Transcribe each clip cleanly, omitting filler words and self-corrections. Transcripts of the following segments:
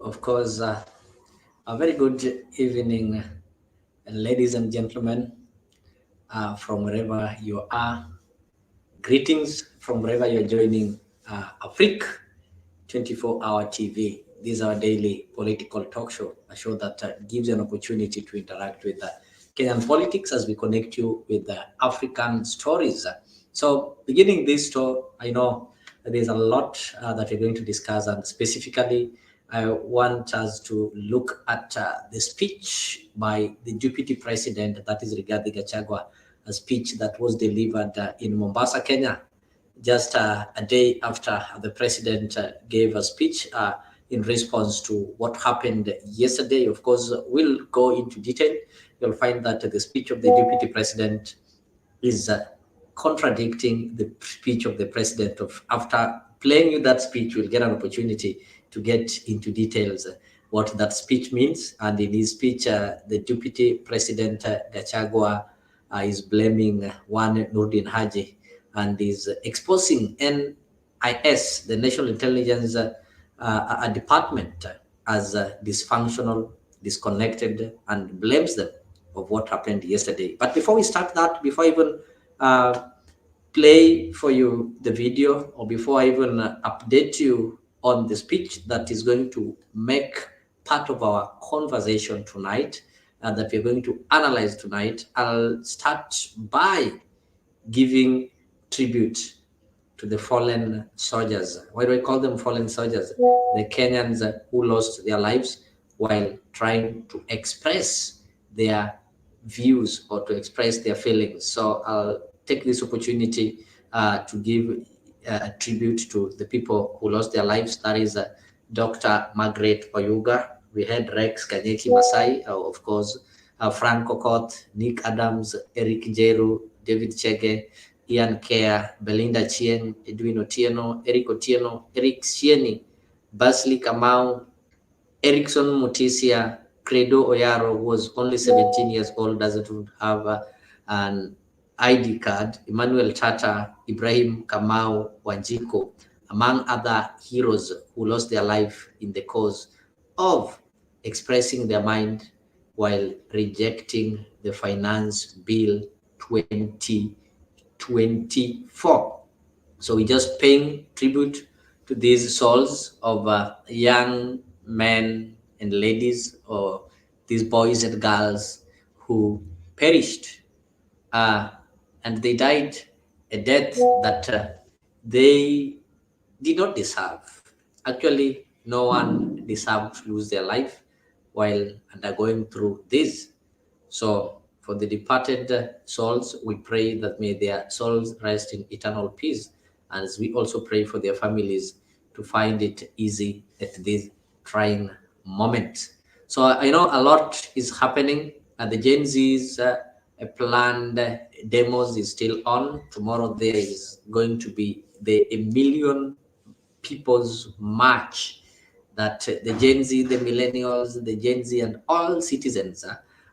Of course, a very good evening, ladies and gentlemen, from wherever you are. Greetings from wherever you're joining Afrique 24-hour TV. This is our daily political talk show, a show that gives you an opportunity to interact with Kenyan politics as we connect you with African stories. So beginning this show, I know there's a lot that we're going to discuss, and specifically, I want us to look at the speech by the Deputy President, that is Rigathi Gachagua, a speech that was delivered in Mombasa, Kenya, just a day after the president gave a speech in response to what happened yesterday. Of course, we'll go into detail. You'll find that the speech of the deputy president is contradicting the speech of the president. After playing you that speech, we'll get an opportunity to get into details what that speech means. And in his speech, the deputy president Gachagua is blaming one Nurdin Haji and is exposing NIS, the National Intelligence Department, as dysfunctional, disconnected, and blames them of what happened yesterday. But before we start that, before I even play for you the video, or before I even update you on the speech that is going to make part of our conversation tonight, that we're going to analyze tonight, I'll start by giving tribute to the fallen soldiers. Why do I call them fallen soldiers? The Kenyans who lost their lives while trying to express their views or to express their feelings. So I'll take this opportunity to give a tribute to the people who lost their lives. That is Dr. Margaret Oyuga. We had Rex Kanyeki Masai, of course, Frank Kokot, Nick Adams, Eric Jeru, David Chege, Ian Kea, Belinda Chien, Edwin Otieno, Eric Otieno, Eric Sieni, Basli Kamau, Erickson Mutisia, Credo Oyaro, who was only 17 years old, doesn't have an ID card, Emmanuel Tata, Ibrahim Kamau Wanjiko, among other heroes who lost their life in the cause of expressing their mind while rejecting the Finance Bill 2024. So we're just paying tribute to these souls of young men and ladies, or these boys and girls who perished, and they died a death that they did not deserve. Actually, no one deserved to lose their life while undergoing through this. So for the departed souls, we pray that may their souls rest in eternal peace, as we also pray for their families to find it easy at this trying moment. So I know a lot is happening, and the Gen Z's planned demos is still on. Tomorrow there is going to be the A Million People's March that the Gen Z, the millennials, the Gen Z, and all citizens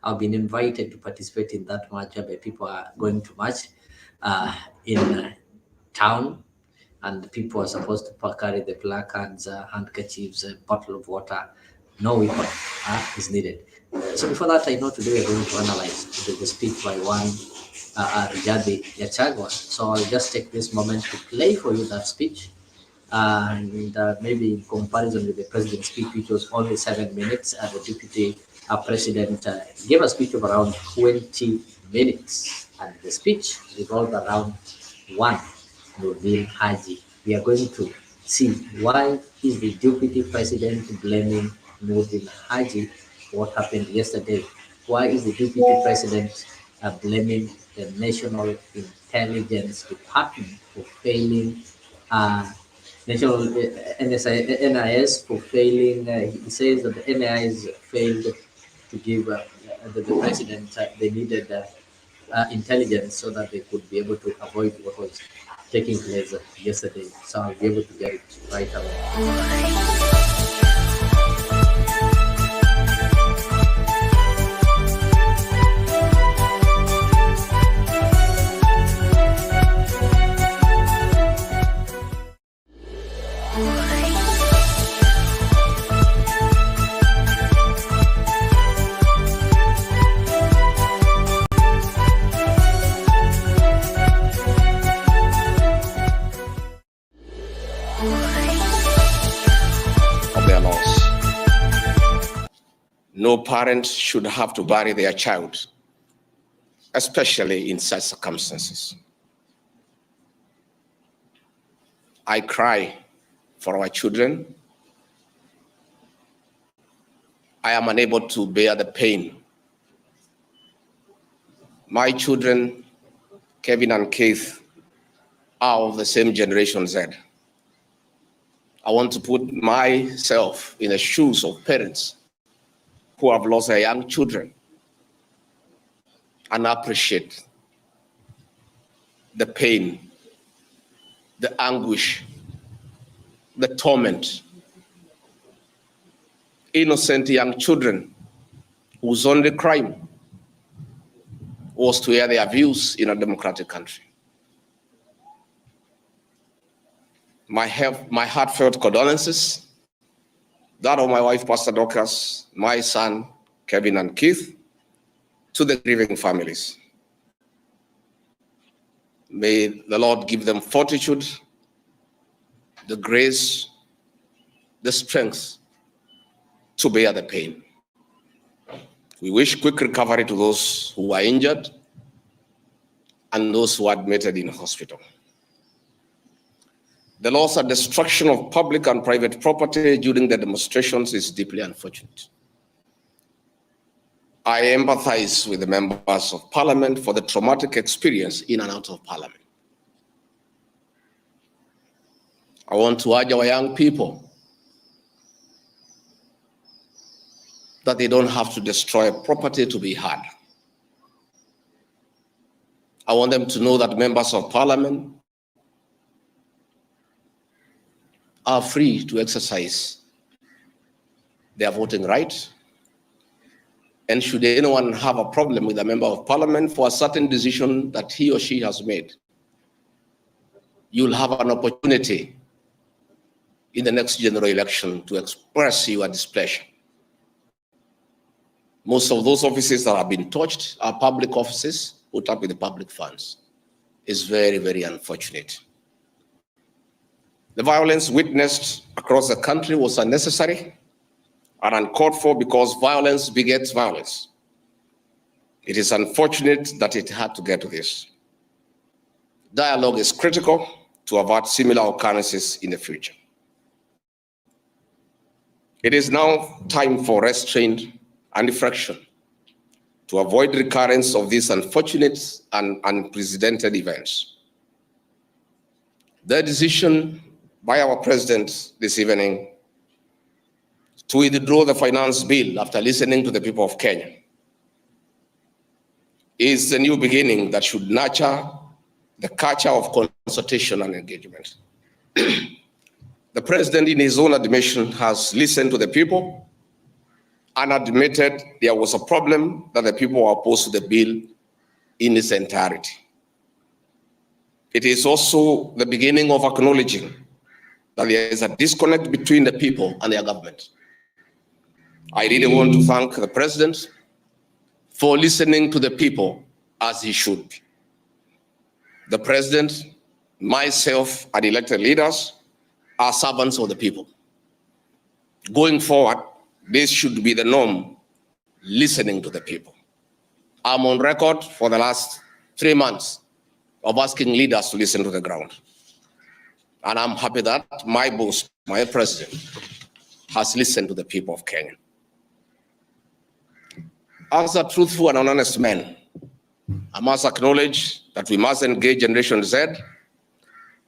have been invited to participate in that march, where people are going to march in town, and people are supposed to carry the placards, handkerchiefs, a bottle of water. No weapon is needed. So before that, I know today we're going to analyze the speech by one Rigathi Gachagua. So I'll just take this moment to play for you that speech. And maybe in comparison with the president's speech, which was only 7 minutes, the deputy president gave a speech of around 20 minutes, and the speech revolved around one Nurdin Haji. We are going to see why is the deputy president blaming Nurdin Haji what happened yesterday. Why is the deputy president blaming the National Intelligence Department for failing, National NIS for failing? He says that the NIS failed to give the president they needed intelligence so that they could be able to avoid what was taking place yesterday. So I'll be able to get it right away. Of their loss. No parent should have to bury their child, especially in such circumstances. I cry for our children. I am unable to bear the pain. My children, Kevin and Keith, are of the same Generation Z. I want to put myself in the shoes of parents who have lost their young children and appreciate the pain, the anguish, the torment. Innocent young children whose only crime was to air their views in a democratic country. My heartfelt condolences, that of my wife, Pastor Dorcas, my son, Kevin and Keith, to the grieving families. May the Lord give them fortitude, the grace, the strength to bear the pain. We wish quick recovery to those who are injured and those who are admitted in hospital. The loss and destruction of public and private property during the demonstrations is deeply unfortunate. I empathize with the members of Parliament for the traumatic experience in and out of Parliament. I want to urge our young people that they don't have to destroy property to be heard. I want them to know that members of Parliament are free to exercise their voting right. And should anyone have a problem with a member of Parliament for a certain decision that he or she has made, you'll have an opportunity in the next general election to express your displeasure. Most of those offices that have been touched are public offices put up with the public funds. It's very, very unfortunate. The violence witnessed across the country was unnecessary and uncalled for because violence begets violence. It is unfortunate that it had to get to this. Dialogue is critical to avert similar occurrences in the future. It is now time for restraint and reflection to avoid recurrence of these unfortunate and unprecedented events. The decision by our president this evening to withdraw the finance bill after listening to the people of Kenya is the new beginning that should nurture the culture of consultation and engagement. The president, in his own admission, has listened to the people and admitted there was a problem that the people were opposed to the bill in its entirety. It is also the beginning of acknowledging that there is a disconnect between the people and their government. I really want to thank the president for listening to the people as he should. The president, myself, and elected leaders are servants of the people. Going forward, this should be the norm, listening to the people. I'm on record for the last 3 months of asking leaders to listen to the ground. And I'm happy that my boss, my president, has listened to the people of Kenya. As a truthful and honest man, I must acknowledge that we must engage Generation Z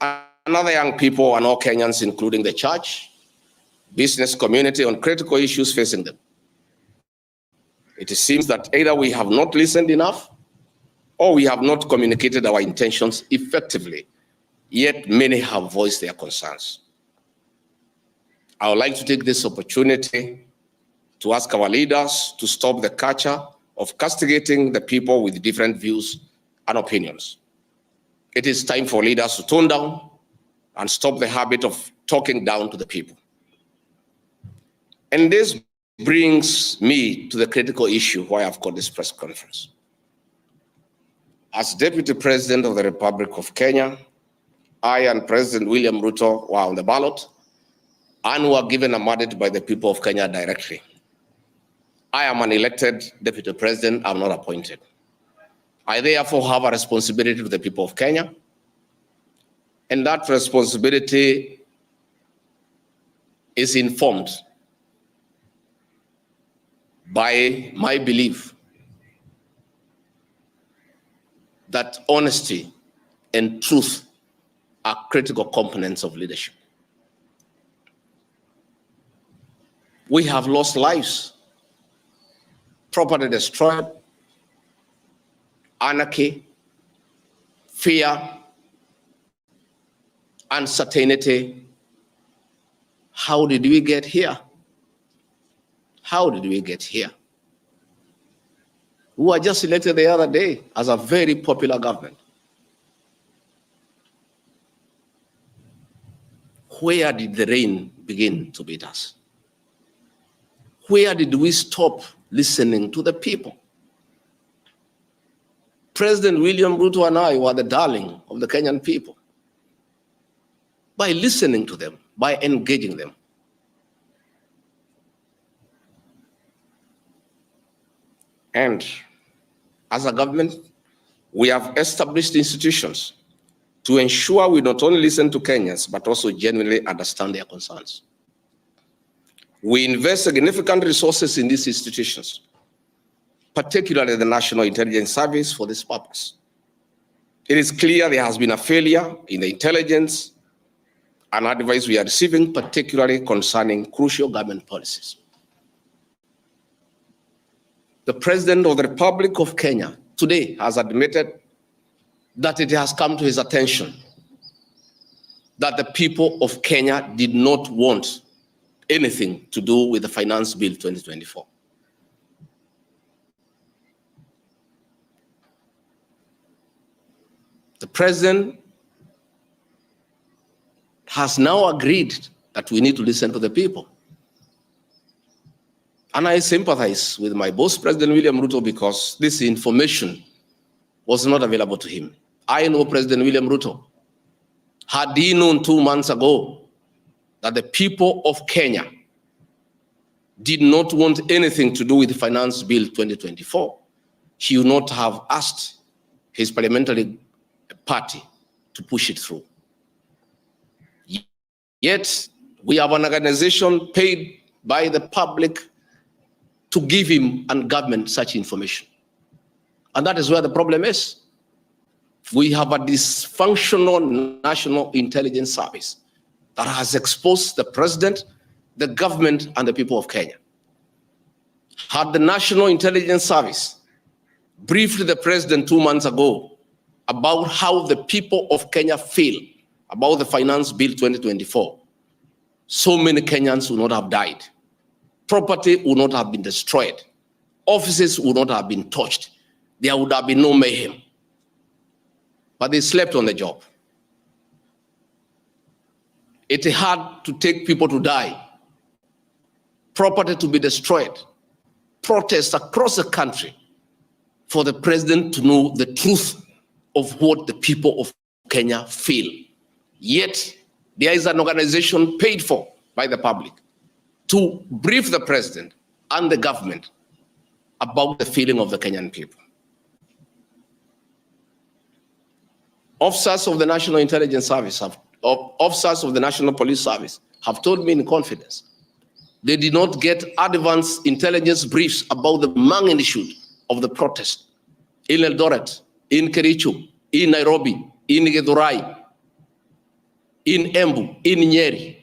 and other young people and all Kenyans, including the church, business community, on critical issues facing them. It seems that either we have not listened enough or we have not communicated our intentions effectively, yet many have voiced their concerns. I would like to take this opportunity to ask our leaders to stop the culture of castigating the people with different views and opinions. It is time for leaders to tone down and stop the habit of talking down to the people. And this brings me to the critical issue why I've called this press conference. As Deputy President of the Republic of Kenya, I and President William Ruto were on the ballot and were given a mandate by the people of Kenya directly. I am an elected Deputy President, I'm not appointed. I therefore have a responsibility to the people of Kenya, and that responsibility is informed by my belief that honesty and truth are critical components of leadership. We have lost lives, property destroyed, anarchy, fear, uncertainty. How did we get here? How did we get here? We were just elected the other day as a very popular government. Where did the rain begin to beat us? Where did we stop listening to the people? President William Ruto and I were the darling of the Kenyan people by listening to them, by engaging them. And as a government, we have established institutions to ensure we not only listen to Kenyans, but also genuinely understand their concerns. We invest significant resources in these institutions, particularly the National Intelligence Service, for this purpose. It is clear there has been a failure in the intelligence and advice we are receiving, particularly concerning crucial government policies. The President of the Republic of Kenya today has admitted that it has come to his attention that the people of Kenya did not want anything to do with the Finance Bill 2024. The President has now agreed that we need to listen to the people. And I sympathize with my boss, President William Ruto, because this information was not available to him. I know President William Ruto. Had he known 2 months ago that the people of Kenya did not want anything to do with the Finance Bill 2024, he would not have asked his parliamentary party to push it through. Yet, we have an organization paid by the public to give him and government such information. And that is where the problem is. We have a dysfunctional National Intelligence Service that has exposed the president, the government, and the people of Kenya. Had the National Intelligence Service briefed the president 2 months ago about how the people of Kenya feel about the Finance Bill 2024, so many Kenyans would not have died. Property would not have been destroyed. Offices would not have been touched. There would have been no mayhem. But they slept on the job. It had to take people to die, property to be destroyed, protests across the country for the president to know the truth of what the people of Kenya feel. Yet, there is an organization paid for by the public to brief the president and the government about the feeling of the Kenyan people. Officers of the National Intelligence Service, officers of the National Police Service have told me in confidence They did not get advanced intelligence briefs about the magnitude of the protest in Eldoret, in Kericho, in Nairobi, in Githurai, in Embu, in Nyeri.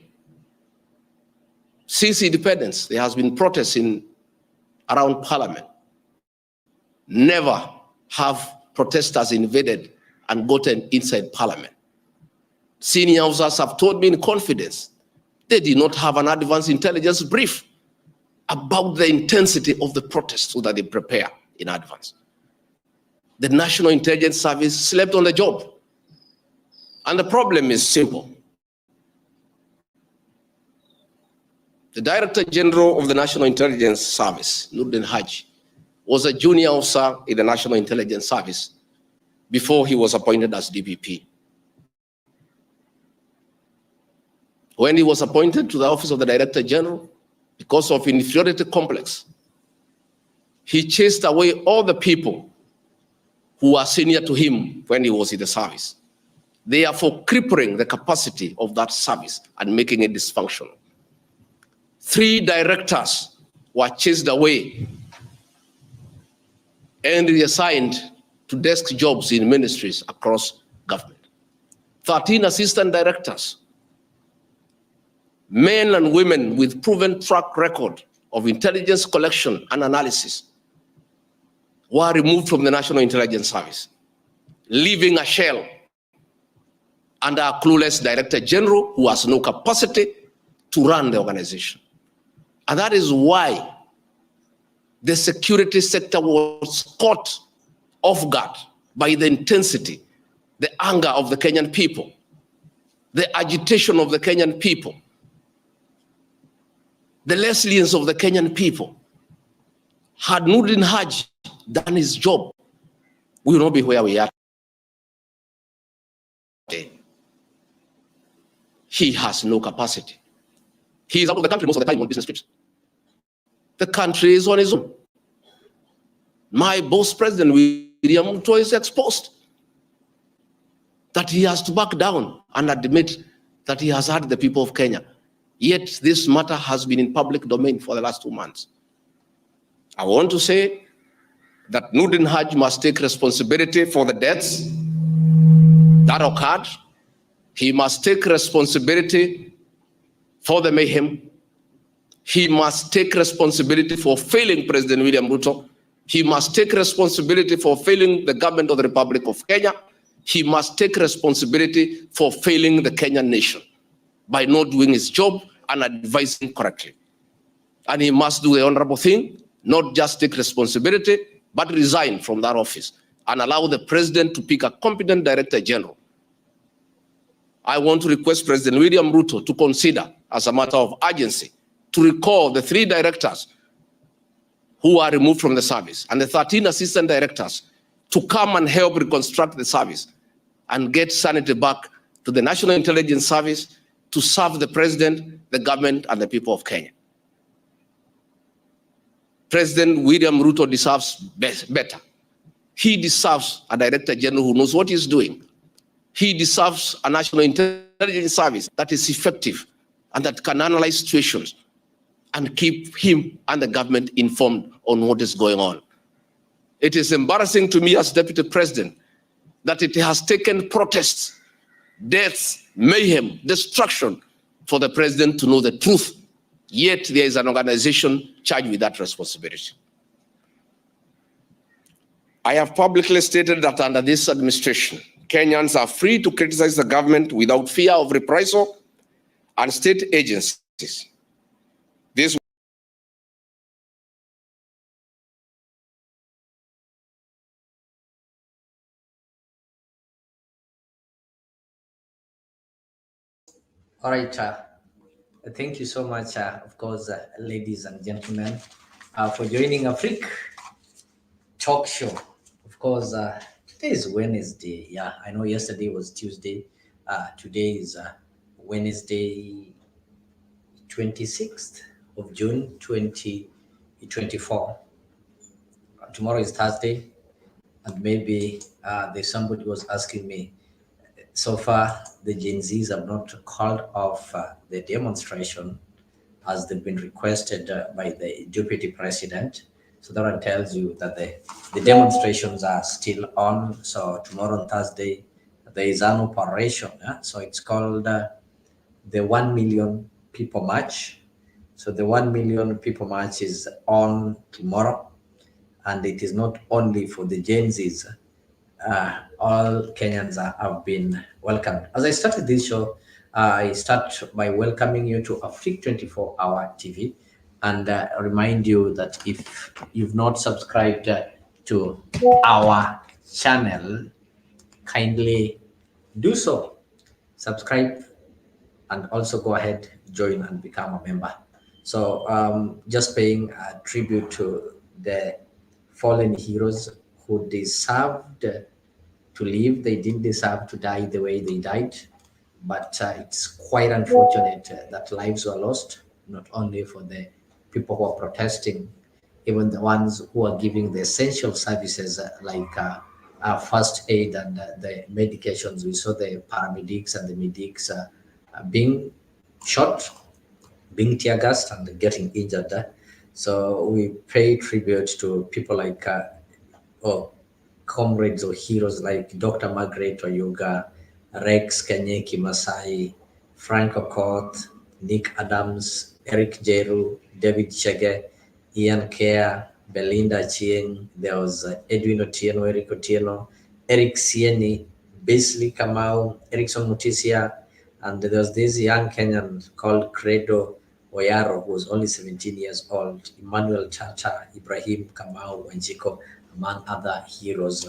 Since independence, there has been protests around Parliament. Never have protesters invaded and gotten inside Parliament. Senior officers have told me in confidence they did not have an advanced intelligence brief about the intensity of the protest so that they prepare in advance. The National Intelligence Service slept on the job. And the problem is simple. The Director General of the National Intelligence Service, Nuruddin Haji, was a junior officer in the National Intelligence Service before he was appointed as DPP. When he was appointed to the office of the Director General, because of inferiority complex, he chased away all the people who were senior to him when he was in the service, therefore crippling the capacity of that service and making it dysfunctional. 3 directors were chased away and reassigned to desk jobs in ministries across government. 13 assistant directors, men and women with proven track record of intelligence collection and analysis, were removed from the National Intelligence Service, leaving a shell under a clueless Director General who has no capacity to run the organization. And that is why the security sector was caught off guard by the intensity, the anger of the Kenyan people, the agitation of the Kenyan people, the resilience of the Kenyan people. Had Nuruddin Haji done his job, we will not be where we are today. He has no capacity. He is out of the country most of the time on business trips. The country is on his own. My boss, President William Ruto, is exposed that he has to back down and admit that he has hurt the people of Kenya. Yet this matter has been in public domain for the last 2 months. I want to say that Nuruddin Haji must take responsibility for the deaths that occurred. He must take responsibility for the mayhem. He must take responsibility for failing President William Ruto. He must take responsibility for failing the government of the Republic of Kenya. He must take responsibility for failing the Kenyan nation by not doing his job and advising correctly. And he must do the honorable thing, not just take responsibility, but resign from that office and allow the president to pick a competent Director General. I want to request President William Ruto to consider, as a matter of urgency, to recall the 3 directors who are removed from the service and the 13 assistant directors to come and help reconstruct the service and get sanity back to the National Intelligence Service to serve the president, the government, and the people of Kenya. President William Ruto deserves better. He deserves a Director General who knows what he's doing. He deserves a National Intelligence Service that is effective and that can analyze situations and keep him and the government informed on what is going on. It is embarrassing to me as Deputy President that it has taken protests, deaths, mayhem, destruction for the president to know the truth. Yet there is an organization charged with that responsibility. I have publicly stated that under this administration, Kenyans are free to criticize the government without fear of reprisal and state agencies. This All right. Thank you so much, of course, ladies and gentlemen, for joining a freak talk show. Of course, today is Wednesday. Yeah, I know yesterday was Tuesday. Today is Wednesday, 26th of June, 2024. Tomorrow is Thursday, and maybe there's somebody was asking me. So far, the Gen Zs have not called off the demonstration as they've been requested by the deputy president. So that one tells you that the demonstrations are still on. So tomorrow on Thursday, there is an operation. So it's called the 1 million people march. So the 1 million people march is on tomorrow, and it is not only for the Gen Zs. All Kenyans have been welcomed. As I started this show, I start by welcoming you to Afrique 24-hour TV, and remind you that if you've not subscribed to our channel, kindly do so. Subscribe and also go ahead, join and become a member. So just paying a tribute to the fallen heroes who deserved to live. They didn't deserve to die the way they died. But it's quite unfortunate that lives were lost, not only for the people who are protesting, even the ones who are giving the essential services like first aid and the medications. We saw the paramedics and the medics being shot, being tear gassed, and getting injured. So we pay tribute to people like or comrades or heroes like Dr. Margaret Oyuga, Rex Kanyeki Masai, Frank Okoth, Nick Adams, Eric Jeru, David Chege, Ian Kerr, Belinda Chieng, there was Edwin Otieno, Eric Otieno, Eric Sieni, Beasley Kamau, Erickson Mutisia, and there was this young Kenyan called Credo Oyaro, who was only 17 years old, Emmanuel Chacha, Ibrahim Kamau Wanjiko, among other heroes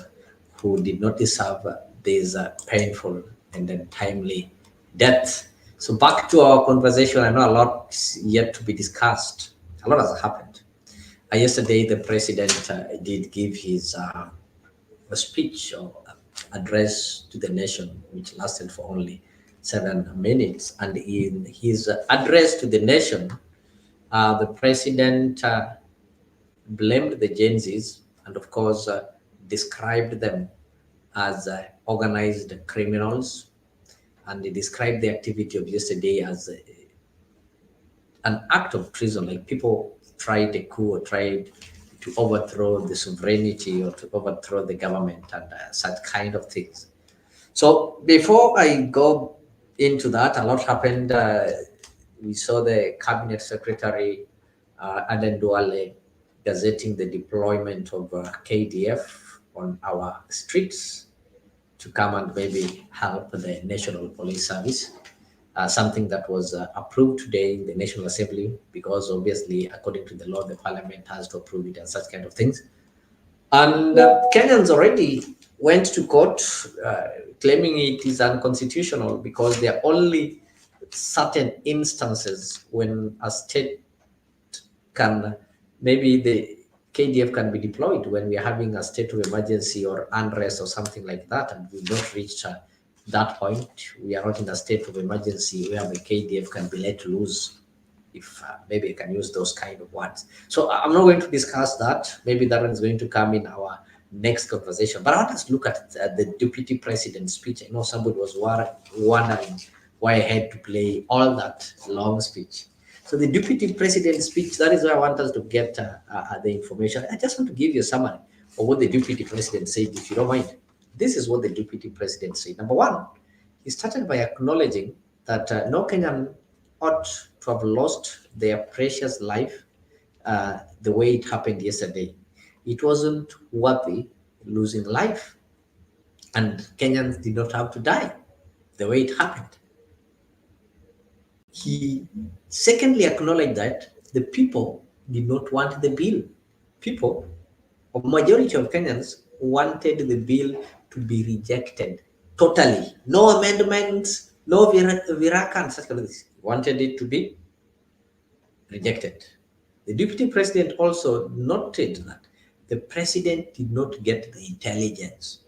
who did not deserve this painful and untimely death. So back to our conversation. I know a lot is yet to be discussed. A lot has happened. Yesterday, the president did give his a speech or address to the nation, which lasted for only 7 minutes. And in his address to the nation, the president blamed the Gen Zs and, of course, described them as organized criminals. And he described the activity of yesterday as an act of treason, like people tried a coup or tried to overthrow the sovereignty or to overthrow the government and such kind of things. So before I go into that, a lot happened. We saw the cabinet secretary Aden Duale gazetting the deployment of KDF on our streets to come and maybe help the National Police Service. Something that was approved today in the National Assembly, because obviously, according to the law, the parliament has to approve it and such kind of things. And Kenyans already went to court claiming it is unconstitutional because there are only certain instances when a state can, maybe the KDF can be deployed when we are having a state of emergency or unrest or something like that, and we've not reached that point. We are not in a state of emergency where the KDF can be let loose, if maybe I can use those kind of words. So I'm not going to discuss that. Maybe that one is going to come in our next conversation. But I want us to look at the deputy president's speech. I know somebody was wondering why I had to play all that long speech. So the deputy president's speech, that is where I want us to get the information. I just want to give you a summary of what the deputy president said, if you don't mind. This is what the deputy president said. Number one, he started by acknowledging that no Kenyan ought to have lost their precious life the way it happened yesterday. It wasn't worthy losing life, and Kenyans did not have to die the way it happened. He secondly acknowledged that the people did not want the bill. People, a majority of Kenyans, wanted the bill to be rejected totally. No amendments, no viraka, and such kind of things. Wanted it to be rejected. The deputy president also noted that the president did not get the intelligence.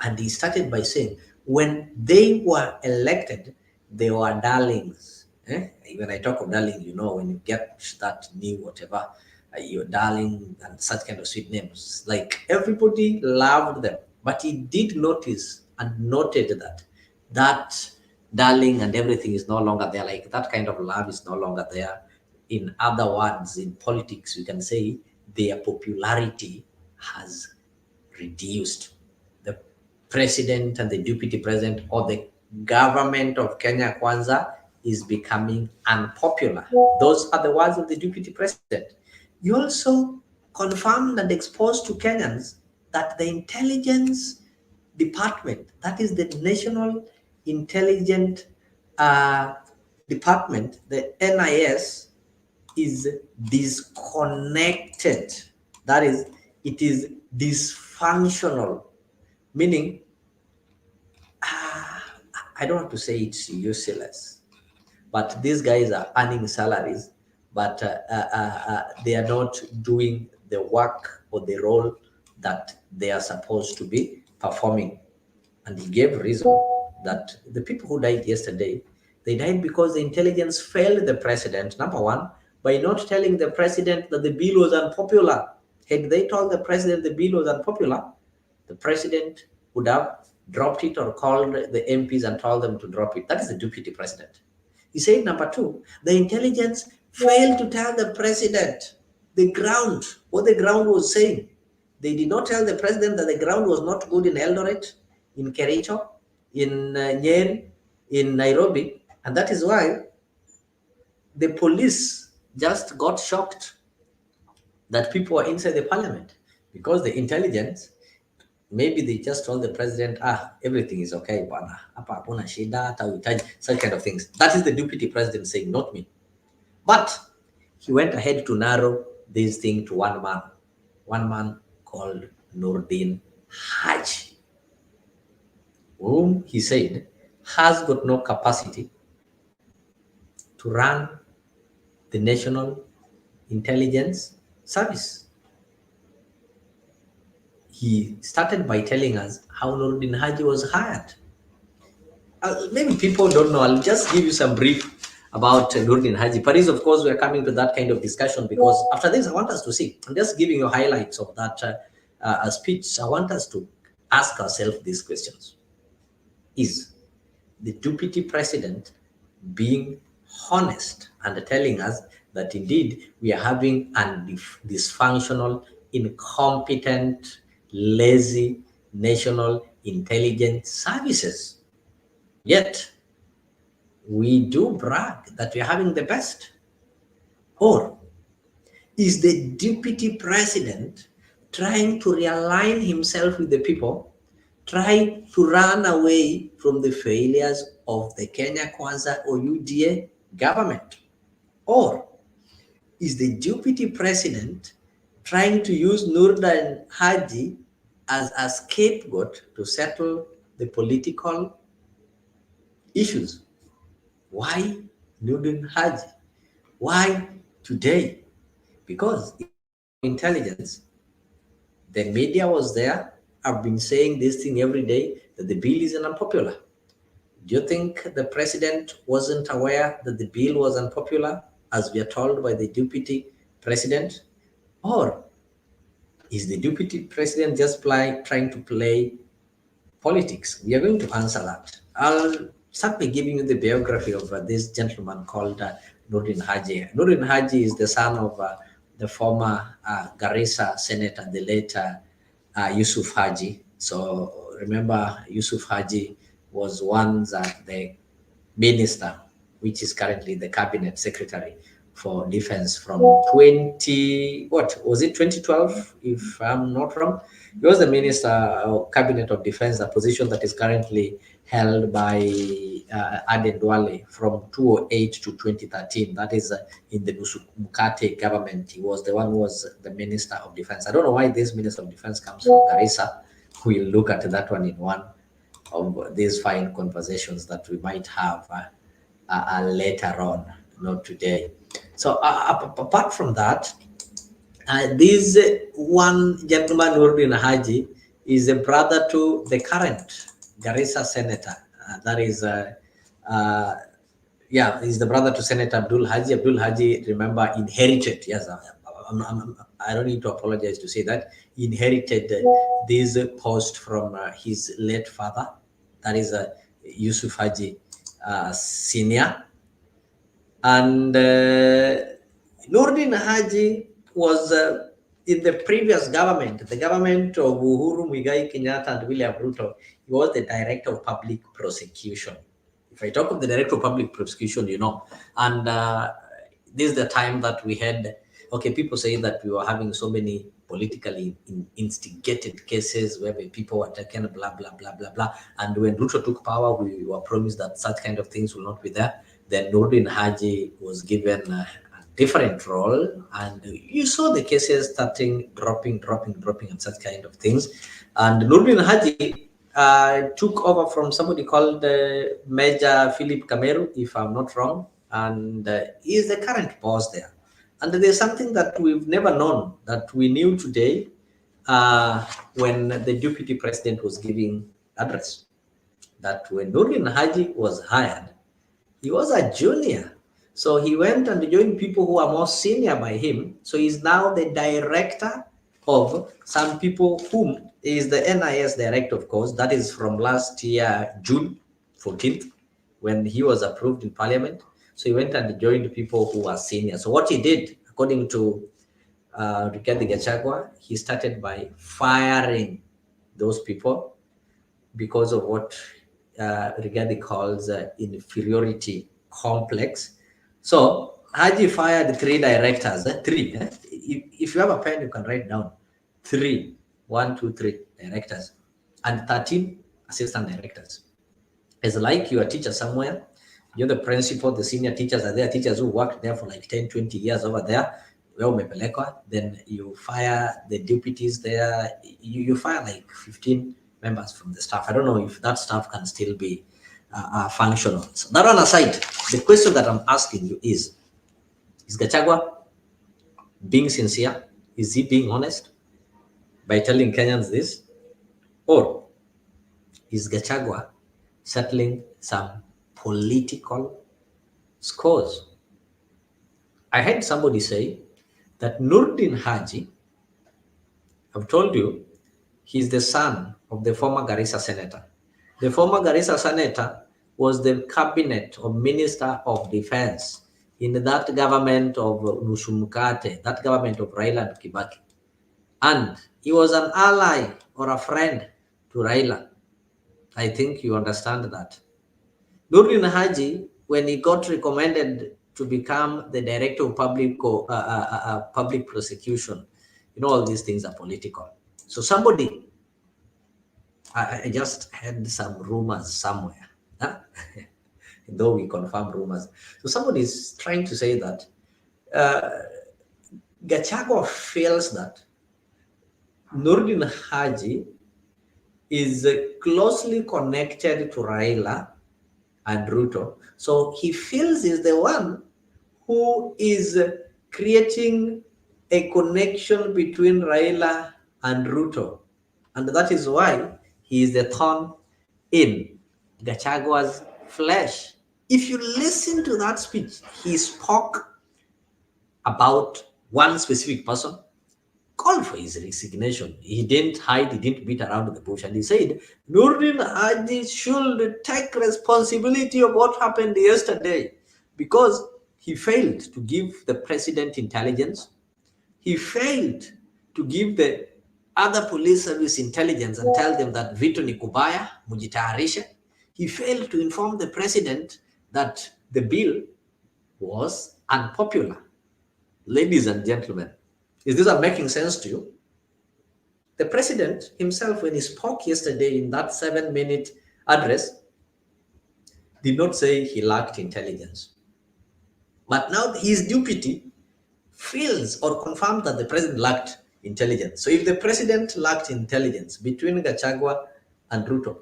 And he started by saying, when they were elected, they were darlings. When I talk of darling, you know, when you get that new whatever, your darling and such kind of sweet names, like everybody loved them. But he did notice and noted that darling and everything is no longer there. Like that kind of love is no longer there. In other words, in politics, we can say their popularity has reduced. The president and the deputy president or the government of Kenya Kwanza is becoming unpopular. Those are the words of the deputy president. You also confirmed and exposed to Kenyans that the intelligence department, that is the National Intelligence Department, the NIS, is disconnected. That is, it is dysfunctional, meaning, I don't want to say it's useless, but these guys are earning salaries, but they are not doing the work or the role that they are supposed to be performing. And he gave reason that the people who died yesterday, they died because the intelligence failed the president, number one, by not telling the president that the bill was unpopular. Had they told the president the bill was unpopular, the president would have dropped it or called the MPs and told them to drop it. That is the deputy president. He said, number two, the intelligence failed to tell the president the ground, what the ground was saying. They did not tell the president that the ground was not good in Eldoret, in Kericho, in Nyeri, in Nairobi. And that is why the police just got shocked that people were inside the parliament, because the intelligence, maybe they just told the president, everything is okay, bwana. Hapa hakuna shida, hata uhitaji, such kind of things. That is the deputy president saying, not me. But he went ahead to narrow this thing to one man called Nordin Haji, whom he said has got no capacity to run the National Intelligence Service. He started by telling us how Nordin Haji was hired. Maybe people don't know. I'll just give you some brief about Nordin Haji. Paris, of course, we're coming to that kind of discussion because after this, I want us to see. I'm just giving you highlights of that speech. I want us to ask ourselves these questions. Is the deputy president being honest and telling us that indeed we are having a dysfunctional, incompetent, lazy national intelligence services? Yet we do brag that we are having the best. Or is the deputy president trying to realign himself with the people, trying to run away from the failures of the Kenya Kwanza or UDA government? Or is the deputy president trying to use Nordin Haji as a scapegoat to settle the political issues? Why Nordin Haji? Why today? Because intelligence, the media was there. I've been saying this thing every day that the bill is unpopular. Do you think the president wasn't aware that the bill was unpopular, as we are told by the deputy president? Or is the deputy president just trying to play politics? We are going to answer that. I'll start by giving you the biography of this gentleman called Nordin Haji. Nordin Haji is the son of the former Garissa senator, the late Yusuf Haji. So remember, Yusuf Haji was once the minister, which is currently the cabinet secretary for defense from 2012, if I'm not wrong. He was the minister of cabinet of defense, a position that is currently held by Aden Duale from 2008 to 2013. That is in the Mukate government. He was the one who was the minister of defense. I don't know why this minister of defense comes from Garissa. We'll look at that one in one of these fine conversations that we might have later on, not today. So apart from that, this one gentleman, Nordin Haji, is a brother to the current Garissa senator. That is, he's the brother to Senator Abdul Haji. Abdul Haji, remember, inherited, yes, I don't need to apologize to say that, he inherited this post from his late father, that is Yusuf Haji Senior. And Nurdin Haji was in the previous government, the government of Uhuru Muigai Kenyatta and William Ruto. He was the director of public prosecution. If I talk of the director of public prosecution, and this is the time that we had. Okay, people say that we were having so many politically instigated cases where people were taken, blah blah blah blah blah. And when Ruto took power, we were promised that such kind of things will not be there. Then Nurdin Haji was given a different role, and you saw the cases starting dropping, and such kind of things. And Nurdin Haji took over from somebody called Major Philip Kameru, if I'm not wrong, and he is the current boss there. And there's something that we've never known that we knew today when the deputy president was giving address. That when Nurdin Haji was hired, he was a junior. So he went and joined people who are more senior by him. So he's now the director of some people whom is the NIS director, of course. That is from last year, June 14th, when he was approved in parliament. So he went and joined people who are senior. So what he did, according to Rigathi Gachagua, he started by firing those people because of what Rigathi calls inferiority complex. So Haji fired three directors, three. If you have a pen, you can write down three, 1, 2, 3 directors, and 13 assistant directors. It's like you're a teacher somewhere, you're the principal, the senior teachers are there, teachers who worked there for like 10, 20 years over there. Then you fire the deputies there, you fire like 15 members from the staff. I don't know if that staff can still be functional. So that one aside, the question that I'm asking you is Gachagua being sincere? Is he being honest by telling Kenyans this? Or is Gachagua settling some political scores? I heard somebody say that Nurdin Haji, I've told you, he's the son of the former Garissa senator. The former Garissa senator was the cabinet or minister of defense in that government of Nushumkate, that government of Raila and Kibaki. And he was an ally or a friend to Raila. I think you understand that. Nurdin Haji, when he got recommended to become the director of public prosecution, all these things are political. So somebody, I just had some rumors somewhere, huh? Though we confirm rumors. So somebody is trying to say that Gachagua feels that Nurdin Haji is closely connected to Raila and Ruto. So he feels is the one who is creating a connection between Raila and Ruto. And that is why he is the thorn in Gachagua's flesh. If you listen to that speech, he spoke about one specific person, called for his resignation. He didn't hide, he didn't beat around the bush, and he said, Nurdin Haji should take responsibility of what happened yesterday because he failed to give the president intelligence. He failed to give the other police service intelligence and tell them that Vito Nikubaya, mujitayarishe. He failed to inform the president that the bill was unpopular. Ladies and gentlemen, is this making sense to you? The president himself, when he spoke yesterday in that 7-minute address, did not say he lacked intelligence. But now his deputy feels or confirms that the president lacked intelligence. So if the president lacked intelligence between Gachagua and Ruto,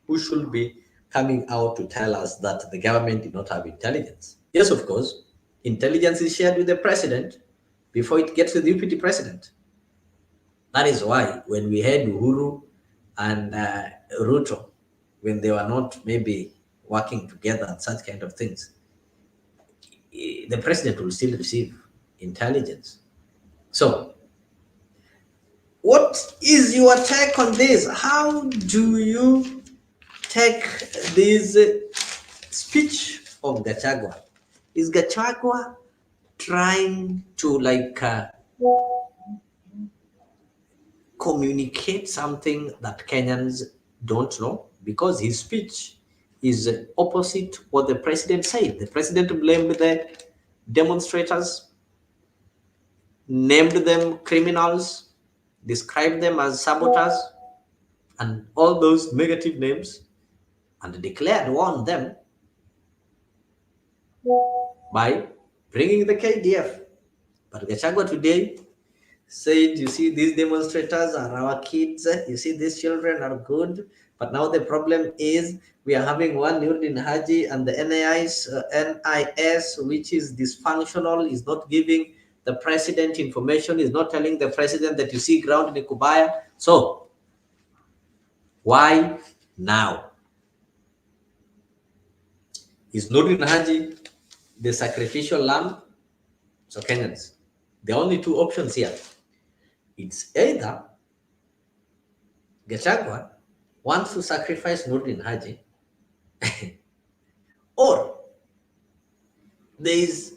who should be coming out to tell us that the government did not have intelligence? Yes, of course, intelligence is shared with the president before it gets to the deputy president. That is why when we had Uhuru and Ruto, when they were not maybe working together and such kind of things, the president will still receive intelligence. So, what is your take on this? How do you take this speech of Gachagua? Is Gachagua trying to communicate something that Kenyans don't know, because his speech is opposite what the president said. The president blamed the demonstrators, named them criminals, described them as saboteurs, and all those negative names, and declared war on them by bringing the KDF. But Gachagua today said, you see, these demonstrators are our kids. You see, these children are good. But now the problem is we are having one Nurdin Haji and the NIS, which is dysfunctional, is not giving the president information, is not telling the president that you see ground in Kubaya. So why now? Is Nurdin Haji the sacrificial lamb? So Kenyans, the only two options here, it's either Gachagua wants to sacrifice Nurdin Haji, or there is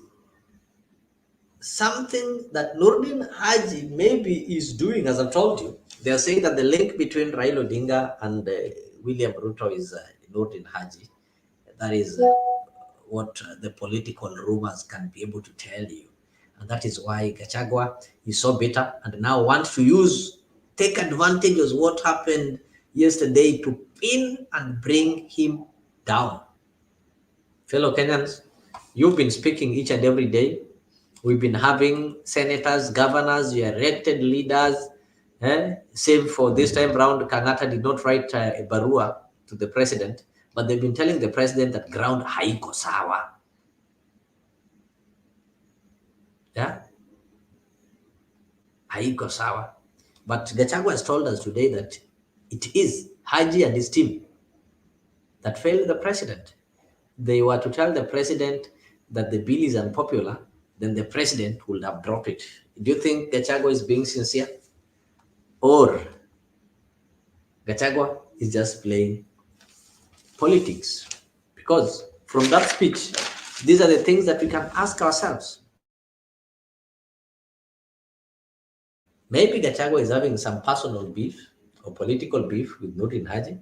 something that Nurdin Haji maybe is doing. As I've told you, they are saying that the link between Raila Odinga and William Ruto is Nurdin Haji. That is what the political rumors can be able to tell you. And that is why Gachagua is so bitter and now wants to take advantage of what happened yesterday to pin and bring him down. Fellow Kenyans, you've been speaking each and every day. We've been having senators, governors, your elected leaders. Save for this time round, Kangata did not write a barua to the president, but they've been telling the president that ground haiko sawa. Yeah? Haiko sawa. But Gachagua has told us today that it is Haji and his team that failed the president. They were to tell the president that the bill is unpopular, then the president would have dropped it. Do you think Gachagua is being sincere? Or Gachagua is just playing politics? Because from that speech, these are the things that we can ask ourselves. Maybe Gachagua is having some personal beef or political beef with Nurdin Haji.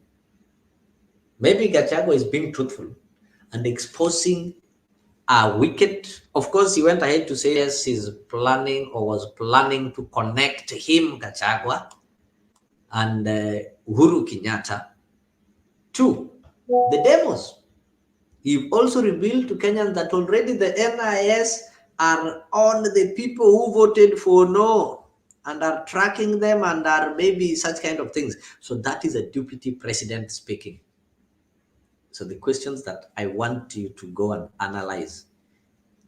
Maybe Gachagua is being truthful and exposing a wicked. Of course, he went ahead to say yes, he's planning or was planning to connect him, Gachagua, and Uhuru Kenyatta to the demos. He also revealed to Kenyans that already the NIS are on the people who voted for no and are tracking them and are maybe such kind of things. So that is a deputy president speaking. So the questions that I want you to go and analyze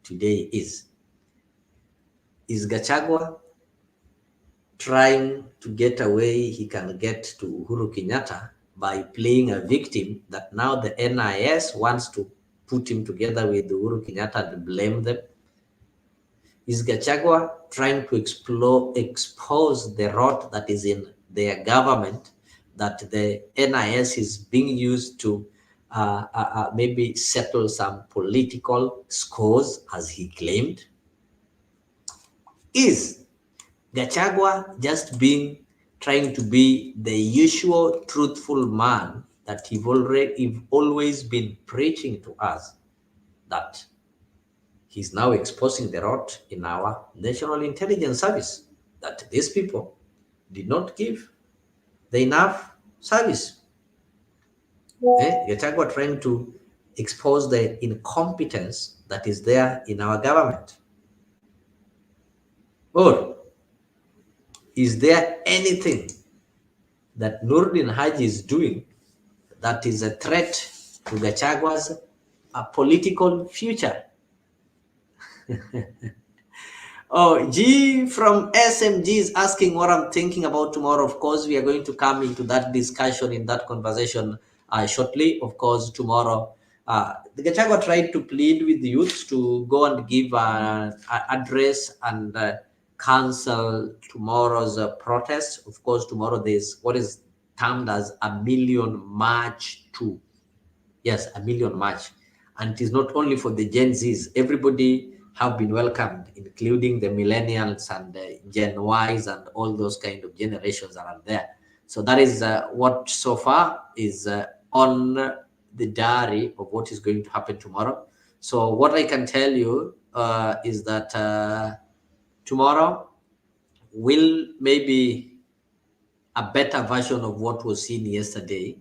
today is Gachagua trying to get away he can get to Uhuru Kenyatta by playing a victim that now the NIS wants to put him together with Uhuru Kenyatta and blame them? Is Gachagua trying to expose the rot that is in their government, that the NIS is being used to maybe settle some political scores, as he claimed? Is Gachagua just trying to be the usual truthful man that he've always been preaching to us, that he's now exposing the rot in our National Intelligence Service, that these people did not give the enough service? Gachagua trying to expose the incompetence that is there in our government? Or is there anything that Nurdin Haji is doing that is a threat to Gachagua's political future? Oh, G from SMG is asking what I'm thinking about tomorrow. Of course, we are going to come into that discussion, in that conversation shortly. Of course, tomorrow, the Gachagua tried to plead with the youth to go and give an address and cancel tomorrow's protest. Of course, tomorrow there's what is termed as a million march yes, a million march. And it is not only for the Gen Zs. Everybody have been welcomed, including the millennials and the Gen Ys and all those kind of generations that are there. So that is what so far is on the diary of what is going to happen tomorrow. So what I can tell you is that tomorrow will maybe a better version of what was seen yesterday.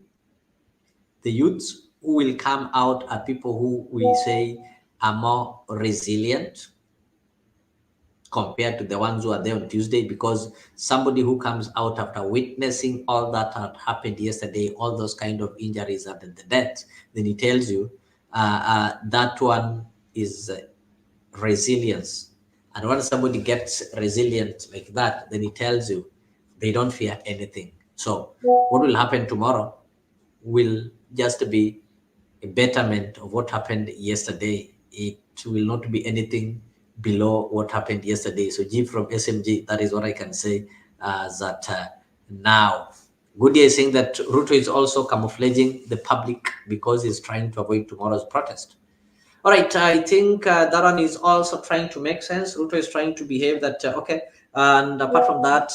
The youths who will come out are people who we say are more resilient compared to the ones who are there on Tuesday, because somebody who comes out after witnessing all that had happened yesterday, all those kind of injuries and the death, then he tells you that one is resilience. And when somebody gets resilient like that, then he tells you they don't fear anything. So what will happen tomorrow will just be a betterment of what happened yesterday. It will not be anything below what happened yesterday. So G from SMG, that is what I can say that now. Goodyear is saying that Ruto is also camouflaging the public because he's trying to avoid tomorrow's protest. All right, I think that one is also trying to make sense. Ruto is trying to behave that, okay. And apart from that,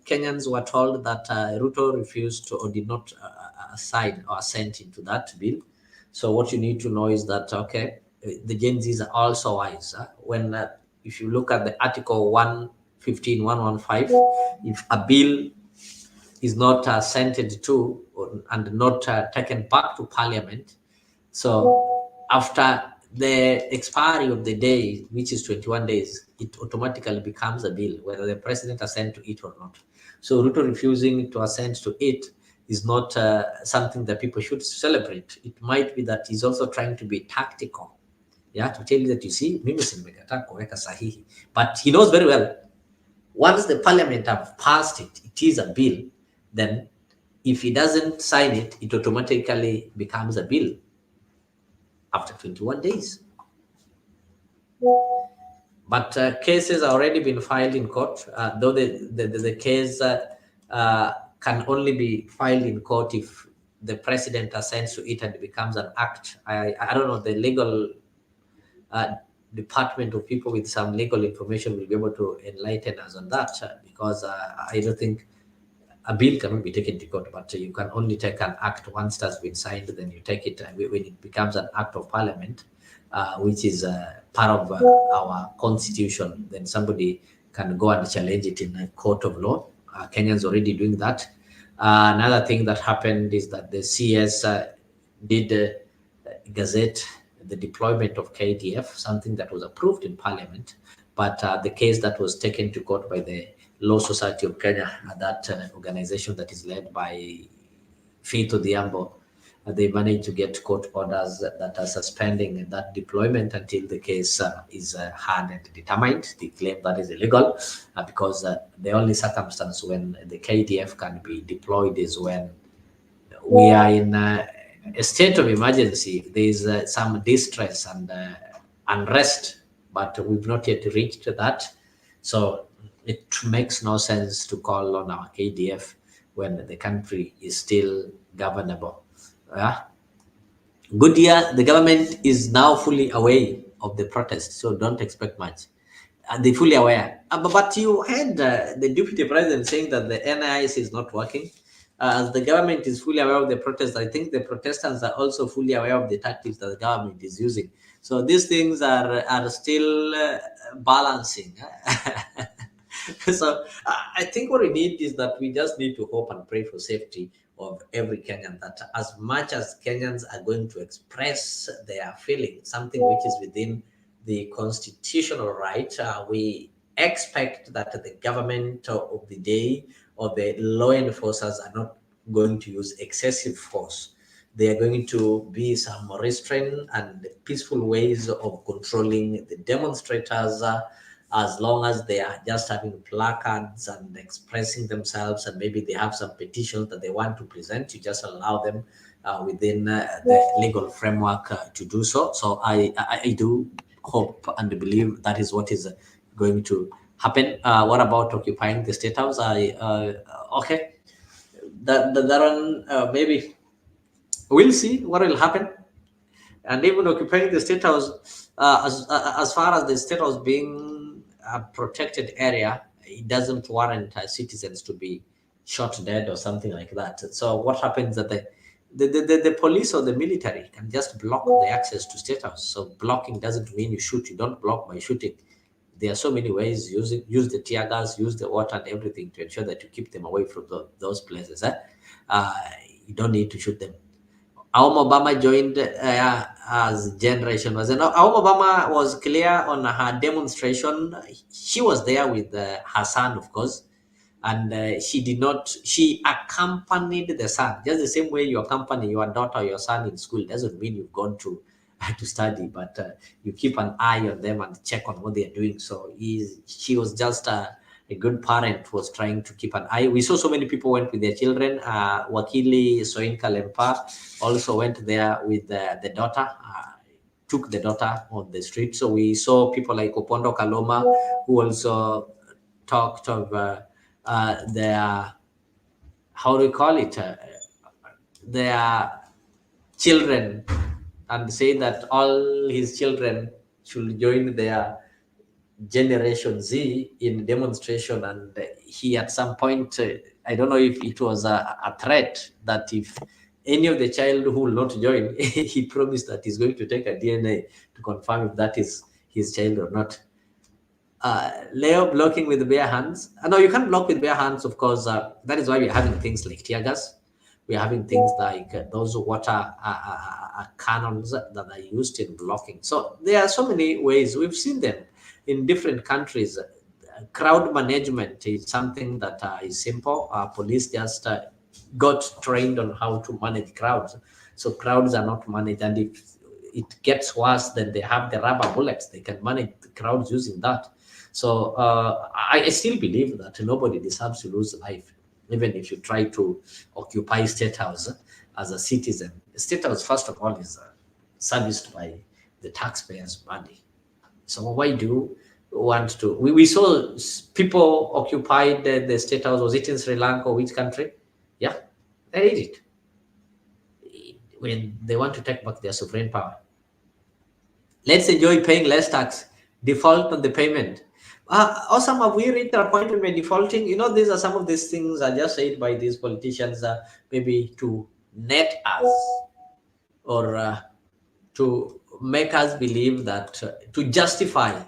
Kenyans were told that Ruto refused to or did not sign or assent into that bill. So what you need to know is that, okay, the Gen Zs are also wise. When, if you look at the Article 115, 115, if a bill is not sent to and not taken back to Parliament, so after the expiry of the day, which is 21 days, it automatically becomes a bill, whether the president assent to it or not. So Ruto refusing to assent to it is not something that people should celebrate. It might be that he's also trying to be tactical. Yeah, to tell you that, you see, mimi simekataa kuweka sahihi. But he knows very well, once the parliament have passed it, it is a bill, then if he doesn't sign it, it automatically becomes a bill after 21 days. But cases have already been filed in court, though the case can only be filed in court if the president assents to it and it becomes an act. I don't know, the legal department of people with some legal information will be able to enlighten us on that, because I don't think a bill cannot be taken to court, but you can only take an act once it has been signed. Then you take it when it becomes an act of parliament, which is part of our constitution. Then somebody can go and challenge it in a court of law. Kenyans already doing that. Another thing that happened is that the CS did gazette the deployment of KDF, something that was approved in parliament, but the case that was taken to court by the Law Society of Kenya, that organization that is led by Faith Odhiambo, they managed to get court orders that are suspending that deployment until the case is heard and determined. They claim that is illegal because the only circumstance when the KDF can be deployed is when we are in a state of emergency. There is some distress and unrest, but we've not yet reached that. So it makes no sense to call on our KDF when the country is still governable. Yeah. Goodyear, the government is now fully aware of the protest, so don't expect much. And they're fully aware. But you heard the deputy president saying that the NIS is not working. As the government is fully aware of the protest, I think the protesters are also fully aware of the tactics that the government is using. So these things are still balancing. So I think what we need is that we just need to hope and pray for safety of every Kenyan, that as much as Kenyans are going to express their feeling, something which is within the constitutional right, we expect that the government of the day or the law enforcers are not going to use excessive force. They are going to be some restraint and peaceful ways of controlling the demonstrators, as long as they are just having placards and expressing themselves, and maybe they have some petitions that they want to present. You just allow them within the legal framework to do so. So I do hope and believe that is what is going to happen. What about occupying the state house? Okay, that one maybe we'll see what will happen. And even occupying the state house, as far as the state house being a protected area, it doesn't warrant citizens to be shot dead or something like that. So what happens that the police or the military can just block the access to state house. So blocking doesn't mean you shoot. You don't block by shooting. There are so many ways. Use the tear gas, use the water and everything to ensure that you keep them away from those places. Uh, you don't need to shoot them. Aum Obama joined as generation was. And Aum Obama was clear on her demonstration. She was there with her son, of course, and she did not. She accompanied the son, just the same way you accompany your daughter or your son in school. Doesn't mean you've gone to study, but you keep an eye on them and check on what they are doing. So she was just a good parent, was trying to keep an eye. We saw so many people went with their children. Wakili Soinka Lempa also went there with the daughter, took the daughter on the street. So we saw people like Opondo Kaloma who also talked of their, how do we call it, their children, and say that all his children should join their Generation Z in demonstration. And he, at some point, I don't know if it was a threat that if any of the child who will not join, he promised that he's going to take a DNA to confirm if that is his child or not. Leo blocking with bare hands. No, you can't block with bare hands, of course. That is why we're having things like tear gas. We're having things like those water cannons that are used in blocking. So there are so many ways. We've seen them in different countries. Crowd management is something that is simple. Police just got trained on how to manage crowds. So crowds are not managed. And if it gets worse, then they have the rubber bullets. They can manage the crowds using that. So I still believe that nobody deserves to lose life, even if you try to occupy state house as a citizen. State house, first of all, is serviced by the taxpayers' money. So why do you want to? We saw people occupied the state house. Was it in Sri Lanka or which country? Yeah, they did it when they want to take back their sovereign power. Let's enjoy paying less tax. Default on the payment. Awesome. Have we reached a point when we're defaulting? These are some of these things are just said by these politicians, maybe to net us or to make us believe that, to justify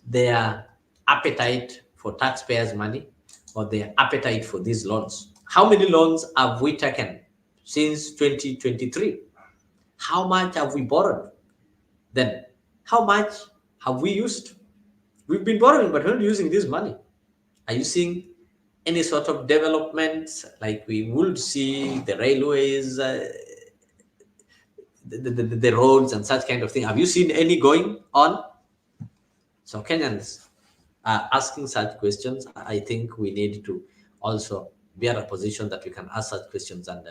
their appetite for taxpayers' money or their appetite for these loans. How many loans have we taken since 2023? How much have we borrowed? Then how much have we used? We've been borrowing, but we're not using this money. Are you seeing any sort of development like we would see the railways, the roads and such kind of thing? Have you seen any going on? So Kenyans are asking such questions. I think we need to also be at a position that we can ask such questions and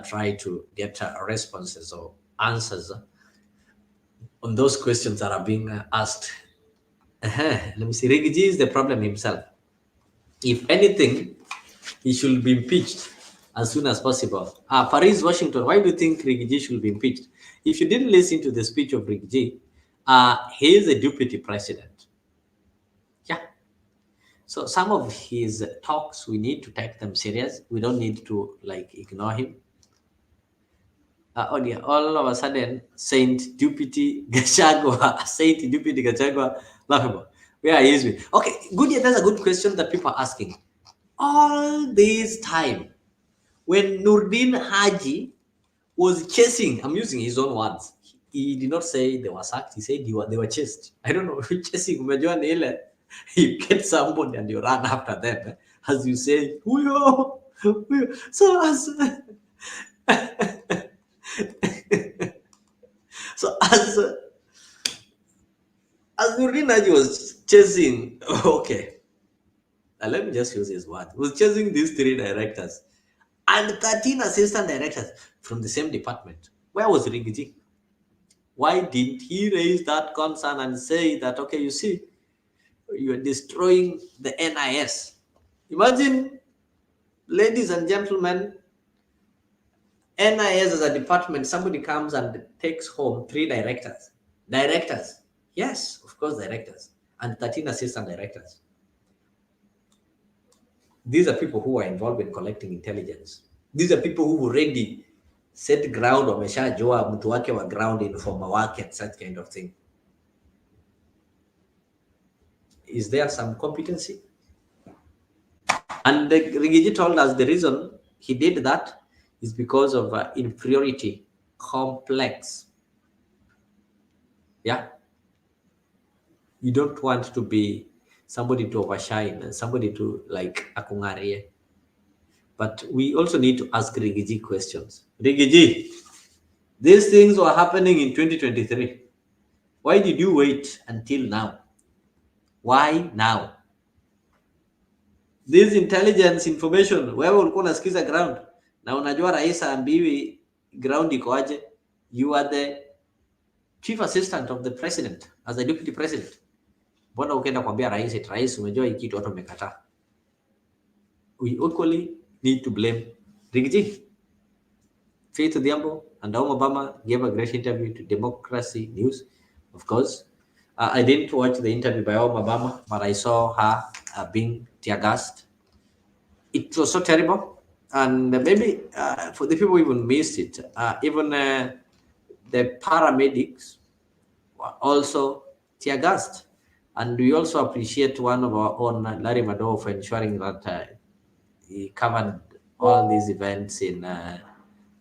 try to get responses or answers on those questions that are being asked. Let me see. Rigiji is the problem himself. If anything, he should be impeached as soon as possible. Paris, Washington, why do you think Rigiji should be impeached? If you didn't listen to the speech of Rigiji, he is a deputy president. Yeah. So some of his talks, we need to take them serious. We don't need to ignore him. Oh dear, all of a sudden, Saint Deputy Gachagua, Saint Deputy Gachagua, laughable. Where is he? Okay, good. Yeah, that's a good question that people are asking. All this time, when Nurdin Haji was chasing, I'm using his own words. He did not say they were sacked. He said they were chased. I don't know. Chasing, you get somebody and you run after them. As you say, Huyo, Huyo. So as Nurdin Haji was chasing, okay, let me just use his word, was chasing these three directors and 13 assistant directors from the same department. Where was Rigiji? Why didn't he raise that concern and say that, okay, you see, you are destroying the NIS? Imagine, ladies and gentlemen, NIS as a department, somebody comes and takes home 3 directors. Directors. Yes, of course, directors. And 13 assistant directors. These are people who are involved in collecting intelligence. These are people who already set ground, wameshajua mtu wake wa ground, informa wake and such kind of thing. Is there some competency? And the Rigiji told us the reason he did that is because of inferiority complex. Yeah. You don't want to be somebody to overshine and somebody to like akungarie. But we also need to ask Rigiji questions. Rigiji, these things were happening in 2023. Why did you wait until now? Why now? This intelligence information, wewe ulikuwa unasikiza ground na unajua rais ambiwi ground iko aje. You are the chief assistant of the president as a deputy president. Mbona ukienda kuambia rais, rais umejua hiki kitu watu wamekataa? We equally need to blame Rigiji. Faith Odhiambo and Obama gave a great interview to Democracy News, of course. I didn't watch the interview by Obama, but I saw her being tear gassed. It was so terrible. And maybe for the people who even missed it, even the paramedics were also tear gassed. And we also appreciate one of our own, Larry Madowo, for ensuring that he covered all these events in,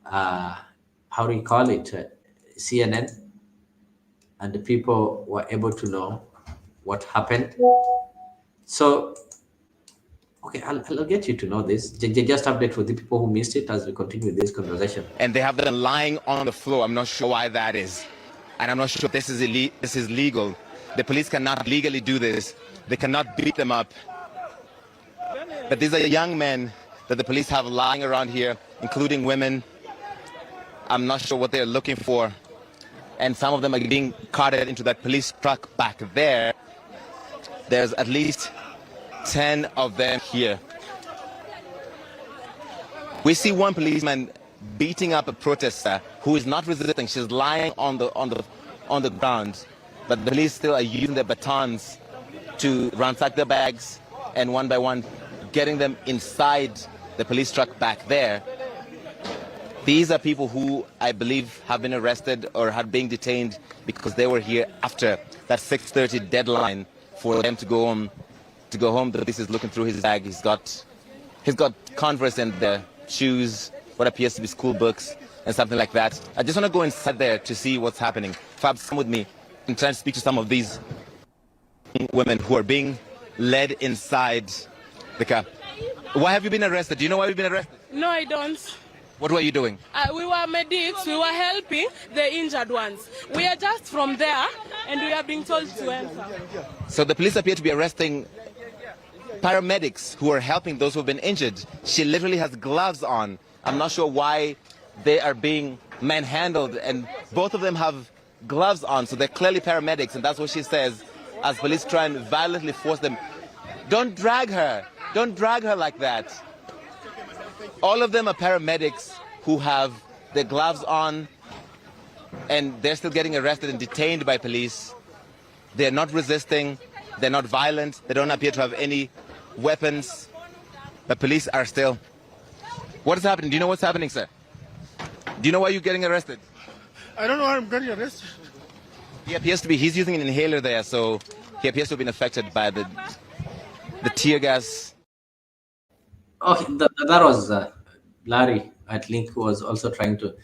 how do you call it, CNN. And the people were able to know what happened. So, okay, I'll get you to know this. Just update for the people who missed it as we continue this conversation. And they have them lying on the floor. I'm not sure why that is. And I'm not sure if this is legal. The police cannot legally do this. They cannot beat them up. But these are young men that the police have lying around here, including women. I'm not sure what they're looking for. And some of them are being carted into that police truck back there. There's at least 10 of them here. We see one policeman beating up a protester who is not resisting. She's lying on the ground. But the police still are using their batons to ransack their bags and one by one getting them inside the police truck back there. These are people who I believe have been arrested or had been detained because they were here after that 6:30 deadline for them to go home. The police is looking through his bag. He's got Converse and the shoes, what appears to be school books and something like that. I just want to go inside there to see what's happening. Fab, come with me and try and speak to some of these women who are being led inside the car. Why have you been arrested? Do you know why you've been arrested? No, I don't. What were you doing? We were medics. We were helping the injured ones. We are just from there, and we are being told to enter. So the police appear to be arresting paramedics who are helping those who have been injured. She literally has gloves on. I'm not sure why they are being manhandled, and both of them have gloves on, so they're clearly paramedics, and that's what she says as police try and violently force them. Don't drag her. Don't drag her like that. All of them are paramedics who have their gloves on, and they're still getting arrested and detained by police. They're not resisting. They're not violent. They don't appear to have any weapons. But police are still. What is happening? Do you know what's happening, sir? Do you know why you're getting arrested? I don't know why I'm getting arrested. He appears to be, he's using an inhaler there, so he appears to have been affected by the tear gas. Okay, that was Larry, I think, who was also trying to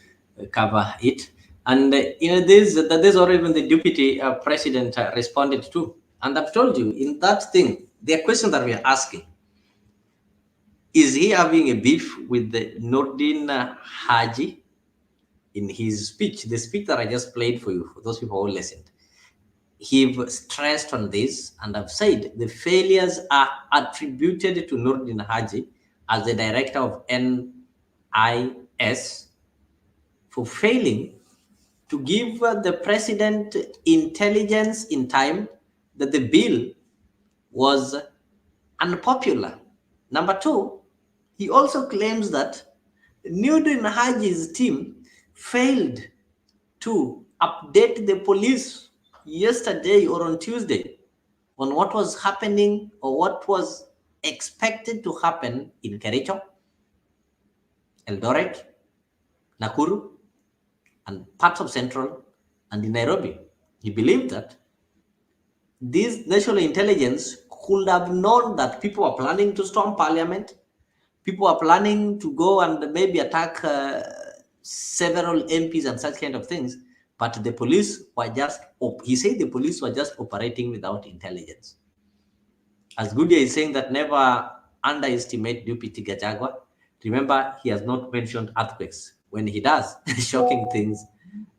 cover it. And this or even the deputy president responded to. And I've told you, in that thing, the question that we are asking, is he having a beef with the Nordin Haji? In his speech, the speech that I just played for you, for those people who listened, he stressed on this, and I've said the failures are attributed to Nordin Haji as the director of NIS for failing to give the president intelligence in time that the bill was unpopular. Number two, he also claims that Nurdin Haji's team failed to update the police yesterday or on Tuesday on what was happening or what was expected to happen in Kericho, Eldoret, Nakuru, and parts of Central and in Nairobi. He believed that this national intelligence could have known that people are planning to storm parliament, people are planning to go and maybe attack several MPs and such kind of things, but the police were just, he said the police were just operating without intelligence. As Gudia is saying that never underestimate Deputy Gachagua. Remember, he has not mentioned earthquakes. When he does, shocking things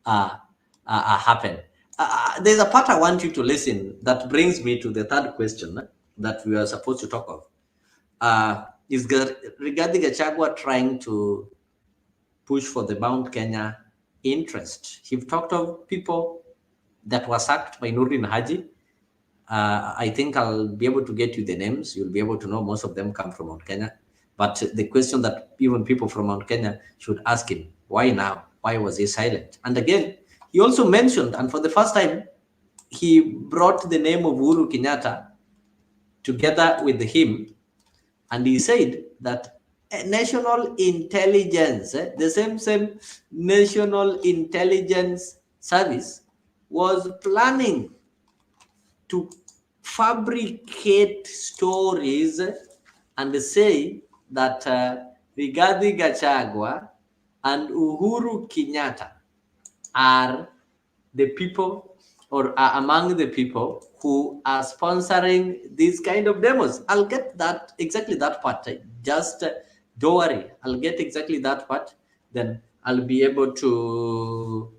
happen. There's a part I want you to listen that brings me to the third question that we are supposed to talk of. Is regarding Gachagua trying to push for the Mount Kenya interest. He talked of people that were sacked by Nurdin Haji. I think I'll be able to get you the names. You'll be able to know most of them come from Mount Kenya. But the question that even people from Mount Kenya should ask him, why now? Why was he silent? And again, he also mentioned, and for the first time, he brought the name of Uhuru Kenyatta together with him, and he said that national intelligence, the same national intelligence service was planning to fabricate stories and say that Rigathi Gachagua and Uhuru Kenyatta are the people or are among the people who are sponsoring these kind of demos. I'll get that, exactly that part. Just don't worry, I'll get exactly that part. Then I'll be able to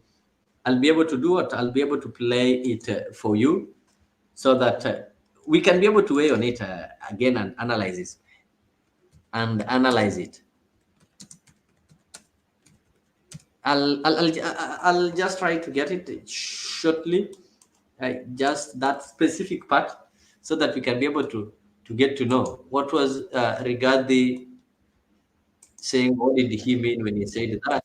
do what? I'll be able to play it for you so that we can be able to weigh on it again and analyze it. I'll just try to get it shortly, just that specific part, so that we can be able to get to know what was Rigathi saying. What did he mean when he said that?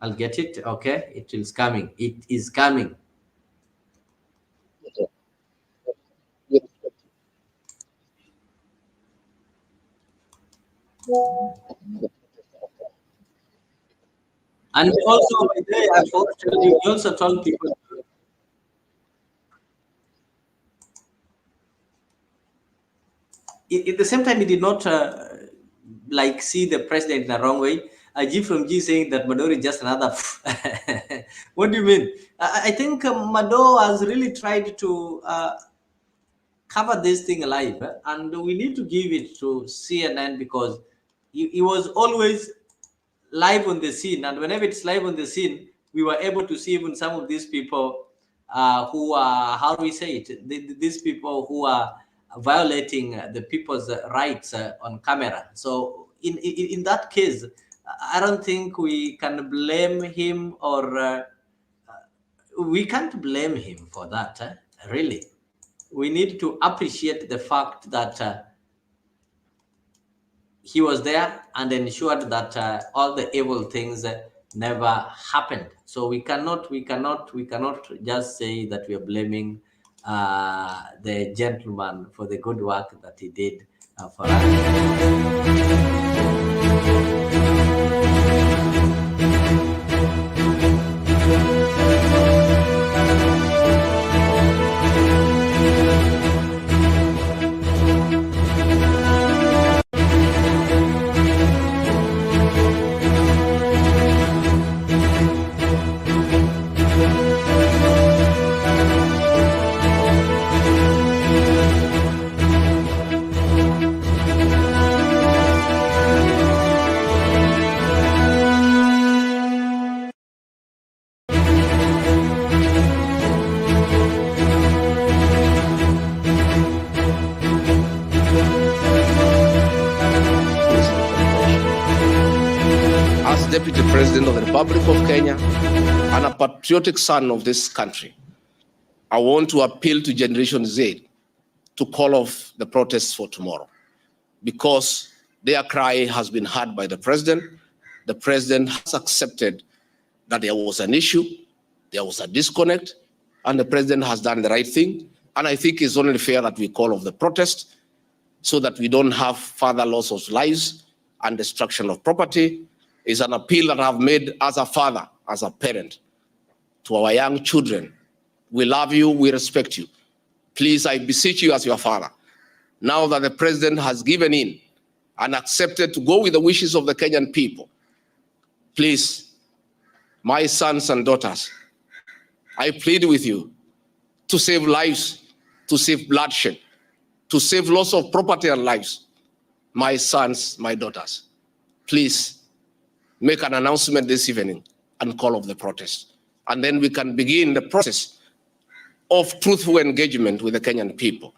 I'll get it. Okay, it is coming. It is coming. And also, I also told people. At the same time, he did not like see the president in the wrong way. G from G saying that Mado is just another. What do you mean? I think Mado has really tried to cover this thing alive, and we need to give it to CNN because he was always live on the scene, and whenever it's live on the scene, we were able to see even some of these people who are, how do we say it, these people who are violating the people's rights on camera. So in that case, I don't think we can blame him, or we can't blame him for that, really. We need to appreciate the fact that he was there and ensured that all the evil things never happened. So we cannot just say that we are blaming the gentleman for the good work that he did for us. Deputy President of the Republic of Kenya and a patriotic son of this country, I want to appeal to Generation Z to call off the protests for tomorrow, because their cry has been heard by the president. The president has accepted that there was an issue, there was a disconnect, and the president has done the right thing. And I think it's only fair that we call off the protest so that we don't have further loss of lives and destruction of property. It's an appeal that I've made as a father, as a parent, to our young children. We love you, we respect you. Please, I beseech you as your father, now that the president has given in and accepted to go with the wishes of the Kenyan people, please, my sons and daughters, I plead with you to save lives, to save bloodshed, to save loss of property and lives. My sons, my daughters, please make an announcement this evening and call off the protest. And then we can begin the process of truthful engagement with the Kenyan people.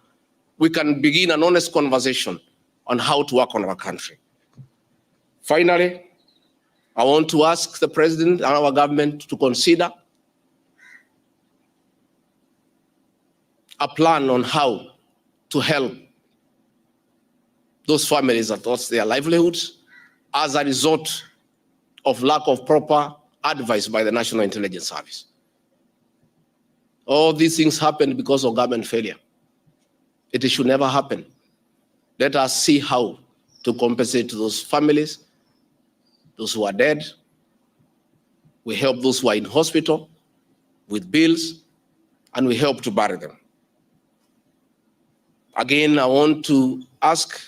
We can begin an honest conversation on how to work on our country. Finally, I want to ask the president and our government to consider a plan on how to help those families that lost their livelihoods as a result of lack of proper advice by the National Intelligence Service. All these things happened because of government failure. It should never happen. Let us see how to compensate those families, those who are dead. We help those who are in hospital with bills, and we help to bury them. Again, I want to ask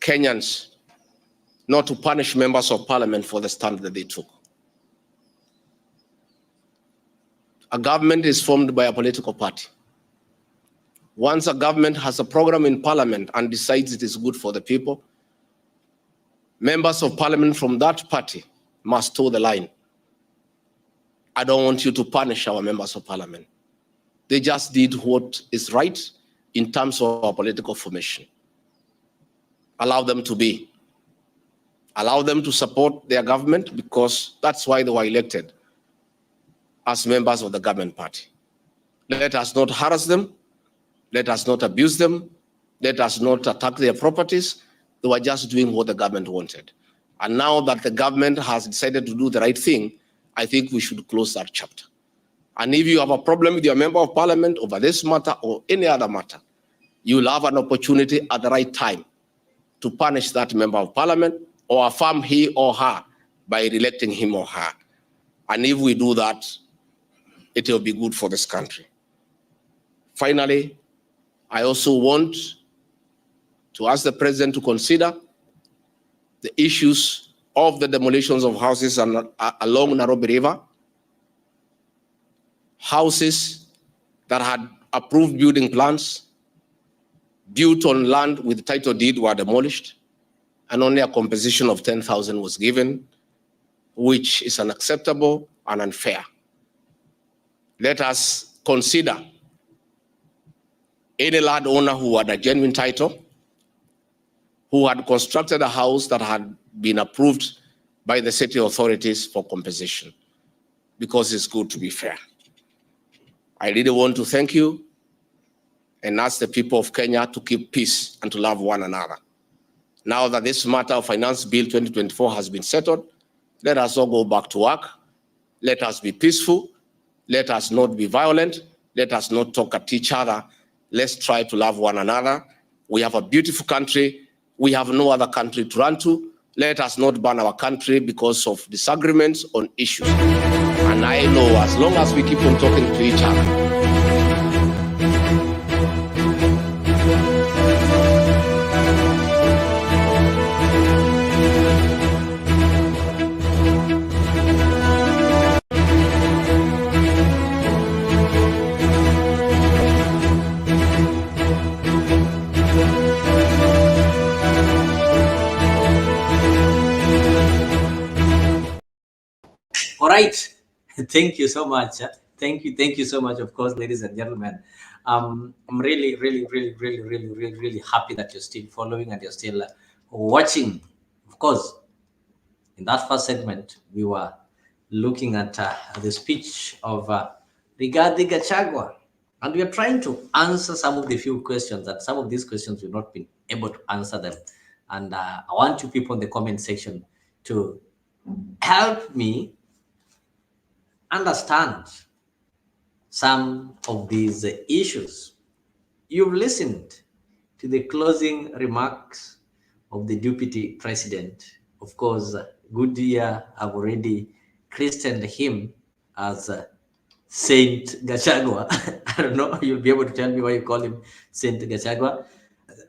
Kenyans not to punish members of parliament for the stand that they took. A government is formed by a political party. Once a government has a program in parliament and decides it is good for the people, members of parliament from that party must toe the line. I don't want you to punish our members of parliament. They just did what is right in terms of our political formation. Allow them to be. Allow them to support their government, because that's why they were elected as members of the government party. Let us not harass them. Let us not abuse them. Let us not attack their properties. They were just doing what the government wanted. And now that the government has decided to do the right thing, I think we should close that chapter. And if you have a problem with your member of parliament over this matter or any other matter, you will have an opportunity at the right time to punish that member of parliament or affirm he or her by re-electing him or her. And if we do that, it will be good for this country. Finally, I also want to ask the president to consider the issues of the demolitions of houses along Nairobi River. Houses that had approved building plans, built on land with title deed, were demolished, and only a compensation of 10,000 was given, which is unacceptable and unfair. Let us consider any landowner who had a genuine title, who had constructed a house that had been approved by the city authorities for compensation, because it's good to be fair. I really want to thank you and ask the people of Kenya to keep peace and to love one another. Now that this matter of Finance Bill 2024 has been settled, let us all go back to work. Let us be peaceful. Let us not be violent. Let us not talk at each other. Let's try to love one another. We have a beautiful country. We have no other country to run to. Let us not burn our country because of disagreements on issues. And I know as long as we keep on talking to each other, All right. Thank you so much. Thank you so much, of course, ladies and gentlemen. I'm really happy that you're still following and you're still watching. Of course, in that first segment, we were looking at the speech of Rigathi Gachagua. And we are trying to answer some of the few questions, and some of these questions we've not been able to answer them. And I want you people in the comment section to help me understand some of these issues. You've listened to the closing remarks of the deputy president. Of course, Goodyear have already christened him as Saint Gachagua. I don't know. You'll be able to tell me why you call him Saint Gachagua.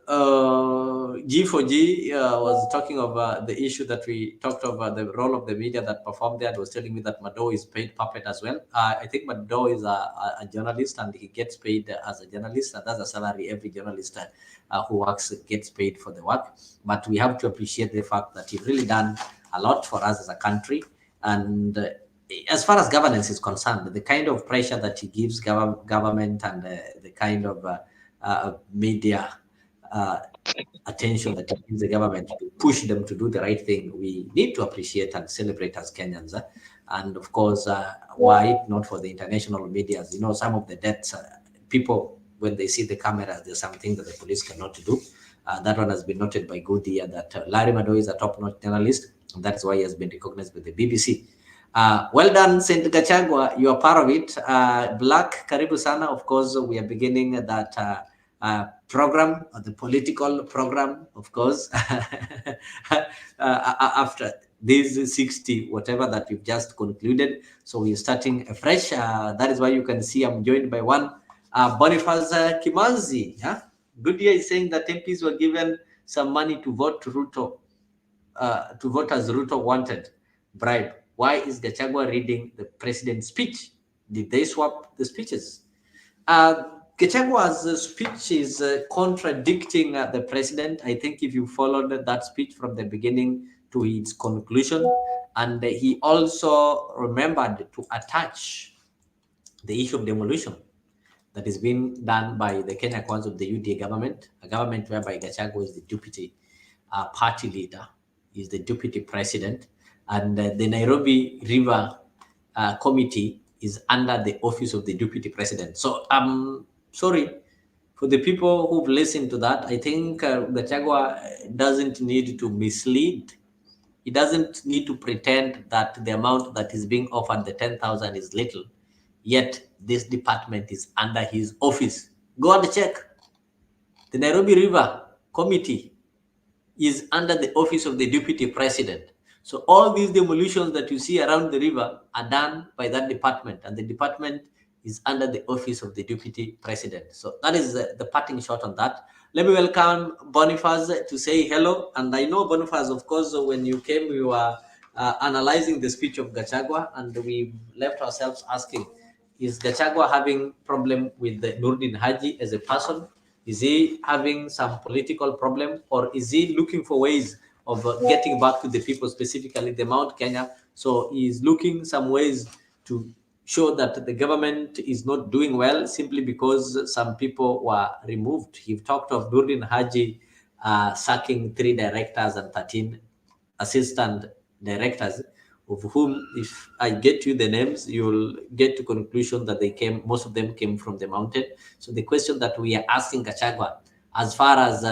G4G was talking of the issue that we talked about, the role of the media that performed there, and was telling me that Mado is paid puppet as well. I think Mado is a journalist, and he gets paid as a journalist, and that's a salary every journalist who works gets paid for the work. But we have to appreciate the fact that he's really done a lot for us as a country. And as far as governance is concerned, the kind of pressure that he gives government and the kind of media attention that it gives the government to push them to do the right thing, we need to appreciate and celebrate as Kenyans. And of course, why not for the international media? You know, some of the deaths, people, when they see the cameras, there's something that the police cannot do. That one has been noted by Goodyear, that Larry Mado is a top-notch journalist, and that's why he has been recognized by the BBC. Well done, St. Gachagua. You are part of it. Black Karibu Sana, of course, we are beginning that program, the political program, of course, after these 60, whatever that we've just concluded. So we're starting afresh. That is why you can see I'm joined by one Boniface Kimanzi. Yeah? Goodyear is saying that MPs were given some money to vote Ruto, to vote as Ruto wanted, bribe. Why is Gachagua reading the president's speech? Did they swap the speeches? Gachagua's speech is contradicting the president. I think if you followed that speech from the beginning to its conclusion, and he also remembered to attach the issue of demolition that is being done by the Kenya Kwanza of the UDA government, a government whereby Gachagua is the deputy party leader, is the deputy president, and the Nairobi River Committee is under the office of the deputy president. So I'm sorry for the people who've listened to that. I think Gachagua doesn't need to mislead. He doesn't need to pretend that the amount that is being offered, the 10,000, is little. Yet this department is under his office. Go and check. The Nairobi River Committee is under the office of the deputy president. So all these demolitions that you see around the river are done by that department, and the department is under the office of the deputy president. So that is the parting shot on that. Let me welcome Boniface to say hello. And I know, Boniface, of course, when you came, we were analyzing the speech of Gachagua, and we left ourselves asking, is Gachagua having problem with Nurdin Haji as a person? Is he having some political problem, or is he looking for ways of getting back to the people, specifically the Mount Kenya? So he's looking some ways to show that the government is not doing well simply because some people were removed. He talked of Nurdin Haji sacking 3 directors and 13 assistant directors, of whom, if I get you the names, you'll get to conclusion that most of them came from the mountain. So the question that we are asking Gachagua, as far as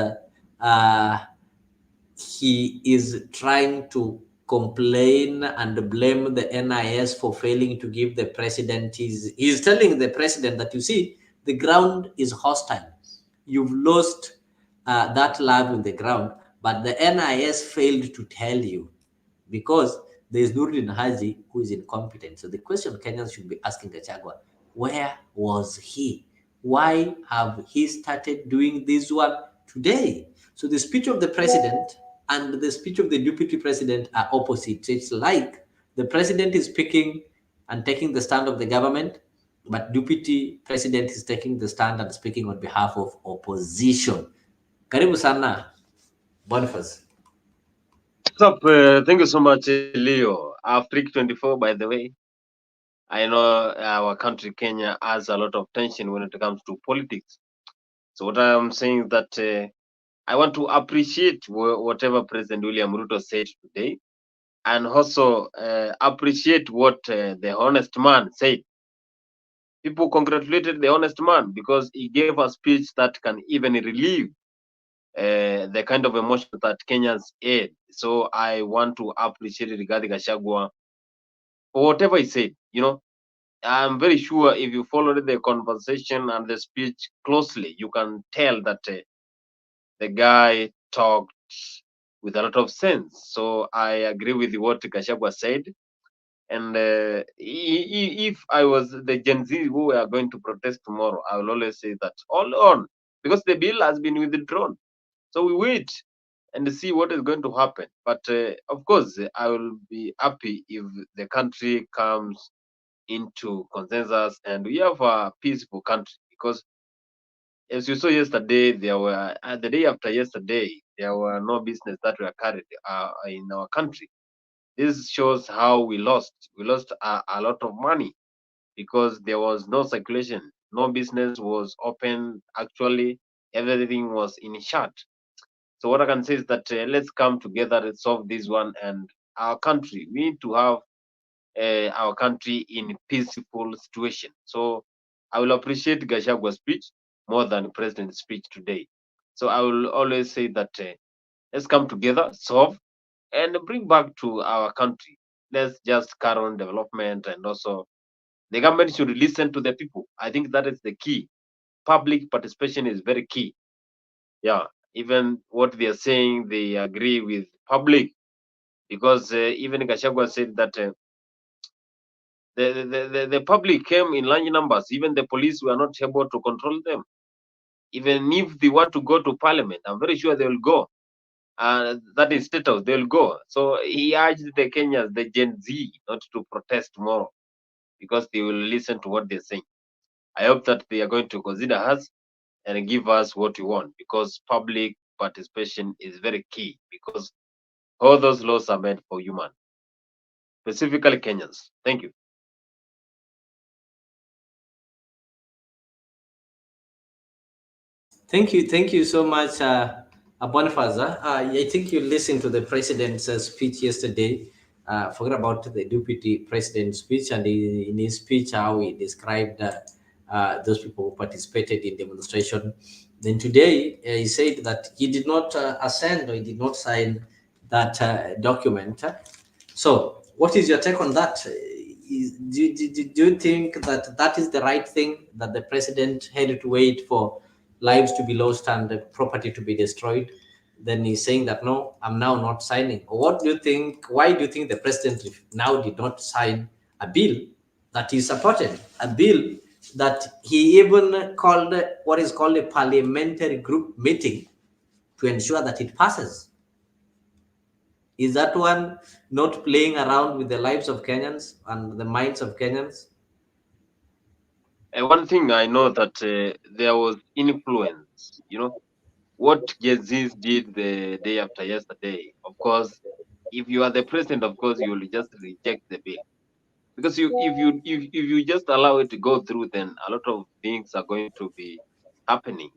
he is trying to complain and blame the NIS for failing to give the president, he's telling the president that, you see, the ground is hostile. You've lost that love in the ground, but the NIS failed to tell you because there is Nurdin Haji who is incompetent. So the question Kenyans should be asking Gachagua, where was he? Why have he started doing this one today? So the speech of the president and the speech of the deputy president are opposite. It's like the president is speaking and taking the stand of the government, but deputy president is taking the stand and speaking on behalf of opposition. Karibu sana, Boniface. What's up? Thank you so much, Leo. Africa 24, by the way. I know our country, Kenya, has a lot of tension when it comes to politics. So what I'm saying is that I want to appreciate whatever President William Ruto said today. and also appreciate what the honest man said. People congratulated the honest man because he gave a speech that can even relieve the kind of emotion that Kenyans had. So I want to appreciate Rigathi Gachagua for whatever he said. I'm very sure if you followed the conversation and the speech closely, you can tell that the guy talked with a lot of sense. So I agree with what Gachagua said. And if I was the Gen Z who are going to protest tomorrow, I will always say that hold on, because the bill has been withdrawn. So we wait and see what is going to happen. But of course, I will be happy if the country comes into consensus and we have a peaceful country. Because as you saw yesterday, there were the day after yesterday, there were no business that were carried in our country. This shows how we lost. We lost a lot of money because there was no circulation, no business was open. Actually, everything was in shut. So what I can say is that let's come together and solve this one. And our country, we need to have our country in peaceful situation. So I will appreciate Gashagua's speech more than President's speech today. So I will always say that let's come together, solve, and bring back to our country. Let's just carry on development, and also the government should listen to the people. I think that is the key. Public participation is very key. Yeah, even what they are saying, they agree with public because even Gachagua said that the public came in large numbers. Even the police were not able to control them. Even if they want to go to parliament, I'm very sure they will go. That is state house, they will go. So he urged the Kenyans, the Gen Z, not to protest tomorrow because they will listen to what they're saying. I hope that they are going to consider us and give us what we want because public participation is very key because all those laws are meant for human, specifically Kenyans. Thank you. Thank you so much, Boniface. I think you listened to the president's speech yesterday. Forget about the deputy president's speech, and in his speech, how he described those people who participated in demonstration. Then today, he said that he did not assent or he did not sign that document. So, what is your take on that? Do you think that that is the right thing, that the president had to wait for lives to be lost and the property to be destroyed? Then he's saying that no, I'm now not signing. Or what do you think? Why do you think the president now did not sign a bill that he supported? A bill that he even called what is called a parliamentary group meeting to ensure that it passes. Is that one not playing around with the lives of Kenyans and the minds of Kenyans? One thing I know that there was influence. What Gezis did the day after yesterday. Of course, if you are the president, of course you will just reject the bill because if you just allow it to go through, then a lot of things are going to be happening.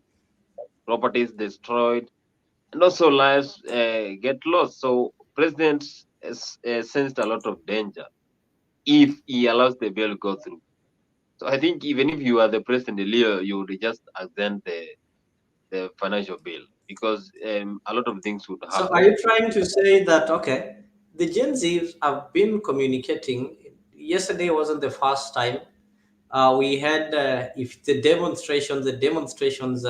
Properties destroyed, and also lives get lost. So president sensed a lot of danger if he allows the bill to go through. So I think even if you are the president, Leo, you would just extend the financial bill because a lot of things would So are happen. you trying to say that, okay, the Gen Zs have been communicating? Yesterday wasn't the first time. We had, if the demonstrations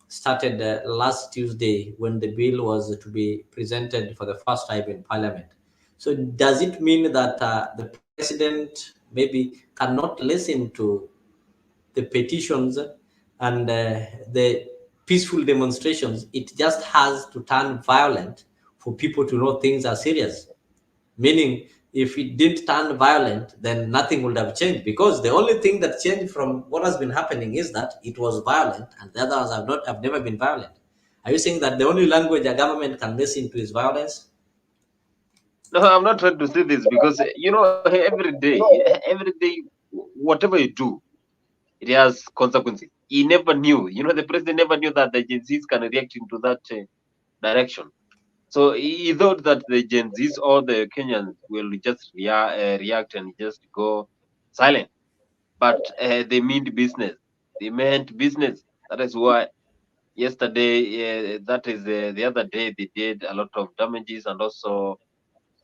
started last Tuesday when the bill was to be presented for the first time in Parliament. So does it mean that the president maybe cannot listen to the petitions and the peaceful demonstrations? It just has to turn violent for people to know things are serious. Meaning, if it didn't turn violent, then nothing would have changed, because the only thing that changed from what has been happening is that it was violent and the others have never been violent. Are you saying that the only language a government can listen to is violence? No, I'm not trying to say this because every day, whatever you do, it has consequences. He never knew. The president never knew that the agencies can react into that direction. So he thought that the Gen Zs or the Kenyans will just react and just go silent. But they meant business. They meant business. That is why yesterday, that is the other day, they did a lot of damages, and also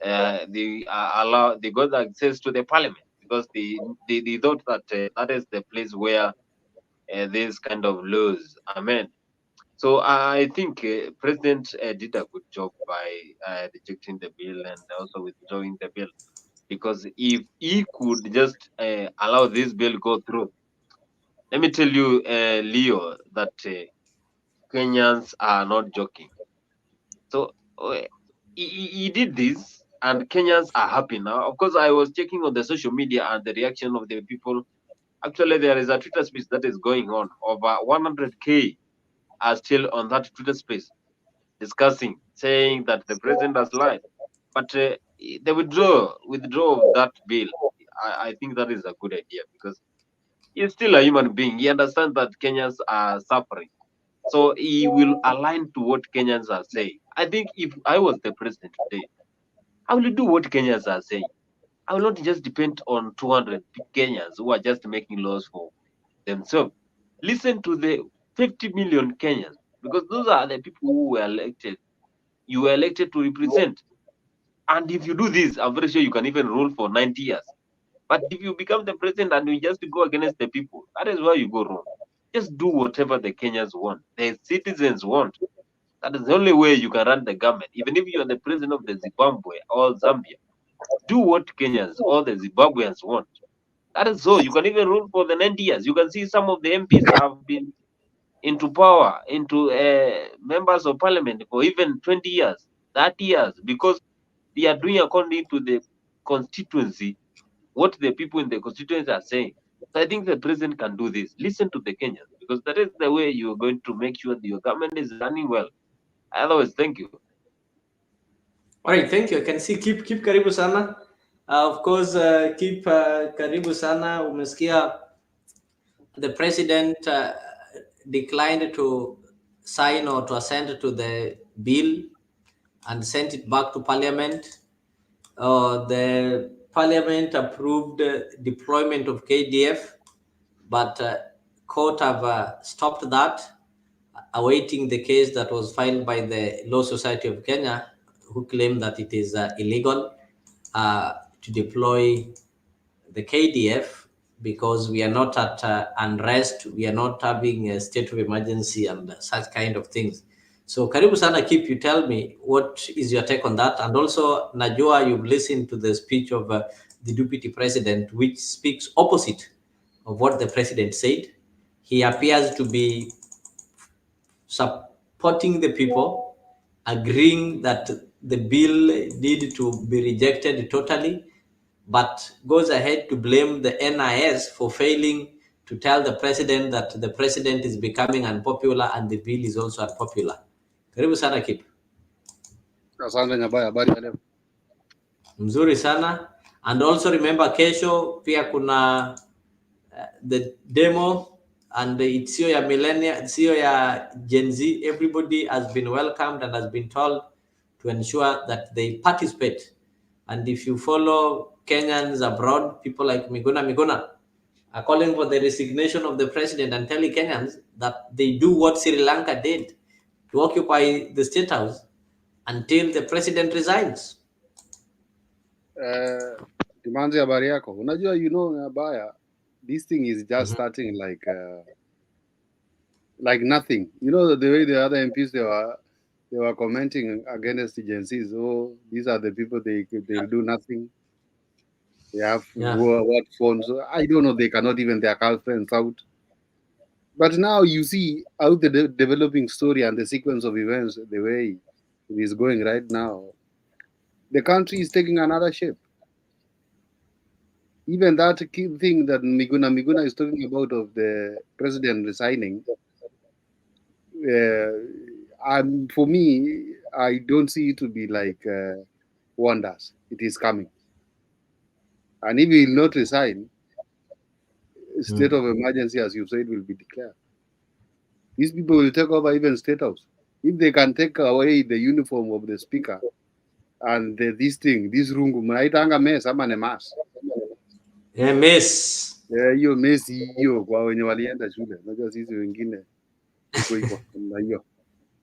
they got access to the parliament because they thought that that is the place where this kind of laws are meant. So I think President did a good job by rejecting the bill and also withdrawing the bill, because if he could just allow this bill go through, let me tell you, Leo, that Kenyans are not joking. So he did this, and Kenyans are happy now. Of course, I was checking on the social media and the reaction of the people. Actually, there is a Twitter space that is going on. Over 100K are still on that Twitter space discussing, saying that the president has lied. But the withdraw of that bill, I think that is a good idea, because he's still a human being. He understands that Kenyans are suffering. So he will align to what Kenyans are saying. I think if I was the president today, I will do what Kenyans are saying. I will not just depend on 200 Kenyans who are just making laws for themselves. Listen to the 50 million Kenyans, because those are the people who were elected. You were elected to represent. And if you do this, I'm very sure you can even rule for 90 years. But if you become the president and you just go against the people, that is where you go wrong. Just do whatever the Kenyans want, the citizens want. That is the only way you can run the government. Even if you are the president of the Zimbabwe or Zambia, do what Kenyans or the Zimbabweans want. That is so. You can even rule for the 90 years. You can see some of the MPs have been into power, into members of parliament for even 20 years, 30 years, because they are doing according to the constituency, what the people in the constituency are saying. So I think the president can do this. Listen to the Kenyans, because that is the way you are going to make sure that your government is running well. Otherwise, thank you. All right, thank you. I can see keep karibu sana. Of course, keep karibu sana. Umesikia the president declined to sign or to assent to the bill and sent it back to parliament. The parliament approved deployment of KDF, but court have stopped that, awaiting the case that was filed by the Law Society of Kenya, who claim that it is illegal to deploy the KDF because we are not at unrest, we are not having a state of emergency and such kind of things. So karibu sana, keep, you tell me what is your take on that. And also Najua, you've listened to the speech of the deputy president, which speaks opposite of what the president said. He appears to be supporting the people, agreeing that the bill need to be rejected totally, but goes ahead to blame the NIS for failing to tell the president that the president is becoming unpopular and the bill is also unpopular. Karibu sana Kip. Asante Nyabaya, habari ya leo? Mzuri sana. And also remember kesho pia kuna the demo, and it's sio ya millennial, sio ya Gen Z. Everybody has been welcomed and has been told to ensure that they participate. And if you follow Kenyans abroad, people like Miguna are calling for the resignation of the president and telling Kenyans that they do what Sri Lanka did, to occupy the state house until the president resigns. Timanzi, habari yako? Unajua, Nyabaya, this thing is just starting like nothing. You know, the way the other MPs they were commenting against the Gen Zs. Oh, these are the people, they'll do nothing. They have what phones? I don't know. They cannot even their girlfriends out. But now you see how the developing story and the sequence of events, the way it is going right now, the country is taking another shape. Even that key thing that Miguna is talking about of the president resigning, for me, I don't see it to be like wonders. It is coming. And if he will not resign, state of emergency, as you said, will be declared. These people will take over even state house. If they can take away the uniform of the speaker and this rungu mnaitanga mess ama ne mass. Mess. Hiyo mess hiyo kwa wenye walienda shule. Unajua sisi wengine tuko hivyo na hiyo.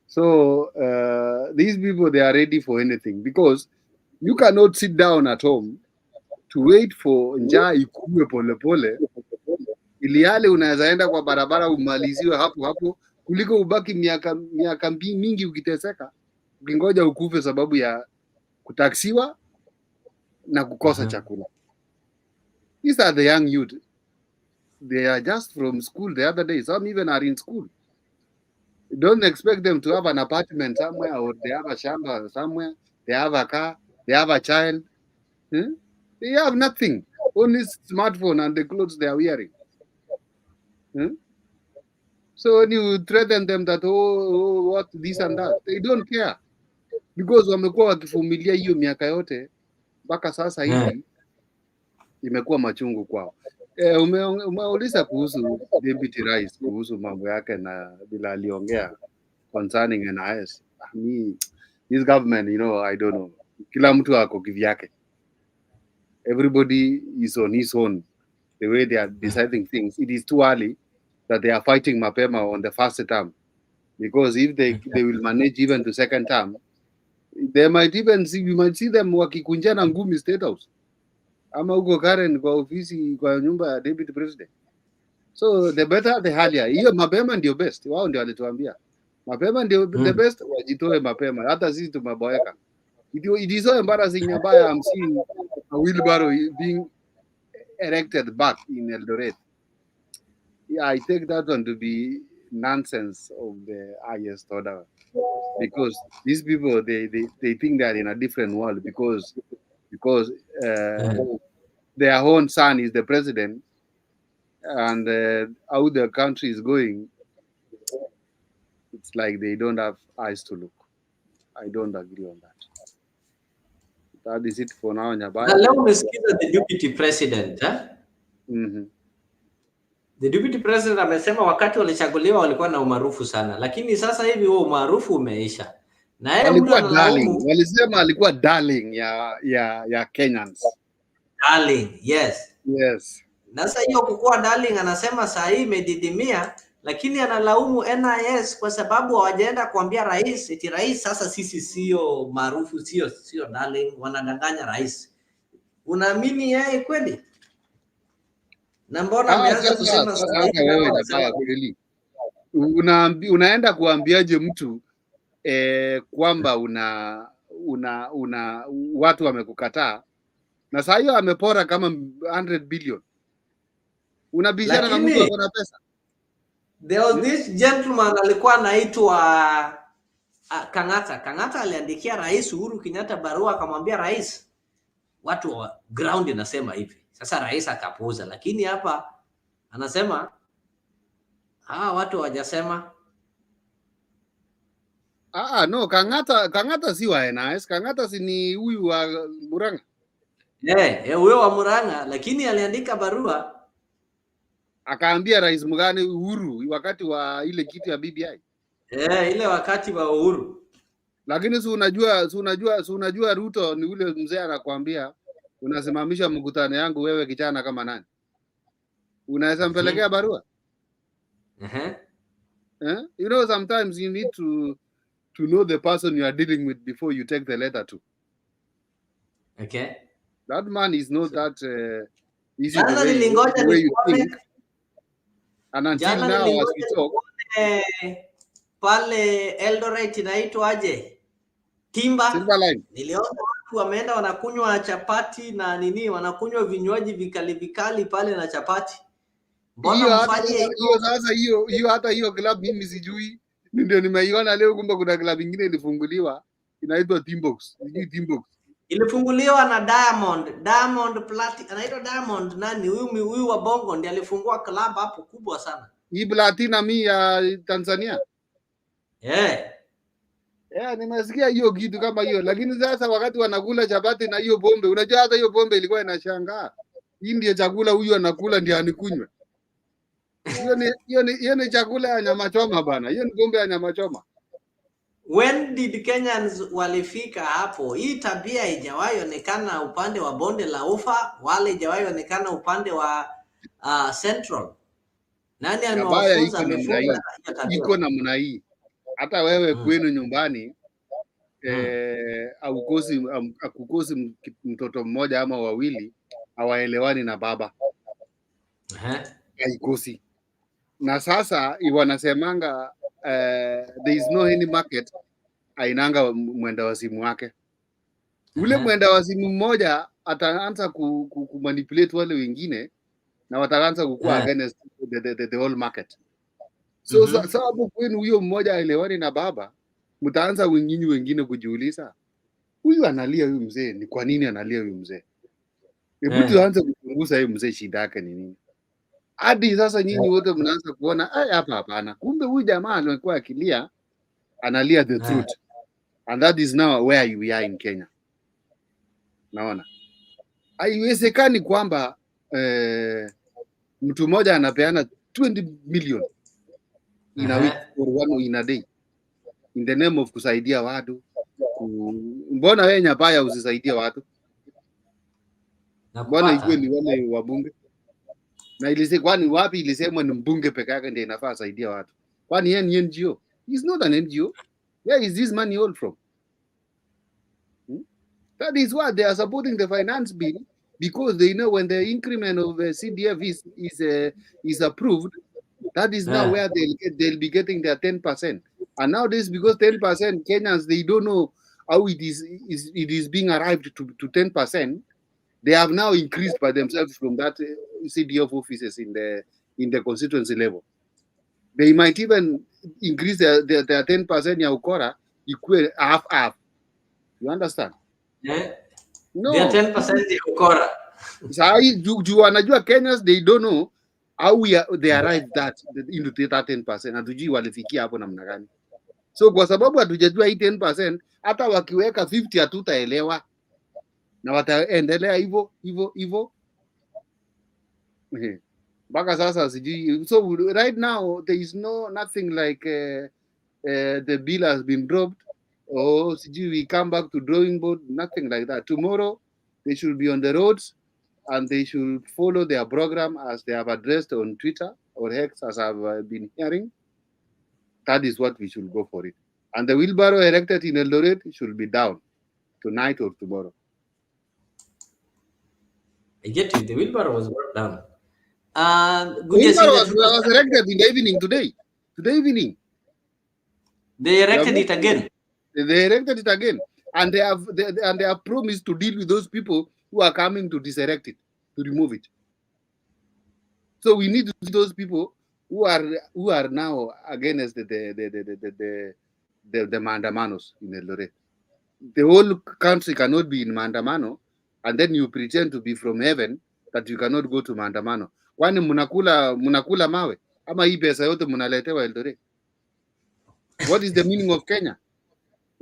So these people, they are ready for anything because you cannot sit down at home to wait for njaa ikue polepole, ili yale unaweza enda kwa barabara umaliziwe hapo hapo kuliko ubaki miaka mingi ukiteseka ukingoja ukufe sababu ya kutaksiwa na kukosa chakula. These are the young youth. They are just from school the other day. Some even are in school. You don't expect them to have an apartment somewhere, or they have a shamba somewhere, they have a car, they have a child. They have nothing. Only smartphone and the clothes they are wearing. So when you threaten them that, what, this and that, they don't care. Because wamekuwa wakivumilia hiyo miaka yote mpaka sasa hivi imekuwa machungu kwao. Umeuliza kuhusu Deputy Rais kuhusu mambo yake na bila aliongea concerning NIS. This government, I don't know. Kila mtu ako kivyake. Everybody is on his own. The way they are deciding things, it is too early that they are fighting mapema on the first term. Because if they will manage even to second term, they might even see, you might see them wakikunjana ngumi State House. Ama huko Karen kwa ofisi kwa nyumba ya Deputy President. So the better the earlier. Hiyo mapema ndio best. Wao ndio walituambia. Mapema ndio the best, wajitoe mapema. Hata sisi tumaboeka. It is so embarrassing ambayo I'm seeing a wheelbarrow being erected back in Eldoret. Yeah, I take that one to be nonsense of the highest order. Because these people, they think they are in a different world because their own son is the president, and how the country is going, it's like they don't have eyes to look. I don't agree on that. That is it for now, Nyabaya. Leo umesikiza the deputy president, The deputy president amesema wakati walichaguliwa walikuwa na umaarufu sana, lakini sasa hivi huo umaarufu umeisha. Na yeye alikuwa darling, walisema alikuwa darling ya Kenyans. Darling, yes. Yes. Na sasa hiyo kukua darling, anasema saa hii imedidimia, lakini analaumu NIS kwa sababu hawajaenda kuambia rais, eti rais sasa sisi sio maarufu, sio darling, wanadanganya rais. Unaamini yeye kweli? Na mbona ameanza kusema sasa wewe Nyabaya kweli? Unaenda kuambiaje mtu kwamba una watu wamekukataa na saa hiyo amepora kama 100 billion. Unabishana na mtu akona pesa. There was this gentleman alikuwa anaitwa Kang'ata aliandikia Rais Uhuru Kenyatta barua akamwambia rais, watu wa ground inasema hivi. Sasa rais akapuuza, lakini hapa anasema watu hawajasema. No, Kang'ata si wa NIS. Kang'ata si ni huyu wa Murang'a. Huyo wa Murang'a, lakini aliandika barua akaambia rais mgani Uhuru wakati wa ile kitu ya BBI. Ile wakati wa Uhuru. Lakini si unajua Ruto ni ule mzee anakuambia unasimamisha mkutano yangu wewe kijana kama nani? Unaweza mpelekea barua? You know, sometimes you need to know the person you are dealing with before you take the letter to. Okay. That man is not that easy the way you think. And until now, as we talk, pale Eldoret inaitwa aje? Timba. Niliona watu wameenda wanakunywa chapati na nini, wanakunywa vinywaji vikali pale na chapati. Mbona mfanye hiyo sasa? Hiyo hata hiyo club mimi sijui. Ndio nimeiona leo kumbe kuna club nyingine ilifunguliwa inaitwa Timbox. Sijui Timbox. Ilifunguliwa na Diamond Platinum, anaitwa Diamond nani? Huyu wa Bongo ndiye alifungua club hapo kubwa sana. Hii Platinum ya Tanzania. Nimesikia hiyo kitu kama hiyo, lakini sasa wakati wanakula chapati na hiyo pombe, unajua hata hiyo pombe ilikuwa inashangaa. Hii ndio chakula huyu anakula ndio anikunywe. Hiyo ni chakula ya nyama choma bana. Hiyo ni pombe ya nyama choma. When did Kenyans walifika hapo? Hii tabia haijawahi onekana upande wa bonde la Ufa, wala haijawahi onekana upande wa Central. Nani Gabaya amewafunza? Amefunza hiyo tabia? iko namna hii. Hata wewe kwenu nyumbani akukosi mtoto mmoja ama wawili hawaelewani na baba. Haikosi. Na sasa wanasemanga there is no any market ainanga mwenda wazimu wake. Ule mwenda wazimu mmoja ataanza kumanipulate wale wengine na wataanza kukua against the whole market. So sababu kwenu huyo mmoja aelewani na baba, mtaanza wengine kujiuliza, huyu analia huyu mzee, ni kwa nini analia huyu mzee? Hebu tuanze kuchunguza huyu mzee shida yake ni nini. Hadi sasa nyinyi wote mnaanza kuona hapa hapana. Kumbe huyu jamaa alikuwa akilia, analia the truth. And that is now where we are in Kenya. Naona. Haiwezekani kwamba mtu mmoja anapeana 20 million in a week or one in a day in the name of kusaidia watu. Mbona wewe Nyapaya usisaidia watu? Mbona ikiwe ni wale wabunge? Na ilise kwani wapi ilisemwa ni mbunge peke yake ndiye inafaa saidia watu? Kwani yeye ni NGO? He's not an NGO. Where is this money all from? That is why they are supporting the finance bill, because they know when the increment of CDF is approved, that is now where they'll be getting their 10%. And now this, because 10% Kenyans, they don't know how it is being arrived to 10%. They have now increased by themselves from that CDF offices in the constituency level. They might even increase their 10% ya ukora equal half. You understand? No. Their 10% ya ukora. Sahi juu wanajua Kenyans, they don't know how they arrived into that 10%. Hatujui walifikia hapo namna gani. So kwa sababu hatujajua hii 10%, hata wakiweka 50 hatutaelewa. Na wataendelea hivyo. Mpaka sasa sijui. So right now there is nothing like the bill has been dropped, or sijui we come back to drawing board, nothing like that. Tomorrow they should be on the roads and they should follow their program as they have addressed on Twitter or X, as I've been hearing. That is what we should go for it. And the wheelbarrow erected in Eldoret should be down tonight or tomorrow. I get you. The wheelbarrow was brought down. Wheelbarrow was erected in the evening today. Today evening. They erected it again. They erected it again. And they have promised to deal with those people who are coming to diserect it, to remove it. So we need to see those people who are now against the mandamanos in Eldoret. The whole country cannot be in mandamano, and then you pretend to be from heaven that you cannot go to mandamano. Kwani munakula mawe ama hii pesa yote munaletewa Eldoret? What is the meaning of Kenya?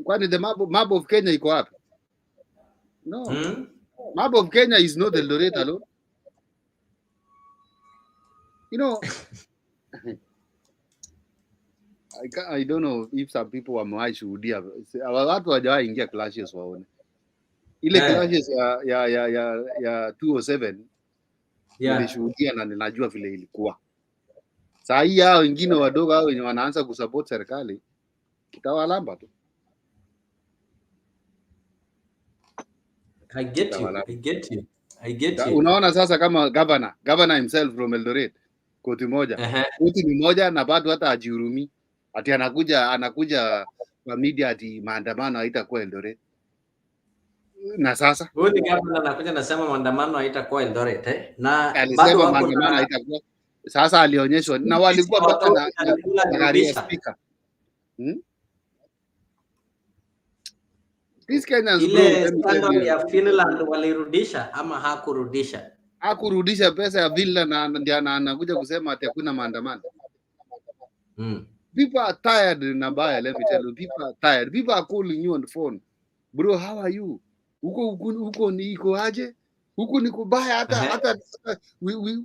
Kwani the map of Kenya iko wapi? No. Map of Kenya is not Eldoret alone. You know, I don't know if some people wamewahi shuhudia, watu hawajawahi ingia clashes waone ile clashes ya 207 nilishuhudia na ninajua vile ilikuwa. Saa hii hao wengine wadogo hao wenye wanaanza kusupport serikali kitawalamba tu. I get you. Unaona sasa kama governor himself from Eldoret, koti moja. Koti ni moja na bado hata ajihurumi. Ati anakuja kwa media ati maandamano haitakuwa Eldoret. Na sasa huyu ni governor anakuja nasema maandamano haitakuwa Eldoret na alisema maandamano haitakuwa. Sasa alionyeshwa na walikuwa mpaka na gari ya speaker. Ile scandal ya Finland walirudisha ama hakurudisha? Hakurudisha pesa ya Finland na ndio anakuja kusema ati hakuna maandamano. People are tired Nabaya, let me tell you. People are tired. People are calling you on the phone. Bro, how are you? Huko ni iko aje? Huko ni kubaya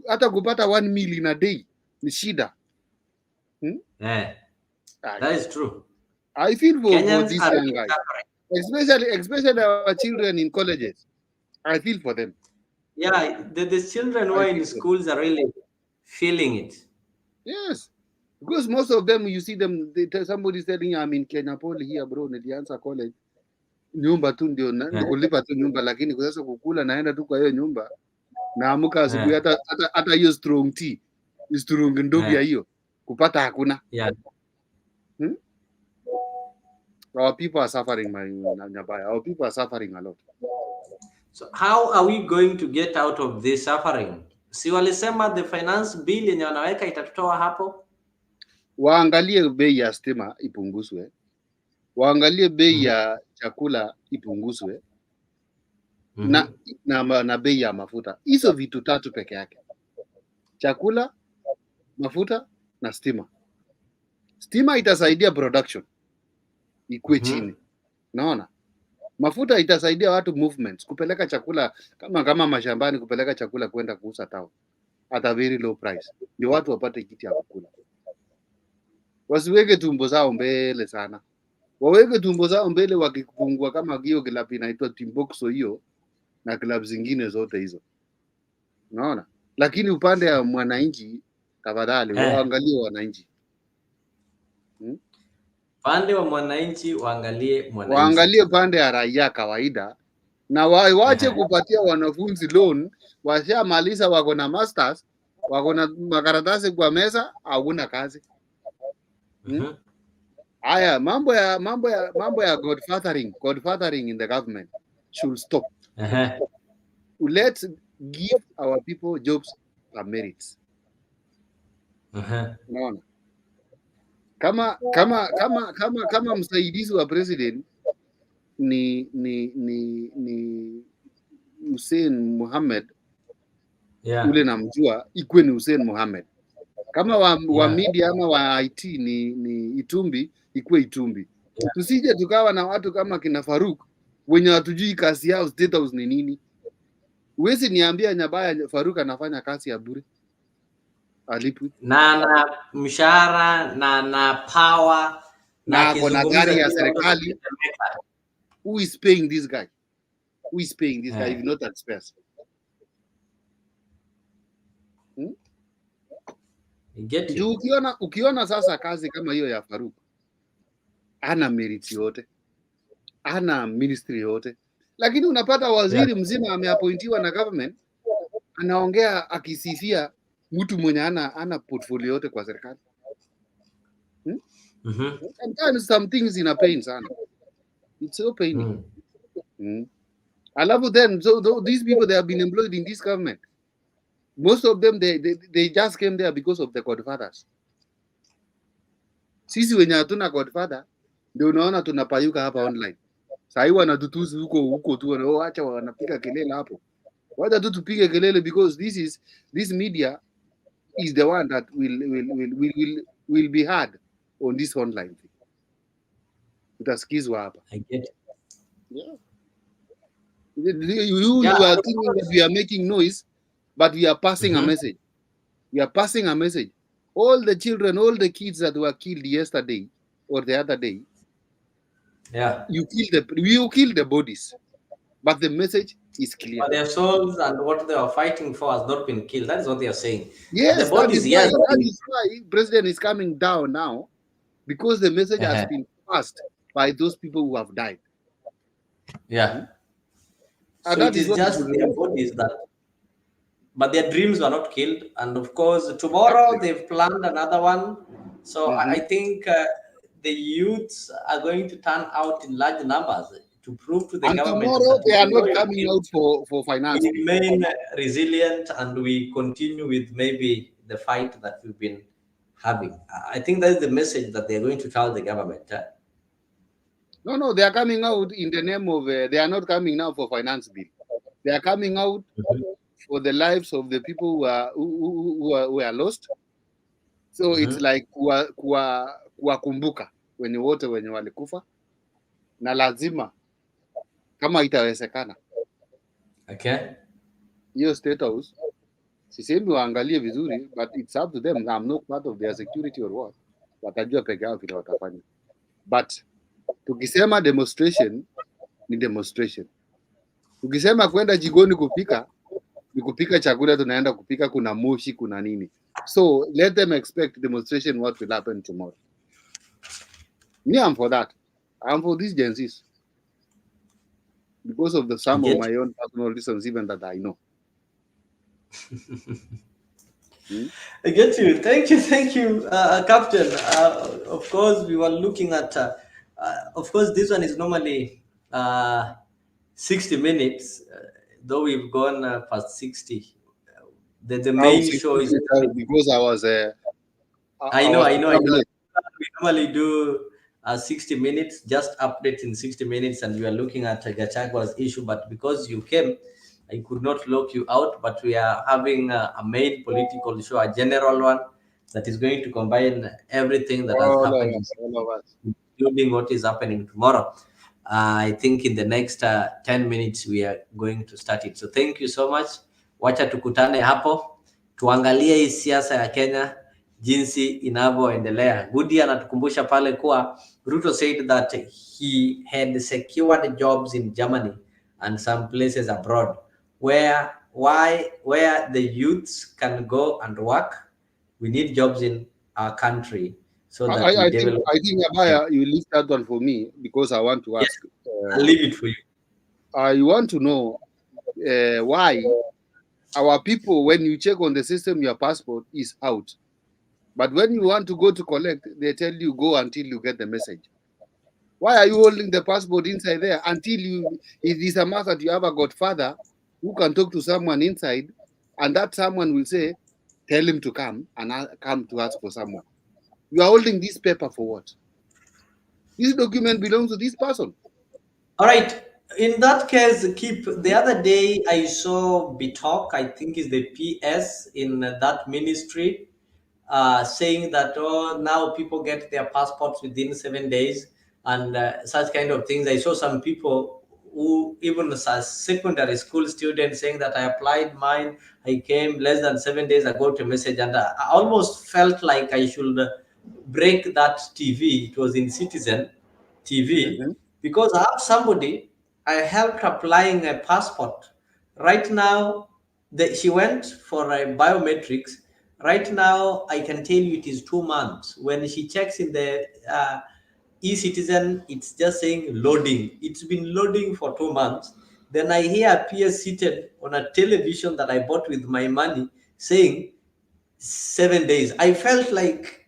hata kupata 1 million a day ni shida. That is true. I feel for Kenyans these are young really guys, suffering. especially our children in colleges. I feel for them. Yeah, the children who I are feel in for them. schools are really feeling it. Yes. Because most of them, you see them, somebody's telling you, I'm in Kenya Poli here, bro, nilianza college. Nyumba tu ndio Yeah. kulipa tu nyumba, lakini kwa sasa kukula naenda tu kwa hiyo nyumba. Naamka asubuhi, Yeah. hata hiyo strong tea, strong ndogo ya Yeah. hiyo kupata hakuna. Yeah. Hmm? Our people are suffering, my Nyabaya. Our people are suffering a lot. So how are we going to get out of this suffering? Si walisema the finance bill yenye wanaweka itatutoa hapo? Waangalie bei ya stima ipunguzwe, waangalie bei ya chakula ipunguzwe, na bei ya mafuta. Hizo vitu tatu peke yake: chakula, mafuta na stima. Stima itasaidia production ikue chini, naona. Mafuta itasaidia watu movements, kupeleka chakula kama mashambani, kupeleka chakula kwenda kuuza town at a very low price, ndio watu wapate kitu ya kukula. Wasiweke tumbo zao mbele sana, waweke tumbo zao mbele wakipungua, kama hiyo club inaitwa Timbuktu hiyo na club zingine zote hizo, unaona. Lakini upande ya mwananchi, tafadhali waangalie wananchi. Pande wa mwananchi waangalie mwananchi, waangalie pande ya raia kawaida, na waache kupatia wanafunzi loan. Washamaliza, wako na masters, wako na makaratasi kwa meza, hakuna kazi. Haya mambo ya godfathering in the government should stop. Let's give our people jobs and merits. Unaona, kama msaidizi wa president ni Hussein Mohamed, ule namjua, ikwe ni Hussein Mohamed. Kama wa media ama wa IT ni Itumbi, ikwe Itumbi. Tusije tukawa na watu kama kina Faruk wenye hatujui kazi yao state house ni nini. Uwezi niambia Nyabaya Faruk anafanya kazi ya bure, alipwi na mshahara na power na kuna gari ya serikali. Who is paying this guy? Who is paying this guy if not at space? Ukiona sasa kazi kama hiyo ya Faruk, ana merit yote, ana ministry yote, lakini unapata waziri mzima ameappointiwa na government, anaongea akisifia mtu mwenye ana portfolio yote kwa serikali. Sometimes some things in a pain sana. It's so paining. Alafu then, so these people, they have been employed in this government. Most of them, they just came there because of the godfathers. Sisi wenye hatuna godfather ndio unaona tunapayuka hapa online. Sasa hivi wanatutusi huko tu, acha wanapiga kelele hapo. Wacha tu tupige kelele, because this media is the one that will be hard on this online thing. Utasikizwa hapa. I get it. Yeah. You are thinking that we are making noise, but we are passing a message. We are passing a message. All the children, all the kids that were killed yesterday or the other day, you kill the bodies, but the message is clear. But their souls and what they are fighting for has not been killed. That is what they are saying. Yes, that is why President is coming down now, because the message has been passed by those people who have died. Yeah. So it is just their bodies but their dreams were not killed. And of course, tomorrow they've planned another one. So I think the youths are going to turn out in large numbers to prove to the government tomorrow they are not coming out for finance. We remain resilient and we continue with maybe the fight that we've been having. I think that is the message that they're going to tell the government. No, they are coming out in the name of, they are not coming now for finance bill. They are coming out for the lives of the people who are lost. So it's like kuwakumbuka wenye wote wenye walikufa, na lazima kama itawezekana. Okay. Hiyo state house sisemi waangalie vizuri, but it's up to them. I'm not part of their security or what. Watajua peke yao vile watafanya. But tukisema demonstration ni demonstration. Tukisema kwenda jikoni kupika ni kupika chakula, tunaenda kupika, kuna moshi, kuna nini. So let them expect demonstration what will happen tomorrow. Me, I'm for that. I'm for these Gen Zs. Because of the sum of my own personal reasons, even that I know. I get you. Thank you, Captain. Of course, we were looking at. Of course, this one is normally 60 minutes, though we've gone past 60. The main show is. Because I was. I know. We normally do 60 minutes, just updates in 60 minutes, and we are looking at Gachagua's issue. But because you came, I could not lock you out. But we are having a main political show, a general one, that is going to combine everything that has happened, including what is happening tomorrow. I think in the next 10 minutes we are going to start it. So thank you so much. Wacha tukutane hapo, tuangalie hii siasa ya Kenya jinsi inavyoendelea. Goody anatukumbusha pale kuwa Ruto said that he had secured jobs in Germany and some places abroad where the youths can go and work. We need jobs in our country so that I think Abaya, you leave that one for me because I want to ask. I'll leave it for you. I want to know why our people, when you check on the system, your passport is out. But when you want to go to collect, they tell you go until you get the message. Why are you holding the passport inside there until you, it is a matter that you have a godfather who can talk to someone inside, and that someone will say, tell him to come and come to ask for someone. You are holding this paper for what? This document belongs to this person. All right. In that case, keep the other day I saw Bitok, I think is the PS in that ministry, saying that now people get their passports within 7 days and such kind of things. I saw some people who, even as secondary school students, saying that I applied mine, I came less than 7 days ago to message, and I almost felt like I should break that TV. It was in Citizen TV because I have somebody I helped applying a passport. Right now, she went for a biometrics. Right now, I can tell you it is 2 months. When she checks in the e-citizen, it's just saying loading. It's been loading for 2 months. Then I hear a PS seated on a television that I bought with my money saying 7 days. I felt like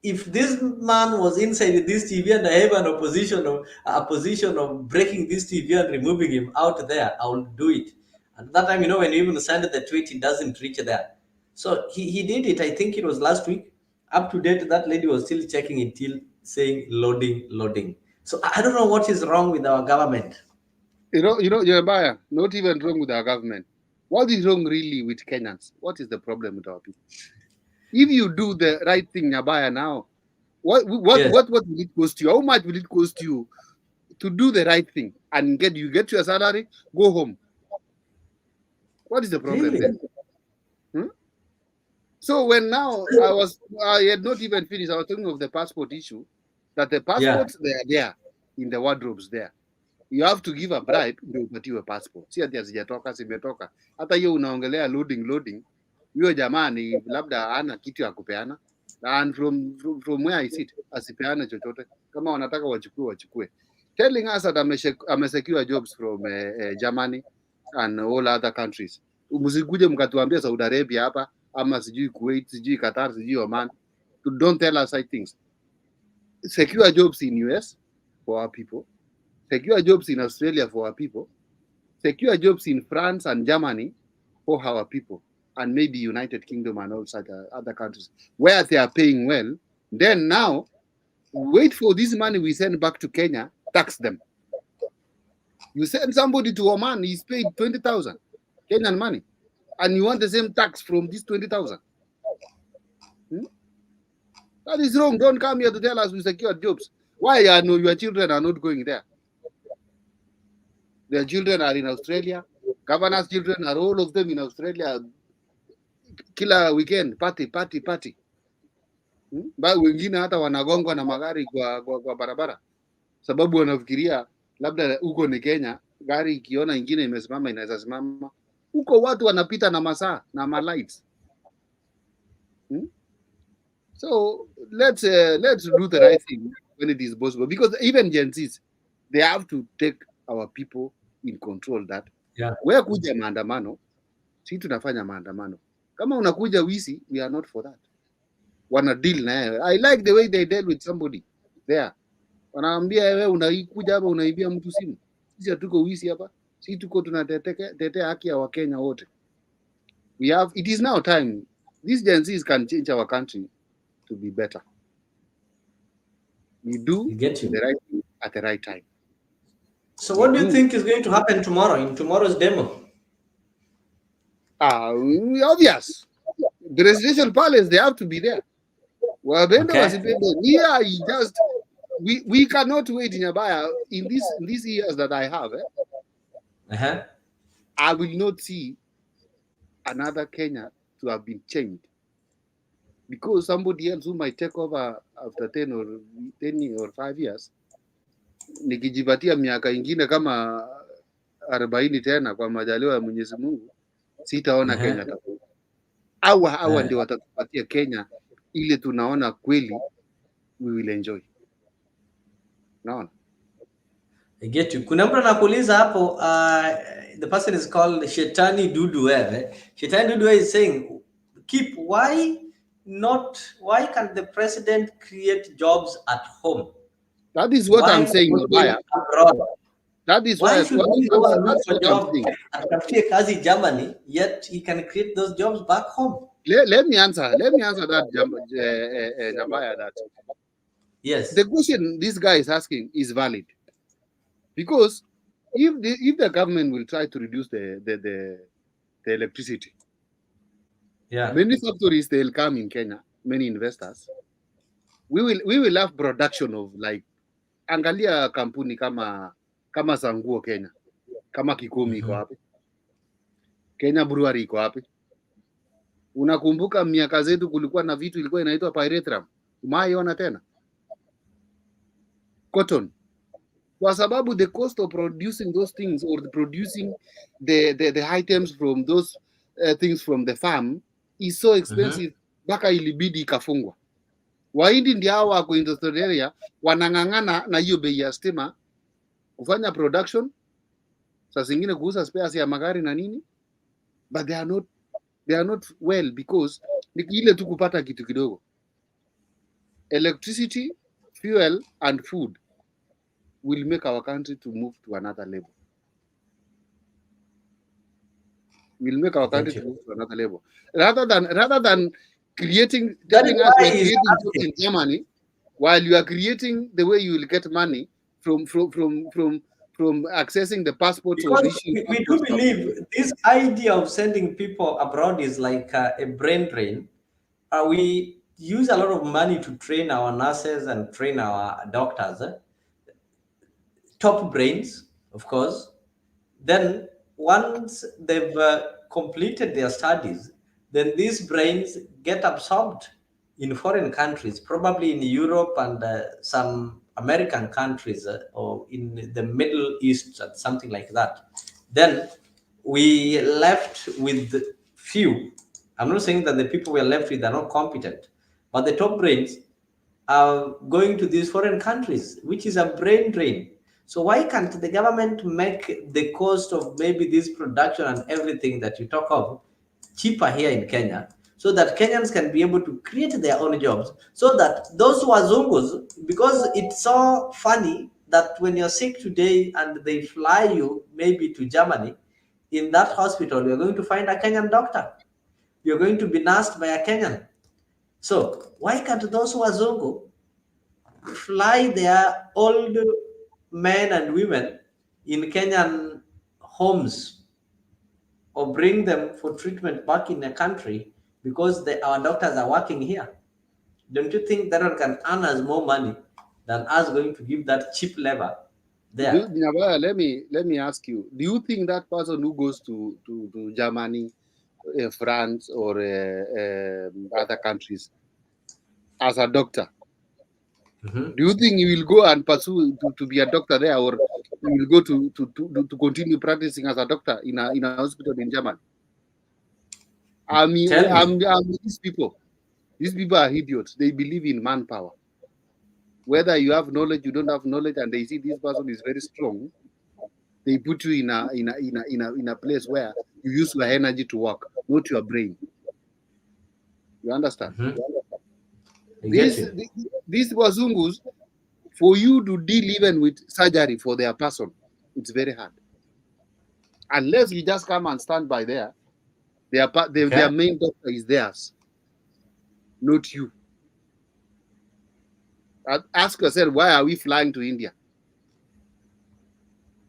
if this man was inside this TV and I have a position of breaking this TV and removing him out there, I will do it. And that time, when you even send the tweet, it doesn't reach there. So he did it. I think it was last week. Up to date, that lady was still checking it till saying loading. So I don't know what is wrong with our government. Jeremiah, not even wrong with our government. What is wrong really with Kenyans? What is the problem with our people? If you do the right thing, Abaya, now, what will it cost you? How much will it cost you to do the right thing and get your salary, go home? What is the problem then? So when now I had not even finished, I was talking of the passport issue, that the passports, they are there in the wardrobes there. You have to give a bribe ndio upatiwe passport. Si ati hazijatoka, zimetoka. Hata hiyo unaongelea loading. Huyo jamani labda hana kitu ya kupeana. And from where I sit, asipeane chochote. Kama wanataka wachukue. Telling us that amesecure jobs from Germany and all other countries. Msikuje mkatuambia Saudi Arabia hapa ama sijui Kuwait, sijui Qatar, sijui Oman. Don't tell us such things. Secure jobs in US for our people. Secure jobs in Australia for our people. Secure jobs in France and Germany for our people. And maybe United Kingdom and all such other countries where they are paying well. Then now, wait for this money we send back to Kenya, tax them. You send somebody to Oman, he's paid 20,000 Kenyan money. And you want the same tax from this 20,000. That is wrong. Don't come here to tell us we secure jobs. Why your children are not going there? Their children are in Australia. Governor's children are all of them in Australia. Killer weekend, party. Wengine hata wanagongwa na magari kwa barabara, sababu wanafikiria labda huko ni Kenya, gari ikiona ingine imesimama inaweza simama. Huko watu wanapita na masaa na malights. So let's do the right thing when it is possible, because even Gen Zs, they have to take our people in control. That wewe kuja maandamano, si tunafanya maandamano. Kama unakuja wisi, we are not for that. Wana deal na yeye. I like the way they deal with somebody there. Wanaambia wewe unaikuja hapa unaibia mtu simu. Sisi hatuko wisi hapa. Sisi tuko tunatetea haki ya Wakenya wote. It is now time. These Gen Zs can change our country to be better. We do the right thing at the right time. So what do you think is going to happen tomorrow in tomorrow's demo? Obvious. The residential palace, they have to be there. Okay. Yeah, we cannot wait in Abaya in these years that I have. I will not see another Kenya to have been changed, because somebody else who might take over after 10 or 5 years, nikijipatia miaka ingine kama 40 tena kwa majaliwa ya Mwenyezi Mungu, sitaona Kenya tofauti. Hawa ndio watatupatia Kenya ile tunaona kweli we will enjoy. Naona. I get you. Kuna mtu anakuuliza hapo, the person is called Shetani Dudu. Shetani Dudu is saying, why can't the president create jobs at home? That is what I'm saying, Abaya. That is why should we go and look for jobs at kazi Germany, yet he can create those jobs back home? Let me answer that, Abaya, that yes, the question this guy is asking is valid, because if the government will try to reduce the electricity, many factories they'll come in Kenya, many investors, we will have production of, like, angalia kampuni kama Sanguo Kenya, kama Kikomi iko wapi? Kenya Brewery iko wapi? Unakumbuka miaka zetu kulikuwa na vitu ilikuwa inaitwa pyrethrum, umaiona tena? Cotton, kwa sababu the cost of producing those things, or producing the items from those things from the farm is so expensive, mpaka ilibidi ikafungwa. Wahindi ndio hao wako industrial area wanang'ang'ana na hiyo bei ya stima kufanya production, saa zingine kuuza spares ya magari na nini, but they are not well, because ni ile tu kupata kitu kidogo. Electricity, fuel and food will make our country to move to another level. Rather than telling us we're creating jobs in Germany, while you are creating the way you will get money from accessing the passport. Because we do believe this idea of sending people abroad is like a brain drain. We use a lot of money to train our nurses and train our doctors. Top brains, of course. Then once they've completed their studies, then these brains get absorbed in foreign countries, probably in Europe and some American countries, or in the Middle East, something like that. Then we left with few. I'm not saying that the people we are left with are not competent, but the top brains are going to these foreign countries, which is a brain drain. So why can't the government make the cost of maybe this production and everything that you talk of cheaper here in Kenya, so that Kenyans can be able to create their own jobs, so that those who are Zungus, because it's so funny that when you're sick today and they fly you maybe to Germany, in that hospital, you're going to find a Kenyan doctor. You're going to be nursed by a Kenyan. So why can't those who are Zungu fly their old men and women in Kenyan homes, or bring them for treatment back in the country, because our doctors are working here? Don't you think that one can earn us more money than us going to give that cheap labor there? Let me ask you, do you think that person who goes to Germany, France, or other countries, as a doctor. Mm-hmm. Do you think you will go and pursue to be a doctor there, or you will go to continue practicing as a doctor in a hospital in Germany? I mean, Tell me. these people. These people are idiots. They believe in manpower. Whether you have knowledge, you don't have knowledge, and they see this person is very strong, they put you in a place where you use your energy to work, not your brain. You understand? Mm-hmm. I get These you. these wazungus, for you to deal even with surgery for their person, it's very hard. Unless you just come and stand by there, their Okay. main doctor is theirs, not you. Ask yourself, why are we flying to India?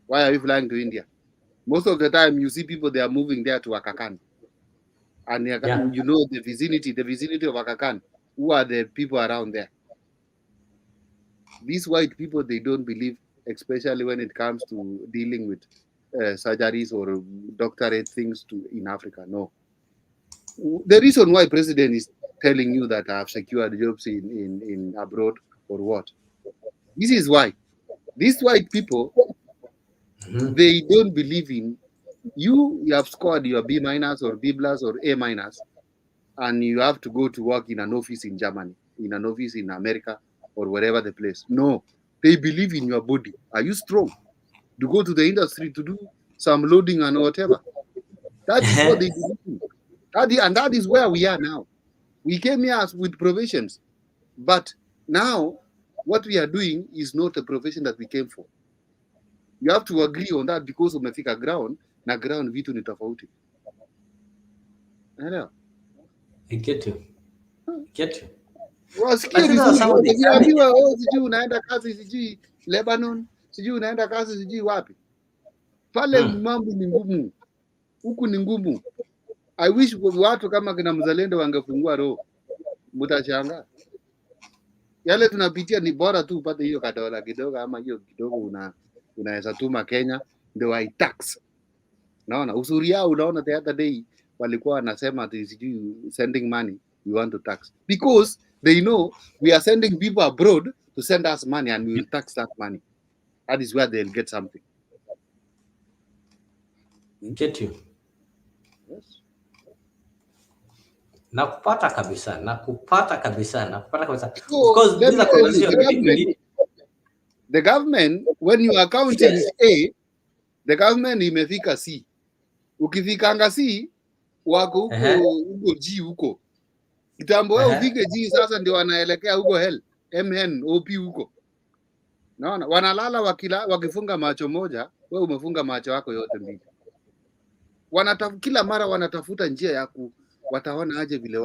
Why are we flying to India? Most of the time, you see people they are moving there to Akakan, and Yeah. you know the vicinity of Akakan. Who are the people around there? These white people they don't believe, especially when it comes to dealing with surgeries or doctorate things in Africa. No, the reason why president is telling you that I have secured jobs in abroad or what? This is why these white people Mm-hmm. they don't believe in you. You have scored your B minus or B plus or A minus, and you have to go to work in an office in Germany, in an office in America, or wherever the place. No, they believe in your body. Are you strong? To go to the industry to do some loading and whatever. That is what they believe in. And that is where we are now. We came here with professions, but now what we are doing is not a profession that we came for. You have to agree on that because umefika ground na ground vitu ni tofauti. Unaelewa? I get you. Get you. I Wasikie think those are some vizuri, of the examining. ukiambiwa oh, sijui unaenda kazi sijui Lebanon, sijui unaenda kazi sijui wapi, pale Hmm. mambo ni ngumu, huku ni ngumu. I wish watu kama kina Mzalendo wangefungua roho, mtashangaa. Yale tunapitia ni bora tu upate hiyo kadola kidogo, ama hiyo kidogo unaweza tuma Kenya ndio waitax. Naona usuri yao, unaona the other day walikuwa wanasema ati sijui sending money we want to tax because they know we are sending people abroad to send us money and we will tax that money. That is where they'll get something. Get you. Yes. Nakupata kabisa. Nakupata kabisa. Nakupata kabisa. Of So course, let this is me a tell you, conversation we need. the government when your account Yes. is A, the government imefika C. Ukifikanga C wako huko G huko. Kitambo wewe ufike G sasa ndio wanaelekea huko hell. MN OP huko. Naona wanalala wakifunga macho moja, wewe umefunga macho yako yote mbili. Kila mara wanatafuta njia ya wataona aje vile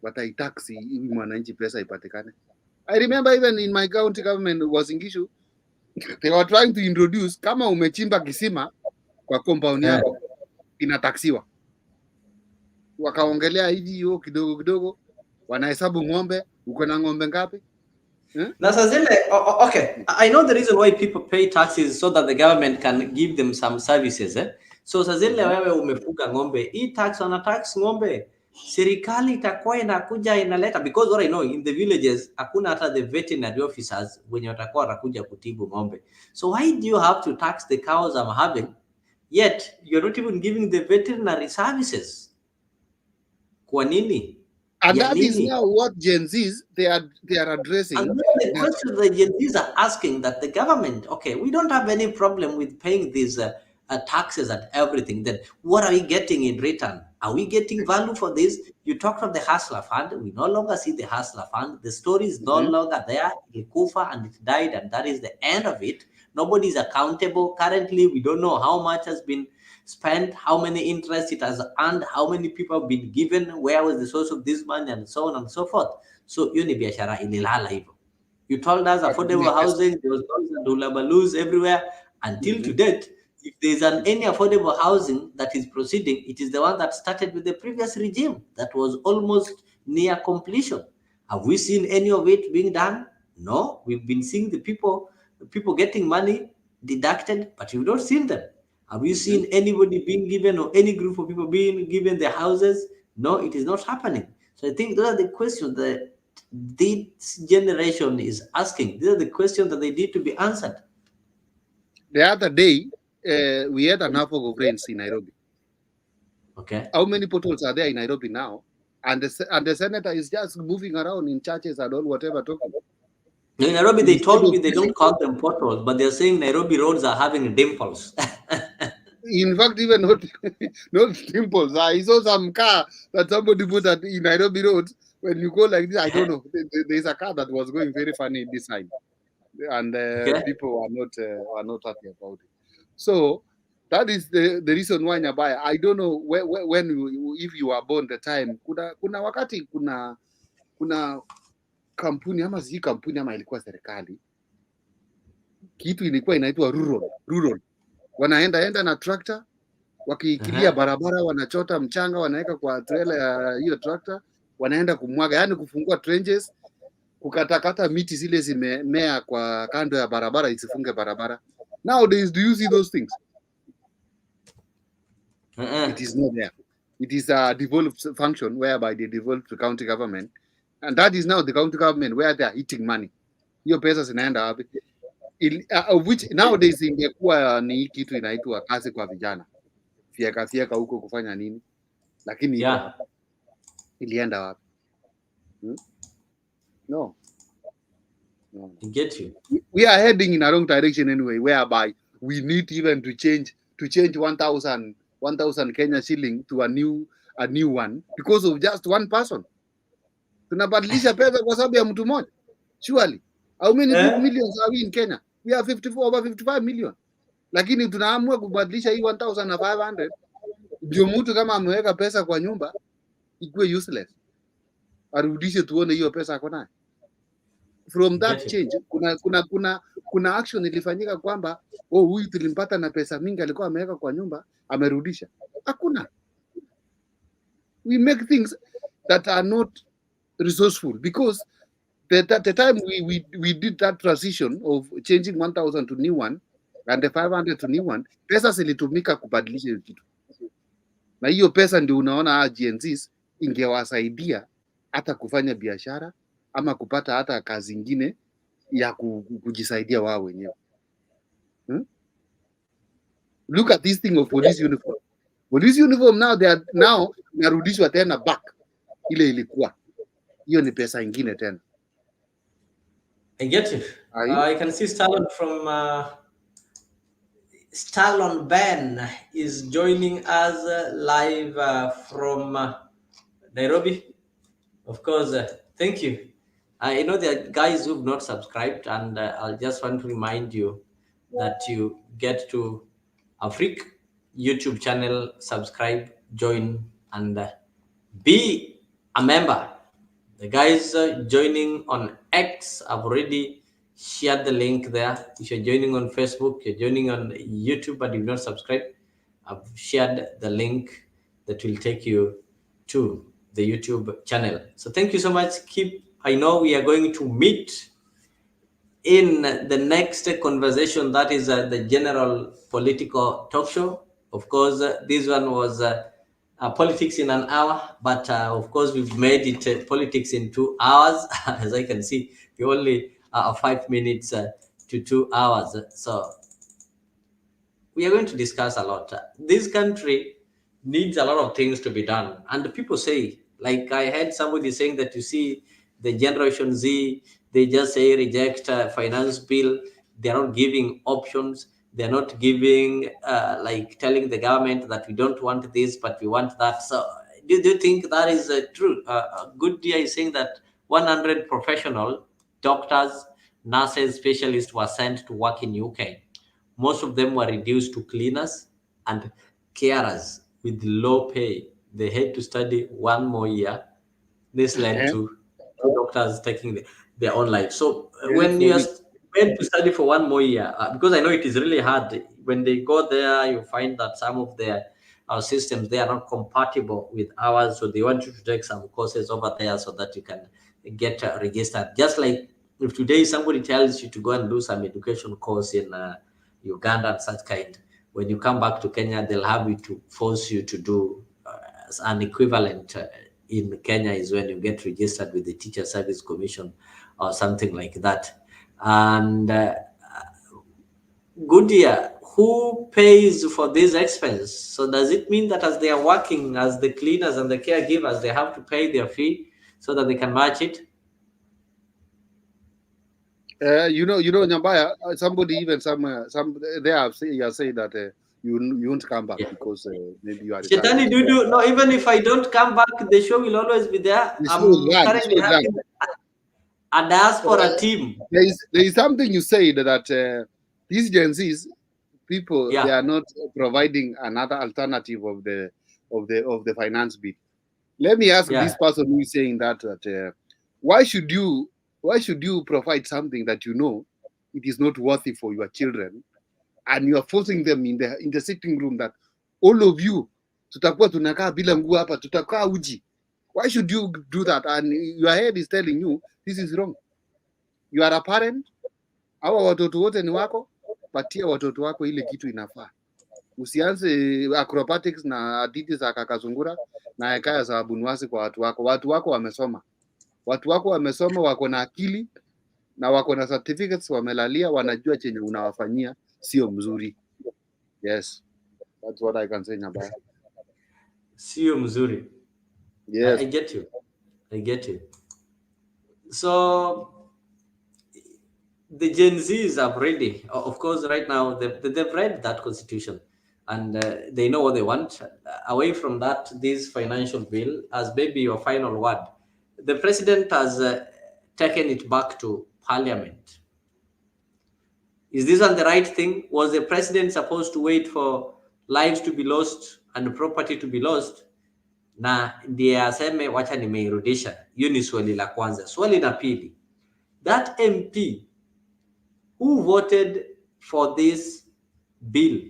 wataitaxi ili mwananchi pesa ipatikane. I remember even in my county government was in Gishu, they were trying to introduce kama umechimba kisima kwa compound yako inataksiwa. Wakaongelea hivi hiyo kidogo kidogo, wanahesabu ng'ombe, uko na ng'ombe ngapi? Now, okay, I know the reason why people pay taxes so that the government can give them some services. So sazile wewe umefuga ng'ombe, hii tax wana tax ng'ombe, serikali itakuwa inakuja inaleta, because what I know in the villages hakuna hata the veterinary officers wenye watakuwa watakuja kutibu ng'ombe. So why do you have to tax the cows I'm having, yet you're not even giving the veterinary services? Kwa nini? And that is now what Gen Zs they are addressing. And the question the Gen Zs are asking that the government, okay, we don't have any problem with paying these taxes and everything. Then what are we getting in return? Are we getting value for this? You talked of the Hustler Fund. We no longer see the Hustler Fund. The story is no longer there. It kufa and it died, and that is the end of it. Nobody is accountable. Currently, we don't know how much has been spent, how many interest it has earned, how many people have been given, where was the source of this money, and so on and so forth. So hiyo ni biashara ililala hivyo. You told us affordable housing, there was dulabalus everywhere. Until to date, if there's any affordable housing that is proceeding, it is the one that started with the previous regime that was almost near completion. Have we seen any of it being done? No, we've been seeing the people getting money deducted, but we've not seen them. Have you seen anybody being given, or any group of people being given their houses? No, it is not happening. So I think those are the questions that this generation is asking. These are the questions that they need to be answered. The other day, we had an outbreak of rains in Nairobi. Okay. How many potholes are there in Nairobi now? And the senator is just moving around in churches and all whatever talking. In Nairobi, they Instead told of, me they don't call them potholes, but they're saying Nairobi roads are having dimples. in fact, even not not dimples. I saw some car that somebody put at in Nairobi Road. When you go like this, I don't know. There's a car that was going very funny this side, and Okay. people are not happy about it. So that is the reason why Nyabaya. I don't know when if you were born the time. Kuna wakati kuna kampuni ama si kampuni ama ilikuwa serikali, kitu ilikuwa inaitwa rural. Wanaenda na tractor, wakiikilia barabara, wanachota mchanga, wanaweka kwa trailer ya hiyo tractor, wanaenda kumwaga, yani kufungua trenches, kukatakata miti zile zimemea kwa kando ya barabara isifunge barabara. Nowadays, do you see those things? It is not there. It is a devolved function whereby they devolve to county government, and that is now the county government where they are eating money. Hiyo pesa zinaenda wapi? Which nowadays ingekuwa ni kitu inaitwa kazi kwa vijana, fieka huko kufanya nini, lakini iko hapa, ilienda wapi? No. I get you. We are heading in a wrong direction anyway, whereby we need even to change 1,000 Kenya shilling to a new one because of just one person. Tunabadilisha pesa kwa sababu ya mtu mmoja. Surely, how many millions are we in Kenya? We are over 55 million. Lakini tunaamua kubadilisha hii 1,500 ndio mtu kama ameweka pesa kwa nyumba ikuwe useless, arudishe tuone hiyo pesa ako nayo. From that change kuna action ilifanyika kwamba huyu tulimpata na pesa mingi alikuwa ameweka kwa nyumba amerudisha. Hakuna. We make things that are not resourceful because the time we did that transition of changing 1,000 to new one and the 500 to new one, pesa zilitumika kubadilisha hiyo kitu, na hiyo pesa ndio unaona GNZs ingewasaidia hata kufanya biashara ama kupata hata kazi ingine ya kujisaidia wao wenyewe. Look at this thing of police uniform. Police uniform now they are narudishwa tena back ile ilikuwa. Hiyo ni pesa ingine tena. I get you. I can see Stallone from Stallone Ben is joining us live from Nairobi. Of course, thank you. I know there are guys who've not subscribed, and I'll just want to remind you that you get to Afrique YouTube channel, subscribe, join, and be a member. The guys joining on X, I've already shared the link there. If you're joining on Facebook, you're joining on YouTube, but you've not subscribed, I've shared the link that will take you to the YouTube channel. So thank you so much. I know we are going to meet in the next conversation, that is the general political talk show. Of course, this one was politics in an hour, but of course we've made it politics in 2 hours. As I can see, we only 5 minutes to 2 hours. So we are going to discuss a lot. This country needs a lot of things to be done, and people say, like I heard somebody saying that, you see, the Generation Z, they just say reject finance bill. They're not giving options. They're not giving like telling the government that we don't want this, but we want that. So do you think that is true? Good Dia is saying that 100 professional doctors, nurses, specialists were sent to work in UK. Most of them were reduced to cleaners and carers with low pay. They had to study 1 more year. This led to doctors taking their own life. So when you are meant to study for 1 more year, because I know it is really hard, when they go there, you find that some of their systems, they are not compatible with ours. So they want you to take some courses over there so that you can get registered. Just like if today somebody tells you to go and do some education course in Uganda and such kind, when you come back to Kenya, they'll have you to force you to do an equivalent in Kenya is when you get registered with the Teacher Service Commission or something like that. And Goodyear, who pays for this expense? So does it mean that as they are working as the cleaners and the caregivers, they have to pay their fee so that they can match it? Nyambaya, somebody even some they have say that you won't come back Yeah. because maybe you are Shetani retired. Dudu, no, even if I don't come back, the show will always be there. The show is I'm run. The currently show is run. having a diaspora team. There is something you said that these Gen Zs people, they Yeah. are not providing another alternative of the finance bill. Let me ask this Yeah. person who is saying that why should you provide something that you know it is not worthy for your children, and you are forcing them in the sitting room that all of you tutakuwa tunakaa bila nguo hapa, tutakaa uji. Why should you do that? And your head is telling you this is wrong. You are a parent, hawa watoto wote ni wako, patia watoto wako ile kitu inafaa. Usianze acrobatics na hadithi za kakazungura na hekaya za abunwasi kwa watu wako. Watu wako wamesoma, wako na akili na wako na certificates, wamelalia, wanajua chenye unawafanyia sio mzuri. Yes, that's what I can say, Nyabaya. Sio mzuri. Yes. I get you. So the Gen Zs are ready. Of course, right now they've read that constitution and they know what they want. Away from that, this financial bill, as maybe your final word, the president has taken it back to parliament. Is this on the right thing? Was the president supposed to wait for lives to be lost and property to be lost na ndiye aseme wacha nimeirudisha? Hiyo ni swali la kwanza. Swali la pili, that MP who voted for this bill,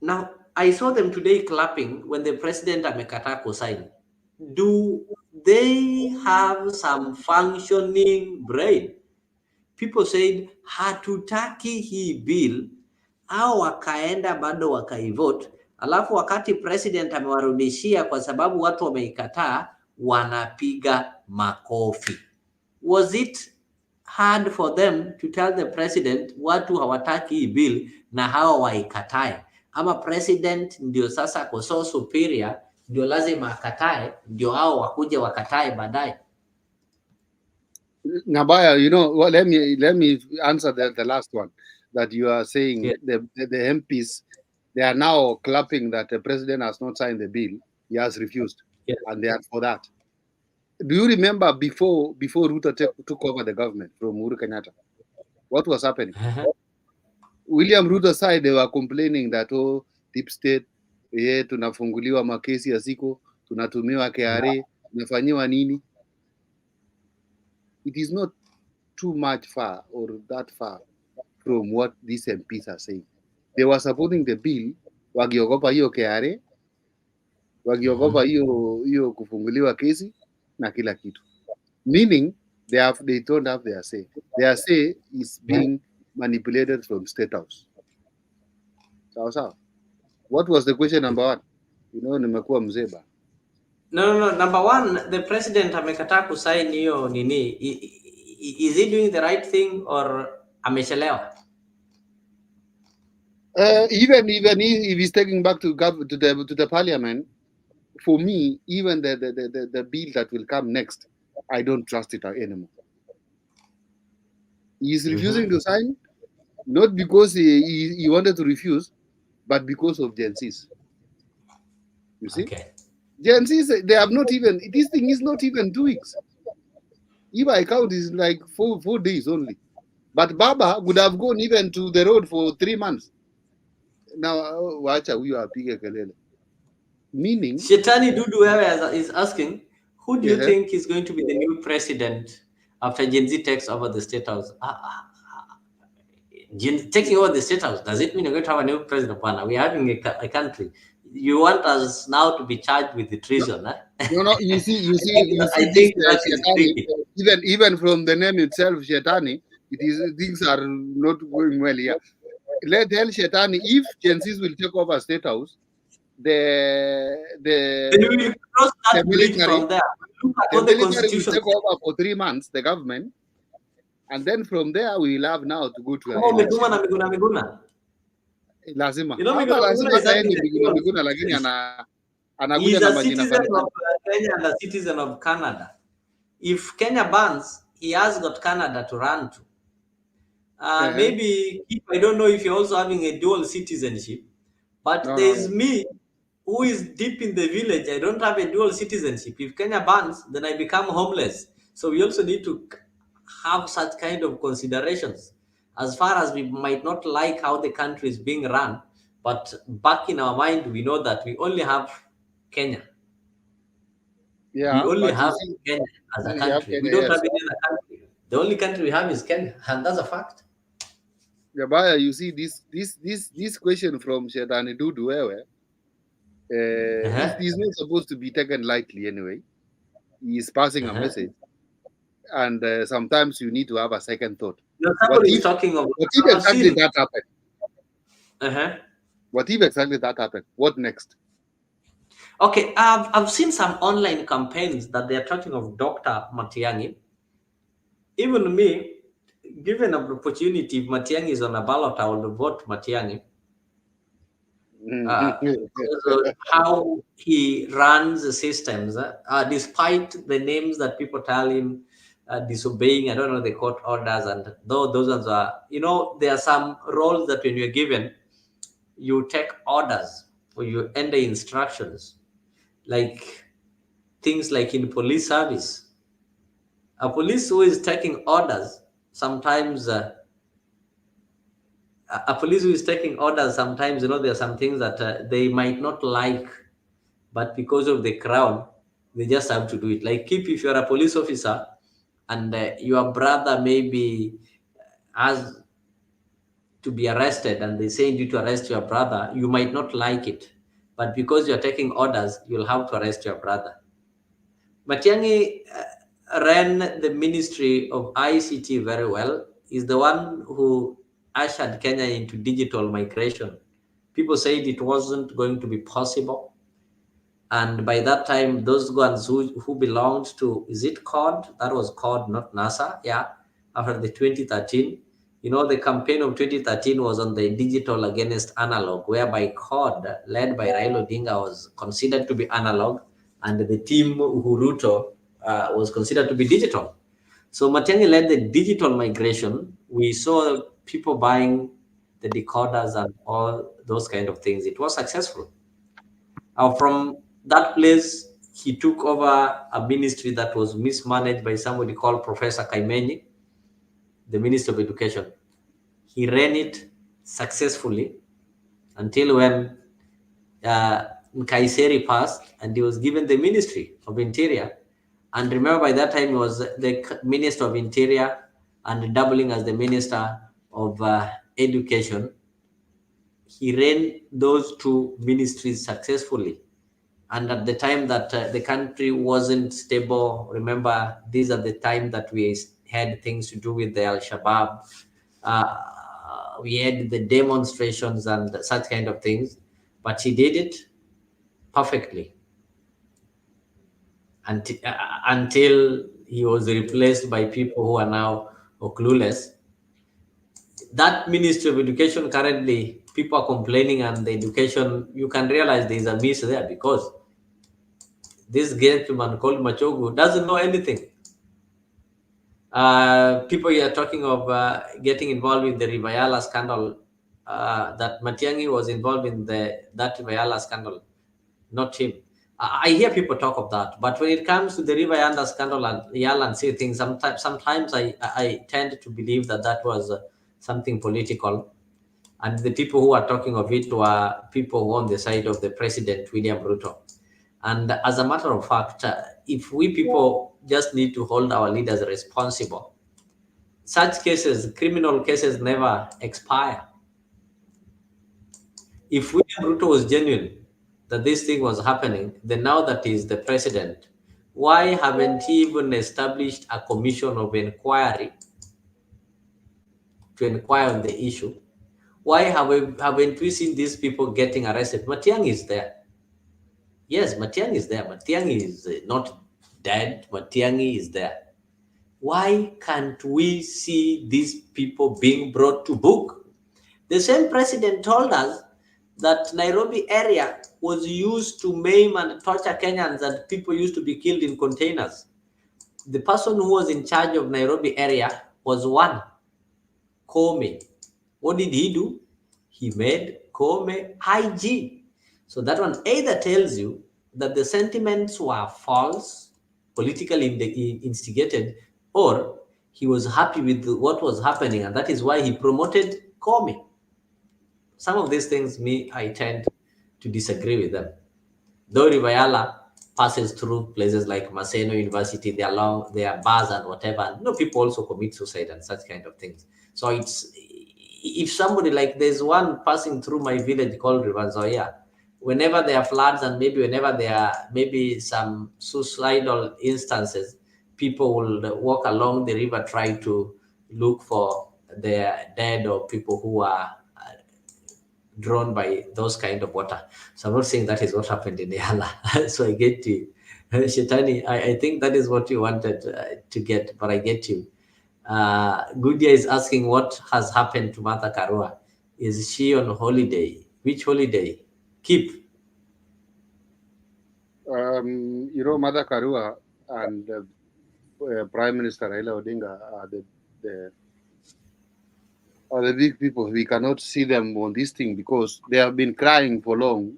now I saw them today clapping when the president amekataa kusign. Do they have some functioning brain? People said hatutaki hii bill, au wakaenda bado wakaivote, alafu wakati president amewarudishia kwa sababu watu wameikataa, wanapiga makofi. Was it hard for them to tell the president watu hawataki hii bill na hawa waikatae? Ama president ndio sasa ako so superior, ndio lazima akatae, ndio hao wakuje wakatae baadaye? Nabaya, let me answer the last one that you are saying. Yeah. The MPs, they are now clapping that the president has not signed the bill. He has refused, and they are for that. Do you remember before Ruto took over the government from Uhuru Kenyatta? What was happening? William Ruto side, they were complaining that deep state, tunafunguliwa makesi ya siku, tunatumiwa KRA, tunafanyiwa nini? It is not too much far or that far from what these MPs are saying. They were supporting the bill, wakiogopa hiyo KRA, wakiogopa hiyo kufunguliwa kesi na kila kitu. Meaning they don't have their say. Their say is being manipulated from State House. Sawa. What was the question number one? Nimekuwa mzeba. No. Number one, the president amekataa kusaini hiyo nini. Is he doing the right thing or amechelewa? Even if he's taking back to the parliament, for me, even the bill that will come next, I don't trust it anymore. He is refusing to sign, not because he wanted to refuse, but because of Gen Zs. You see? Okay. Gen Zs, they have not even, this thing is not even 2 weeks. If I count, is like 4 days only. But Baba would have gone even to the road for 3 months. Now, wacha huyo apige kelele. Meaning, Shetani Dudu is asking, who do you think is going to be the new president after Gen Z takes over the State House? Taking over the State House, does it mean you're going to have a new president? We're having a country. You want us now to be charged with the treason? No, you see, I think that is tricky. Even from the name itself, Shetani, things are not going well here. Let tell Shetani, if Gen Zs will take over State House, Then we will cross that bridge from there. Look at the what the military will constitution take says. over for 3 months, the government, and then from there we will have now to go to an Kama umetuma election. na Miguna. Lazima You know, hapa Miguna lazima is having ataende a Miguna dual Miguna, lakini citizenship. anakuja He's na a majina citizen fani of Kenya and a citizen of Canada. If Kenya bans, he has got Canada to run to. Maybe I don't know if you're also having a dual citizenship, but No. there's me who is deep in the village. I don't have a dual citizenship. If Kenya bans, then I become homeless. So we also need to have such kind of considerations. As far as we might not like how the country is being run, but back in our mind, we know that we only have Kenya. Yeah, We only but have Kenya as a country. We don't have any other country. The only country we have is Kenya, and that's a fact. Gabaya, you see this question from Shetani Dudu Wewe, he's not supposed to be taken lightly anyway. He is passing a message, and sometimes you need to have a second thought. No, somebody is talking of. What if exactly that happened? What if exactly that happened? What next? Okay, I've seen some online campaigns that they are talking of Dr. Matiang'i. Even me, given an opportunity, if Matiang'i is on a ballot, I will vote Matiang'i. How he runs the systems, despite the names that people tell him disobeying, I don't know, the court orders, and though those ones are, there are some roles that when you're given, you take orders or you enter instructions, like things like in police service. A police who is taking orders sometimes. A police who is taking orders sometimes, there are some things that they might not like, but because of the crowd, they just have to do it. Like if you're a police officer and your brother maybe has to be arrested and they send you to arrest your brother, you might not like it, but because you're taking orders, you'll have to arrest your brother. Matiang'i ran the Ministry of ICT very well. He's the one who ushered Kenya into digital migration. People said it wasn't going to be possible. And by that time, those ones who belonged to, is it COD? That was COD, not NASA. Yeah. After the 2013, the campaign of 2013 was on the digital against analog, whereby COD, led by Raila Odinga, was considered to be analog, and the team Uhuruto was considered to be digital. So Matiang'i led the digital migration. We saw people buying the decoders and all those kind of things. It was successful. From that place, he took over a ministry that was mismanaged by somebody called Professor Kaimenyi, the Minister of Education. He ran it successfully until when Nkaiseri passed and he was given the Ministry of Interior. And remember, by that time, he was the Minister of Interior and doubling as the Minister of Education. He ran those two ministries successfully. And at the time that the country wasn't stable, remember, these are the time that we had things to do with the Al-Shabaab. We had the demonstrations and such kind of things, but he did it perfectly until he was replaced by people who are now clueless. That Ministry of Education currently, people are complaining, and the education, you can realize there is a miss there because this gentleman called Machogu doesn't know anything. People are talking of getting involved in the Rivayala scandal, that Matiang'i was involved in that Rivayala scandal, not him. I hear people talk of that, but when it comes to the Rivayala scandal and Yala and say things, sometimes I tend to believe that was something political, and the people who are talking of it were people who are on the side of the President, William Ruto. And as a matter of fact, if we people just need to hold our leaders responsible, such cases, criminal cases, never expire. If William Ruto was genuine that this thing was happening, then now that he's the president, why haven't he even established a commission of inquiry to inquire on the issue? Why haven't we seen these people getting arrested? Matiang'i is there. Yes, Matiang'i is there. Matiang'i is not dead. Matiang'i is there. Why can't we see these people being brought to book? The same president told us that Nairobi area was used to maim and torture Kenyans and people used to be killed in containers. The person who was in charge of Nairobi area was one, Kome. What did he do? He made Kome IG. So that one either tells you that the sentiments were false, politically instigated, or he was happy with what was happening, and that is why he promoted Kome. Some of these things, I tend to disagree with them. Though Rivayala passes through places like Maseno University, there are bars and whatever. People also commit suicide and such kind of things. So it's, if somebody, like there's one passing through my village called Rivanzoya, whenever there are floods and maybe whenever there are maybe some suicidal instances, people will walk along the river try to look for their dead or people who are drawn by those kind of water. So I'm not saying that is what happened in Yala. So I get you. Shetani, I think that is what you wanted to get, but I get you. Goodia is asking what has happened to Martha Karua. Is she on holiday? Which holiday? Keep. Mother Karua and Prime Minister Raila Odinga the are the big people. We cannot see them on this thing because they have been crying for long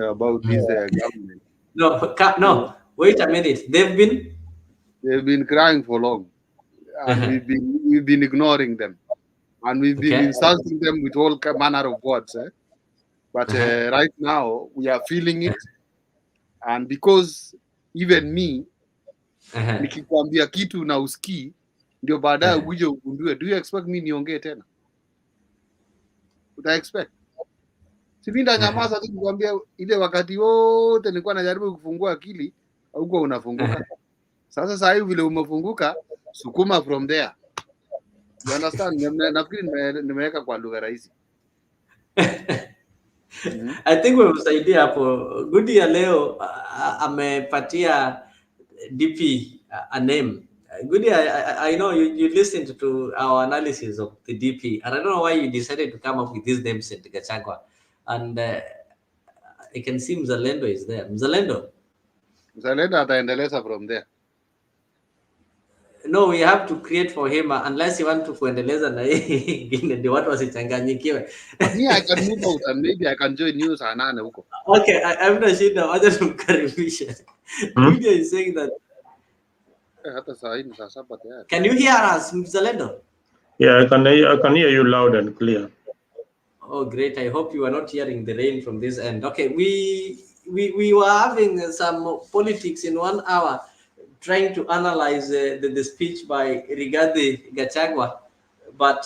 about this government. No, So no. Wait a minute. they've been crying for long, and we've been ignoring them, and we've been Okay. insulting them with all manner of words. But right now we are feeling it, and because even me nikikwambia kitu na usikii, ndio baadaye uje ugundue. Do you expect me niongee tena? Uta expect Sipinda nyamaza tu nikwambia, ile wakati wote nilikuwa najaribu kufungua akili huko unafunguka. Sasa saa hii vile umefunguka, sukuma from there. You understand? Nafikiri nimeweka kwa lugha rahisi. I think wamemsaidia hapo. Gudi ya leo amepatia DP a name. Gudi, I know you listened to our analysis of the DP, and I don't know why you decided to come up with these names in Gachagua. And I can see Mzalendo is there. Mzalendo ataendeleza from there. No, we have to create for him unless you want to kuendeleza na yeye ndio watu wasichanganyikiwe. Me, I can move out and maybe I can join you saa 8 huko. Okay, I'm not sure wacha tumkaribishe. Media is saying that hata saa hii ni saa 7 tayari. Can you hear us, Mzalendo? Yeah, I can hear you loud and clear. Oh, great. I hope you are not hearing the rain from this end. Okay, we were having some politics in 1 hour, trying to analyze the speech by Rigathi Gachagua, but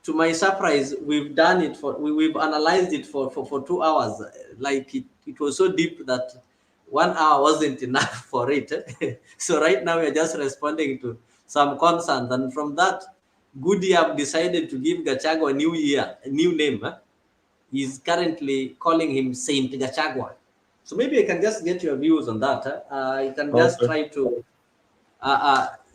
to my surprise, we've done it we've analyzed it for 2 hours. Like it was so deep that 1 hour wasn't enough for it. So right now we are just responding to some concerns, and from that, Goody have decided to give Gachagua a new name. He's currently calling him Saint Gachagua. So maybe I can just get your views on that. I can just try to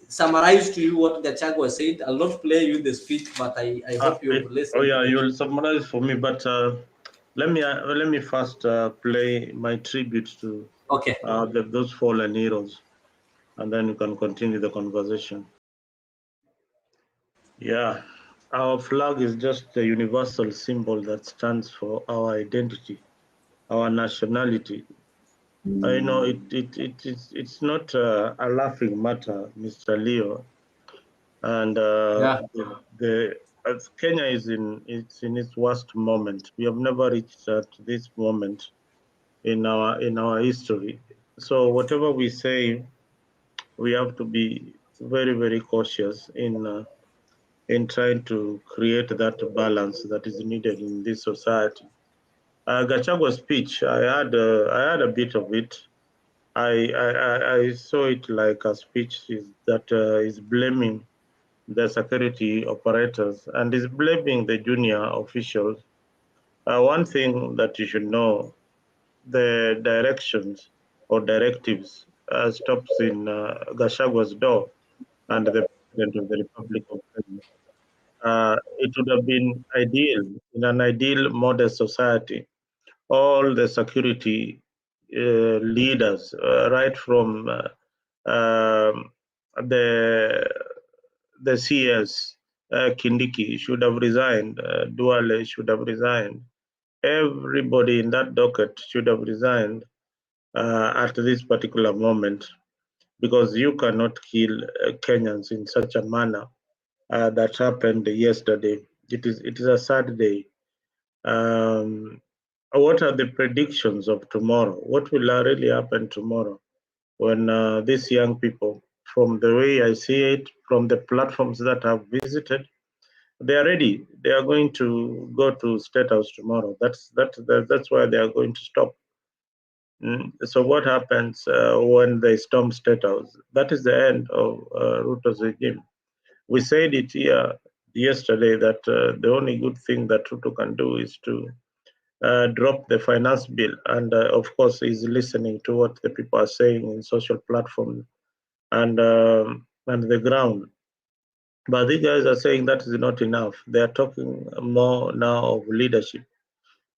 summarize to you what Gachagua said. I'll not play you the speech, but I hope you've listened. Oh yeah, you'll summarize for me, but let me first play my tribute to those fallen heroes, and then you can continue the conversation. Yeah, our flag is just a universal symbol that stands for our identity, our nationality. I know it's not a laughing matter, Mr. Leo, and Kenya is in its worst moment. We have never reached this moment in our history. So whatever we say, we have to be very, very cautious in trying to create that balance that is needed in this society. Gachagua's speech, I had a bit of it. I saw it like a speech that is blaming the security operators and is blaming the junior officials. One thing that you should know, the directions or directives stops in Gashagua's door and the President of the Republic of Kenya. It would have been ideal in an ideal modern society. All the security leaders, right from um, the CS, Kindiki should have resigned, Duale should have resigned. Everybody in that docket should have resigned at this particular moment, because you cannot kill Kenyans in such a manner that happened yesterday. It is a sad day. What are the predictions of tomorrow? What will really happen tomorrow when these young people, from the way I see it, from the platforms that I've visited, they are ready. They are going to go to State House tomorrow. That's why they are going to stop. So what happens when they storm State House? That is the end of Ruto's regime. We said it here yesterday that the only good thing that Ruto can do is to drop the finance bill, and of course he's listening to what the people are saying in social platforms and the ground. But these guys are saying that is not enough. They are talking more now of leadership.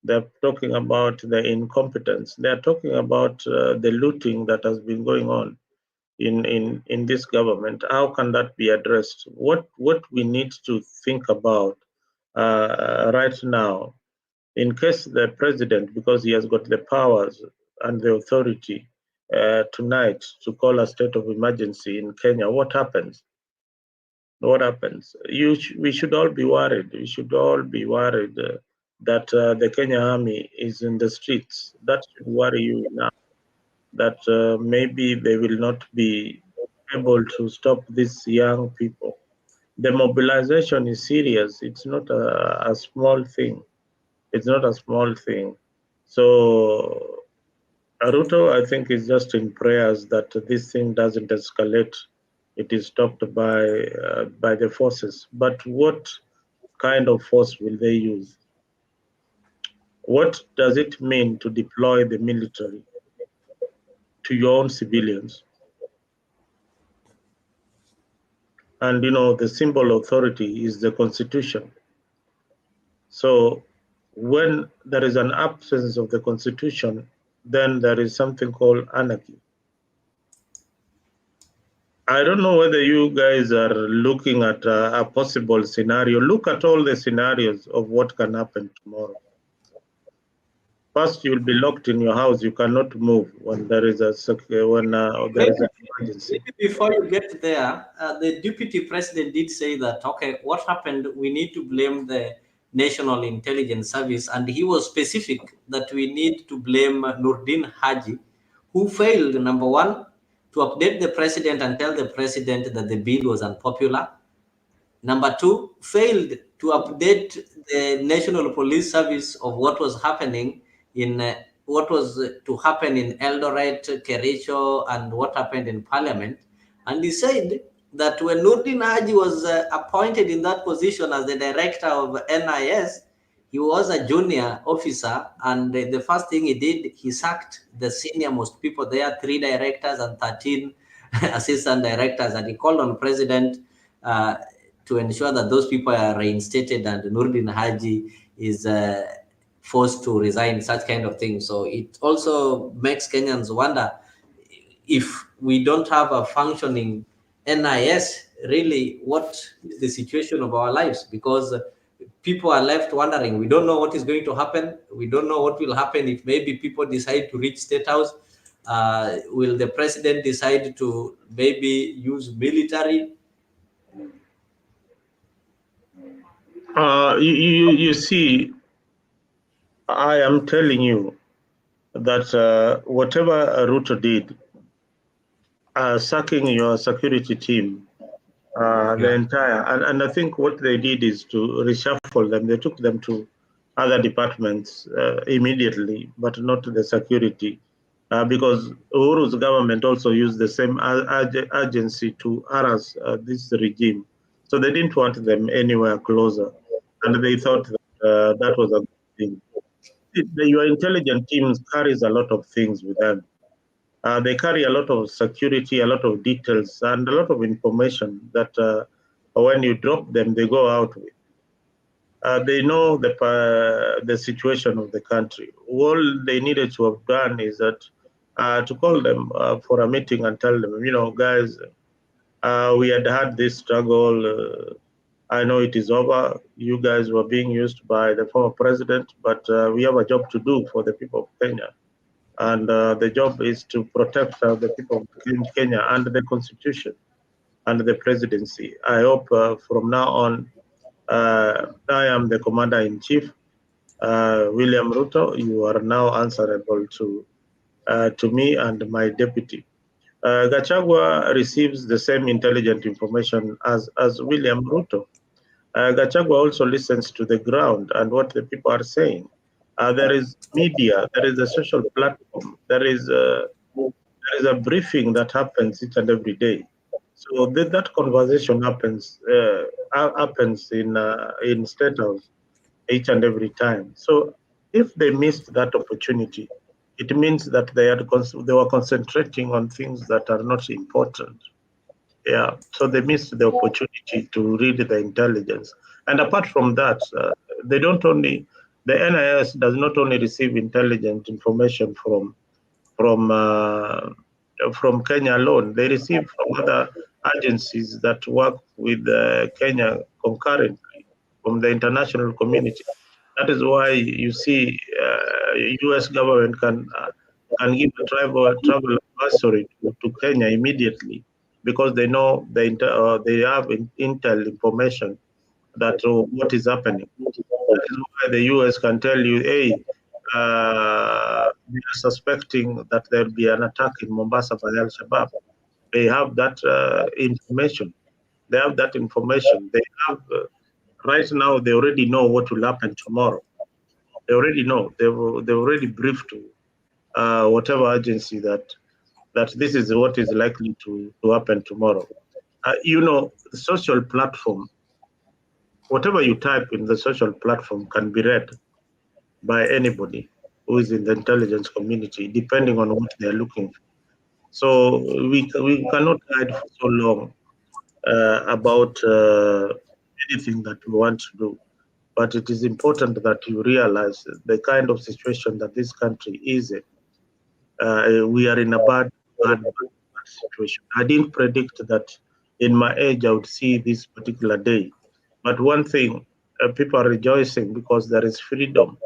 They're talking about the incompetence. They're talking about the looting that has been going on in this government. How can that be addressed? What we need to think about right now, in case the president, because he has got the powers and the authority tonight to call a state of emergency in Kenya, what happens? What happens? We should all be worried. We should all be worried that the Kenya army is in the streets. That should worry you enough. That maybe they will not be able to stop these young people. The mobilization is serious. It's not a small thing. It's not a small thing. So Ruto, I think, is just in prayers that this thing doesn't escalate. It is stopped by the forces. But what kind of force will they use? What does it mean to deploy the military to your own civilians? And the symbol of authority is the constitution. So when there is an absence of the constitution, then there is something called anarchy. I don't know whether you guys are looking at a possible scenario. Look at all the scenarios of what can happen tomorrow. First, you'll be locked in your house. You cannot move when there is an emergency. Maybe before you get there, the deputy president did say that, okay, what happened? We need to blame the National Intelligence Service. And he was specific that we need to blame Nurdin Haji, who failed, number one, to update the president and tell the president that the bill was unpopular. Number two, failed to update the National Police Service of what was happening in what was to happen in Eldoret, Kericho, and what happened in Parliament. And he said that when Nurdin Haji was appointed in that position as the director of NIS, he was a junior officer, and the first thing he did, he sacked the senior most people there, 3 directors and 13 assistant directors, and he called on President to ensure that those people are reinstated and Nurdin Haji is forced to resign, such kind of thing. So it also makes Kenyans wonder, if we don't have a functioning NIS, really, what is the situation of our lives? Because people are left wondering. We don't know what is going to happen. We don't know what will happen if maybe people decide to reach State House. Will the president decide to maybe use military? You see, I am telling you that whatever Ruto did, sacking your security team, the entire, and I think what they did is to reshuffle them. They took them to other departments immediately, but not the security, because Uhuru's government also used the same agency to harass this regime. So they didn't want them anywhere closer, and they thought that that was a good thing. your intelligent teams carries a lot of things with them. They carry a lot of security, a lot of details, and a lot of information that when you drop them, they go out with. They know the situation of the country. All they needed to have done is that to call them for a meeting and tell them, guys, we had this struggle. I know it is over. You guys were being used by the former president, but we have a job to do for the people of Kenya. And the job is to protect the people of Kenya under the constitution and the presidency. I hope from now on, I am the commander-in-chief. William Ruto, you are now answerable to me and my deputy. Gachagua receives the same intelligent information as William Ruto. Gachagua also listens to the ground and what the people are saying. There is media, there is a social platform, there is a briefing that happens each and every day. So that conversation happens in State House each and every time. So if they missed that opportunity, it means that they were concentrating on things that are not important. Yeah, so they missed the opportunity to read the intelligence. And apart from that, they don't only the NIS does not only receive intelligent information from Kenya alone. They receive from other agencies that work with Kenya concurrently from the international community. That is why you see U.S. government can give a travel advisory to Kenya immediately because they know they have intel information that what is happening. That is why the U.S. can tell you, hey, they are suspecting that there will be an attack in Mombasa by Al Shabaab. They have that information. They have that information. They have right now. They already know what will happen tomorrow. They already know. They've already briefed whatever agency that this is what is likely to happen tomorrow. The social platform, whatever you type in the social platform can be read by anybody who is in the intelligence community, depending on what they are looking for. So we cannot hide for so long about anything that we want to do. But it is important that you realize the kind of situation that this country is in. We are in a bad situation. I didn't predict that in my age I would see this particular day. But one thing, people are rejoicing because there is freedom.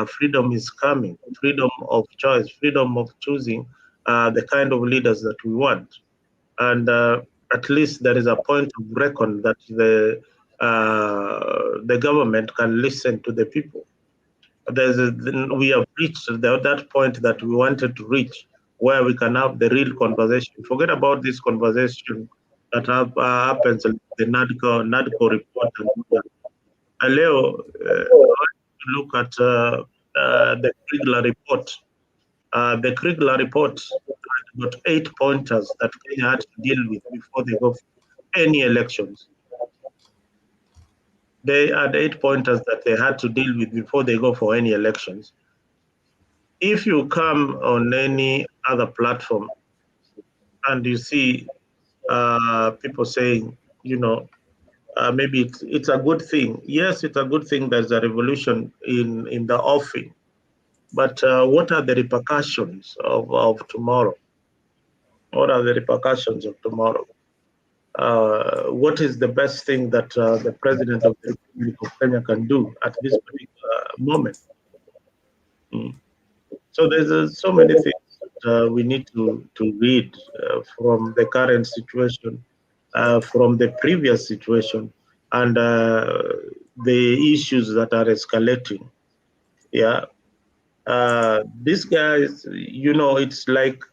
Freedom is coming, freedom of choice, freedom of choosing the kind of leaders that we want. And at least there is a point of reckon that the government can listen to the people. We have reached that point that we wanted to reach, where we can have the real conversation. Forget about this conversation that happens in the NADCO report. And Leo, look at the Kriegler report. The Kriegler report had got 8 pointers that Kenya had to deal with before they go for any elections. They had 8 pointers that they had to deal with before they go for any elections. If you come on any other platform and you see people saying, maybe it's a good thing. Yes, it's a good thing there's a revolution in the offing. But what are the repercussions of tomorrow? What are the repercussions of tomorrow? What is the best thing that the President of the Republic of Kenya can do at this particular moment? So there's so many things that we need to read from the current situation, from the previous situation, and the issues that are escalating. Yeah. These guys, it's like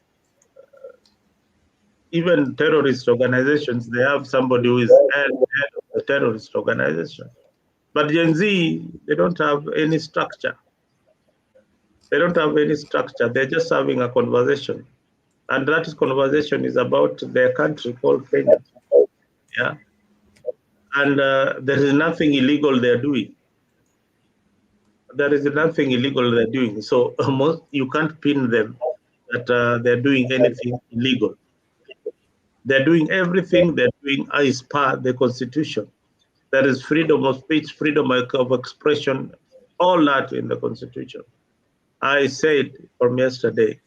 even terrorist organizations, they have somebody who is head of the terrorist organization. But Gen Z, they don't have any structure. They don't have any structure. They're just having a conversation. And that conversation is about their country called Kenya. Yeah. And there is nothing illegal they're doing. there is nothing illegal they're doing. So you can't pin them that they're doing anything illegal. They're doing everything they're doing as per the Constitution. There is freedom of speech, freedom of expression, all that in the Constitution. I said from yesterday,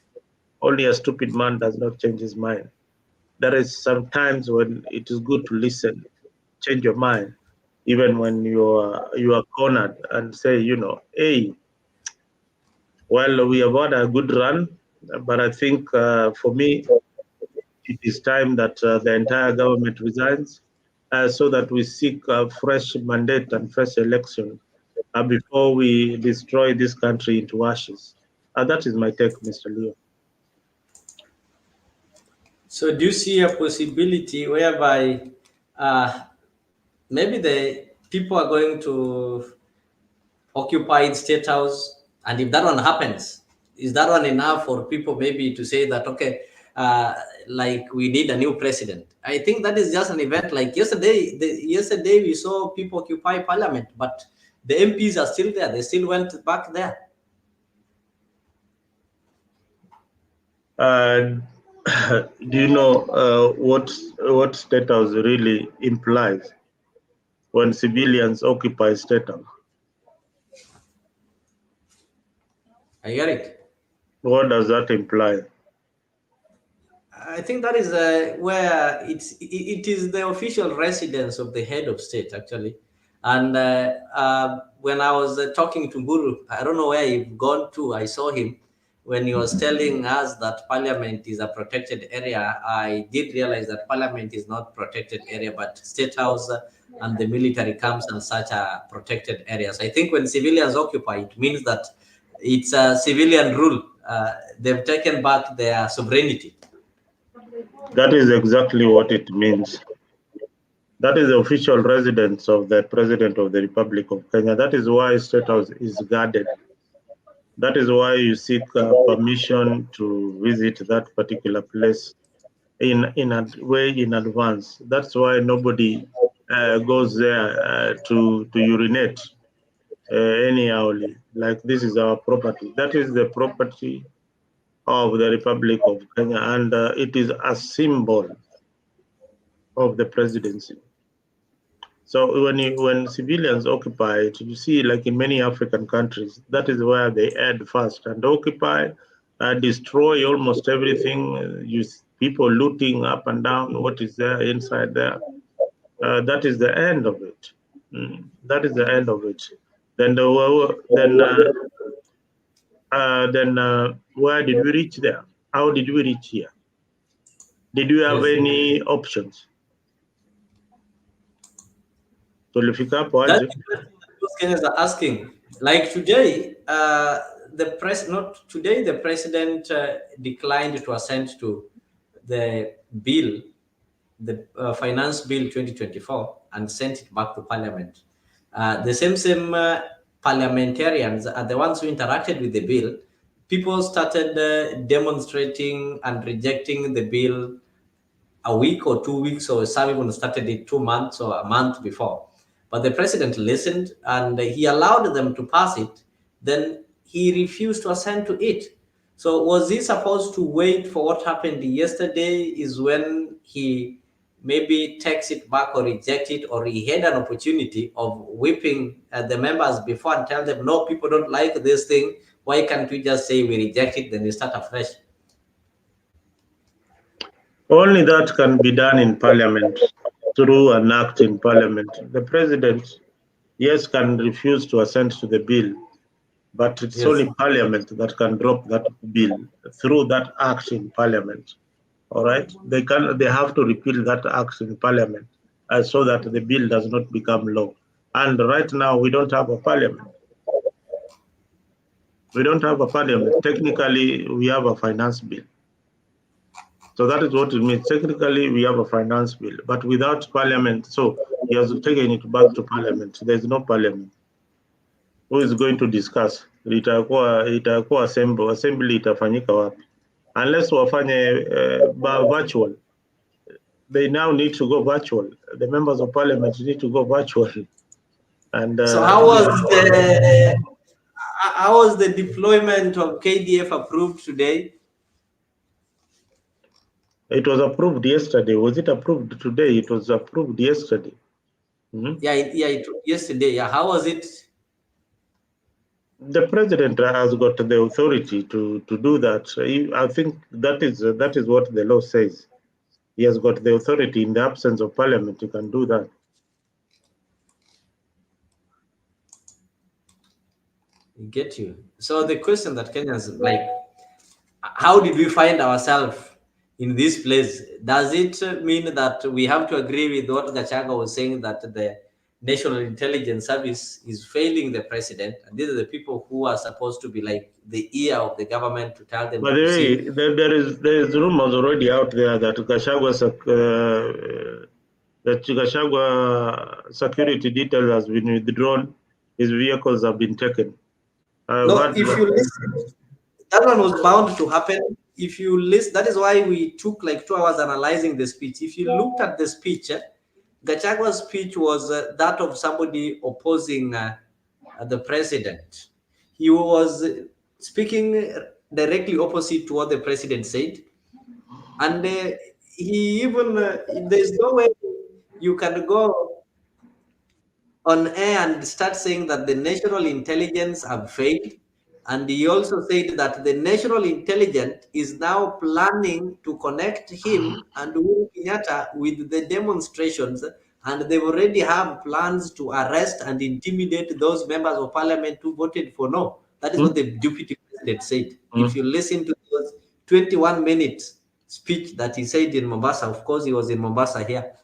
only a stupid man does not change his mind. There is sometimes when it is good to listen, change your mind, even when you are cornered and say, hey, well, we have had a good run, but I think for me, it is time that the entire government resigns so that we seek a fresh mandate and fresh election before we destroy this country into ashes. That is my take, Mr. Leo. So do you see a possibility whereby maybe the people are going to occupy the state house, and if that one happens, is that one enough for people maybe to say that okay, like we need a new president? I think that is just an event like yesterday. Yesterday we saw people occupy parliament, but the MPs are still there. They still went back there. Do you know what state house really implies when civilians occupy state house? I get it. What does that imply? I think that is where it is the official residence of the head of state actually. And when I was talking to Guru, I don't know where he'd gone to. I saw him when he was telling us that Parliament is a protected area. I did realize that Parliament is not protected area, but State House and the military camps and such are protected areas. I think when civilians occupy, it means that it's a civilian rule. They've taken back their sovereignty. That is exactly what it means. That is the official residence of the President of the Republic of Kenya. That is why State House is guarded. That is why you seek permission to visit that particular place way in advance. That's why nobody goes there to urinate anyhowly. Like this is our property. That is the property of the Republic of Kenya, and it is a symbol of the presidency. So when civilians occupy it, you see, like in many African countries, that is where they add first and occupy, destroy almost everything. People looting up and down what is there inside there. That is the end of it. That is the end of it. Then where did we reach there? How did we reach here? Did we have any options? Tulifika hapo aje? Those Kenyans are asking. Like today, the president declined to assent to the bill, the finance bill 2024, and sent it back to parliament. The same parliamentarians are the ones who interacted with the bill. People started demonstrating and rejecting the bill a week or 2 weeks, or some even started it 2 months or a month before. But the president listened and he allowed them to pass it. Then he refused to assent to it. So was he supposed to wait for what happened yesterday? Is when he maybe takes it back or reject it, or he had an opportunity of whipping the members before and tell them, no, people don't like this thing. Why can't we just say we reject it, then we start afresh? Only that can be done in parliament, through an act in parliament. The president, yes, can refuse to assent to the bill, but it's only parliament that can drop that bill through that act in parliament. All right, they have to repeal that act in parliament so that the bill does not become law. And right now we don't have a parliament. We don't have a parliament. Technically, we have a finance bill. So that is what it means. Technically, we have a finance bill, but without parliament, so he has taken it back to parliament. There's no parliament. Who is going to discuss? Itakuwa assembly itafanyika wapi? Unless wafanye virtual. They now need to go virtual. The members of parliament need to go virtual. And so how was how was the deployment of KDF approved today? It was approved yesterday. Was it approved today? It was approved yesterday. Yeah, yesterday. Yeah, how was it? The president has got the authority to do that. I think that is what the law says. He has got the authority in the absence of parliament. He can do that. Get you. So the question that Kenyans like, how did we find ourselves in this place? Does it mean that we have to agree with what Gachagua was saying, that the National Intelligence Service is failing the president, and these are the people who are supposed to be like the ear of the government to tell them By to the way, proceed? there is rumors already out there that Gachagua security details has been withdrawn. His vehicles have been taken. I've No, heard if you listen, that one was bound to happen. If you listen, that is why we took like 2 hours analyzing the speech. If you looked at the speech, Gachagua's speech was that of somebody opposing the president. He was speaking directly opposite to what the president said, and he even there's no way you can go on air and start saying that the national intelligence have failed. And he also said that the national intelligence is now planning to connect him and Uhuru Kenyatta with the demonstrations, and they already have plans to arrest and intimidate those members of parliament who voted for no. That is what the deputy president said. If you listen to those 21 minutes speech that he said in Mombasa, of course he was in Mombasa here.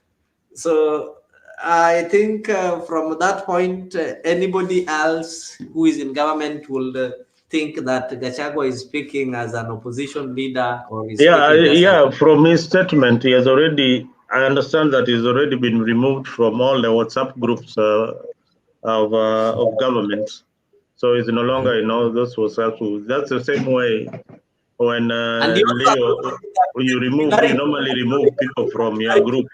So I think from that point, anybody else who is in government will think that Gachagua is speaking as an opposition leader or is speaking just as. Yeah. From his statement, he has already. I understand that he's already been removed from all the WhatsApp groups of government. So he's no longer in all those WhatsApp groups. That's the same way when And he also Leo, you normally remove people from your group.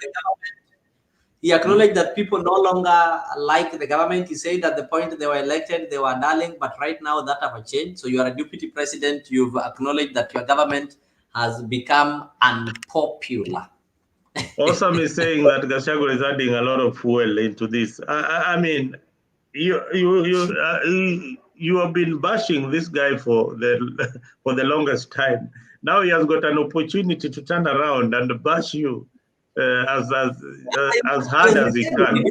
He acknowledged that people no longer like the government. He said at the point they were elected, they were darling, but right now that have changed. So you are a deputy president. You've acknowledged that your government has become unpopular. Osam is saying that Gachagua is adding a lot of fuel into this. I mean, you have been bashing this guy for the longest time. Now he has got an opportunity to turn around and bash you as hard as he can.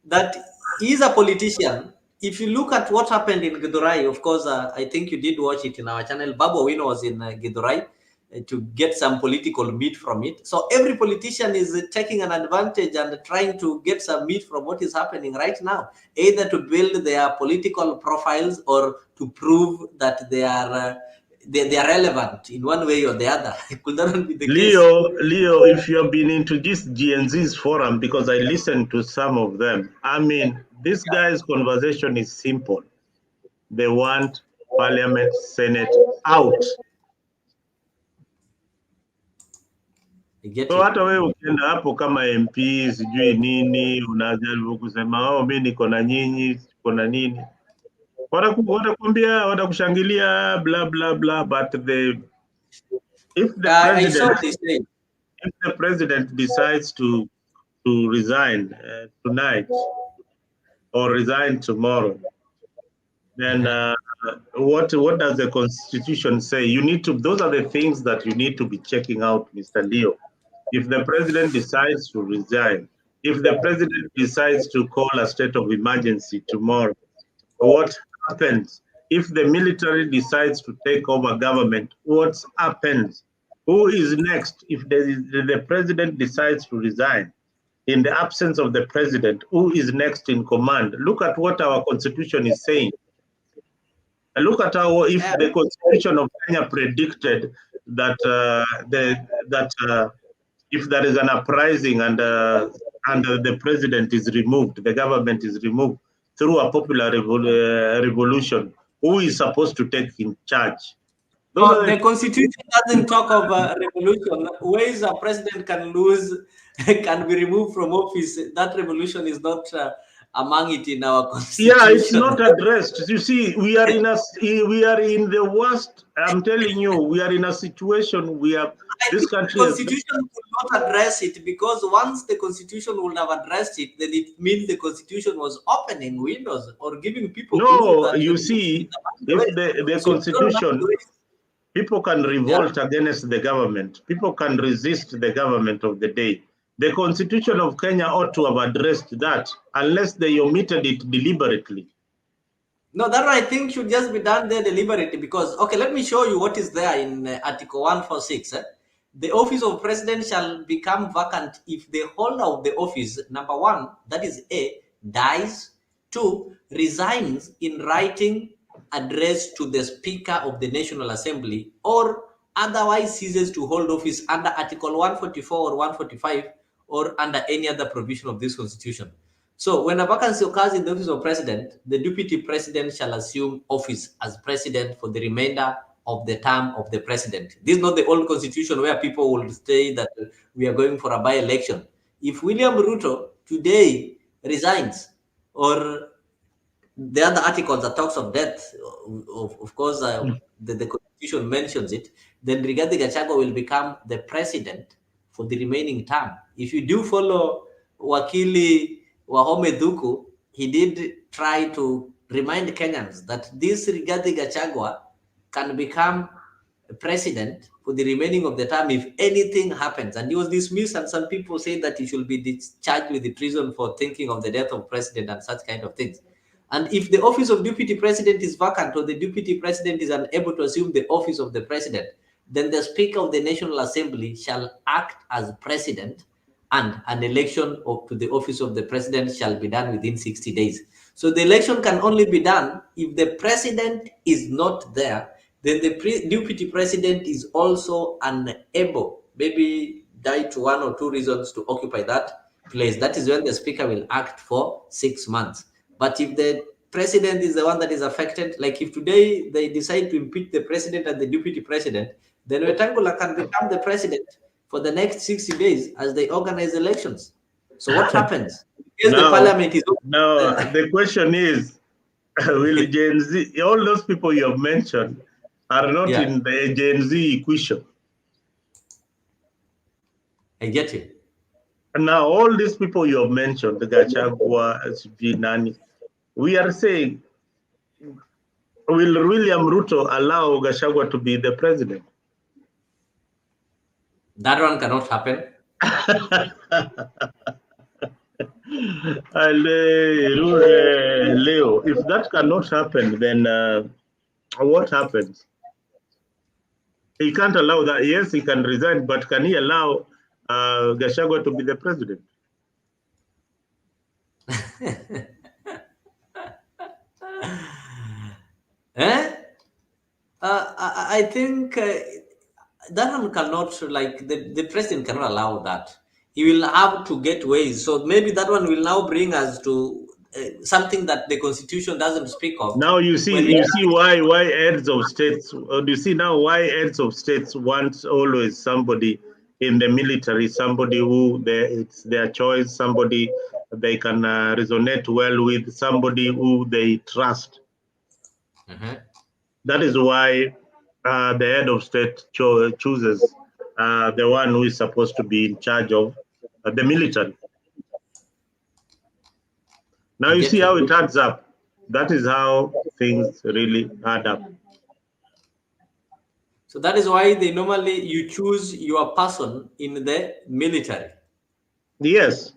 That he's a politician. If you look at what happened in Githurai, of course, I think you did watch it in our channel. Babu Owino was in Githurai to get some political meat from it. So every politician is taking an advantage and trying to get some meat from what is happening right now, either to build their political profiles or to prove that they are relevant in one way or the other. Could that be the case? Leo, if you have been into this GNZ's forum, because I listened to some of them, I mean, this guy's conversation is simple. They want Parliament, Senate out. So hata wewe ukienda hapo kama MP sijui nini, unajaribu kusema oh, mimi niko na nyinyi, siko na nini, watakuambia, watakushangilia blah blah blah, but if the president decides to resign tonight or resign tomorrow, then what does the constitution say? You need to. Those are the things that you need to be checking out, Mr. Leo. If the president decides to resign, if the president decides to call a state of emergency tomorrow, what happens? If the military decides to take over government, what happens? Who is next? If the president decides to resign, in the absence of the president, who is next in command? Look at what our constitution is saying. Look at how, if the constitution of Kenya predicted that if there is an uprising and the president is removed, the government is removed through a popular revolution, who is supposed to take in charge? The constitution doesn't talk of revolution. Ways a president can lose, can be removed from office. That revolution is not among it in our constitution. Yeah, it's not addressed. You see, we are in the worst. I'm telling you, we are in a situation where I this think the country is. constitution will not address it, because once the constitution would have addressed it, then it means the constitution was opening windows or giving people clues No, that you this is see, among the if ways. the So if you don't have the constitution, ways, people can yeah. revolt against the government. People can resist the government of the day. The constitution of Kenya ought to have addressed that, unless they omitted it deliberately. No, that I think should just be done there deliberately, because, okay, let me show you what is there in Article 146. The office of president shall become vacant if the holder of the office, number one, that is A, dies, two, resigns in writing address to the Speaker of the National Assembly, or otherwise ceases to hold office under Article 144 or 145, or under any other provision of this Constitution. So when a vacancy occurs in the office of president, the deputy president shall assume office as president for the remainder of the term of the president. This is not the old constitution where people will say that we are going for a by-election. If William Ruto today resigns, or the other article that talks of death, of course, the constitution mentions it, then Rigathi Gachagua will become the president for the remaining term. If you do follow Wakili Wahome Dhuku, he did try to remind Kenyans that this Rigathi Gachagua can become president for the remaining of the term if anything happens. And he was dismissed, and some people say that he should be discharged with the treason for thinking of the death of president and such kind of things. And if the office of deputy president is vacant, or the deputy president is unable to assume the office of the president, then the Speaker of the National Assembly shall act as president, and an election to the office of the president shall be done within 60 days. So the election can only be done if the president is not there. Then the deputy president is also unable, maybe die to one or two reasons, to occupy that place. That is when the speaker will act for 6 months. But if the president is the one that is affected, like if today they decide to impeach the president and the deputy president, then Wetangula can become the president for the next 60 days as they organize elections. So what happens? Yes, the parliament is open. Now the question is, will Gen Z, all those people you have mentioned, are not in the Gen Z equation? I get it. And now all these people you have mentioned, the Gachagua, Nani, we are saying, will William Ruto allow Gachagua to be the president? That one cannot happen. Leo, if that cannot happen, then what happens? He can't allow that. Yes, he can resign, but can he allow Gachagua to be the president? I think that one cannot, like, the president cannot allow that. He will have to get ways. So maybe that one will now bring us to something that the constitution doesn't speak of. Now you see why heads of states. Do you see now why heads of states want always somebody in the military, somebody who it's their choice, somebody they can resonate well with, somebody who they trust. That is why the head of state chooses the one who is supposed to be in charge of the military. Now you see how it adds up. That is how things really add up. So that is why they normally, you choose your person in the military. Yes.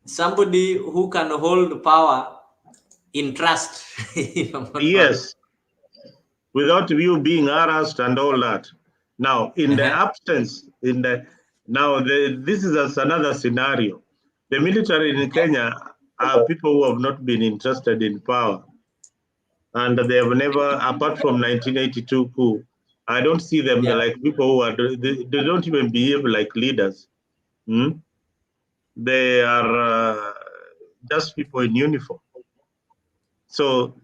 Somebody who can hold power in trust. Yes. Without you being harassed and all that. Now, in the absence, this is another scenario. The military in Kenya are people who have not been interested in power. And they have never, apart from 1982 coup, I don't see them like people who are, they don't even behave like leaders. They are just people in uniform. So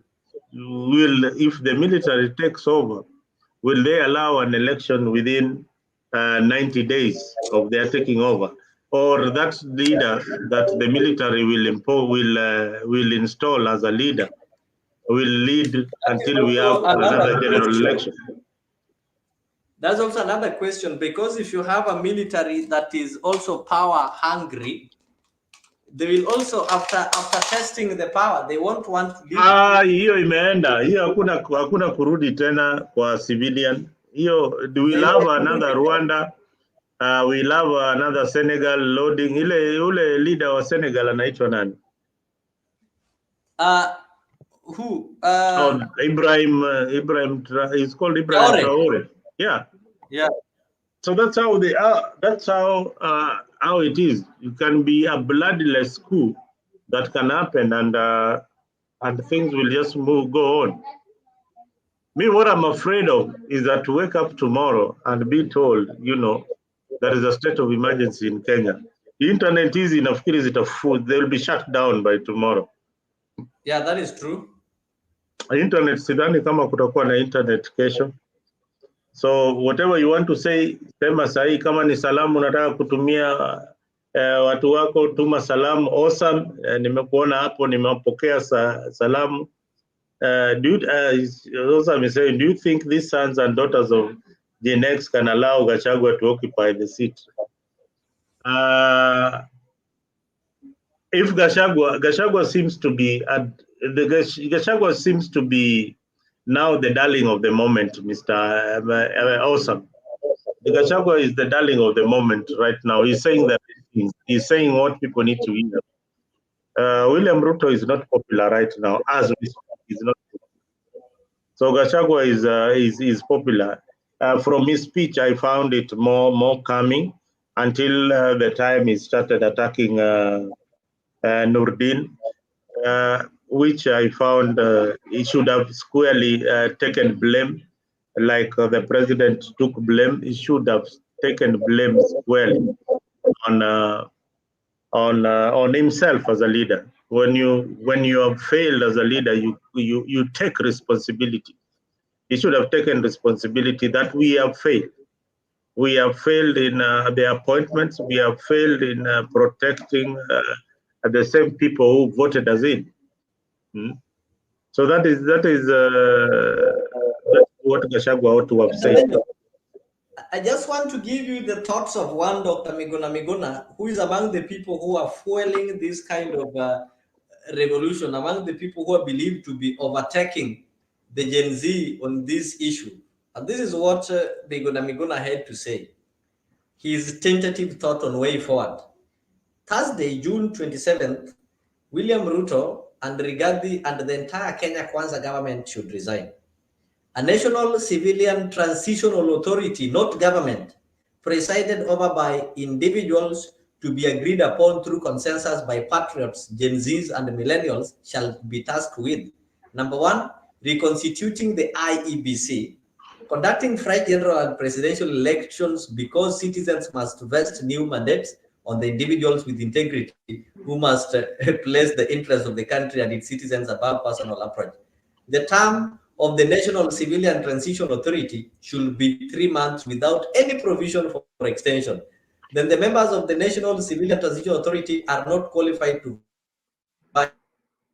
if the military takes over, will they allow an election within 90 days of their taking over? or that leader that the military will install as a leader will lead until we have another general election. That's also another question, because if you have a military that is also power hungry, they will also after testing the power they want to leave. Hiyo imeenda hiyo, hakuna kurudi tena kwa civilian. Hiyo we'll have another Rwanda, we'll have another Senegal loading. Ule leader wa Senegal anaitwa nani? Who? Ibrahim. He's called Ibrahim Traore. Yeah. Yeah. So that's how they are. That's how it is. It can be a bloodless coup that can happen, and things will just go on. Me, what I'm afraid of is that to wake up tomorrow and be told, there is a state of emergency in Kenya. The internet is enough. They will be shut down by tomorrow. Yeah, that is true. Internet, sidhani kama kutakuwa na internet kesho. So whatever you want to say, sema sahi. Kama ni salamu unataka kutumia watu wako, tuma salamu. Awesome. Nimekuona hapo, nimepokea salamu. Also I'm saying, do you think these sons and daughters of Gen X can allow Gachagua to occupy the seat? If Gachagua seems to be Gachagua seems to be now the darling of the moment, Mr. Awesome. The Gachagua is the darling of the moment right now. He's saying that he's saying what people need to hear. William Ruto is not popular right now, as we speak. He's not popular. So Gachagua is popular. From his speech, I found it more calming until the time he started attacking Nurdin, which I found he should have squarely taken blame, like the president took blame. He should have taken blame squarely on himself as a leader. When you have failed as a leader, you take responsibility. He should have taken responsibility that we have failed. We have failed in the appointments. We have failed in protecting the same people who voted us in. So that is what Gachagua ought to have said. I just want to give you the thoughts of one Dr. Miguna, who is among the people who are fueling this kind of revolution, among the people who are believed to be overtaking the Gen Z on this issue. And this is what Miguna had to say. His tentative thought on way forward. Thursday, June 27th, William Ruto and Rigathi and the entire Kenya Kwanza government should resign. A national civilian transitional authority, not government, presided over by individuals to be agreed upon through consensus by patriots, Gen Zs, and millennials shall be tasked with: number one, reconstituting the IEBC, conducting fresh general and presidential elections because citizens must vest new mandates on the individuals with integrity who must place the interests of the country and its citizens above personal approach. The term of the National Civilian Transition Authority should be 3 months without any provision for extension. Then the members of the National Civilian Transition Authority are not qualified to vie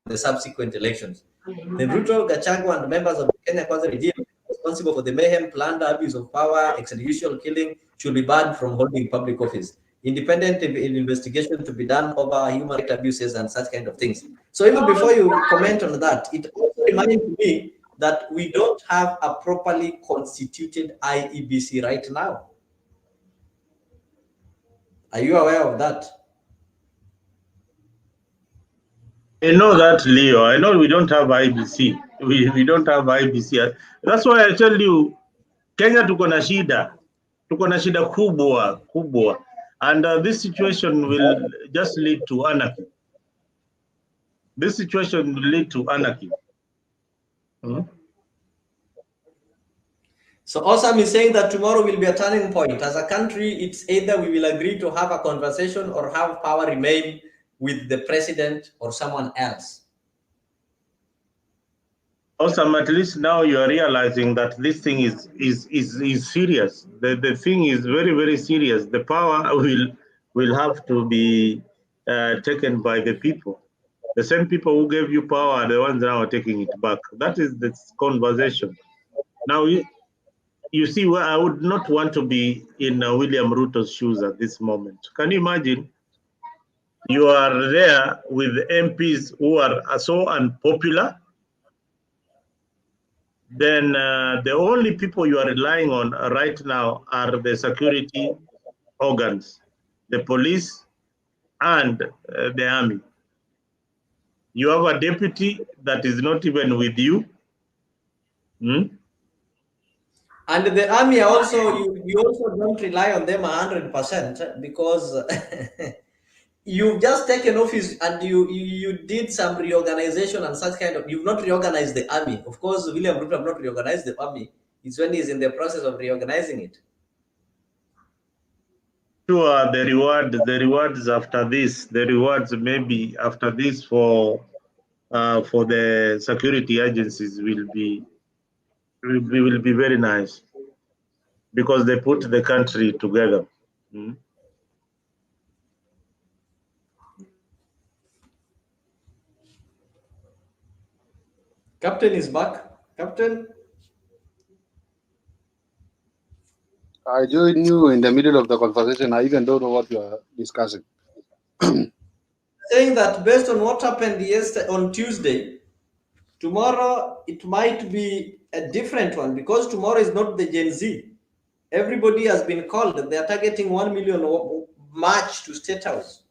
in the subsequent elections. The Ruto, Gachagua, and members of the Kenya Kwanza regime responsible for the mayhem, plunder, abuse of power, extrajudicial killing should be banned from holding public office. Independent investigation to be done over human rights abuses and such kind of things. So even before you comment on that, it also reminds me that we don't have a properly constituted IEBC right now. Are you aware of that? I know that, Leo. I know we don't have IBC. We don't have IBC. That's why I tell you, Kenya tuko na shida. Tuko na shida kubwa. And this situation will just lead to anarchy. This situation will lead to anarchy. So Osam is saying that tomorrow will be a turning point. As a country, it's either we will agree to have a conversation or have power remain with the president or someone else. Awesome. At least now you are realizing that this thing is serious. The thing is very, very serious. The power will have to be taken by the people. The same people who gave you power are the ones now are taking it back. That is the conversation. Now, you see, where I would not want to be in William Ruto's shoes at this moment. Can you imagine? You are there with MPs who are so unpopular. Then the only people you are relying on right now are the security organs, the police, and the army. You have a deputy that is not even with you. And the army also, you also don't rely on them 100% because you've just taken office and you did some reorganization and such kind of. You've not reorganized the army. Of course, William Ruto have not reorganized the army. It's when he's in the process of reorganizing it. Sure, the rewards after this, the rewards maybe after this for the security agencies will be very nice because they put the country together. Captain is back. Captain. I joined you in the middle of the conversation. I even don't know what you are discussing. Saying that based on what happened yesterday on Tuesday, tomorrow it might be a different one because tomorrow is not the Gen Z. Everybody has been called. They are targeting 1 million march to State House.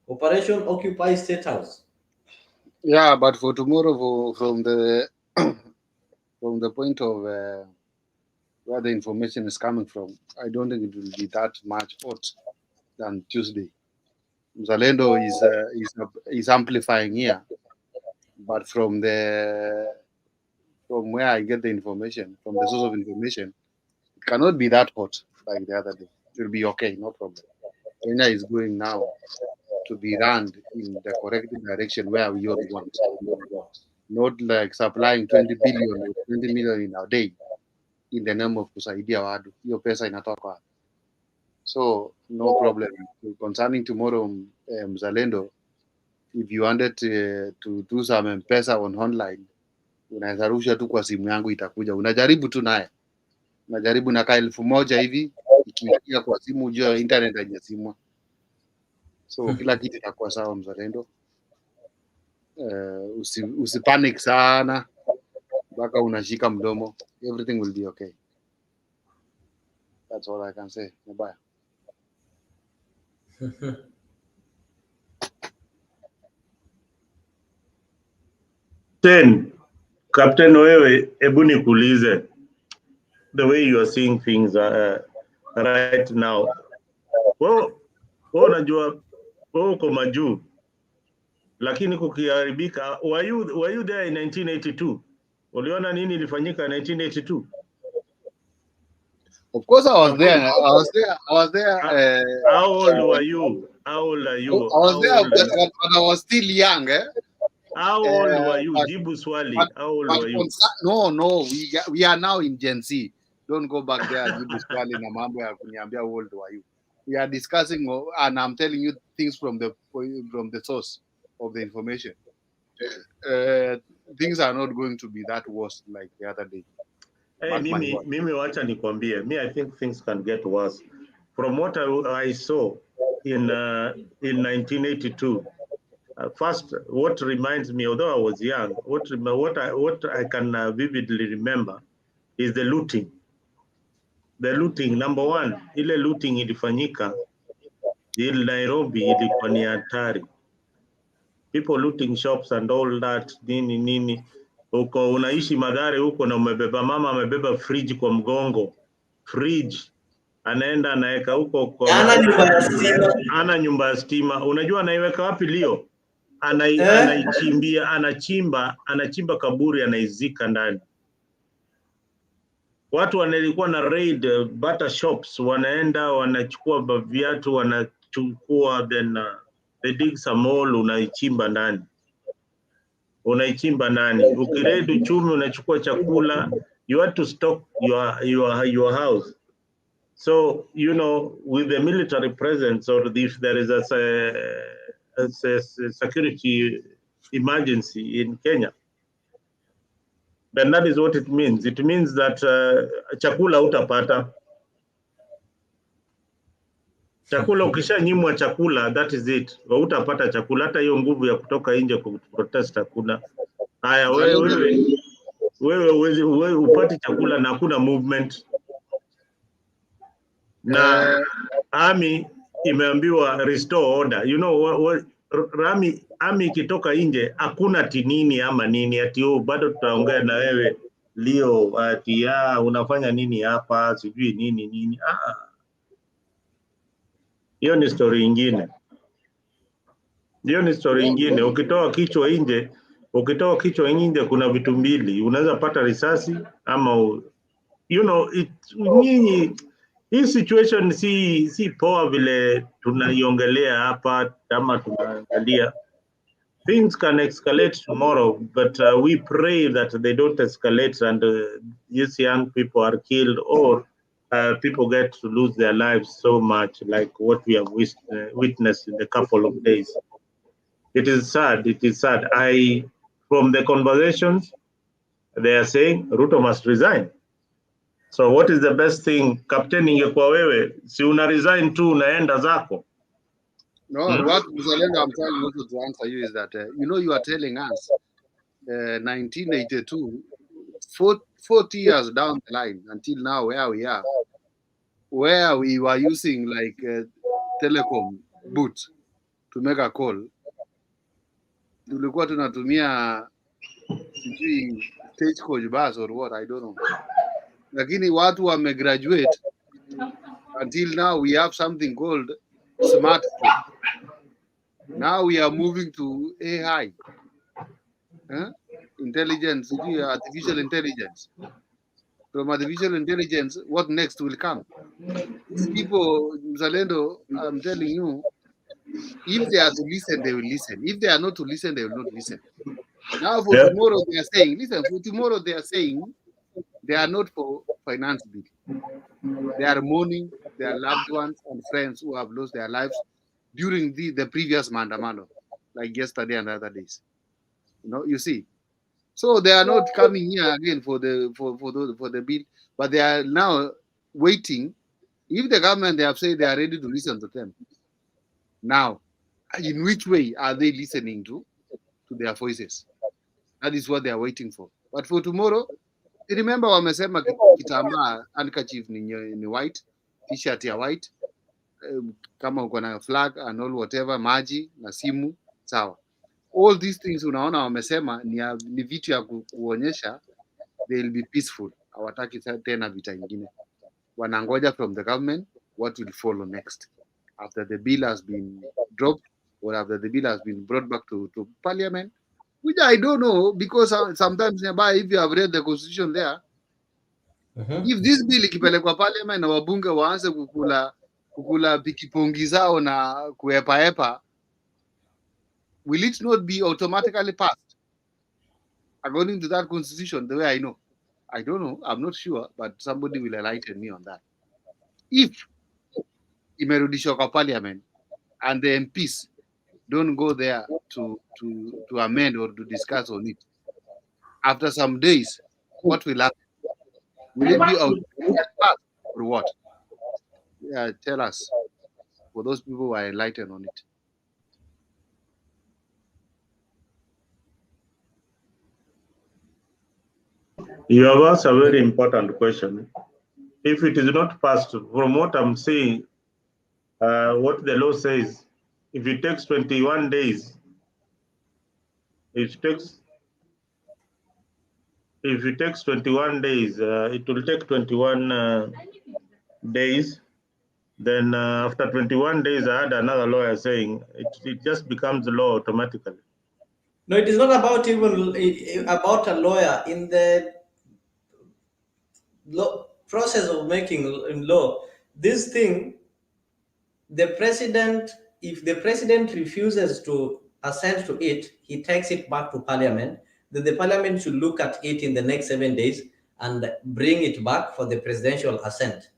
Operation Occupy State House. Yeah, but for tomorrow, from the point of where the information is coming from, I don't think it will be that much hot than Tuesday. Zalendo is amplifying here, but from where I get the information, from the source of information, it cannot be that hot like the other day. It will be okay, no problem. Kenya is going now to be run in the correct direction where we all want, not like supplying 20 billion or 20 million in a day in the name of kusaidia watu. Hiyo pesa inatoka wapi? So no problem. Concerning tomorrow, Mzalendo, if you wanted to do some M-Pesa on online, unaweza rusha tu kwa simu yangu itakuja. Unajaribu tu naye. Unajaribu na 1,000 hivi, ikiingia kwa simu ujue internet haijasimwa. So kila kitu itakuwa sawa Mzalendo. Usipanic sana mpaka unashika mdomo. Everything will be okay. That's all I can say. Bye. Captain wewe, hebu nikuulize, the way you are seeing things right now, wewe unajua wewe uko majuu, lakini kukiharibika, were you there in 1982? Uliona nini ilifanyika 1982? Of course I was there. I was there. How old were you? How old are you? I was there, but I was still young. How old were you? Jibu swali. How old were you? No. We are now in Gen Z. Don't go back there. Jibu swali na mambo ya kuniambia how old were you. We are discussing, and I'm telling you things from the source of the information. Things are not going to be that worse like the other day. Hey, mimi wacha nikwambie. Me, I think things can get worse. From what I saw in 1982, first, what reminds me, although I was young, what I can vividly remember is the looting. The looting, number one, ile looting ilifanyika in Nairobi ilikuwa ni hatari. People looting shops and all that, nini. Uko unaishi Mathare huko na umebeba mama amebeba fridge kwa mgongo. Fridge. Anaenda anaweka huko kwa ana nyumba ya stima. Unajua anaiweka wapi Leo? Anachimba kaburi anaizika ndani. Watu wanalikuwa na raid butter shops, wanaenda wanachukua viatu, wanachukua then they dig some hole, unaichimba ndani. Ukiraid uchumi unachukua chakula, you have to stock your house. So, with the military presence, or if there is a security emergency in Kenya, then that is what it means. It means that chakula utapata. Chakula ukishanyimwa chakula, that is it. Utapata chakula, hata hiyo nguvu ya kutoka nje kuprotest hakuna. Haya, wewe upati chakula na hakuna movement. Na army imeambiwa restore order. Army ikitoka nje hakuna tinini ama nini ati bado tutaongea na wewe Leo ati unafanya nini hapa sijui nini. Hiyo ni story ingine. Ukitoa kichwa nje kuna vitu mbili, unaweza pata risasi ama nyinyi. Hii situation si poa vile tunaiongelea hapa kama tunaangalia. Things can escalate tomorrow, but we pray that they don't escalate and these young people are killed or people get to lose their lives so much, like what we have witnessed in a couple of days. It is sad. From the conversations, they are saying Ruto must resign. So what is the best thing? Captain ingekuwa wewe, si una resign tu unaenda zako. No, what Mzalendo I'm trying also to answer you is that, you are telling us 1982, 40 years down the line until now where we are, where we were using like telecom booth to make a call. Tulikuwa tunatumia sijui stagecoach bus or what, I don't know. Lakini watu wamegraduate until now we have something called smartphone. Now we are moving to AI, intelligence, artificial intelligence. From artificial intelligence, what next will come? These people, Mzalendo, I'm telling you, if they are to listen, they will listen. If they are not to listen, they will not listen. Now for tomorrow, they are saying, listen, for tomorrow they are saying they are not for finance bill. They are mourning their loved ones and friends who have lost their lives during the previous Mandamano, like yesterday and other days. You see. So they are not coming here again for the bill, but they are now waiting. If the government, they have said they are ready to listen to them. Now, in which way are they listening to their voices? That is what they are waiting for. But for tomorrow, remember wamesema kitambaa handkerchief ni white, t-shirt ya white, kama uko na flag and all whatever, maji na simu, sawa. All these things unaona wamesema ni vitu ya kuonyesha they will be peaceful. Hawataki tena vita ingine. Wanangoja from the government what will follow next after the bill has been dropped or after the bill has been brought back to parliament, which I don't know, because sometimes if you have read the constitution there, if this bill ikipelekwa parliament na wabunge waanze kukula pikipongi zao na kuepaepa, will it not be automatically passed according to that constitution? The way I know, I don't know, I'm not sure, but somebody will enlighten me on that. If imerudishwa kwa parliament and the MPs don't go there to amend or to discuss on it, after some days, what will happen? Will it be passed or what? Yeah, tell us, for those people who are enlightened on it. You have asked a very important question. If it is not passed, from what I'm seeing, what the law says, if it takes 21 days, if it takes 21 days, it will take 21 days. Then after 21 days, I had another lawyer saying it just becomes law automatically. No, it is not about even about a lawyer. In the process of making law, this thing, if the president refuses to assent to it, he takes it back to parliament. Then the parliament should look at it in the next 7 days and bring it back for the presidential assent.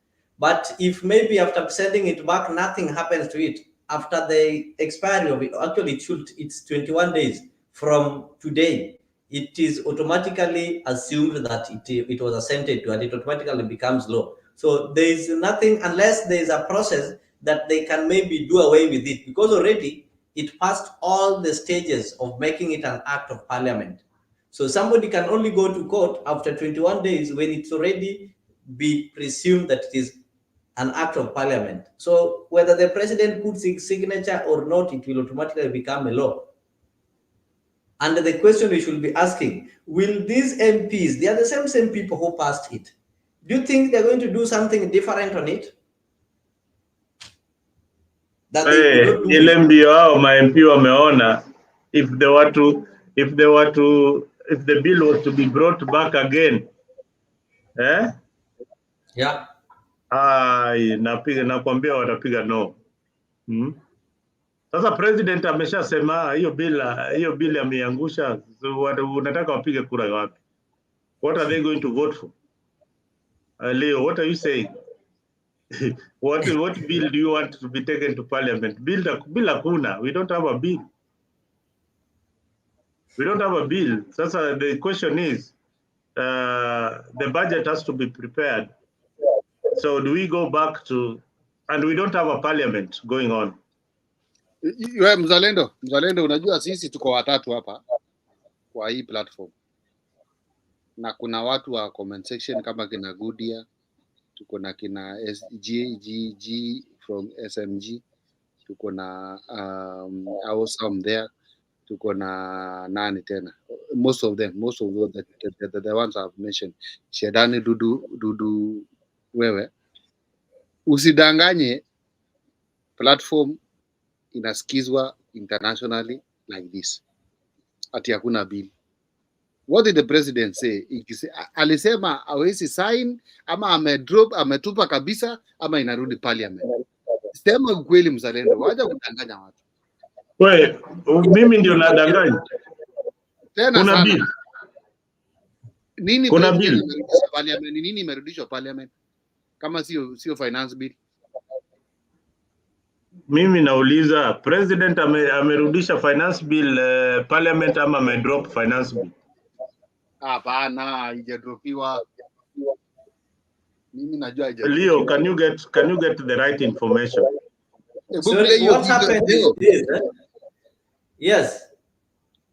But if maybe after sending it back, nothing happens to it, after the expiry of it, actually it's 21 days from today, it is automatically assumed that it was assented to, and it automatically becomes law. So there is nothing, unless there is a process that they can maybe do away with it, because already it passed all the stages of making it an act of parliament. So somebody can only go to court after 21 days when it's already be presumed that it is an act of parliament. So whether the president puts his signature or not, it will automatically become a law. And the question we should be asking, will these MPs, they are the same people who passed it, do you think they're going to do something different on it that they could not do ile before? mbio hao ma MP wameona, if the bill was to be brought back again, Yeah. nakwambia watapiga no. Sasa president ameshasema hiyo bill ameiangusha, so unataka wapige kura wapi? What are they going to vote for? Leo, what are you saying? what bill do you want to be taken to parliament? Bill hakuna. We don't have a bill. We don't have a bill. Sasa the question is, the budget has to be prepared. So do we go back to, and we don't have a parliament going on. Mzalendo, unajua sisi tuko watatu hapa kwa hii platform, na kuna watu wa comment section kama kina Gudia, tuko na kina SGG from SMG, tuko na Awesome there, tuko na nani tena, most of them the ones I've mentioned, Shedani Dudu wewe, usidanganye platform inasikizwa internationally like this ati hakuna bill. What did the president say? Alisema hawezi sign ama ametupa kabisa ama inarudi parliament. Sema ukweli mzalendo, wacha kudanganya watu. Wewe mimi ndio nadanganya. Tena kuna sana. Bill. Nini kuna bill? Parliament, nini imerudishwa parliament kama sio finance bill? Mimi nauliza president amerudisha finance bill parliament ama amedrop finance bill? Hapana, haijadropiwa. Mimi najua haijadropiwa. Leo, can you get the right information? So what happened is this, yes.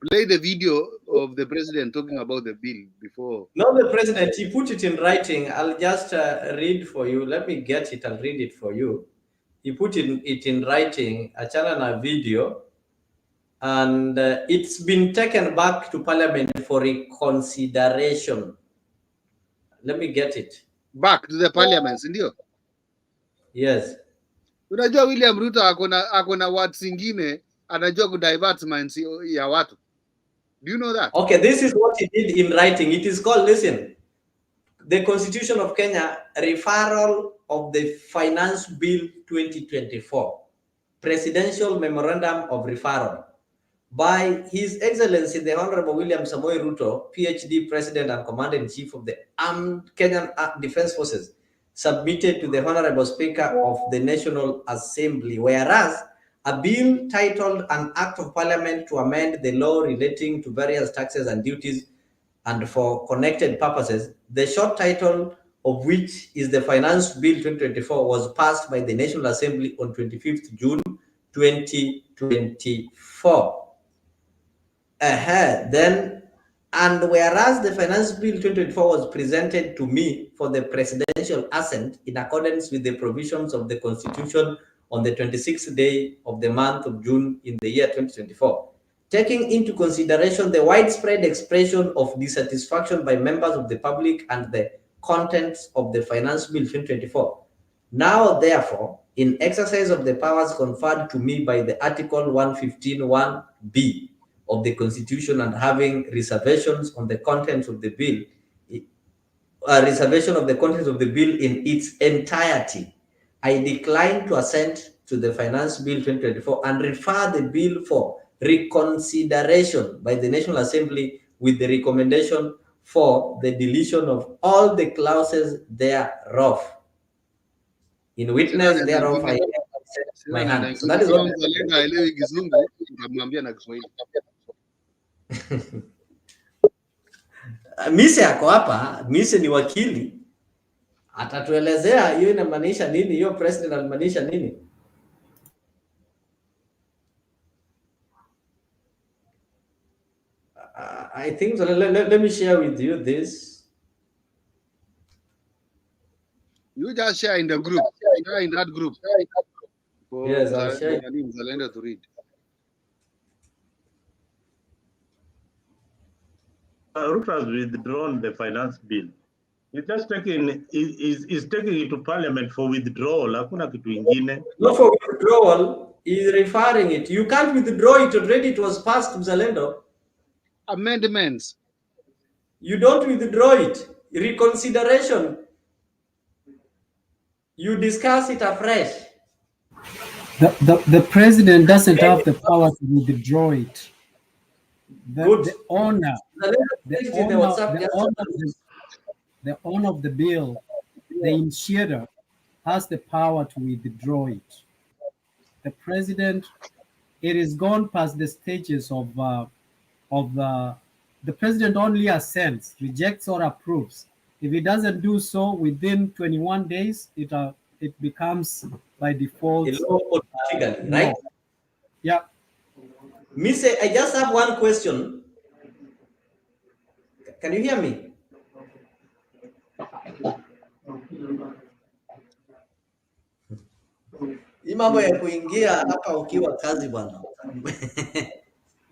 Play the video of the president talking about the bill before. No, the president, he put it in writing. I'll just read for you. Let me get it. I'll read it for you. He put it in writing, a channel and a video, and it's been taken back to parliament for reconsideration. Let me get it. Back to the parliament, ndio? Yes. Unajua William Ruto akona words zingine, anajua kudivert minds ya watu. Do you know that? Okay, this is what he did in writing. It is called, listen, the Constitution of Kenya, referral of the Finance Bill 2024, Presidential Memorandum of Referral, by His Excellency the Honorable William Samoei Ruto, PhD, President and Commander-in-Chief of the Armed Kenyan Defense Forces, submitted to the Honorable Speaker of the National Assembly, whereas a bill titled An Act of Parliament to amend the law relating to various taxes and duties and for connected purposes, the short title of which is the Finance Bill 2024, was passed by the National Assembly on 25th June 2024. And whereas the Finance Bill 2024 was presented to me for the presidential assent in accordance with the provisions of the Constitution on the 26th day of the month of June in the year 2024, taking into consideration the widespread expression of dissatisfaction by members of the public and the contents of the Finance Bill 2024. Now, therefore, in exercise of the powers conferred to me by the Article 115(1)(b) of the Constitution and having reservations on the contents of the bill, in its entirety, I decline to assent to the Finance Bill 2024 and refer the bill for reconsideration by the National Assembly with the recommendation for the deletion of all the clauses thereof. In witness thereof, I set my hand. So that is what. Mzalendo haelewi Kizungu, utamwambia na Kiswahili. Mise ako hapa, Mise ni wakili, atatuelezea hiyo inamaanisha nini, hiyo president anamaanisha nini. I think so. Let me share with you this. You just share in the group. Share in that group. Yes, I'll share. Mzalendo to read. Ruto has withdrawn the finance bill. He's just taking it to parliament for withdrawal. Hakuna kitu ingine. Not for withdrawal. He's referring it. You can't withdraw it already. It was passed, Mzalendo. Amendments. You don't withdraw it. Reconsideration. You discuss it afresh. The president doesn't have the power to withdraw it. The owner of the bill, the initiator, has the power to withdraw it. The president, it is gone past the stages of the president only assents, rejects or approves. If he doesn't do so within 21 days, it becomes by default automatically, right? Yeah. Mise, I just have one question. Can you hear me? Hii mambo ya kuingia hapa ukiwa kazi bwana.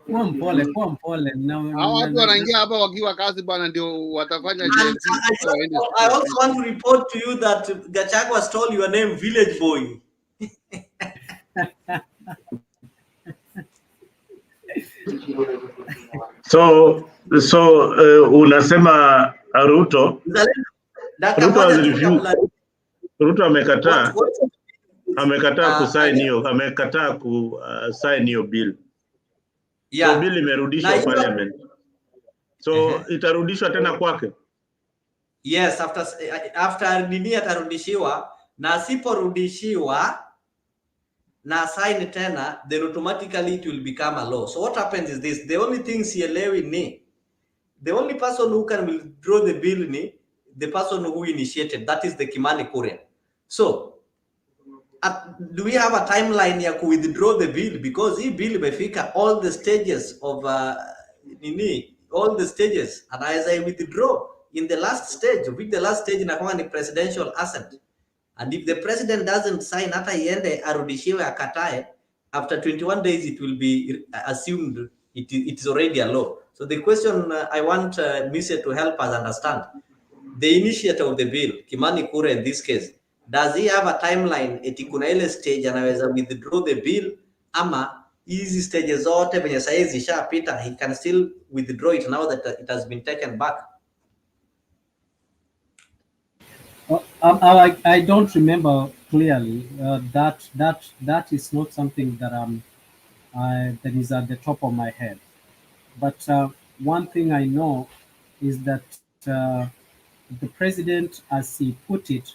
Kuwa mpole. Hao watu wanaingia hapa wakiwa kazi bwana, ndio watafanya JLC. I also want to report to you that Gachagua stole your name, village boy. So unasema Ruto amekataa kusign hiyo, amekataa kusign hiyo bill. Yeah. So bill imerudishwa parliament. So itarudishwa tena kwake. Yes, after nini atarudishiwa, na asiporudishiwa na sign tena, then automatically it will become a law. So what happens is this: the only thing sielewi ni the only person who can withdraw the bill ni the person who initiated, that is the Kimani Korean. So do we have a timeline ya ku withdraw the bill? Because hii bill imefika all the stages of all the stages, and as I withdraw in the last stage, which the last stage inakuwa ni presidential assent, and if the president doesn't sign, hata iende arudishiwe akatae, after 21 days it will be assumed it is already a law. So the question I want Mise to help us understand, the initiator of the bill, Kimani Kure in this case, does he have a timeline eti kuna ile stage anaweza withdraw the bill, ama hizi stages zote venye sasa hizi zishapita, he can still withdraw it now that it has been taken back? I don't remember clearly. That is not something that that is at the top of my head. But one thing I know is that the president, as he put it,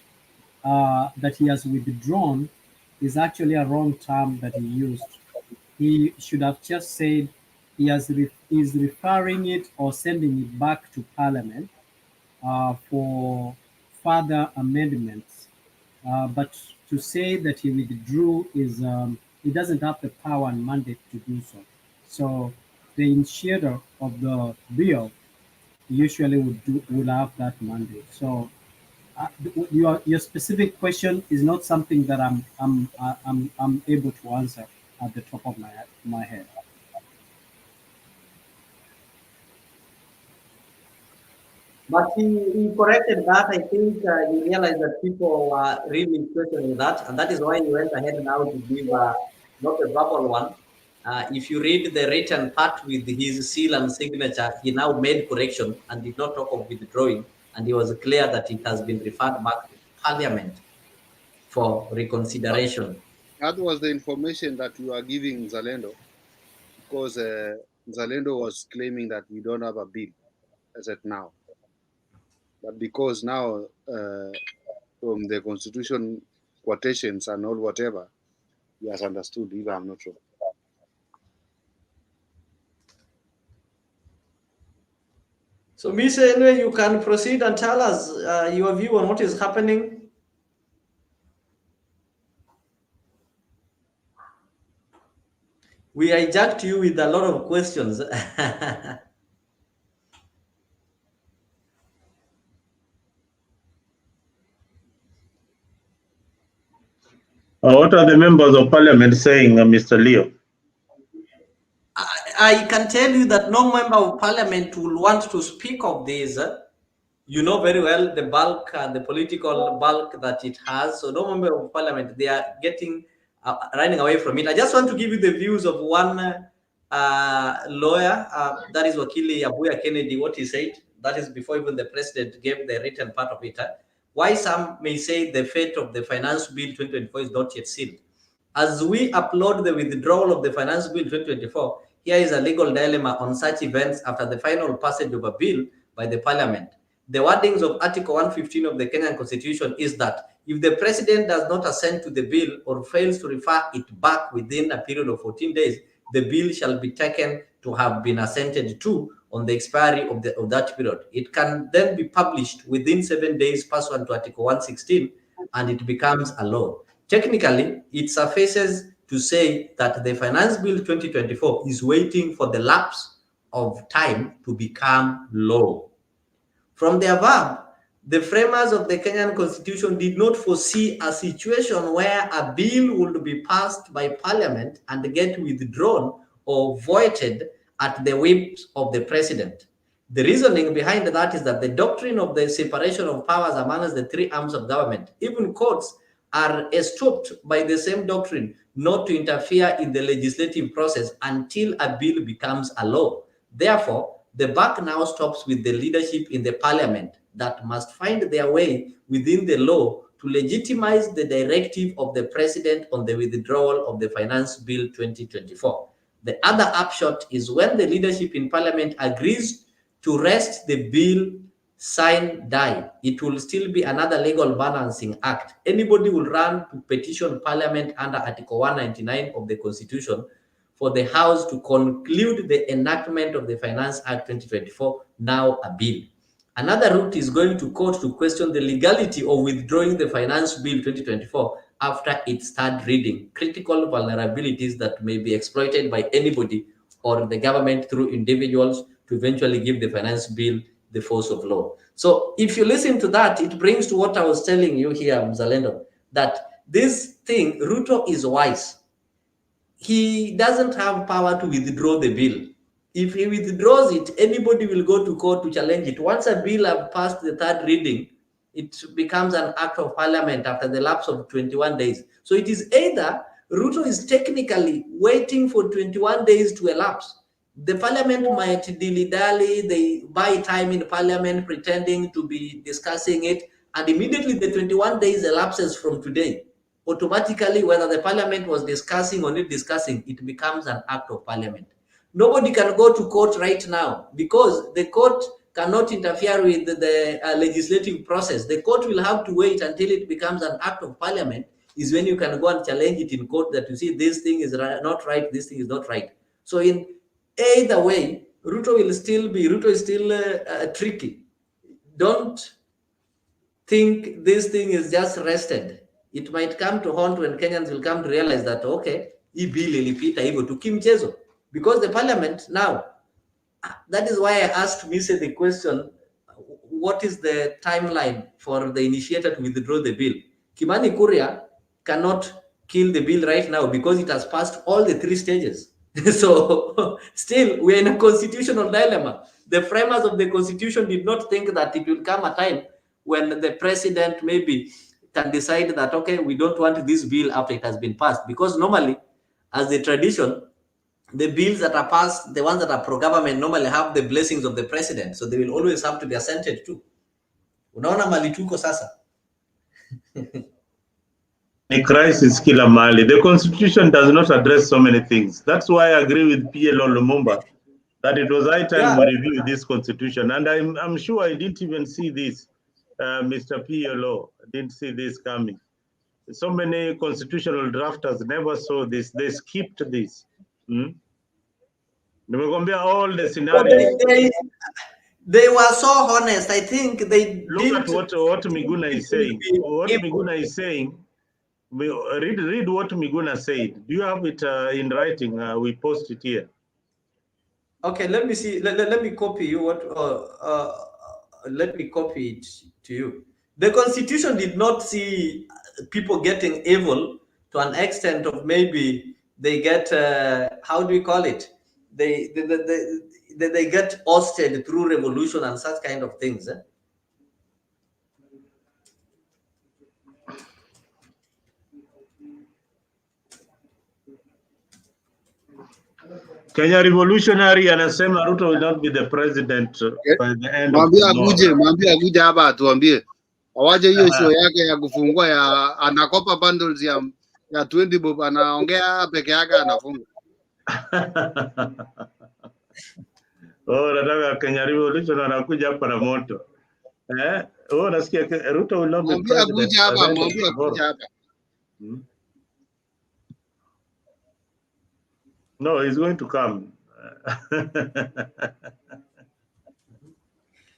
that he has withdrawn is actually a wrong term that he used. He should have just said he is referring it or sending it back to Parliament for further amendments. But to say that he withdrew is he doesn't have the power and mandate to do so. So the initiator of the bill usually would have that mandate. So your specific question is not something that I'm able to answer at the top of my head. But he corrected that. I think he realized that people were really questioning that, and that is why he went ahead now to give not a verbal one. If you read the written part with his seal and signature, he now made correction and did not talk of withdrawing, and he was clear that it has been referred back to Parliament for reconsideration. That was the information that you are giving Zalendo, because Zalendo was claiming that we don't have a bill as at now. But because now from the constitution quotations and all whatever, he has understood, if I'm not wrong. So, Mr. Anyway, you can proceed and tell us your view on what is happening. We hijacked you with a lot of questions. What are the members of parliament saying, Mr. Leo? I can tell you that no member of parliament will want to speak of this. You know very well the bulk and the political bulk that it has. So no member of parliament, they are getting running away from it. I just want to give you the views of one lawyer, that is Wakili Abuya Kennedy, what he said. That is before even the president gave the written part of it. Why some may say the fate of the Finance Bill 2024 is not yet sealed. As we upload the withdrawal of the Finance Bill 2024, here is a legal dilemma on such events after the final passage of a bill by the Parliament. The wordings of Article 115 of the Kenyan Constitution is that if the President does not assent to the bill or fails to refer it back within a period of 14 days, the bill shall be taken to have been assented to on the expiry of that period. It can then be published within 7 days pursuant to Article 116, and it becomes a law. Technically, it suffices to say that the Finance Bill 2024 is waiting for the lapse of time to become law. From the above, the framers of the Kenyan Constitution did not foresee a situation where a bill would be passed by Parliament and get withdrawn or voided at the whims of the President. The reasoning behind that is that the doctrine of the separation of powers amongst the three arms of government, even courts, are estopped by the same doctrine not to interfere in the legislative process until a bill becomes a law. Therefore, the buck now stops with the leadership in the parliament that must find their way within the law to legitimize the directive of the president on the withdrawal of the Finance Bill 2024. The other upshot is when the leadership in parliament agrees to rest the bill, sign, die, it will still be another legal balancing act. Anybody will run to petition parliament under Article 199 of the Constitution for the House to conclude the enactment of the Finance Act 2024, now a bill. Another route is going to court to question the legality of withdrawing the Finance Bill 2024 after its third reading, critical vulnerabilities that may be exploited by anybody or the government through individuals to eventually give the Finance Bill the force of law. So if you listen to that, it brings to what I was telling you here, Mzalendo, that this thing, Ruto is wise. He doesn't have power to withdraw the bill. If he withdraws it, anybody will go to court to challenge it. Once a bill has passed the third reading, it becomes an act of parliament after the lapse of 21 days. So it is either Ruto is technically waiting for 21 days to elapse. The parliament might dilly-dally, they buy time in parliament pretending to be discussing it, and immediately the 21 days elapses from today. Automatically, whether the parliament was discussing or not discussing, it becomes an act of parliament. Nobody can go to court right now because the court cannot interfere with the legislative process. The court will have to wait until it becomes an act of parliament, is when you can go and challenge it in court that you see this thing is not right, this thing is not right. So in either way, Ruto is still tricky. Don't think this thing is just rested. It might come to haunt when Kenyans will come to realize that, okay, hii bill ilipita hivyo tu kimchezo. Because the parliament now, that is why I asked Mise the question, what is the timeline for the initiator to withdraw the bill? Kimani Kuria cannot kill the bill right now because it has passed all the three stages. So still, we are in a constitutional dilemma. The framers of the constitution did not think that it will come a time when the president maybe can decide that, okay, we don't want this bill after it has been passed. Because normally, as the tradition, the bills that are passed, the ones that are pro-government, normally have the blessings of the president. So they will always have to be assented to. Unaona mali tuko sasa. A crisis kila mali. The constitution does not address so many things. That's why I agree with PLO Lumumba that it was high time we review this constitution. And I'm sure I didn't even see this, Mr. PLO. I didn't see this coming. So many constitutional drafters never saw this. They skipped this. Nimekwambia all the scenarios. They were so honest. I think they look didn't. at what Miguna is saying. What Miguna is saying. Read what Miguna said. Do you have it in writing? We post it here. Okay, let me see. Let me copy you what. Let me copy it to you. The Constitution did not see people getting evil to an extent of maybe they get how do we call it? They get ousted through revolution and such kind of things. Kenya Revolutionary anasema Ruto will not be the president by the end of Mwambie akuje hapa atuambie. Awaje hiyo show yake ya kufungua ya anakopa bundles ya 20 bob, anaongea peke yake anafunga. Nataka Kenya Revolution anakuja hapa na moto. Nasikia Ruto will not be president. Mwambie akuje hapa. No, he's going to come.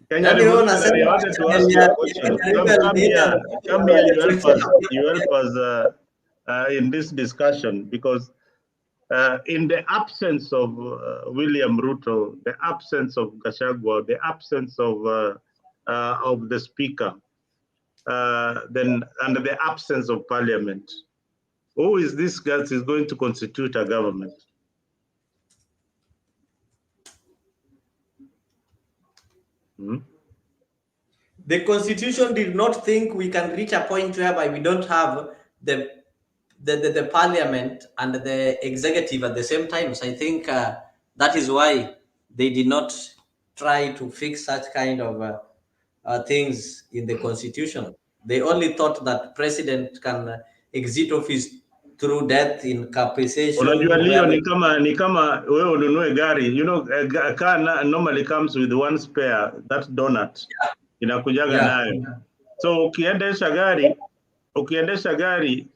Kenya Revolutionary, I wanted to ask you a question. Come here, you help us in this discussion, because in the absence of William Ruto, the absence of Gachagua, the absence of the speaker, then under the absence of parliament, who is this guy is going to constitute a government? The Constitution did not think we can reach a point whereby we don't have the parliament and the executive at the same time. So I think that is why they did not try to fix such kind of things in the Constitution. They only thought that president can exit office through death, incapacitation. Unajua Leo ni kama wewe ununue gari, you know, a car normally comes with one spare, that donut. Inakujaga nayo. So ukiendesha gari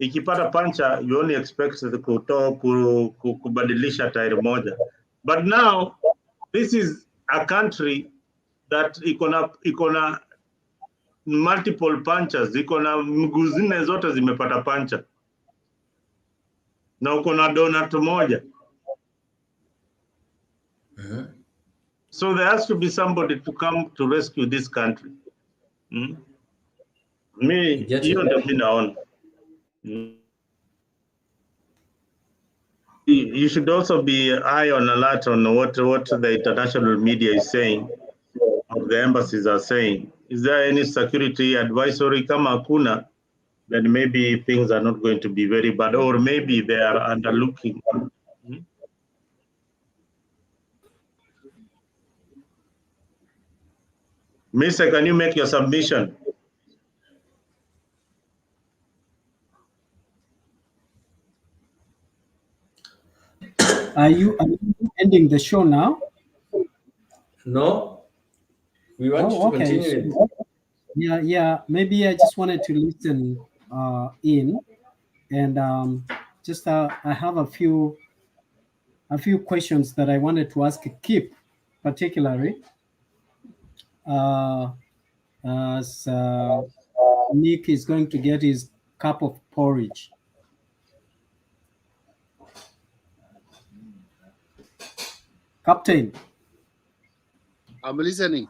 ikipata pancha, you only expect kubadilisha tire moja. But now this is a country that ikona multiple punches, ikona mguu nne zote zimepata pancha. Na uko na donut moja. So there has to be somebody to come to rescue this country. Me, hiyo ndio mimi naona. You should also be eye on alert on what the international media is saying, what the embassies are saying. Is there any security advisory? Kama hakuna, then maybe things are not going to be very bad, or maybe they are underlooking. Mister, can you make your submission? Are you ending the show now? No, we want to continue. Yeah. Maybe I just wanted to listen in, and just I have a few questions that I wanted to ask Kip, particularly. As Nick is going to get his cup of porridge. Captain. I'm listening.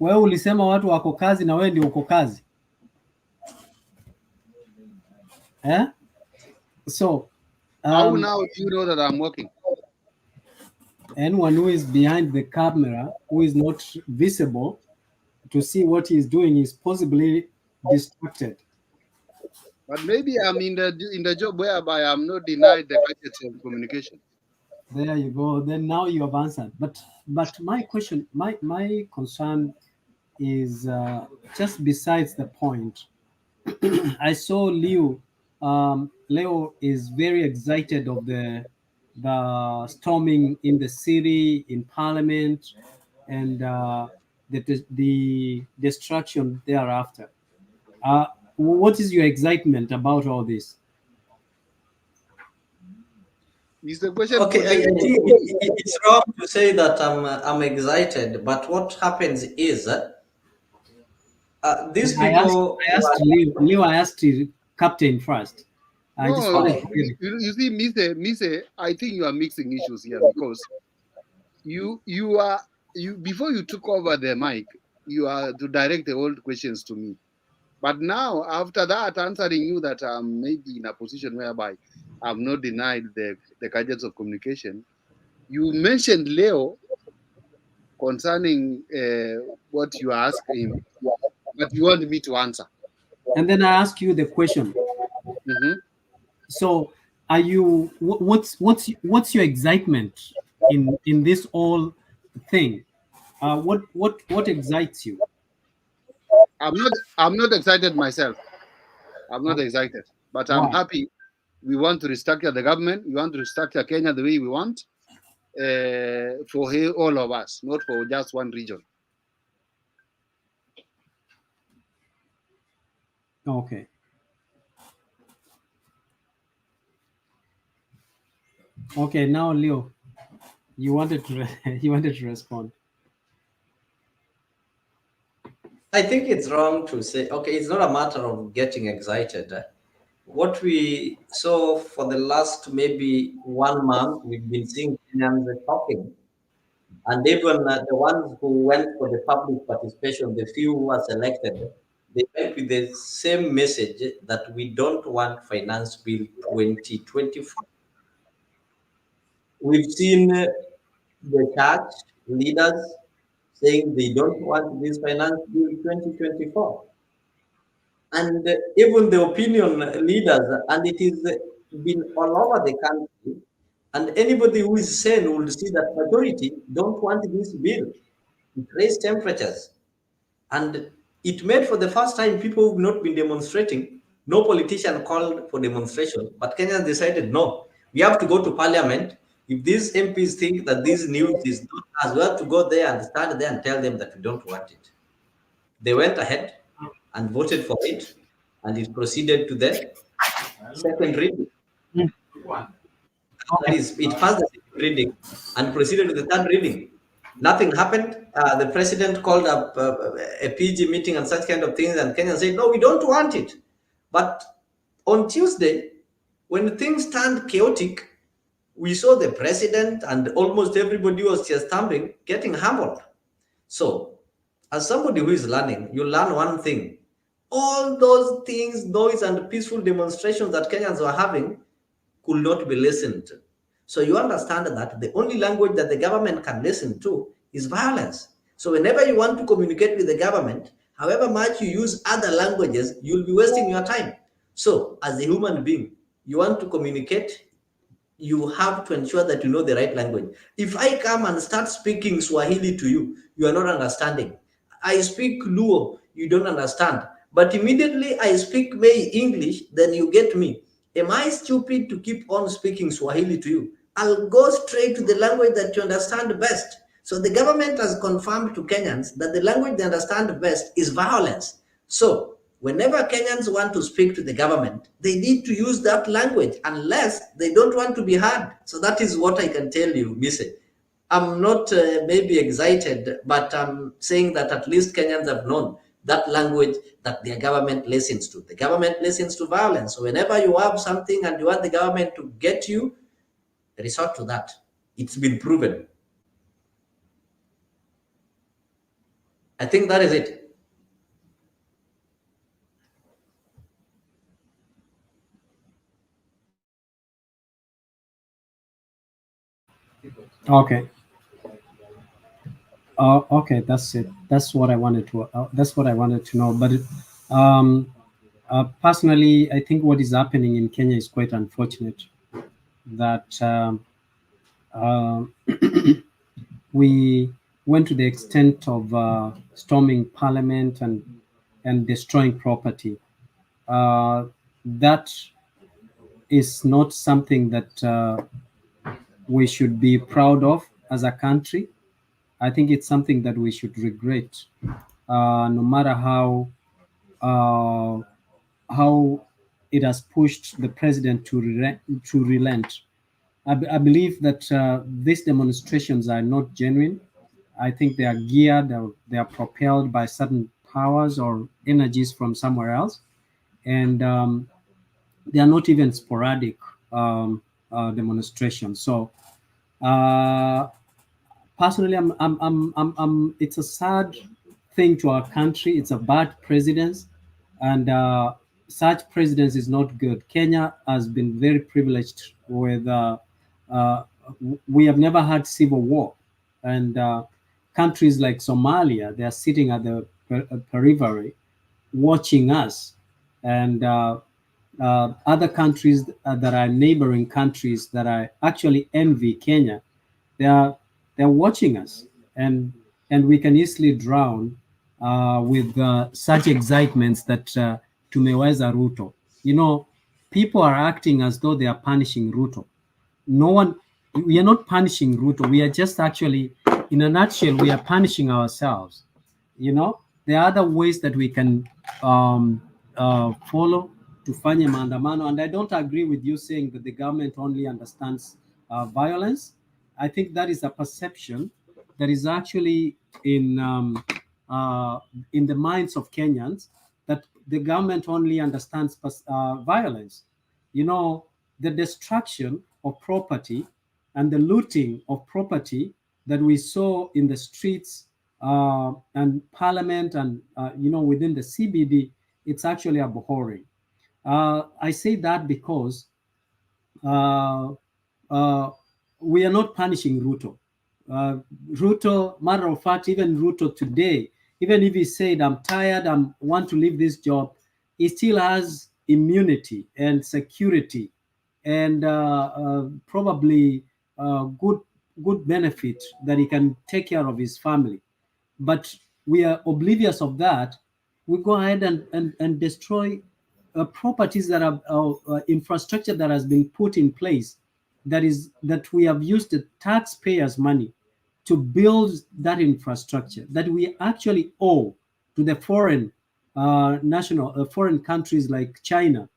Wewe ulisema watu wako kazi na wewe ndio uko kazi. So how now do you know that I'm working? Anyone who is behind the camera, who is not visible to see what he is doing, is possibly distracted. But maybe I'm in the job whereby I'm not denied the gadgets of communication. There you go. Then now you have answered. But my question, my concern is just besides the point. I saw Leo. Leo is very excited of the storming in the city, in parliament, and the destruction thereafter. what is your excitement about all this? Is the question Okay, for I Leo? think it's wrong to say that I'm excited, but what happens is these people I asked Leo, I asked you, Captain first. I just No, wanted okay. to hear it. you see, Mise, I think you are mixing issues here because you are you before you took over the mic, you are to direct the old questions to me. But now, after that, answering you that I'm maybe in a position whereby I'm not denied the gadgets of communication. You mentioned Leo concerning what you asked him, but you want me to answer. And then I ask you the question. Mm-hmm. So, are you? What's your excitement in this whole thing? What excites you? I'm not excited myself. I'm not excited, but I'm Why? happy. We want to restructure the government. We want to restructure Kenya the way we want for all of us, not for just one region. Okay. Okay. Now, Leo, you wanted to you wanted to respond. I think it's wrong to say, okay, it's not a matter of getting excited. What we saw for the last maybe 1 month, we've been seeing Kenyans talking. And even the ones who went for the public participation, the few who were selected, they went with the same message that we don't want Finance Bill 2024. We've seen the church leaders saying they don't want this Finance Bill 2024. And even the opinion leaders, and it is been all over the country. And anybody who is sane will see that majority don't want this bill. It raised temperatures. And it made for the first time people who've not been demonstrating, no politician called for demonstration, but Kenyans decided no, we have to go to parliament. If these MPs think that this news is not as well, to go there and stand there and tell them that we don't want it. They went ahead and voted for it, and it proceeded to the second reading. That Okay. is, it passed the second reading and proceeded to the third reading. Nothing happened. The president called up a PG meeting and such kind of things, and Kenyans said, no, we don't want it. But on Tuesday, when things turned chaotic, we saw the president and almost everybody was just stamping, getting humbled. So, as somebody who is learning, you learn one thing. All those things, noise, and peaceful demonstrations that Kenyans were having could not be listened to. So you understand that the only language that the government can listen to is violence. So whenever you want to communicate with the government, however much you use other languages, you'll be wasting your time. So as a human being, you want to communicate, you have to ensure that you know the right language. If I come and start speaking Swahili to you, you are not understanding. I speak Luo, you don't understand. But immediately I speak May English, then you get me. Am I stupid to keep on speaking Swahili to you? I'll go straight to the language that you understand best. So the government has confirmed to Kenyans that the language they understand best is violence. So whenever Kenyans want to speak to the government, they need to use that language unless they don't want to be heard. So that is what I can tell you, Mise. I'm not maybe excited, but I'm saying that at least Kenyans have known that language that their government listens to. The government listens to violence. So whenever you have something and you want the government to get you, resort to that. It's been proven. I think that is it. Okay. Okay, that's it. That's what I wanted to. That's what I wanted to know. But um, personally, I think what is happening in Kenya is quite unfortunate. That uh, we went to the extent of storming parliament and destroying property. That is not something that we should be proud of as a country. I think it's something that we should regret, no matter how uh, how it has pushed the president to relent. I believe that these demonstrations are not genuine. I think they are geared, or they are propelled by certain powers or energies from somewhere else, and they are not even sporadic demonstrations. So, uh, personally, it's a sad thing to our country. It's a bad precedence, and such precedence is not good. Kenya has been very privileged with. Uh, we have never had civil war, and countries like Somalia, they are sitting at the periphery, watching us, and other countries that are neighboring countries that I actually envy Kenya. They are they're watching us, and we can easily drown with such excitements that tumeweza Ruto. You know, people are acting as though they are punishing Ruto. No one, we are not punishing Ruto. We are just actually, in a nutshell, we are punishing ourselves. You know, there are other ways that we can follow to fanya maandamano, and I don't agree with you saying that the government only understands violence. I think that is a perception that is actually in the minds of Kenyans, that the government only understands violence. You know, the destruction of property and the looting of property that we saw in the streets and parliament and within the CBD, it's actually abhorring. I say that because uh, uh, we are not punishing Ruto. Ruto, matter of fact, even Ruto today, even if he said, I'm tired, I want to leave this job, he still has immunity and security and probably good benefit that he can take care of his family. But we are oblivious of that. We go ahead and destroy properties that are infrastructure that has been put in place, that we have used the taxpayers' money to build that infrastructure that we actually owe to the foreign countries like China,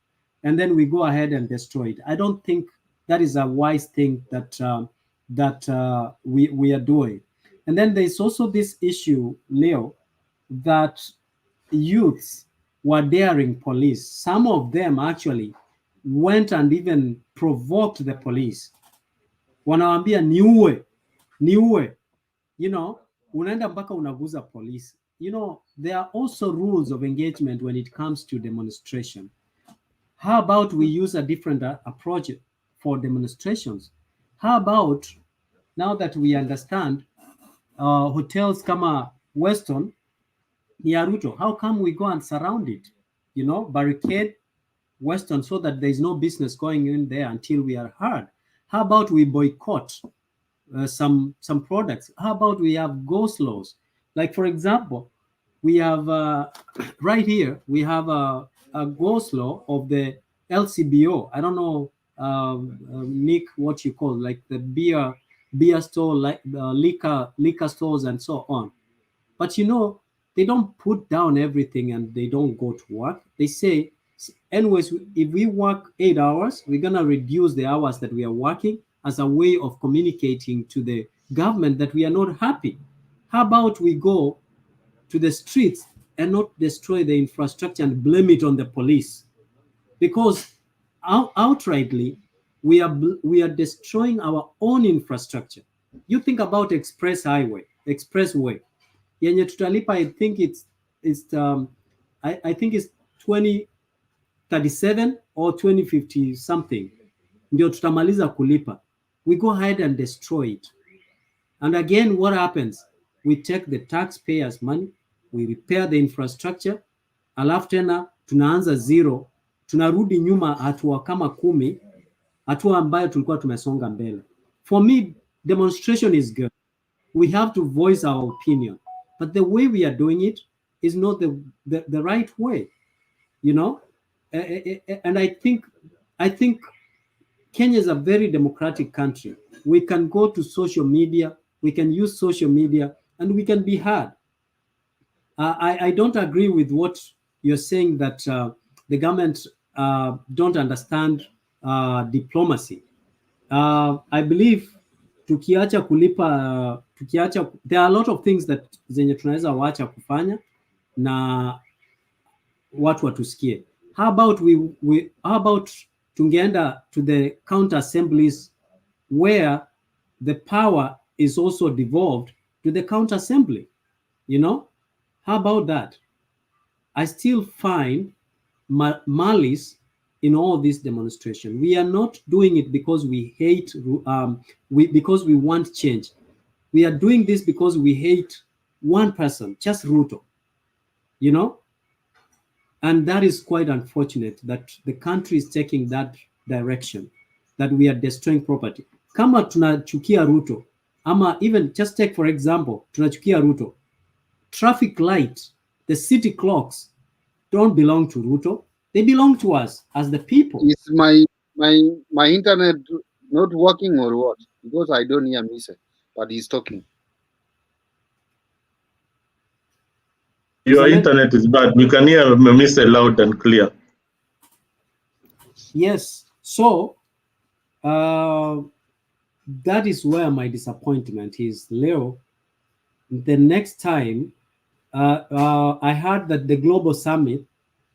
and then we go ahead and destroy it. I don't think that is a wise thing that we are doing. And then there's also this issue, Leo, that youths were daring police. Some of them actually went and even provoked the police. Wanawambia niue, niue. You know, unaenda mpaka unaguza police. You know, there are also rules of engagement when it comes to demonstration. How about we use a different approach for demonstrations? How about, now that we understand hotels kama Weston, Niaruto, how come we go and surround it? You know, barricade Weston so that there's no business going in there until we are heard. How about we boycott some products? How about we have go slows? Like, for example, we have right here, we have a go slow of the LCBO. I don't know, Nick, what you call, like the beer store, like liquor stores and so on. But you know, they don't put down everything and they don't go to work. They say, anyways, if we work 8 hours, we're gonna reduce the hours that we are working as a way of communicating to the government that we are not happy. How about we go to the streets and not destroy the infrastructure and blame it on the police? Because outrightly, we are destroying our own infrastructure. You think about expressway yenye tutalipa. I think it's 2037 or 2050 something ndio tutamaliza kulipa. We go ahead and destroy it, and again, what happens? We take the taxpayers money, we repair the infrastructure, alafu tena tunaanza zero, tunarudi nyuma hatua kama 10, hatua ambayo tulikuwa tumesonga mbele. For me, demonstration is good. We have to voice our opinion, but the way we are doing it is not the right way, you know. And I think Kenya is a very democratic country. We can go to social media, we can use social media, and we can be heard. I don't agree with what you're saying, that the government don't understand diplomacy. I believe tukiacha kulipa tukiacha, there are a lot of things that zenye tunaweza wacha kufanya na watu watusikie. How about how about tungeenda to the counter assemblies where the power is also devolved to the counter assembly, you know? How about that? I still find malice in all this demonstration. We are not doing it because we hate, because we want change. We are doing this because we hate one person, just Ruto, you know? And that is quite unfortunate that the country is taking that direction, that we are destroying property. Kama tunachukia Ruto, ama even just take for example, tunachukia Ruto, traffic light, the city clocks don't belong to Ruto. They belong to us as the people. Is my internet not working or what? Because I don't hear Mr. but he's talking. Your internet is bad. We can hear Mr. loud and clear. Yes. So that is where my disappointment is, Leo. The next time, I heard that the Global Summit,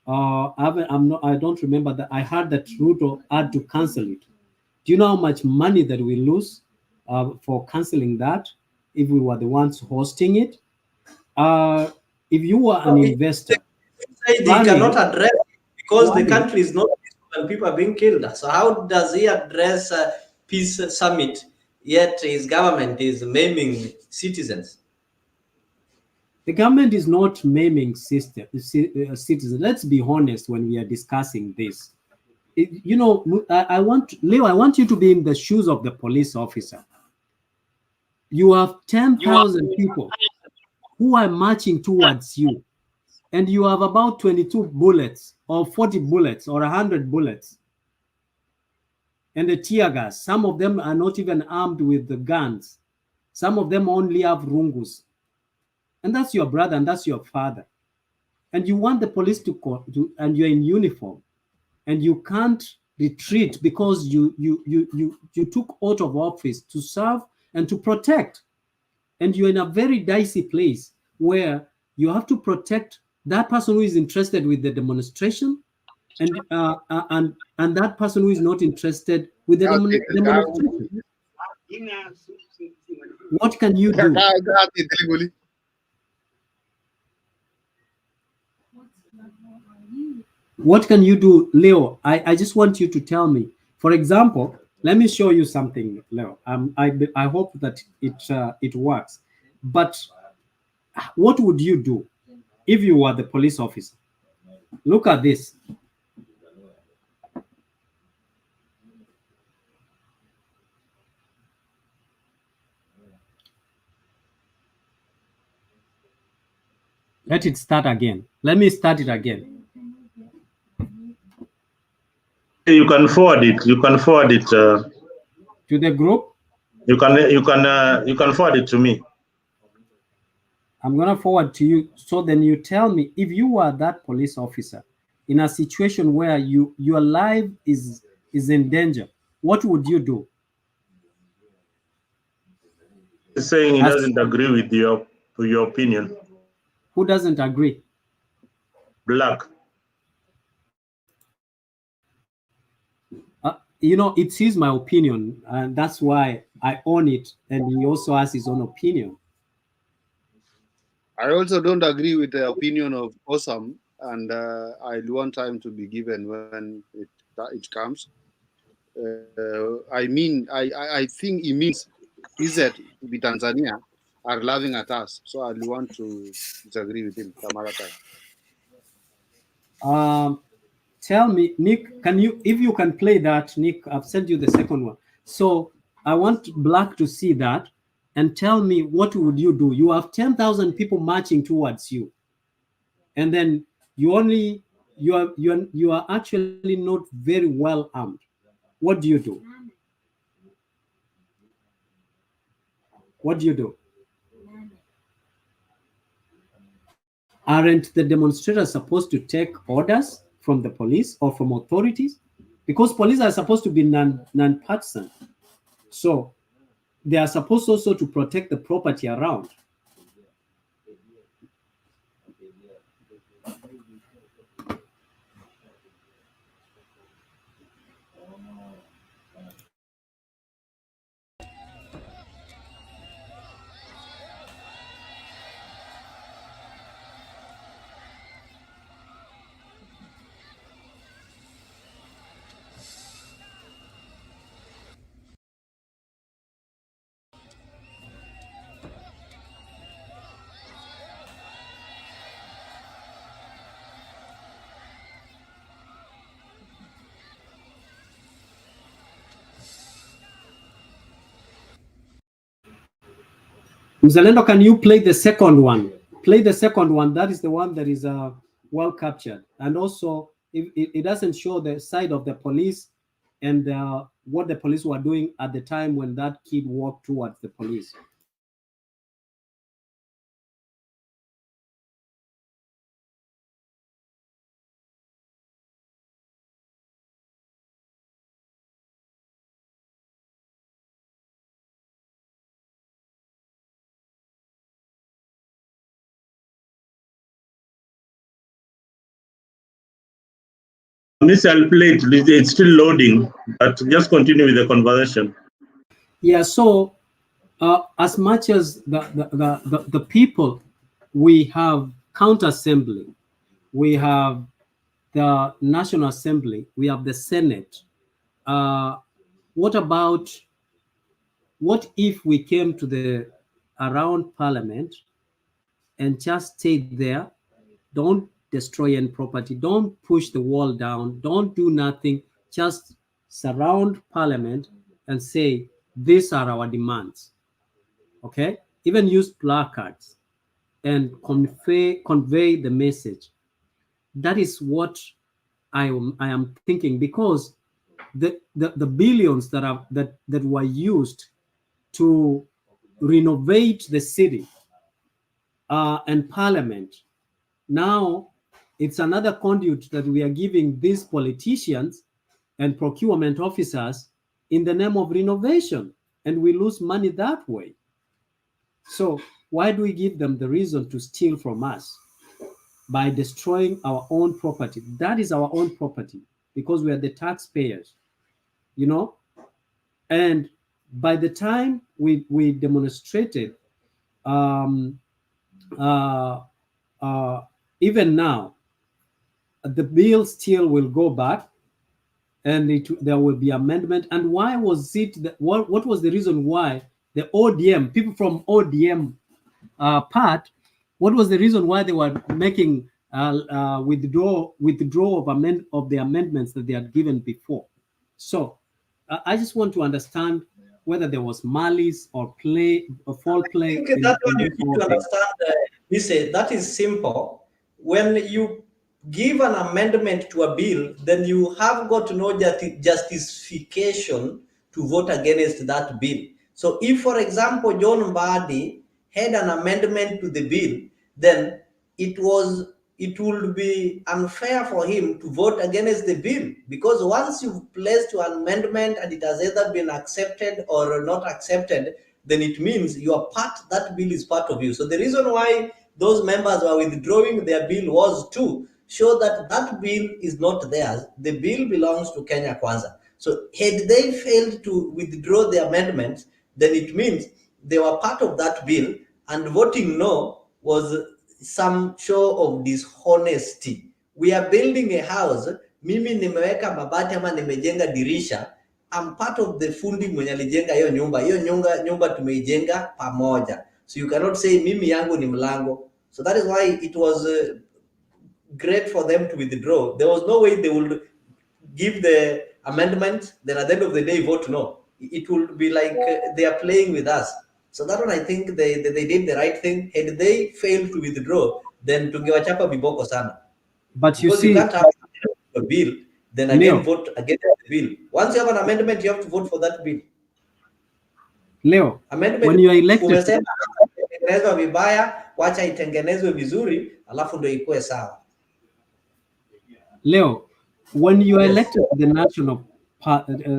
I don't remember that. I heard that Ruto had to cancel it. Do you know how much money that we lose for canceling that if we were the ones hosting it? If you were an investor, they cannot address it because the country is not peaceful and people are being killed. So how does he address peace summit yet his government is maiming citizens? The government is not maiming citizens. Let's be honest when we are discussing this. You know, Leo, I want you to be in the shoes of the police officer. You have 10,000 people who are marching towards you, and you have about 22 bullets or 40 bullets or 100 bullets and the tear gas. Some of them are not even armed with the guns. Some of them only have rungus. And that's your brother and that's your father. And you want the police to and you're in uniform, and you can't retreat because you took out of office to serve and to protect. And you're in a very dicey place where you have to protect that person who is interested with the demonstration, and that person who is not interested with the demonstration. What can you do? What can you do, Leo? I just want you to tell me. For example, let me show you something, Leo. I hope that it works. But what would you do if you were the police officer? Look at this. Let it start again. Let me start it again. You can forward it. You can forward it to the group. You can forward it to me. I'm gonna forward to you. So then you tell me, if you were that police officer in a situation where your life is in danger, what would you do? He's saying he doesn't agree with your opinion. Who doesn't agree? Black. You know, it is my opinion, and that's why I own it. And he also has his own opinion. I also don't agree with the opinion of Osam, and I want time to be given when it comes. I mean, I think it means is that the Tanzania are laughing at us, so I want to disagree with him some other time. Tell me, Nick, if you can play that, Nick, I've sent you the second one. So I want Black to see that and tell me, what would you do? You have 10,000 people marching towards you, and then you are actually not very well armed. What do you do? What do you do? Aren't the demonstrators supposed to take orders? from the police or from authorities, because police are supposed to be non-partisan. So they are supposed also to protect the property around. Mzalendo, can you play the second one? Play the second one. That is the one that is well captured. And also, it doesn't show the side of the police and what the police were doing at the time when that kid walked towards the police. Mr. Plate, it's still loading, but just continue with the conversation. Yeah, so as much as the people, we have counter assembly, we have the National Assembly, we have the Senate. What if we came to the around Parliament and just stayed there? Don't destroy any property, don't push the wall down, don't do nothing, just surround Parliament and say, these are our demands. Okay, even use placards and convey the message. That is what I am thinking, because the billions that were used to renovate the city and Parliament, now it's another conduit that we are giving these politicians and procurement officers in the name of renovation, and we lose money that way. So why do we give them the reason to steal from us by destroying our own property? That is our own property because we are the taxpayers, you know? And by the time we demonstrated, even now, the bill still will go back and there will be amendment. And why was it that, what was the reason why the ODM, people from ODM part, what was the reason why they were making withdraw of the amendments that they had given before? So I just want to understand whether there was malice or foul play. I think that's what you need to understand. That is simple. When you give an amendment to a bill, then you have got to know justification to vote against that bill. So if, for example, John Mbadi had an amendment to the bill, then it would be unfair for him to vote against the bill, because once you've placed your amendment and it has either been accepted or not accepted, then it means that bill is part of you. So the reason why those members were withdrawing their bill was to show that that bill is not theirs. The bill belongs to Kenya Kwanza. So had they failed to withdraw the amendments, then it means they were part of that bill, and voting no was some show of dishonesty. We are building a house, mimi nimeweka mabati ama nimejenga dirisha, I'm part of the fundi mwenye alijenga hiyo nyumba tumeijenga pamoja. So you cannot say mimi yangu ni mlango. So that is why it was great for them to withdraw. There was no way they would give the amendment, then at the end of the day vote no. It would be like they are playing with us. So that one, I think they did the right thing. Had they failed to withdraw, then tungewachapa viboko sana. But because you can't have a bill, then again vote against the bill. Once you have an amendment, you have to vote for that bill. Leo, amendment, when you are elected, umesema itengenezwe vibaya, wacha itengenezwe vizuri, alafu ndio ikuwe sawa. Leo, when you are Yes. elected to the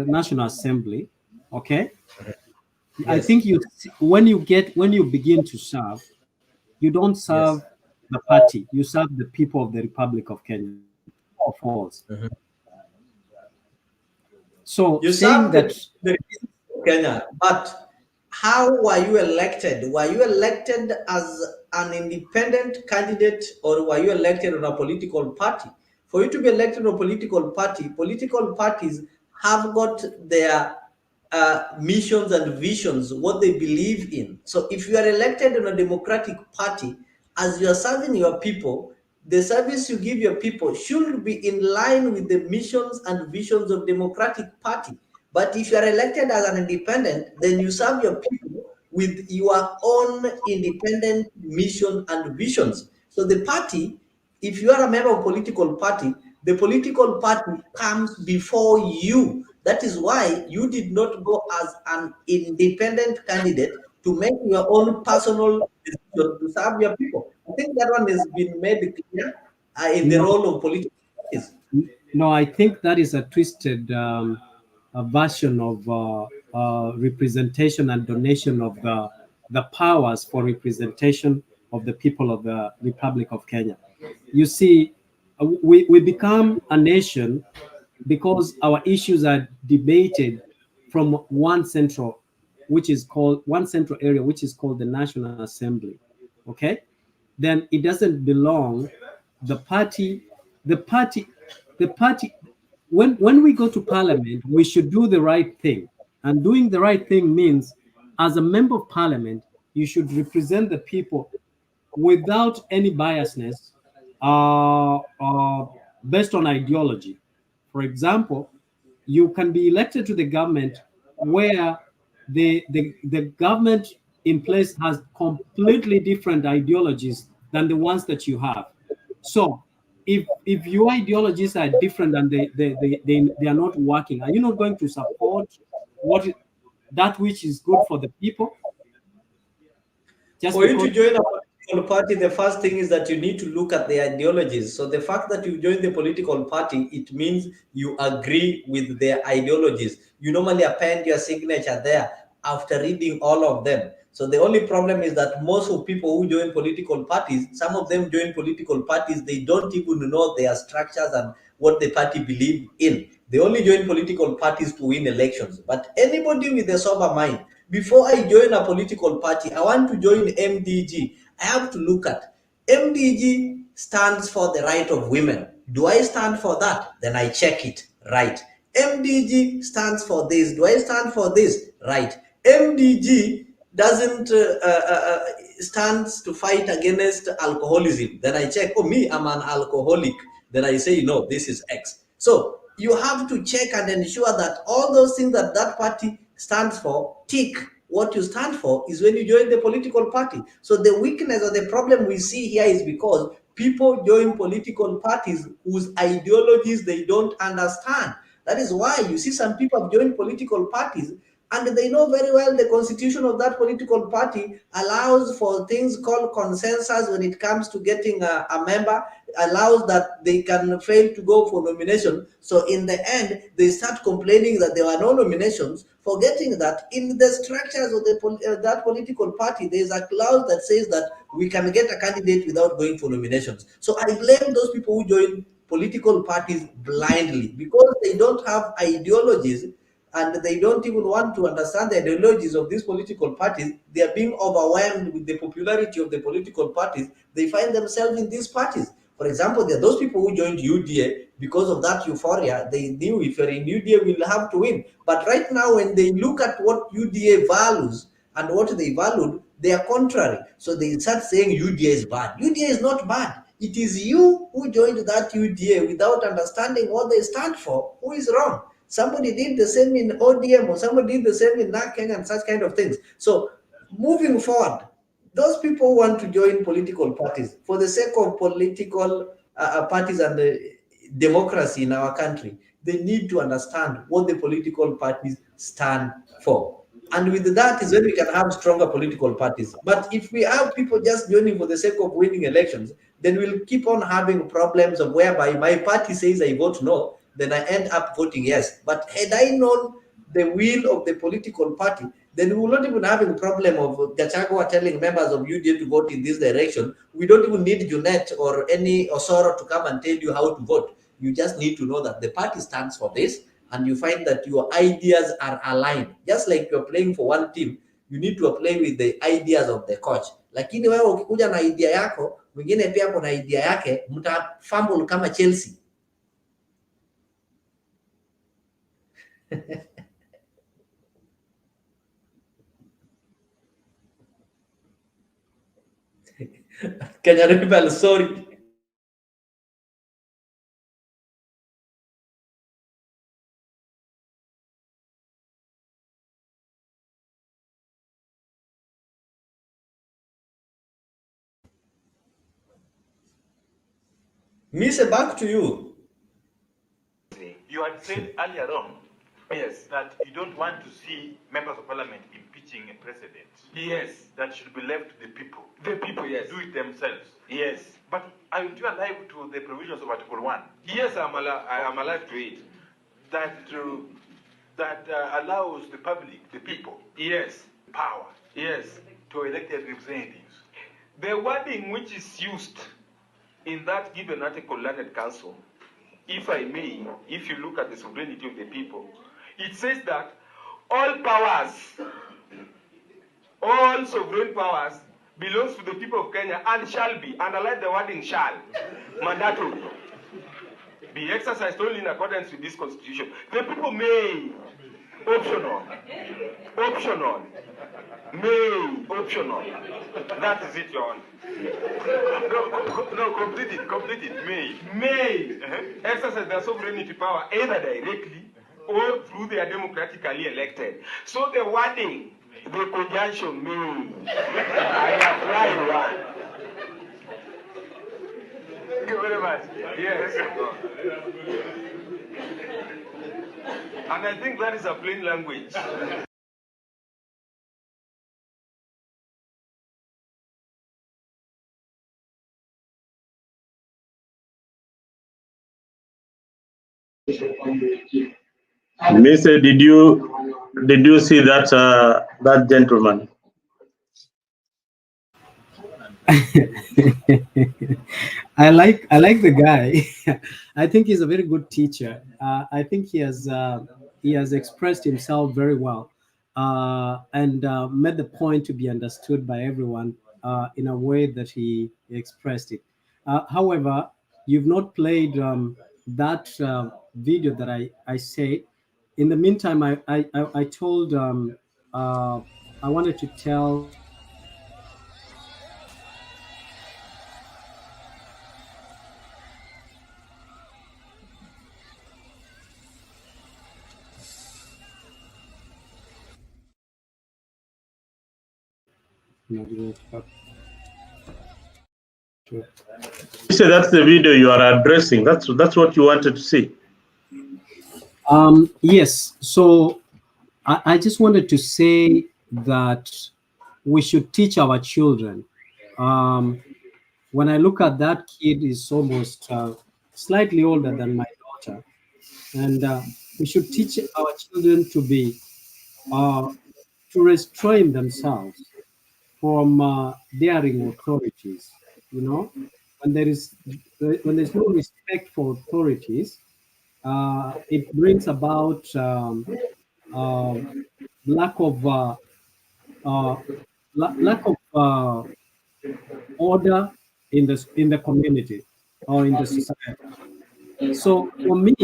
National Assembly, okay, I Yes. think when you begin to serve, you don't Yes. serve the party, you serve the people of the Republic of Kenya. True or false? Mhm. So You saying serve that, the people of Kenya, but how were you elected? Were you elected as an independent candidate or were you elected on a political party? For you to be elected on a political party, political parties have got their missions and visions, what they believe in. So if you are elected on a democratic party, as you are serving your people, the service you give your people should be in line with the missions and visions of democratic party. But if you are elected as an independent, then you serve your people with your own independent mission and visions. So the party, if you are a member of political party, the political party comes before you. That is why you did not go as an independent candidate to make your own personal decision to serve your people. I think that one has been made clear in the no, role of political parties. no, I think that is a twisted a version of representation and donation of the powers for representation of the people of the Republic of Kenya. You see, we become a nation because our issues are debated from one central area, which is called the National Assembly. Okay, then it doesn't belong. The party, the party, the party. When we go to Parliament, we should do the right thing, and doing the right thing means, as a member of Parliament, you should represent the people without any biasness based on ideology. For example, you can be elected to the government where the government in place has completely different ideologies than the ones that you have. So if your ideologies are different and they are not working, are you not going to support what that which is good for the people just For you because? to join a political party, the first thing is that you need to look at the ideologies. So the fact that you join the political party, it means you agree with their ideologies. You normally append your signature there after reading all of them. So the only problem is that most of people who join political parties, some of them join political parties, they don't even know their structures and what the party believe in. They only join political parties to win elections. But anybody with a sober mind, before I join a political party, I want to join MDG. I have to look at MDG stands for the right of women. Do I stand for that? Then I check it. Right. MDG stands for this. Do I stand for this? Right. MDG doesn't stands to fight against alcoholism. Then I check, oh, me, I'm an alcoholic. Then I say, no, this is X. So you have to check and ensure that all those things that that party stands for, tick. What you stand for is when you join the political party. So the weakness or the problem we see here is because people join political parties whose ideologies they don't understand. That is why you see some people have joined political parties and they know very well the constitution of that political party allows for things called consensus when it comes to getting a member, allows that they can fail to go for nomination. So in the end, they start complaining that there were no nominations, forgetting that in the structures of that political party, there is a clause that says that we can get a candidate without going for nominations. So I blame those people who join political parties blindly because they don't have ideologies and they don't even want to understand the ideologies of these political parties. They are being overwhelmed with the popularity of the political parties. They find themselves in these parties. For example, there are those people who joined UDA because of that euphoria. They knew if you're in UDA, we'll have to win. But right now, when they look at what UDA values and what they valued, they are contrary. So they start saying UDA is bad. UDA is not bad. It is you who joined that UDA without understanding what they stand for who is wrong. Somebody did the same in ODM or somebody did the same in NAKEN and such kind of things. So moving forward, those people who want to join political parties for the sake of political parties and democracy in our country, they need to understand what the political parties stand for. And with that is when we can have stronger political parties. But if we have people just joining for the sake of winning elections, then we'll keep on having problems of whereby my party says I vote no, then I end up voting yes. But had I known the will of the political party, then we will not even have a problem of Gachagua telling members of UDA to vote in this direction. We don't even need Junet or any Osoro to come and tell you how to vote. You just need to know that the party stands for this, and you find that your ideas are aligned. Just like you're playing for one team, you need to play with the ideas of the coach. Lakini wewe ukikuja na idea yako, mwingine pia kuna idea yake, mtafumble kama Chelsea. Kenya Rebel, sorry. Mise, back to you. You had said earlier on, yes, that you don't want to see members of parliament impeaching a president. Yes. That should be left to the people. The people, yes. Do it themselves. Yes. But aren't you alive to the provisions of Article 1? Yes, I'm alive to it. That allows the public, the people, Yes. power Yes. to elect their representatives. The wording which is used in that given article, Learned Council, if I may, if you look at the sovereignty of the people, it says that all powers, all sovereign powers belongs to the people of Kenya and shall be, underline the wording shall, mandatory, be exercised only in accordance with this constitution. The people may, optional, may, optional. That is it, Your Honor. No, complete it, May exercise their sovereignty power either directly or through their democratically elected. So the wording, the conjunction may, I apply one. Thank you very much. Yes. And I think that is a plain language. Mister, did you see that gentleman? I like the guy. I think he's a very good teacher. I think he has expressed himself very well, and made the point to be understood by everyone in a way that he expressed it. However, you've not played that video that I said. In the meantime, I told I wanted to tell. Mister, that's the video you are addressing. That's what you wanted to see. Yes. So I just wanted to say that we should teach our children. When I look at that kid, is almost slightly older than my daughter, and we should teach our children to be to restrain themselves from daring authorities. You know, when there's no respect for authorities, it brings about lack of lack of order in the community or in the society. So for me,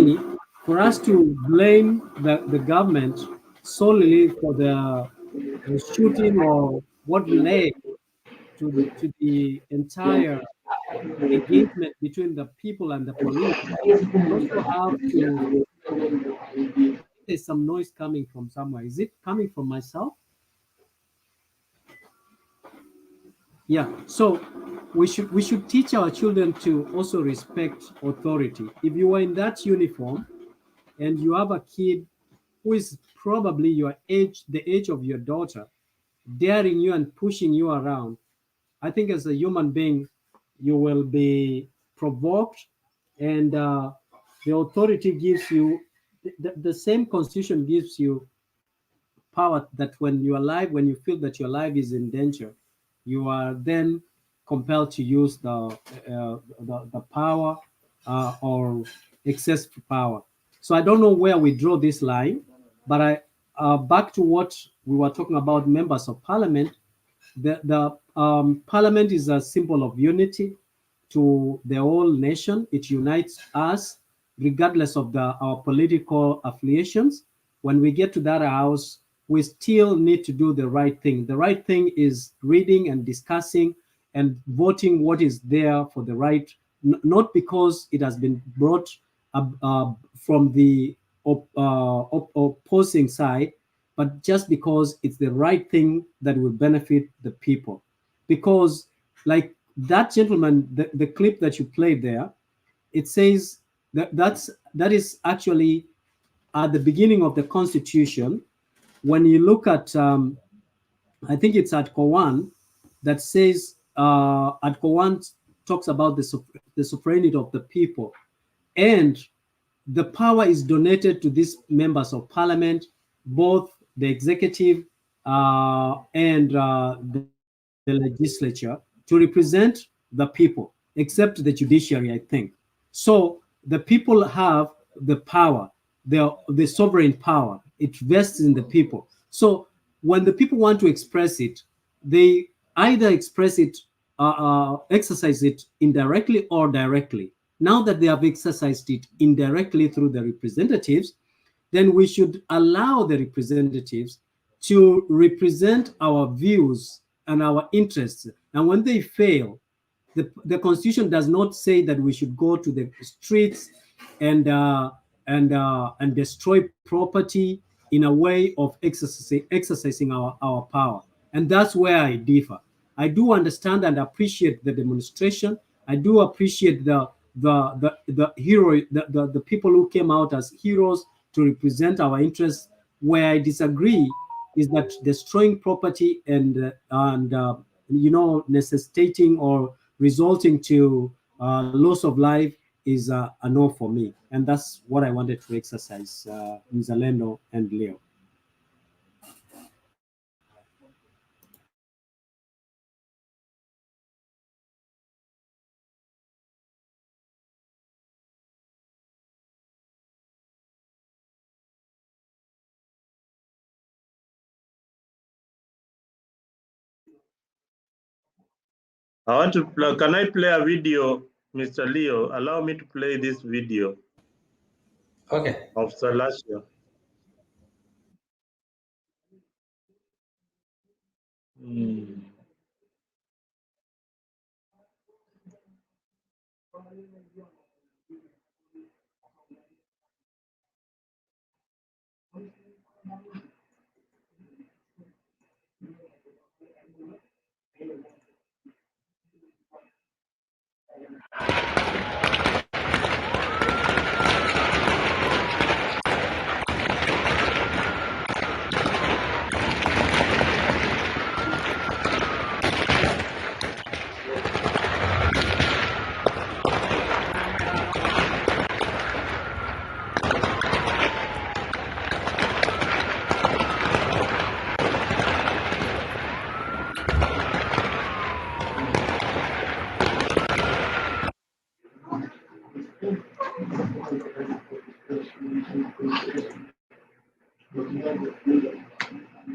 for us to blame the government solely for the shooting or what led to the entire engagement between the people and the police, we also have to. There's some noise coming from somewhere. Is it coming from myself? Yeah. So we should teach our children to also respect authority. If you are in that uniform and you have a kid who is probably your age, the age of your daughter, daring you and pushing you around, I think as a human being, you will be provoked, and the authority gives you the same constitution gives you power that when you are alive, when you feel that your life is in danger, you are then compelled to use the power or excess power. So I don't know where we draw this line, but I back to what we were talking about, members of parliament. The parliament is a symbol of unity to the whole nation. It unites us regardless of our political affiliations. When we get to that house, we still need to do the right thing. The right thing is reading and discussing and voting what is there for the right, not because it has been brought from the opposing side, but just because it's the right thing that will benefit the people. Because, like that gentleman, the clip that you played there, it says that is actually at the beginning of the Constitution. When you look at, I think it's Article 1 that says, Article 1 talks about the sovereignty of the people. And the power is donated to these members of parliament, both the executive and the legislature, to represent the people, except the judiciary, I think. So the people have the power, the sovereign power. It vests in the people. So when the people want to express it, they either express it, exercise it indirectly or directly. Now that they have exercised it indirectly through the representatives, then we should allow the representatives to represent our views and our interests. And when they fail, the Constitution does not say that we should go to the streets and destroy property in a way of exercising our power. And that's where I differ. I do understand and appreciate the demonstration. I do appreciate the hero, the people who came out as heroes to represent our interests. Where I disagree is that destroying property and necessitating or resulting to loss of life is a no for me. And that's what I wanted to exercise, Mzalendo and Leo. I want to play, can I play a video, Mr. Leo? Allow me to play this video. Okay. Of Salasha.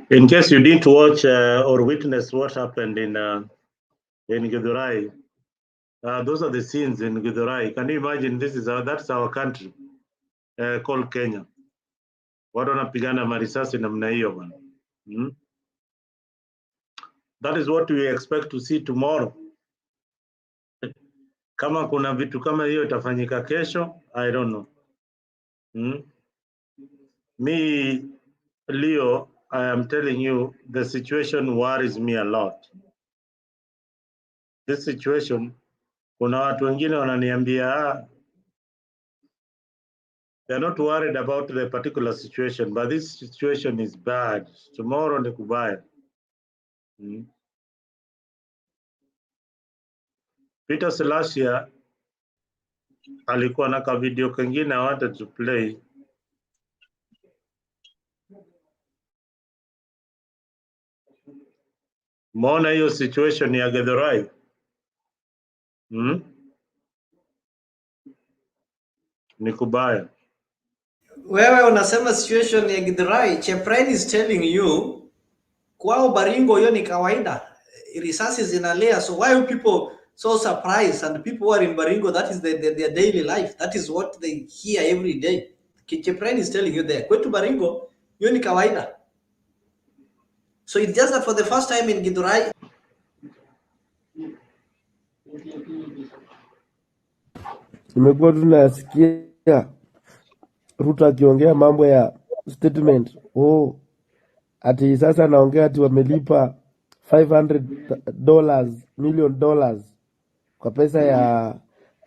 In case you didn't watch or witness what happened in Githurai, those are the scenes in Githurai. Can you imagine? That's our country called Kenya. Watu wanapigana marisasi namna hiyo bwana. That is what we expect to see tomorrow. Kama kuna vitu kama hiyo itafanyika kesho, I don't know. Me, Leo, I am telling you, the situation worries me a lot. This situation, kuna watu wengine wananiambia They're not worried about the particular situation, but this situation is bad. Tomorrow ni kubaya. Peter Selassie alikuwa na ka video kengine I wanted to play. Mona hiyo situation ya Githurai. Ni kubaya. Wewe unasema situation ya Githurai, Chepren is telling you kwao Baringo hiyo ni kawaida. Risasi zinalia, so why are people so surprised? And people who are in Baringo, that is their daily life. That is what they hear every day. Chepren is telling you there. Kwetu Baringo hiyo ni kawaida. So it's just that for the first time in Githurai. Nimekuwa tunasikia Ruto akiongea mambo ya statement. Ati sasa naongea ati wamelipa $500 million kwa pesa ya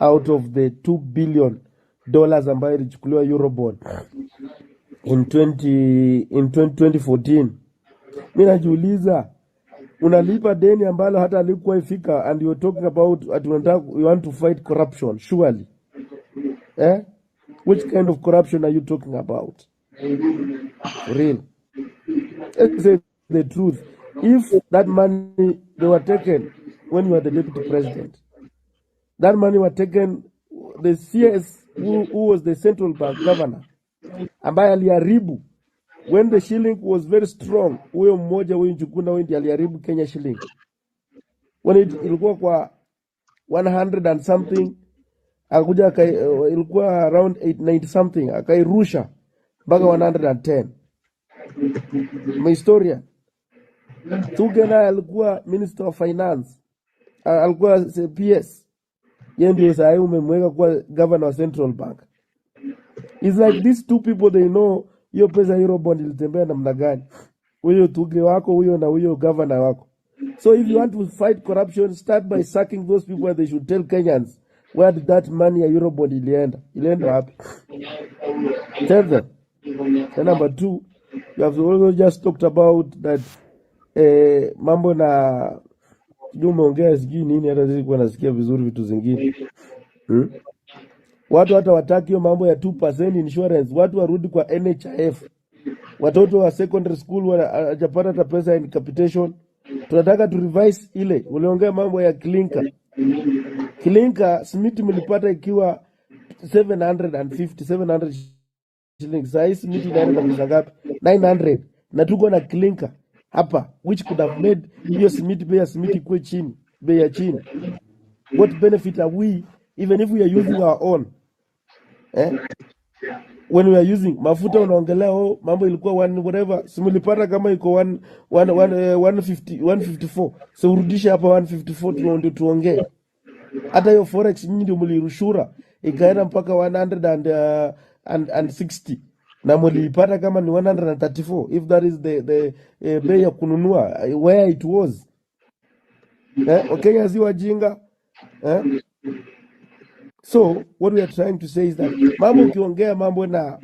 out of the $2 billion ambayo ilichukuliwa Eurobond in 2014. Mimi najiuliza, unalipa deni ambalo hata alikuwa ifika, and you're talking about at you want to fight corruption, surely. Which kind of corruption are you talking about? For real. Let's say the truth. If that money, they were taken when you were the deputy president, that money were taken, the CS who was the central bank governor, ambaye aliharibu when the shilling was very strong, huyo mmoja huyo Njuguna huyo ndiye aliharibu Kenya shilling. When ilikuwa kwa 100 and something, akuja ilikuwa around 890 something, akairusha mpaka 110. Historia. Tugena alikuwa minister of finance, alikuwa PS. Yeye ndio sasa umemweka kwa governor of central bank. It's like these two people, they know hiyo pesa Eurobond ilitembea namna gani. Huyo Tuge wako huyo na huyo governor wako. So if you want to fight corruption, start by sacking those people. They should tell Kenyans where did that money ya Eurobond ilienda. Ilienda wapi? Tell them. And number two, you have also just talked about that mambo na umeongea sijui nini, hata sisi kwa nasikia vizuri vitu zingine. Watu hata wataki hiyo mambo ya 2% insurance, watu warudi kwa NHIF. Watoto wa secondary school wanapata hata pesa in capitation. Tunataka to revise ile. Uliongea mambo ya Klinka. Klinka Smith mlipata ikiwa 700 shillings. Sasa Smith inaenda na pesa ngapi? 900. Na tuko na Klinka hapa, which could have made hiyo Smith bei ya Smith kwa chini, bei ya chini. What benefit are we even if we are using our own? When we are using mafuta unaongelea mambo ilikuwa whatever, simulipata kama iko 154, so urudishe hapa 154 ndio tuongee. Hata hiyo forex nyinyi ndio mlirushura ikaenda mpaka 160 na mlipata kama ni 134, if that is the bei ya kununua where it was. Wakenya si wajinga. So what we are trying to say is that mambo ukiongea mambo na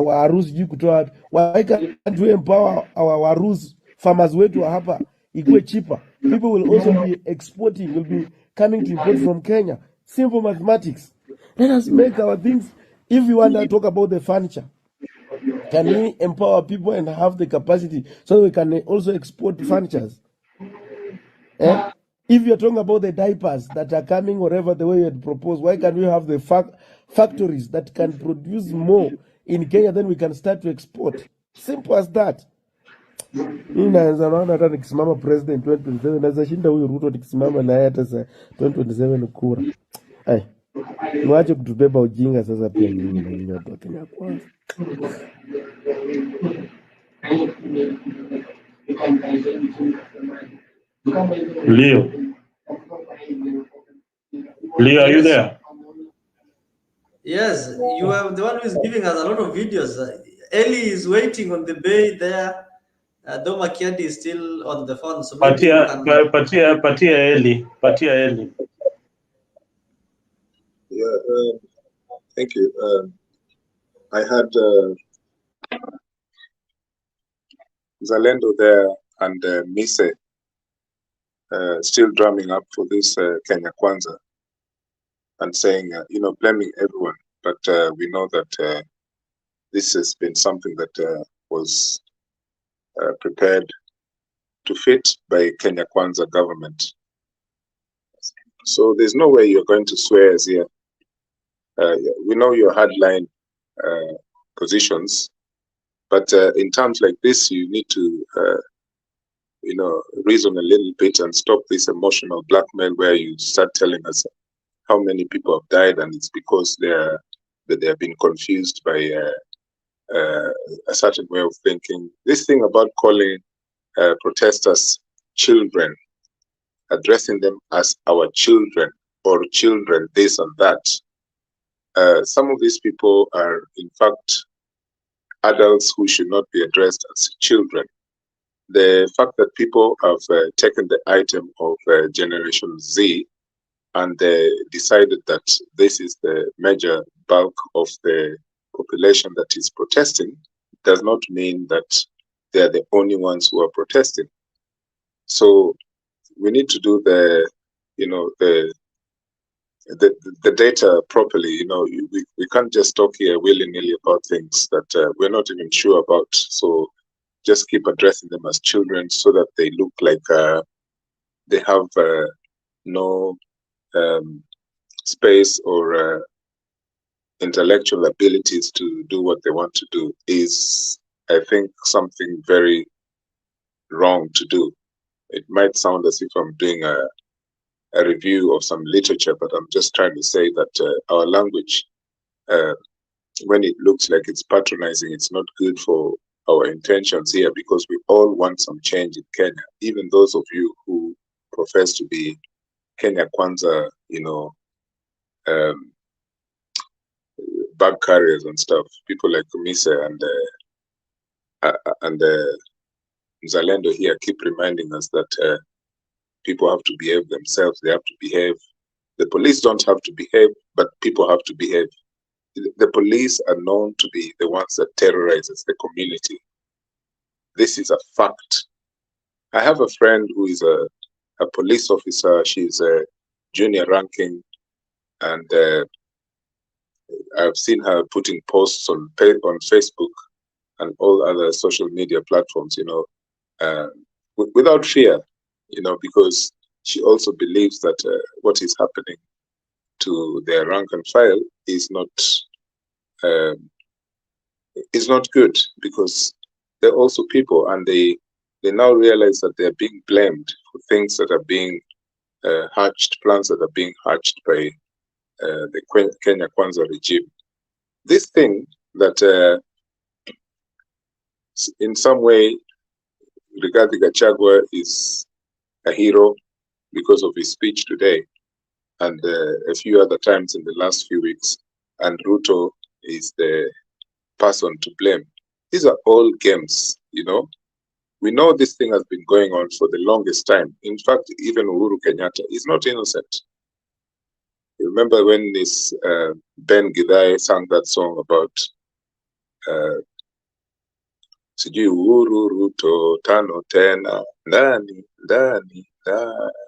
warusi juu kutoa, why can't we empower our warusi farmers wetu wa hapa ikuwe cheaper? People will also be exporting, will be coming to import from Kenya. Simple mathematics. Let us make our things. If you want to talk about the furniture, can we empower people and have the capacity so we can also export furnitures? If you're talking about the diapers that are coming, whatever the way you had proposed, why can't we have the factories that can produce more in Kenya, then we can start to export? Simple as that. Mimi naona hata nikisimama president 2027 naweza shinda huyu Ruto, nikisimama na hata 2027 kura. Mwache kutubeba ujinga sasa pia nyinyi na nyinyi watu wa Kenya kwanza. Leo, are you there? Yes, you are the one who is giving us a lot of videos. Eli is waiting on the bay there. Doma Kiadi is still on the phone. So Patia Eli. Yeah, Thank you. I had Zalendo there and Mise still drumming up for this Kenya Kwanza and saying, blaming everyone. But we know that this has been something that was prepared to fit by Kenya Kwanza government. So there's no way you're going to swear us here. We know your hardline positions, but in times like this, you need to, reason a little bit and stop this emotional blackmail where you start telling us how many people have died, and it's because they have been confused by a certain way of thinking. This thing about calling protesters children, addressing them as our children or children, this and that. Some of these people are, in fact, adults who should not be addressed as children. The fact that people have taken the item of Generation Z and decided that this is the major bulk of the population that is protesting does not mean that they are the only ones who are protesting. So we need to do the data properly. We can't just talk here willy-nilly about things that we're not even sure about. So just keep addressing them as children so that they look like they have no space or intellectual abilities to do what they want to do is, I think, something very wrong to do. It might sound as if I'm doing a review of some literature, but I'm just trying to say that our language, when it looks like it's patronizing, it's not good for our intentions here, because we all want some change in Kenya. Even those of you who profess to be Kenya Kwanza, bag carriers and stuff, people like Mise and Zalendo here keep reminding us that people have to behave themselves. They have to behave. The police don't have to behave, but people have to behave. The police are known to be the ones that terrorizes the community. This is a fact. I have a friend who is a police officer. She's a junior ranking, and I've seen her putting posts on Facebook and all other social media platforms, without fear, because she also believes that what is happening to their rank and file is not good, because they're also people, and they now realize that they're being blamed for things that are being hatched, plans that are being hatched by the Kenya Kwanza regime. This thing that in some way Rigathi Gachagua is a hero because of his speech today, and a few other times in the last few weeks, and Ruto is the person to blame. These are all games, We know this thing has been going on for the longest time. In fact, even Uhuru Kenyatta is not innocent. You remember when this Ben Gidai sang that song about sijui Uhuru Ruto tano tena ndani ndani ndani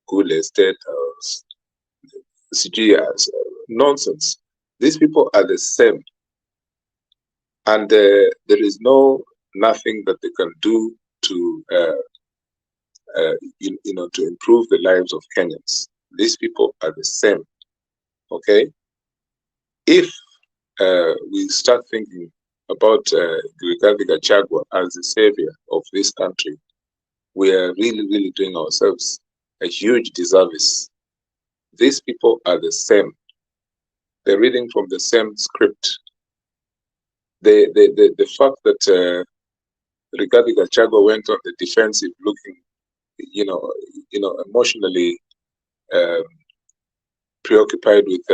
kule State House, sijui nonsense. These people are the same, and there is nothing that they can do to to improve the lives of Kenyans. These people are the same. Okay, if we start thinking about Rigathi Gachagua as the savior of this country, we are really, really doing ourselves a huge disservice. These people are the same. They're reading from the same script. The fact that Rigathi Gachagua went on the defensive, looking, emotionally preoccupied with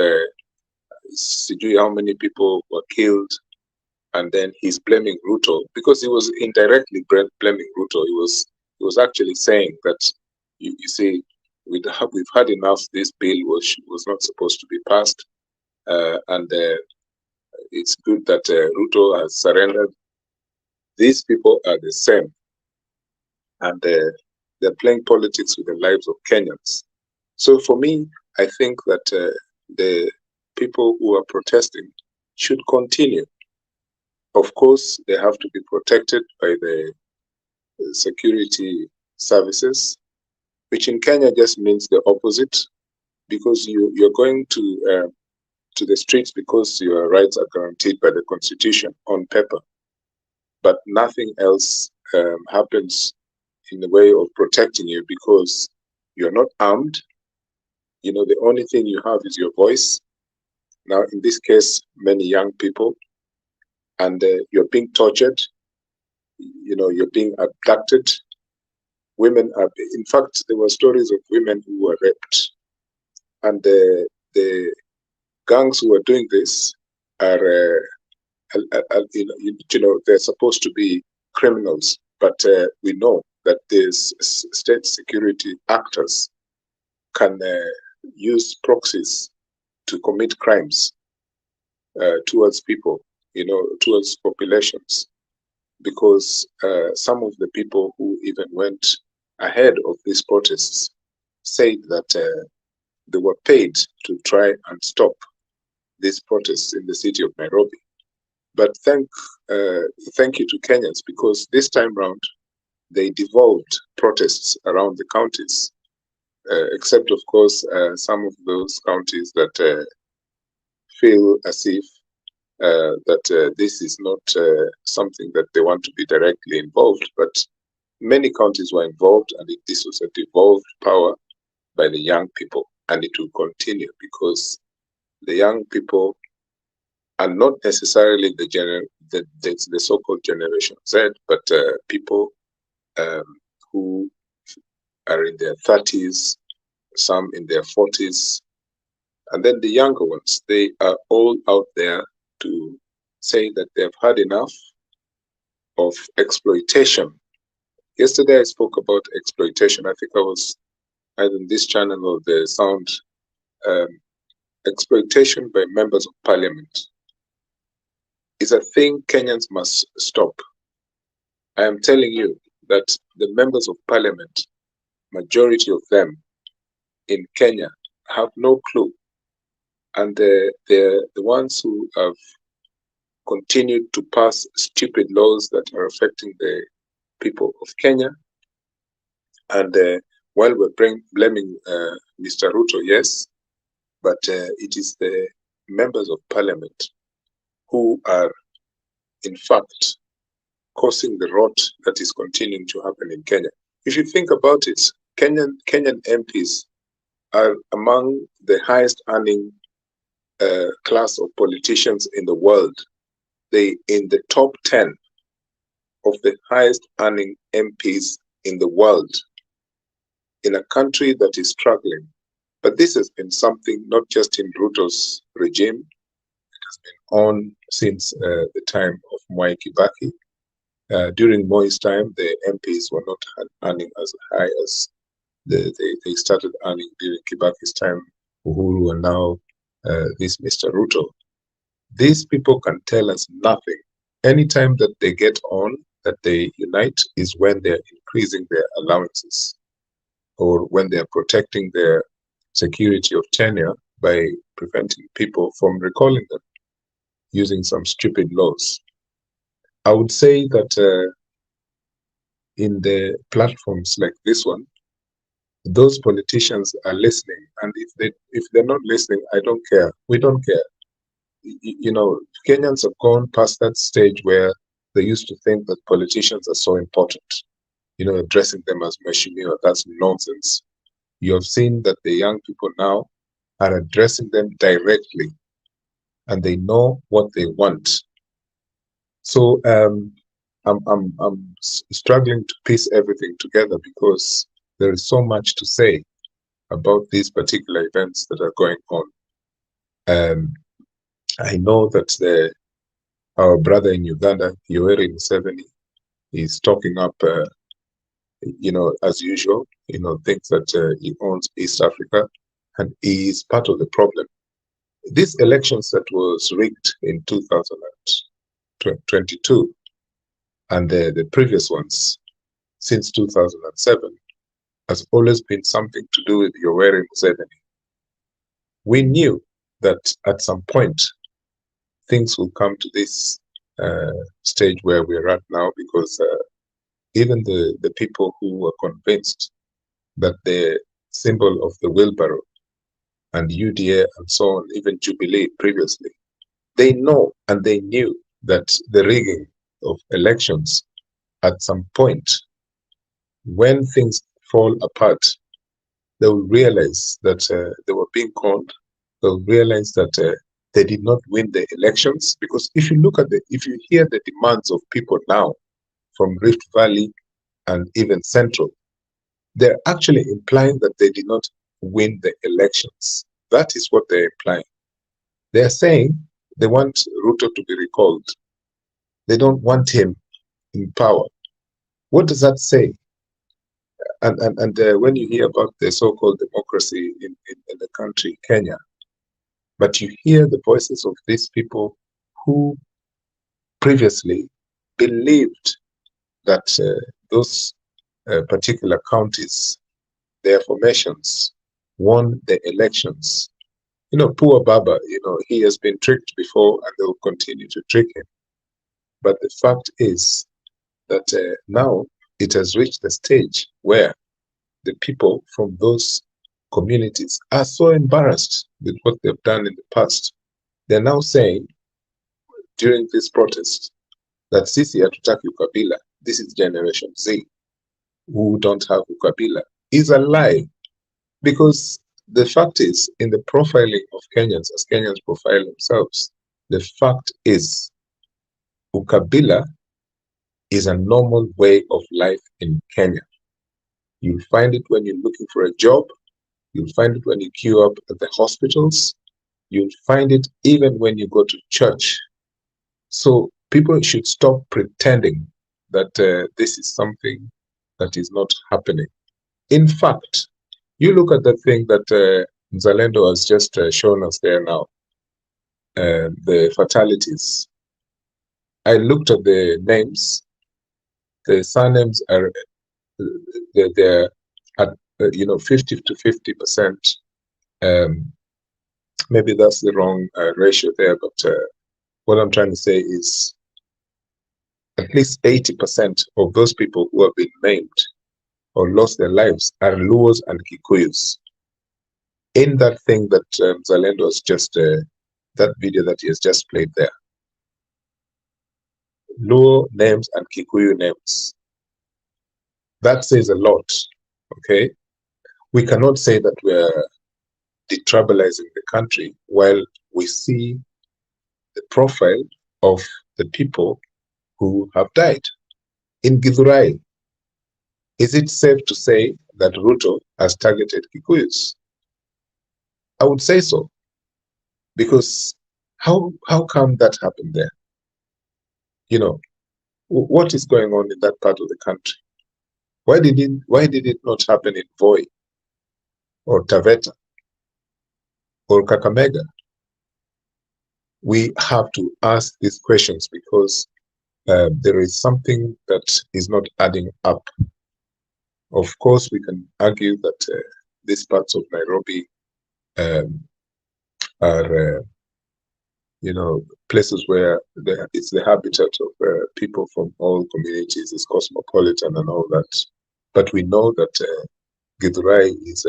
how many people were killed, and then he's blaming Ruto because he was indirectly blaming Ruto. He was actually saying that you see we've had enough. This bill was not supposed to be passed. and it's good that Ruto has surrendered. These people are the same, and they're playing politics with the lives of Kenyans. So for me, I think that the people who are protesting should continue. Of course, they have to be protected by the security services, which in Kenya just means the opposite, because you're going to the streets because your rights are guaranteed by the Constitution on paper, but nothing else happens in the way of protecting you because you're not armed. You know, the only thing you have is your voice. Now, in this case, many young people, and you're being tortured. You know, you're being abducted. Women are, in fact, there were stories of women who were raped, and the gangs who are doing this are, you know, they're supposed to be criminals, but we know that these state security actors can use proxies to commit crimes towards people, you know, towards populations, because some of the people who even went ahead of these protests said that they were paid to try and stop these protests in the city of Nairobi. But thank you to Kenyans, because this time round they devolved protests around the counties, except of course some of those counties that feel as if that this is not something that they want to be directly involved, but many counties were involved, and this was a devolved power by the young people, and it will continue because the young people are not necessarily the so-called Generation Z, but people who are in their 30s, some in their 40s, and then the younger ones. They are all out there to say that they've had enough of exploitation. Yesterday I spoke about exploitation. I think I was either in this channel or the sound. Exploitation by members of parliament is a thing Kenyans must stop. I am telling you that the members of parliament, majority of them in Kenya, have no clue. And they're the ones who have continued to pass stupid laws that are affecting the people of Kenya. And while we're blaming Mr. Ruto, yes, but it is the members of parliament who are, in fact, causing the rot that is continuing to happen in Kenya. If you think about it, Kenyan MPs are among the highest earning class of politicians in the world. They in the top 10 of the highest earning MPs in the world, in a country that is struggling. But this has been something not just in Ruto's regime, it has been on since the time of Mwai Kibaki. During Moi's time, the MPs were not earning as high as they started earning during Kibaki's time, Uhuru, and now this Mr. Ruto. These people can tell us nothing. Anytime that they get on, that they unite, is when they're increasing their allowances or when they're protecting their security of tenure by preventing people from recalling them using some stupid laws. I would say that in the platforms like this one, those politicians are listening, and if they're not listening, I don't care. We don't care. You know, Kenyans have gone past that stage where they used to think that politicians are so important. You know, addressing them as mheshimiwa, that's nonsense. You have seen that the young people now are addressing them directly, and they know what they want. So I'm struggling to piece everything together because there is so much to say about these particular events that are going on. I know that our brother in Uganda, Yoweri Museveni, is talking up, you know, as usual, you know, thinks that he owns East Africa, and he is part of the problem. these elections that was rigged in 2022 and the previous ones since 2007 has always been something to do with Yoweri Museveni. We knew that at some point things will come to this stage where we're at now, because even the people who were convinced that the symbol of the wheelbarrow and UDA and so on, even Jubilee previously, they know and they knew that the rigging of elections at some point, when things fall apart, they will realize that they were being conned. They'll realize that they did not win the elections. Because if you look at if you hear the demands of people now from Rift Valley and even Central, they're actually implying that they did not win the elections. That is what they're implying. They're saying they want Ruto to be recalled. They don't want him in power. What does that say? And when you hear about the so-called democracy in the country, Kenya, but you hear the voices of these people who previously believed that those particular counties, their formations, won the elections. You know, poor Baba, he has been tricked before and they will continue to trick him. But the fact is that now it has reached the stage where the people from those communities are so embarrassed with what they've done in the past. They're now saying during this protest that sisi hatutaki ukabila, this is Generation Z who don't have ukabila, is a lie. Because the fact is, in the profiling of Kenyans, as Kenyans profile themselves, the fact is ukabila is a normal way of life in Kenya. You'll find it when you're looking for a job. You'll find it when you queue up at the hospitals. You'll find it even when you go to church. So people should stop pretending that this is something that is not happening. In fact, you look at the thing that Zalendo has just shown us there now, the fatalities. I looked at the names. The surnames are they're at 50 to 50%. Maybe that's the wrong ratio there, but what I'm trying to say is at least 80% of those people who have been named or lost their lives are Luos and Kikuyus. In that thing that Zalendo has just, that video that he has just played there, Luo names and Kikuyu names. That says a lot, okay? We cannot say that we're detribalizing the country while we see the profile of the people who have died. In Githurai, is it safe to say that Ruto has targeted Kikuyus? I would say so. Because how come that happened there? What is going on in that part of the country? Why did it not happen in Voi or Taveta or Kakamega? We have to ask these questions because there is something that is not adding up. Of course, we can argue that these parts of Nairobi are, places where it's the habitat of people from all communities, it's cosmopolitan and all that. But we know that Githurai is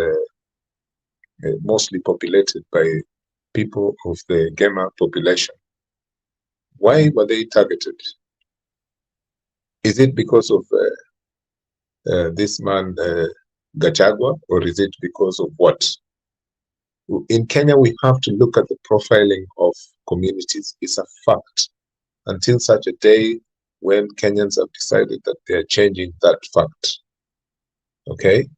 mostly populated by people of the Gema population. Why were they targeted? Is it because of this man, Gachagua, or is it because of what? In Kenya, we have to look at the profiling of communities. It's a fact. Until such a day when Kenyans have decided that they are changing that fact. Okay?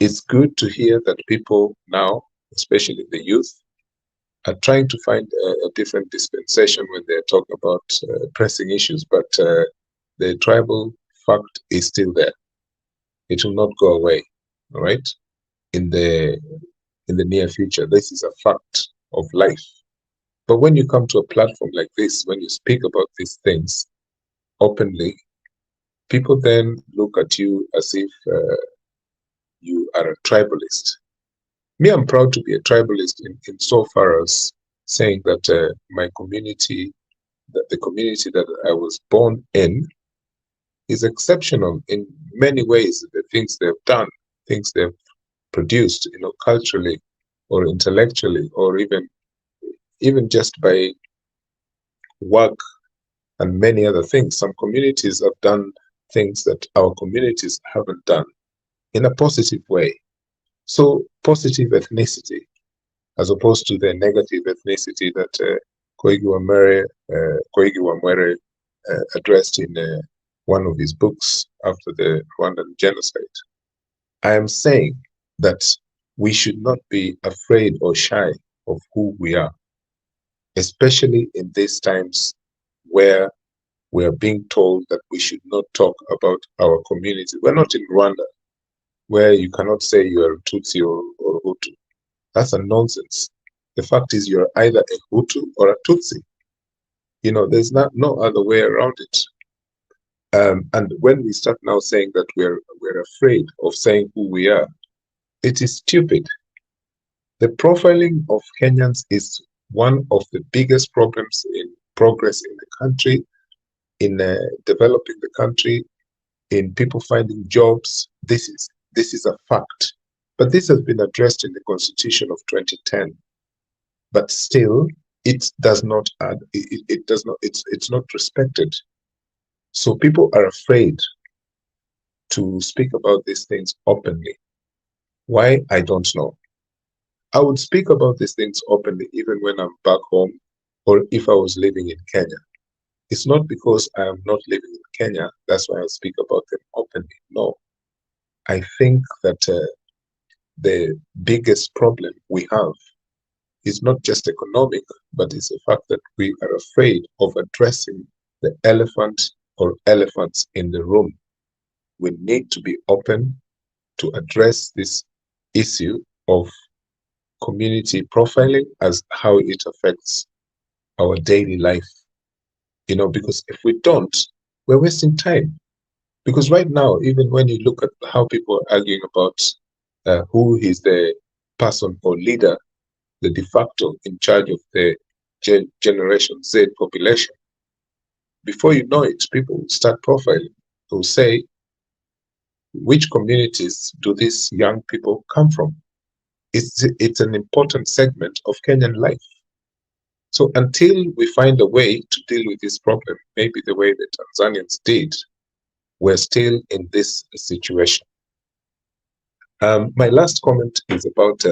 It's good to hear that people now, especially the youth, are trying to find a different dispensation when they talk about pressing issues, but the tribal fact is still there. It will not go away, all right? In the near future, this is a fact of life. But when you come to a platform like this, when you speak about these things openly, people then look at you as if you are a tribalist. Me, I'm proud to be a tribalist in so far as saying that my community, that the community that I was born in, is exceptional in many ways. The things they've done, things they've produced, culturally or intellectually, or even just by work and many other things. Some communities have done things that our communities haven't done in a positive way. So positive ethnicity, as opposed to the negative ethnicity that Koigi Wamwere addressed in one of his books after the Rwandan genocide. I am saying that we should not be afraid or shy of who we are, especially in these times where we are being told that we should not talk about our community. We're not in Rwanda, where you cannot say you are a Tutsi or Hutu. That's a nonsense. The fact is you're either a Hutu or a Tutsi. There's no other way around it. And when we start now saying that we're afraid of saying who we are, it is stupid. The profiling of Kenyans is one of the biggest problems in progress in the country, in developing the country, in people finding jobs. This is a fact. But this has been addressed in the Constitution of 2010. But still, it does not add. It does not. It's not respected. So people are afraid to speak about these things openly. Why? I don't know. I would speak about these things openly even when I'm back home or if I was living in Kenya. It's not because I am not living in Kenya, that's why I speak about them openly. No. I think that the biggest problem we have is not just economic, but it's the fact that we are afraid of addressing the elephant or elephants in the room. We need to be open to address this issue of community profiling as how it affects our daily life. Because if we don't, we're wasting time. Because right now, even when you look at how people are arguing about who is the person or leader, the de facto in charge of the Generation Z population, before you know it, people will start profiling. They'll say, which communities do these young people come from? It's an important segment of Kenyan life. So until we find a way to deal with this problem, maybe the way the Tanzanians did, we're still in this situation. My last comment is about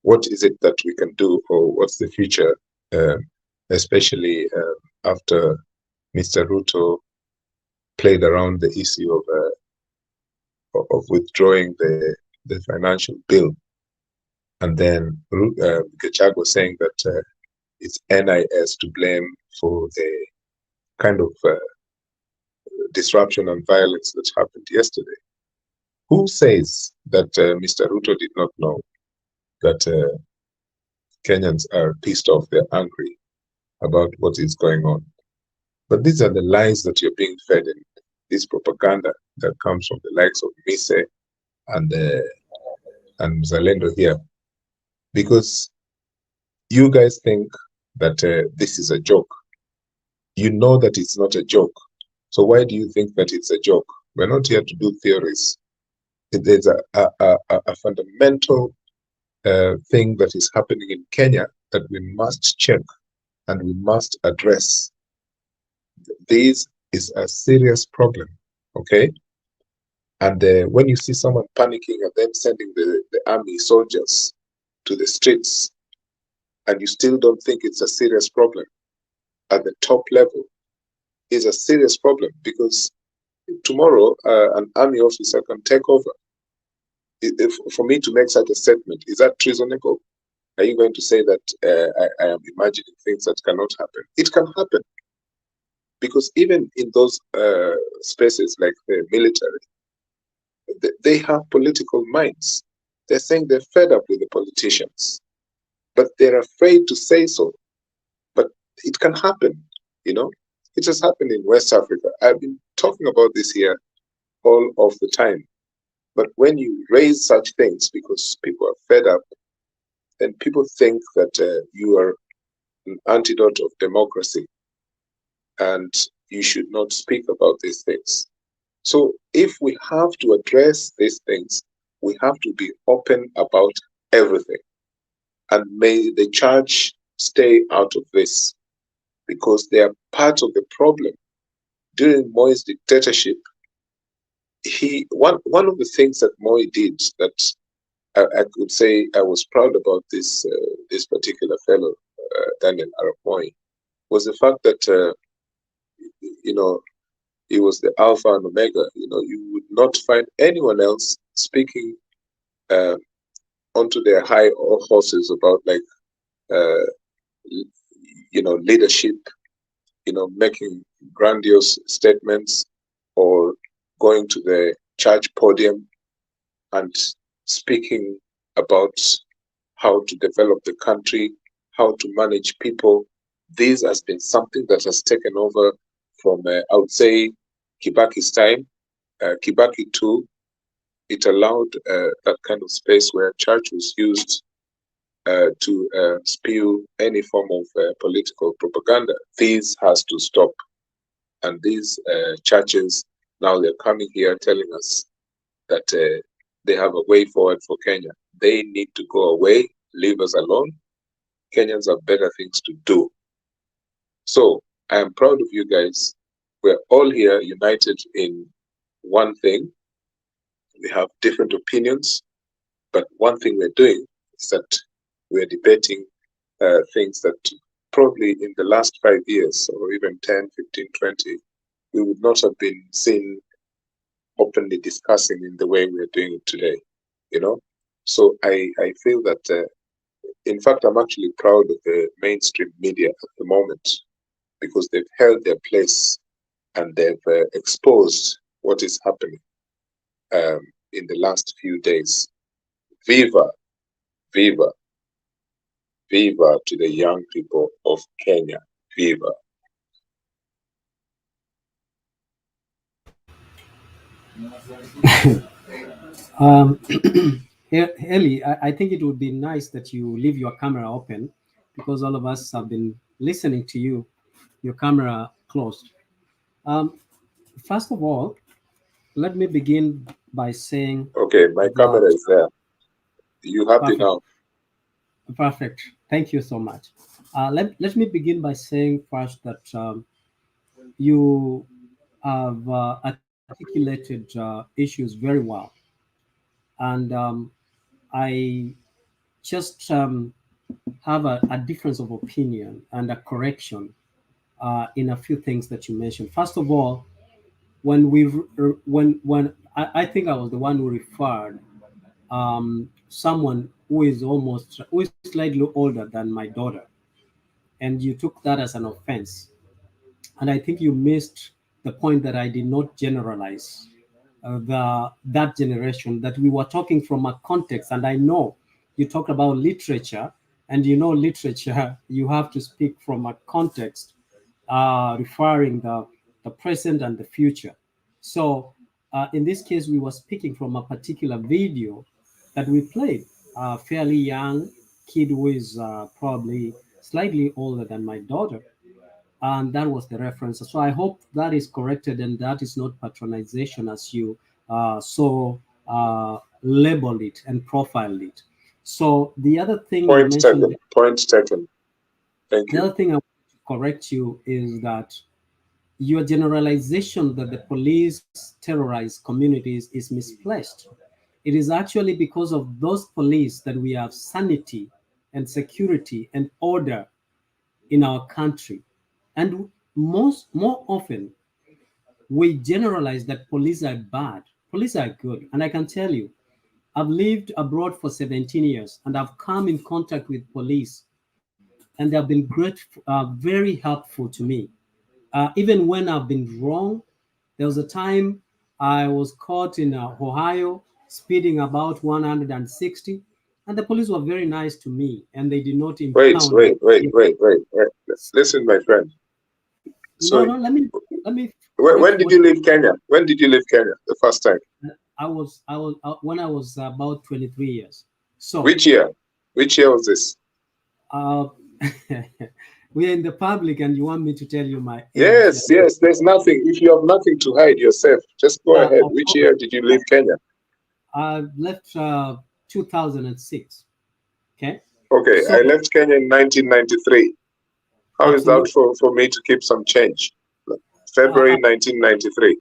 what is it that we can do, or what's the future, especially after Mr. Ruto played around the issue of withdrawing the financial bill, and then Gachagua saying that it's NIS to blame for the kind of disruption and violence that happened yesterday. Who says that Mr. Ruto did not know that Kenyans are pissed off, they're angry about what is going on? But these are the lies that you're being fed in this propaganda that comes from the likes of Mise and Zalendo here. Because you guys think that this is a joke. You know that it's not a joke. So why do you think that it's a joke? We're not here to do theories. There's a fundamental thing that is happening in Kenya that we must check and we must address. This is a serious problem, okay? And when you see someone panicking and then sending the army soldiers to the streets, and you still don't think it's a serious problem at the top level, is a serious problem, because tomorrow an army officer can take over. For me to make such a statement, is that treasonable? Are you going to say that I am imagining things that cannot happen? It can happen. Because even in those spaces like the military, they have political minds. They're saying they're fed up with the politicians, but they're afraid to say so. But it can happen, you know. It has happened in West Africa. I've been talking about this here all of the time. But when you raise such things because people are fed up, then people think that you are an antidote of democracy and you should not speak about these things. So if we have to address these things, we have to be open about everything. And may the church stay out of this because they are part of the problem. During Moi's dictatorship, one of the things that Moi did that I could say I was proud about this particular fellow, Daniel Arap Moi, was the fact that you know, he was the Alpha and Omega. You know, you would not find anyone else speaking uh, onto their high horses about like leadership, making grandiose statements or going to the church podium and speaking about how to develop the country, how to manage people. This has been something that has taken over from, I would say, Kibaki's time. Kibaki too, it allowed that kind of space where church was used to spew any form of political propaganda. This has to stop. And these churches, now they're coming here telling us that they have a way forward for Kenya. They need to go away, leave us alone. Kenyans have better things to do. So I am proud of you guys. We're all here united in one thing. We have different opinions, but one thing we're doing is that we're debating things that probably in the last 5 years or even 10, 15, 20, we would not have been seen openly discussing in the way we're doing it today, So I feel that, in fact, I'm actually proud of the mainstream media at the moment because they've held their place and they've exposed what is happening in the last few days. Viva, viva, viva to the young people of Kenya. Viva. Ellie, I think it would be nice that you leave your camera open because all of us have been listening to you, your camera closed. Um, First of all, let me begin by saying Okay, my that camera is there. You happy perfect, now? perfect. Thank you so much. Let me begin by saying first that you have articulated issues very well, and I just have a difference of opinion and a correction in a few things that you mentioned. First of all, when I think I was the one who referred someone who is slightly older than my daughter, and you took that as an offense. And I think you missed the point that I did not generalize that generation. That we were talking from a context, and I know you talked about literature, and literature. You have to speak from a context, referring the present and the future. So in this case, we were speaking from a particular video that we played. A fairly young kid who is probably slightly older than my daughter, and that was the reference. So I hope that is corrected and that is not patronization as you label it and profile it. So the other thing you Point mentioned, taken. Point taken. Thank the you. other thing I want to correct you is that your generalization that the police terrorize communities is misplaced. It is actually because of those police that we have sanity and security and order in our country. And more often, we generalize that police are bad. Police are good. And I can tell you, I've lived abroad for 17 years and I've come in contact with police, and they have been very helpful to me. Even when I've been wrong, there was a time I was caught in Ohio speeding about 160, and the police were very nice to me, and they did not Wait, impound wait, wait, me. wait, wait, wait. Listen, my friend. No, So, no, let me when finish did what you leave Kenya? When did you leave Kenya the first time? I was when I was about 23 years. So Which year? Which year was this? uh, we are in the public, and you want me to tell you my age? Yes, yes. There's nothing. If you have nothing to hide yourself, just go Yeah, ahead. of Which course. year did you leave Kenya? I left 2006. Okay, Okay, so I left Kenya in 1993. How is that absolutely. for me to keep some change? Uh, February uh, 1993.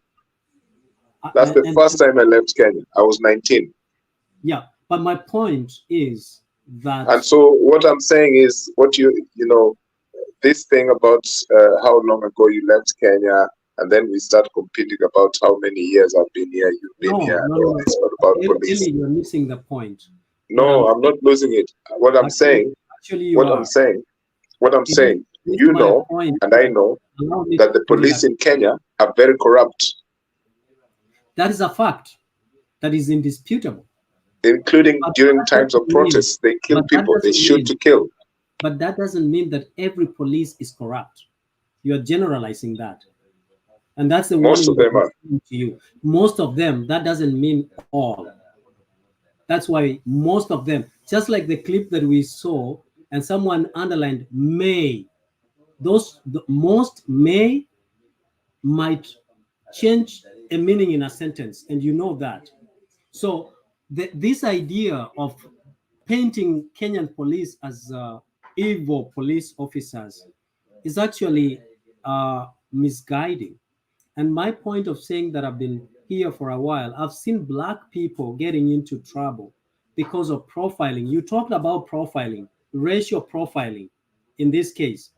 That's the and first time I left Kenya. I was 19. yeah, but my point is that And so what I'm saying is, this thing about how long ago you left Kenya, and then we start competing about how many years I've been here, you've been no, here, no, and no, all no. this, but about police. Ellie, you're missing the point. What I'm No, I'm saying, not losing it. What I'm actually, saying, actually, you what I'm are. saying, what I'm If you saying, miss you my know, point, and I know allow me to that the put it up. police in Kenya are very corrupt, That is a fact. That is indisputable. including But during that times of doesn't mean. protests. They kill But that people. They doesn't shoot mean. to kill. But that doesn't mean that every police is corrupt. You are generalizing that, and that's the Most warning of that them I'm are. giving to you. Most of them. That doesn't mean all. That's why most of them, just like the clip that we saw, and someone underlined may. Most may might change a meaning in a sentence, and you know that. So this idea of painting Kenyan police as evil police officers is actually misguiding. And my point of saying that I've been here for a while, I've seen black people getting into trouble because of profiling. You talked about profiling, racial profiling in this case.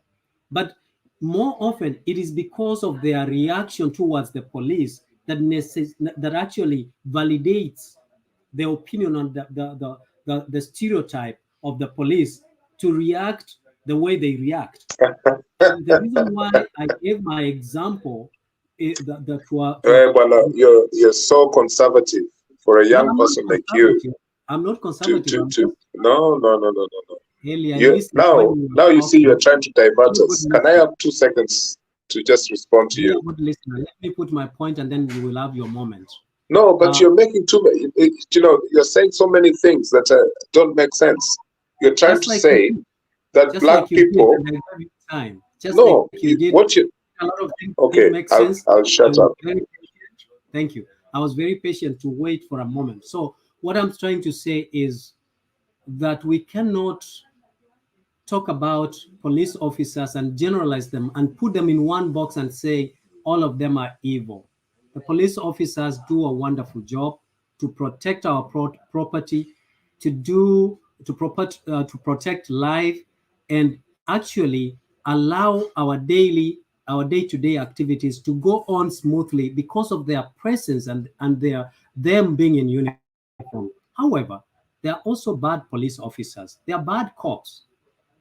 But more often, it is because of their reaction towards the police that actually validates the opinion on the stereotype of the police to react the way they react. And the reason why I gave my example, that Bwana, you're so conservative for a no, young I'm not person like you conservative. I'm not to conservative. to I'm to just no no no no no no. really, I You listened when now you now were you see talking. you're trying to divert Very good us. Can I listener. have 2 seconds to just respond to Very you? good listener. Let me put my point, and then you will have your moment. No, but Uh, you're making too many. You're saying so many things that don't make sense. You're trying just to like you say did, that just black like you did, people. and I gave you time. Just like No, you did, what you. a lot of things didn't Okay, make I'll sense. I'll I shut was up. very patient. Thank you. I was very patient to wait for a moment. So what I'm trying to say is that we cannot talk about police officers and generalize them and put them in one box and say all of them are evil. The police officers do a wonderful job to protect our property, to protect life, and actually allow our day-to-day activities to go on smoothly because of their presence and them being in uniform. However, there are also bad police officers. They are bad cops.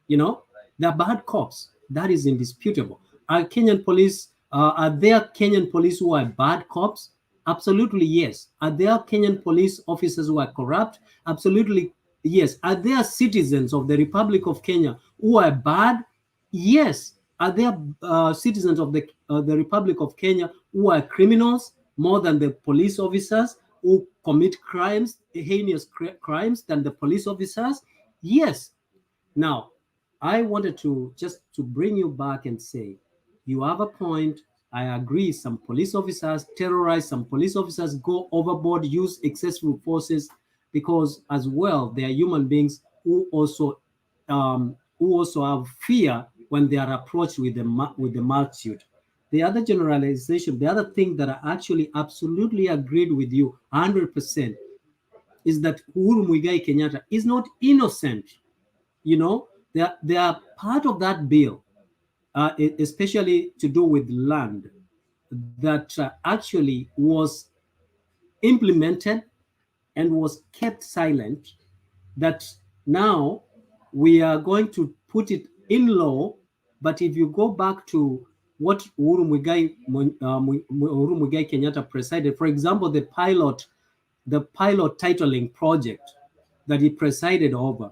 You know, they're bad cops. That is indisputable. Are there Kenyan police who are bad cops? Absolutely yes. Are there Kenyan police officers who are corrupt? Absolutely yes. Are there citizens of the Republic of Kenya who are bad? Yes. Are there citizens of the Republic of Kenya who are criminals more than the police officers who commit crimes, heinous crimes than the police officers? Yes. Now, I wanted to just to bring you back and say, you have a point. I agree. Some police officers terrorize. Some police officers go overboard, use excessive forces, because as well they are human beings who also have fear when they are approached with the multitude. The other generalization, the other thing that I actually absolutely agreed with you 100% is that Uhuru Muigai Kenyatta is not innocent. You know, they are part of that bill, especially to do with land, that actually was implemented and was kept silent, that now we are going to put it in law. But if you go back to what Uhuru Muigai Kenyatta presided, for example, the pilot the pilot titling project that he presided over,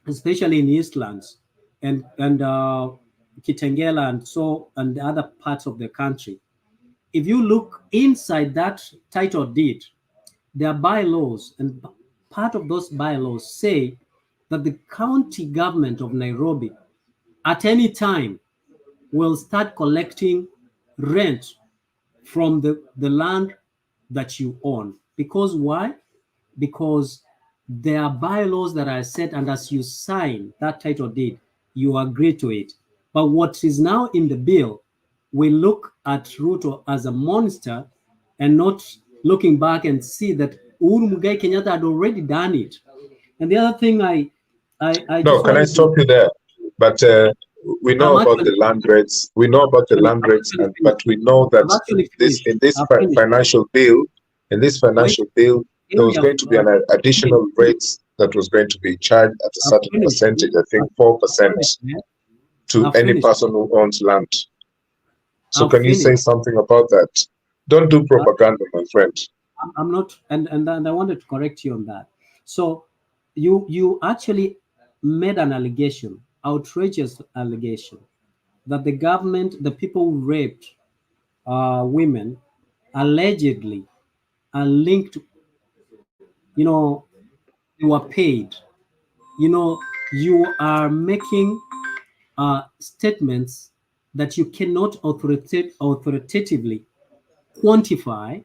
especially in Eastlands and Kitengela and other parts of the country. If you look inside that title deed, there are bylaws, and part of those bylaws say that the county government of Nairobi at any time will start collecting rent from the land that you own. Because why? Because there are bylaws that are set, and as you sign that title deed, you agree to it. But what is now in the bill, we look at Ruto as a monster and not looking back and see that Uhuru Mugai Kenyatta had already done it. And the other thing I No, just can I wanted stop to, you there? But we know I'm about actually the land rates. We know about the land rates, actually and finished. but we know I've that actually this finished. in this I've finished. financial bill, Wait, there was area, going to be an additional rates that was going to be charged at a I've certain finished. percentage. I I've think I've 4% finished. Yeah? to I've any finished. person who owns land. So I've can you say finished. something about that? Don't do Uh, propaganda, my friend. I'm not, and I wanted to correct you on that. So you actually made an allegation, outrageous allegation, that the government, the people who raped women, allegedly are linked. You know, they were paid. You know, you are making statements that you cannot authoritatively quantify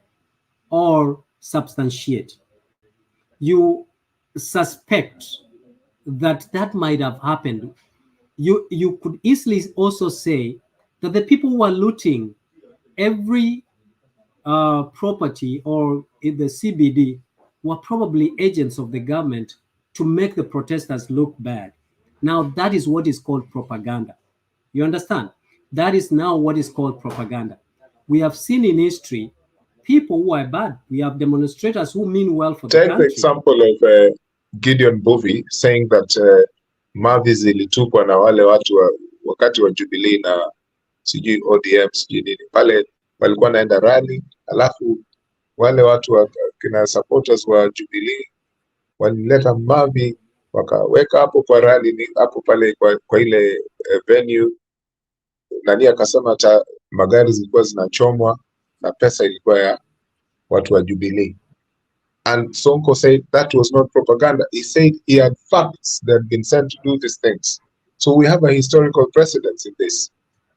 or substantiate. You suspect that that might have happened. You could easily also say that the people who are looting every property or in the CBD were probably agents of the government to make the protesters look bad. Now that is what is called propaganda. You understand? That is now what is called propaganda. We have seen in history people who are bad. We have demonstrators who mean well for the Take the country. example of Gideon Bovi saying that mavi zilitupwa na wale watu wakati wa Jubilee na sijui ODM sijui nini pale, walikuwa naenda rally, alafu wale watu wa kina supporters wa Jubilee walileta mavi wakaweka hapo kwa rally, ni hapo pale kwa ile venue. Nani akasema magari zilikuwa zinachomwa na pesa ilikuwa ya watu wa Jubilee. And Sonko said that was not propaganda. He said he had facts that had been sent to do these things. So we have a historical precedence in this.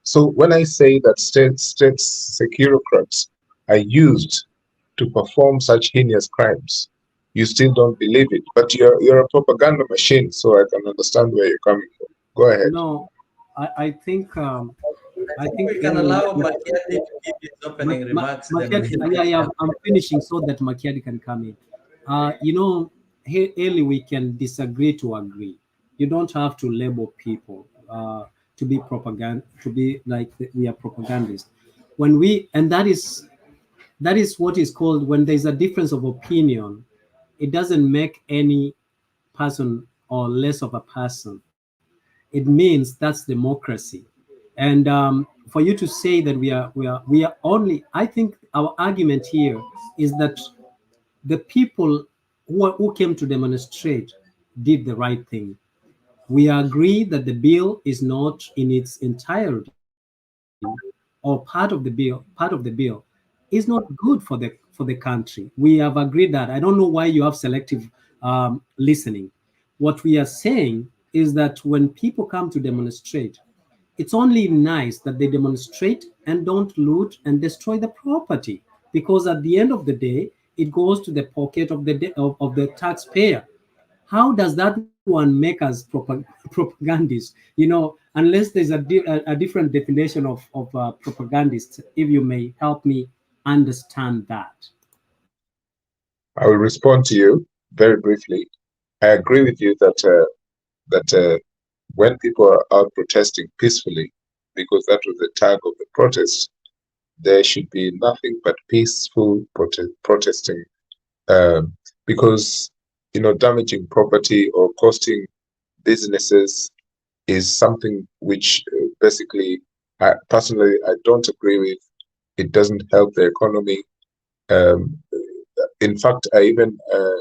So when I say that state securocrats are used to perform such heinous crimes, you still don't believe it. But you're a propaganda machine, so I can understand where you're coming from. Go ahead. No, I think I think we can allow Makiadi to give his opening remarks. Then yeah, I'm finishing so that Makiadi can come in. You know, early we can disagree to agree. You don't have to label people to be propaganda, to be like we are propagandists. When we, and that is what is called, when there's a difference of opinion, it doesn't make any person or less of a person. It means that's democracy. And for you to say that we are only, I think our argument here is that the people who came to demonstrate did the right thing. We agree that the bill is not in its entirety, or part of the bill is not good for the country. We have agreed that. I don't know why you have selective listening. What we are saying is that when people come to demonstrate, it's only nice that they demonstrate and don't loot and destroy the property, because at the end of the day, it goes to the pocket of the taxpayer. How does that one make us propagandists? You know, unless there's a different definition of propagandist. If you may help me understand that. I will respond to you very briefly. I agree with you that when people are out protesting peacefully, because that was the tag of the protest, there should be nothing but peaceful protesting, because damaging property or costing businesses is something which basically, personally, I don't agree with. It doesn't help the economy. in fact, I even, I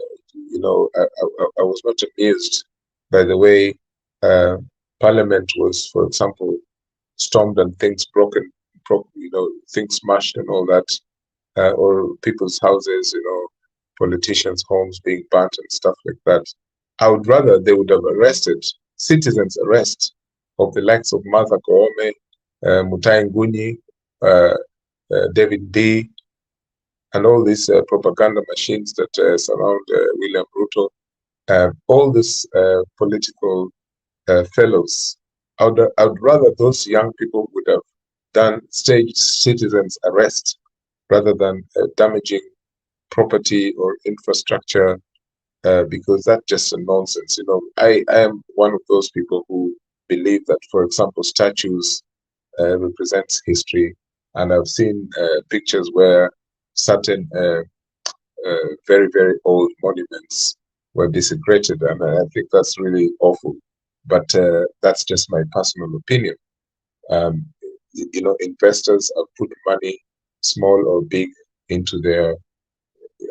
was not amused by the way Parliament was, for example, stormed and things broken, things smashed and all that, or people's houses, politicians' homes being burnt and stuff like that. I would rather they would have arrested, citizens arrest of the likes of Martha Koome, Mutai Nguni, David B, and all these propaganda machines that surround William Ruto, all these political fellows. I would rather those young people would have done staged citizens arrest rather than damaging property or infrastructure, because that's just a nonsense. I am one of those people who believe that, for example, statues represents history, and I've seen pictures where certain very, very old monuments were desecrated, and I think that's really awful. But that's just my personal opinion. Investors have put money, small or big, into their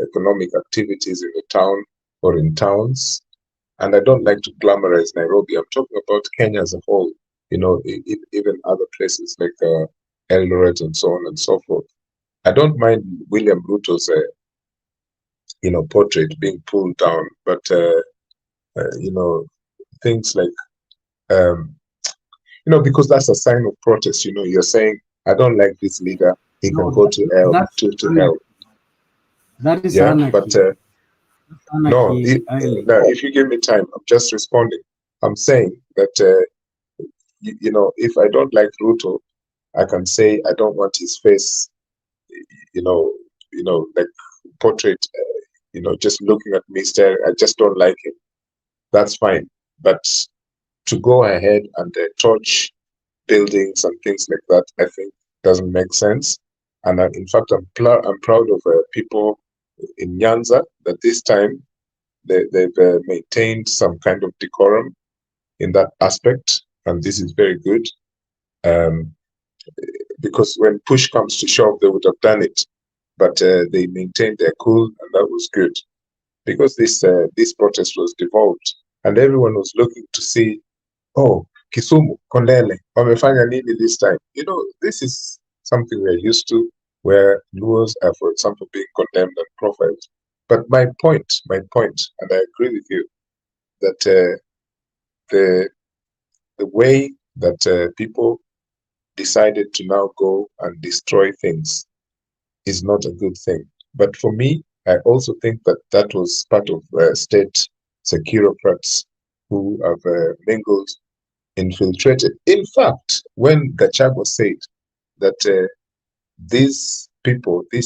economic activities in the town or in towns. And I don't like to glamorize Nairobi. I'm talking about Kenya as a whole, even other places like Eldoret and so on and so forth. I don't mind William Ruto's, portrait being pulled down, but, things like, because that's a sign of protest. You're saying, I don't like this leader. He can No, go to hell. that's To hell. That is Yeah, anarchy. but no. Now, if you give me time, I'm just responding. I'm saying that if I don't like Ruto, I can say I don't want his face, like portrait, just looking at me staring. I just don't like him. That's fine. But to go ahead and torch buildings and things like that, I think doesn't make sense. And in fact, I'm proud of people in Nyanza that this time they've maintained some kind of decorum in that aspect, and this is very good. Because when push comes to shove, they would have done it, but they maintained their cool, and that was good. Because this protest was devolved, and everyone was looking to see, oh, Kisumu, Kondele, wamefanya nini this time? This is something we're used to, where Luos are, for example, being condemned and profiled. But my point, and I agree with you, that the way that people decided to now go and destroy things is not a good thing. But for me, I also think that that was part of state securocrats who have mingled, infiltrated. In fact, when Gachagua said that these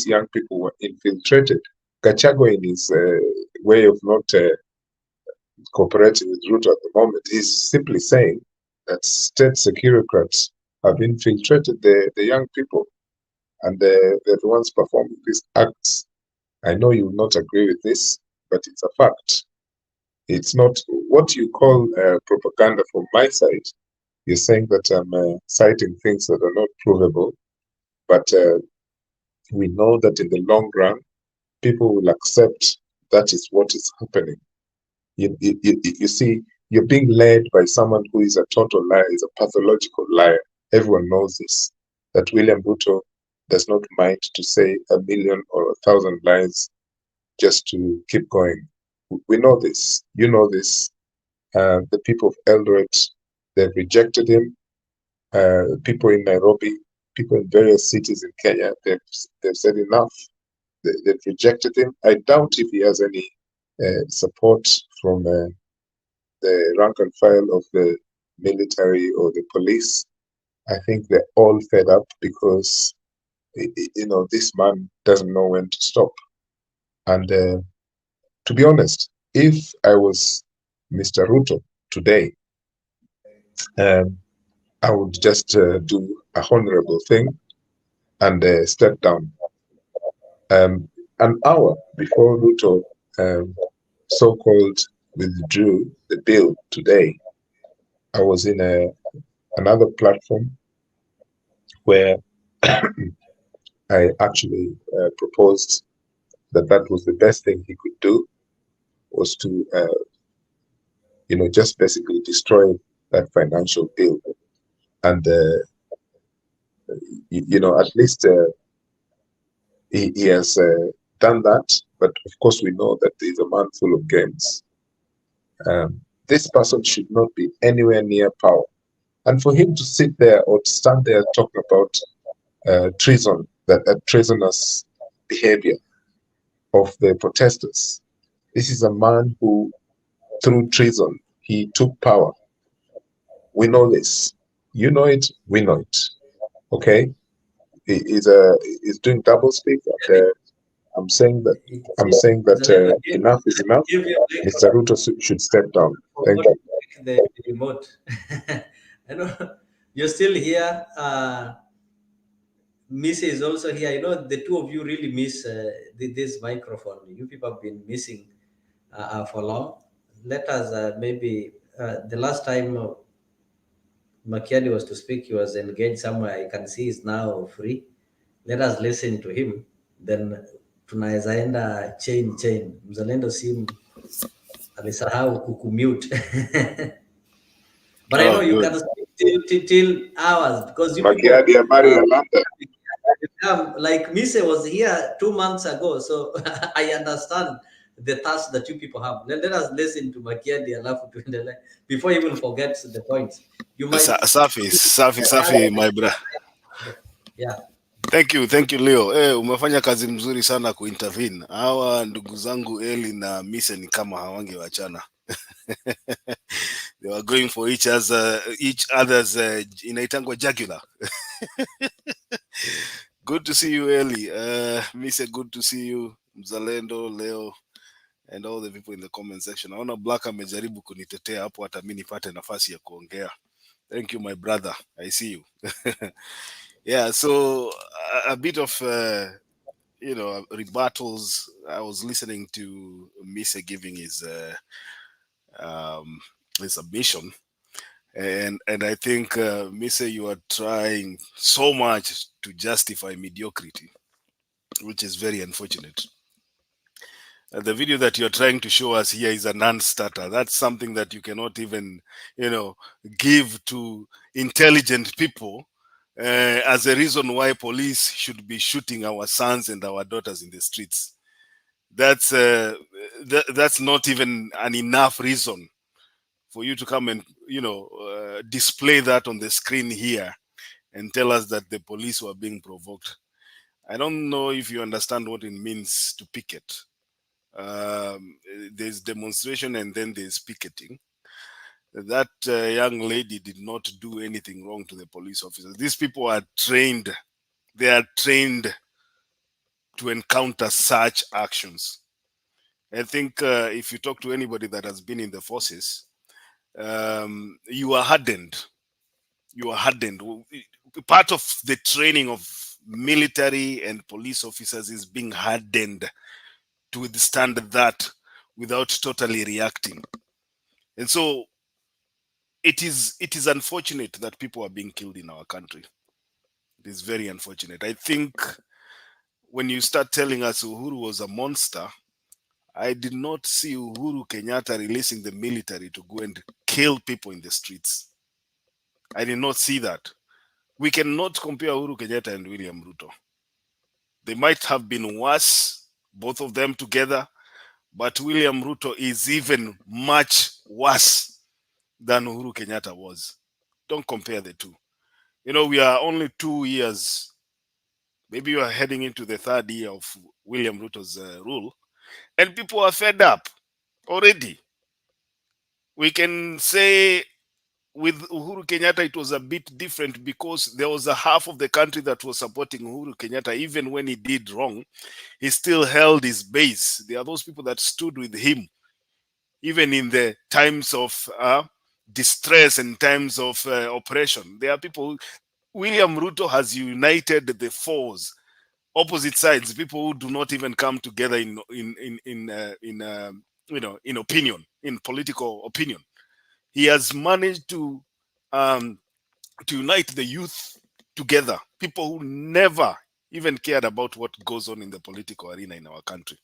young people were infiltrated, Gachagua, in his way of not cooperating with Ruto at the moment, is simply saying that state securocrats have infiltrated the young people, and they're the ones performing these acts. I know you will not agree with this, but it's a fact. It's not what you call propaganda from my side. You're saying that I'm citing things that are not provable, but we know that in the long run, people will accept that is what is happening. You see, you're being led by someone who is a total liar, is a pathological liar. Everyone knows this, that William Ruto does not mind to say 1,000,000 or 1,000 lies just to keep going. We know this. You know this. The people of Eldoret, they've rejected him. People in Nairobi, people in various cities in Kenya, they've said enough. They've rejected him. I doubt if he has any support from the rank and file of the military or the police. I think they're all fed up because this man doesn't know when to stop. And to be honest, if I was Mr. Ruto today, I would just do a honorable thing and step down. An hour before Ruto so-called withdrew the bill today, I was in another platform where I actually proposed that that was the best thing he could do, was to, just basically destroy that financial bill. And, at least he has done that. But of course, we know that he's a man full of games. This person should not be anywhere near power. And for him to sit there or to stand there talking about treason, that treasonous behavior of the protesters, this is a man who, through treason, he took power. We know this. You know it. We know it. Okay. He's doing double speak. And, I'm saying that enough is enough. Mr. Ruto should step down. Thank you. The remote. I know you're still here. Miss is also here. The two of you really miss this microphone. You people have been missing for long. Let us maybe the last time Makiadi was to speak, he was engaged somewhere. I can see he's now free. Let us listen to him. Then tunaweza enda chain. Mzalendo sim alisahau kukumute. But I know you can speak till hours because you Makiadi people, like Mise was here 2 months ago, so I understand the task that you people have. Let us listen to Makiadi alafu tuendelee before he even forgets the points. You might Safi, my bro. Yeah. Thank you Leo. Umefanya kazi mzuri sana kuintervene. Hawa ndugu zangu Eli na Mise ni kama hawange wachana. They were going for each other's inaitangwa jugular. Good to see you, Eli. Mise, good to see you. Mzalendo, Leo, and all the people in the comment section. Naona Black amejaribu kunitetea hapo hata mimi nipate nafasi ya kuongea. Thank you, my brother. I see you. Yeah, so a bit of rebuttals. I was listening to Mise giving his submission, and I think Mise, you are trying so much to justify mediocrity, which is very unfortunate. The video that you're trying to show us here is a non-starter. That's something that you cannot even, give to intelligent people as a reason why police should be shooting our sons and our daughters in the streets. That's not even an enough reason for you to come and display that on the screen here and tell us that the police were being provoked. I don't know if you understand what it means to picket. There's demonstration and then there's picketing. That young lady did not do anything wrong to the police officers. These people are trained. They are trained to encounter such actions. I think if you talk to anybody that has been in the forces, you are hardened. You are hardened. Part of the training of military and police officers is being hardened to withstand that without totally reacting. And so it is unfortunate that people are being killed in our country. It is very unfortunate. I think when you start telling us Uhuru was a monster, I did not see Uhuru Kenyatta releasing the military to go and kill people in the streets. I did not see that. We cannot compare Uhuru Kenyatta and William Ruto. They might have been worse, both of them together, but William Ruto is even much worse than Uhuru Kenyatta was. Don't compare the two. We are only 2 years, maybe you are heading into the 3rd year of William Ruto's rule, and people are fed up already. We can say with Uhuru Kenyatta, it was a bit different because there was a half of the country that was supporting Uhuru Kenyatta. Even when he did wrong, he still held his base. There are those people that stood with him, even in the times of distress and times of oppression. There are people. William Ruto has united the fours, opposite sides, people who do not even come together in opinion, in political opinion. He has managed to unite the youth together, people who never even cared about what goes on in the political arena in our country.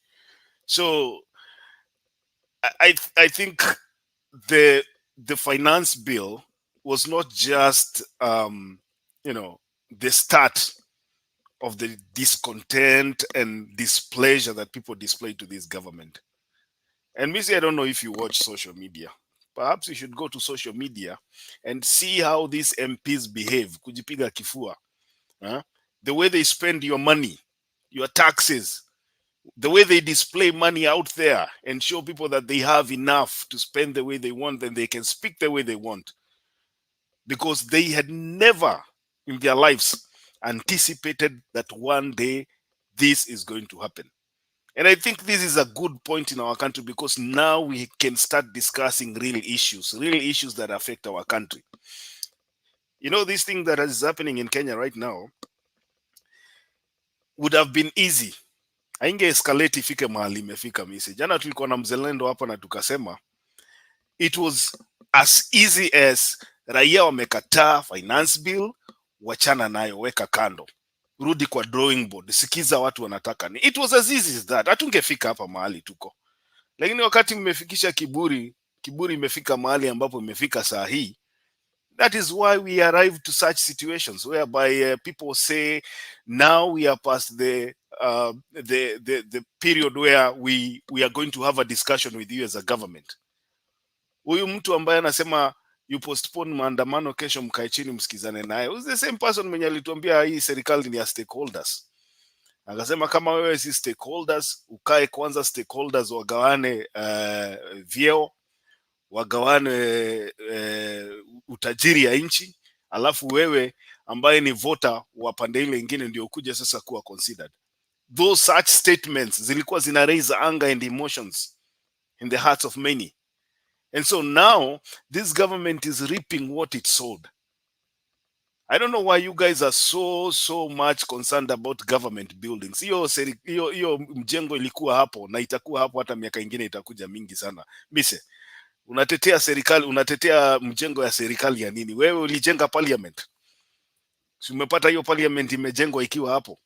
So I think the finance bill was not just the start of the discontent and displeasure that people display to this government. And Missy, I don't know if you watch social media. Perhaps you should go to social media and see how these MPs behave. Kujipiga kifua. Huh? The way they spend your money, your taxes, the way they display money out there and show people that they have enough to spend the way they want and they can speak the way they want. Because they had never in their lives anticipated that one day this is going to happen. And I think this is a good point in our country because now we can start discussing real issues that affect our country. You know, this thing that is happening in Kenya right now would have been easy. Ainge escalate ifike mahali imefika Misi. Jana tulikuwa na mzalendo hapa na tukasema it was as easy as raia wamekataa finance bill, wachana nayo, weka kando, rudi kwa drawing board, sikiza watu wanataka ni. It was as easy as that. Hatungefika hapa mahali tuko. Lakini wakati mmefikisha kiburi imefika mahali ambapo imefika saa hii. That is why we arrive to such situations whereby people say now we are past the period where we are going to have a discussion with you as a government. Huyu mtu ambaye anasema you postpone maandamano kesho, mkae chini msikizane naye, was the same person mwenye alituambia hii serikali ni ya stakeholders. Akasema kama wewe si stakeholders, ukae kwanza, stakeholders wagawane vyeo, wagawane utajiri ya nchi, alafu wewe ambaye ni voter wa pande ile nyingine ndio kuja sasa kuwa considered. Those such statements zilikuwa zina raise anger and emotions in the hearts of many. And so now this government is reaping what it sowed. I don't know why you guys are so much concerned about government buildings. Hiyo mjengo ilikuwa hapo na itakuwa hapo hata miaka ingine itakuja mingi sana. Mise, unatetea serikali, unatetea mjengo ya serikali ya nini? Wewe ulijenga parliament. Si umepata hiyo parliament imejengwa ikiwa hapo?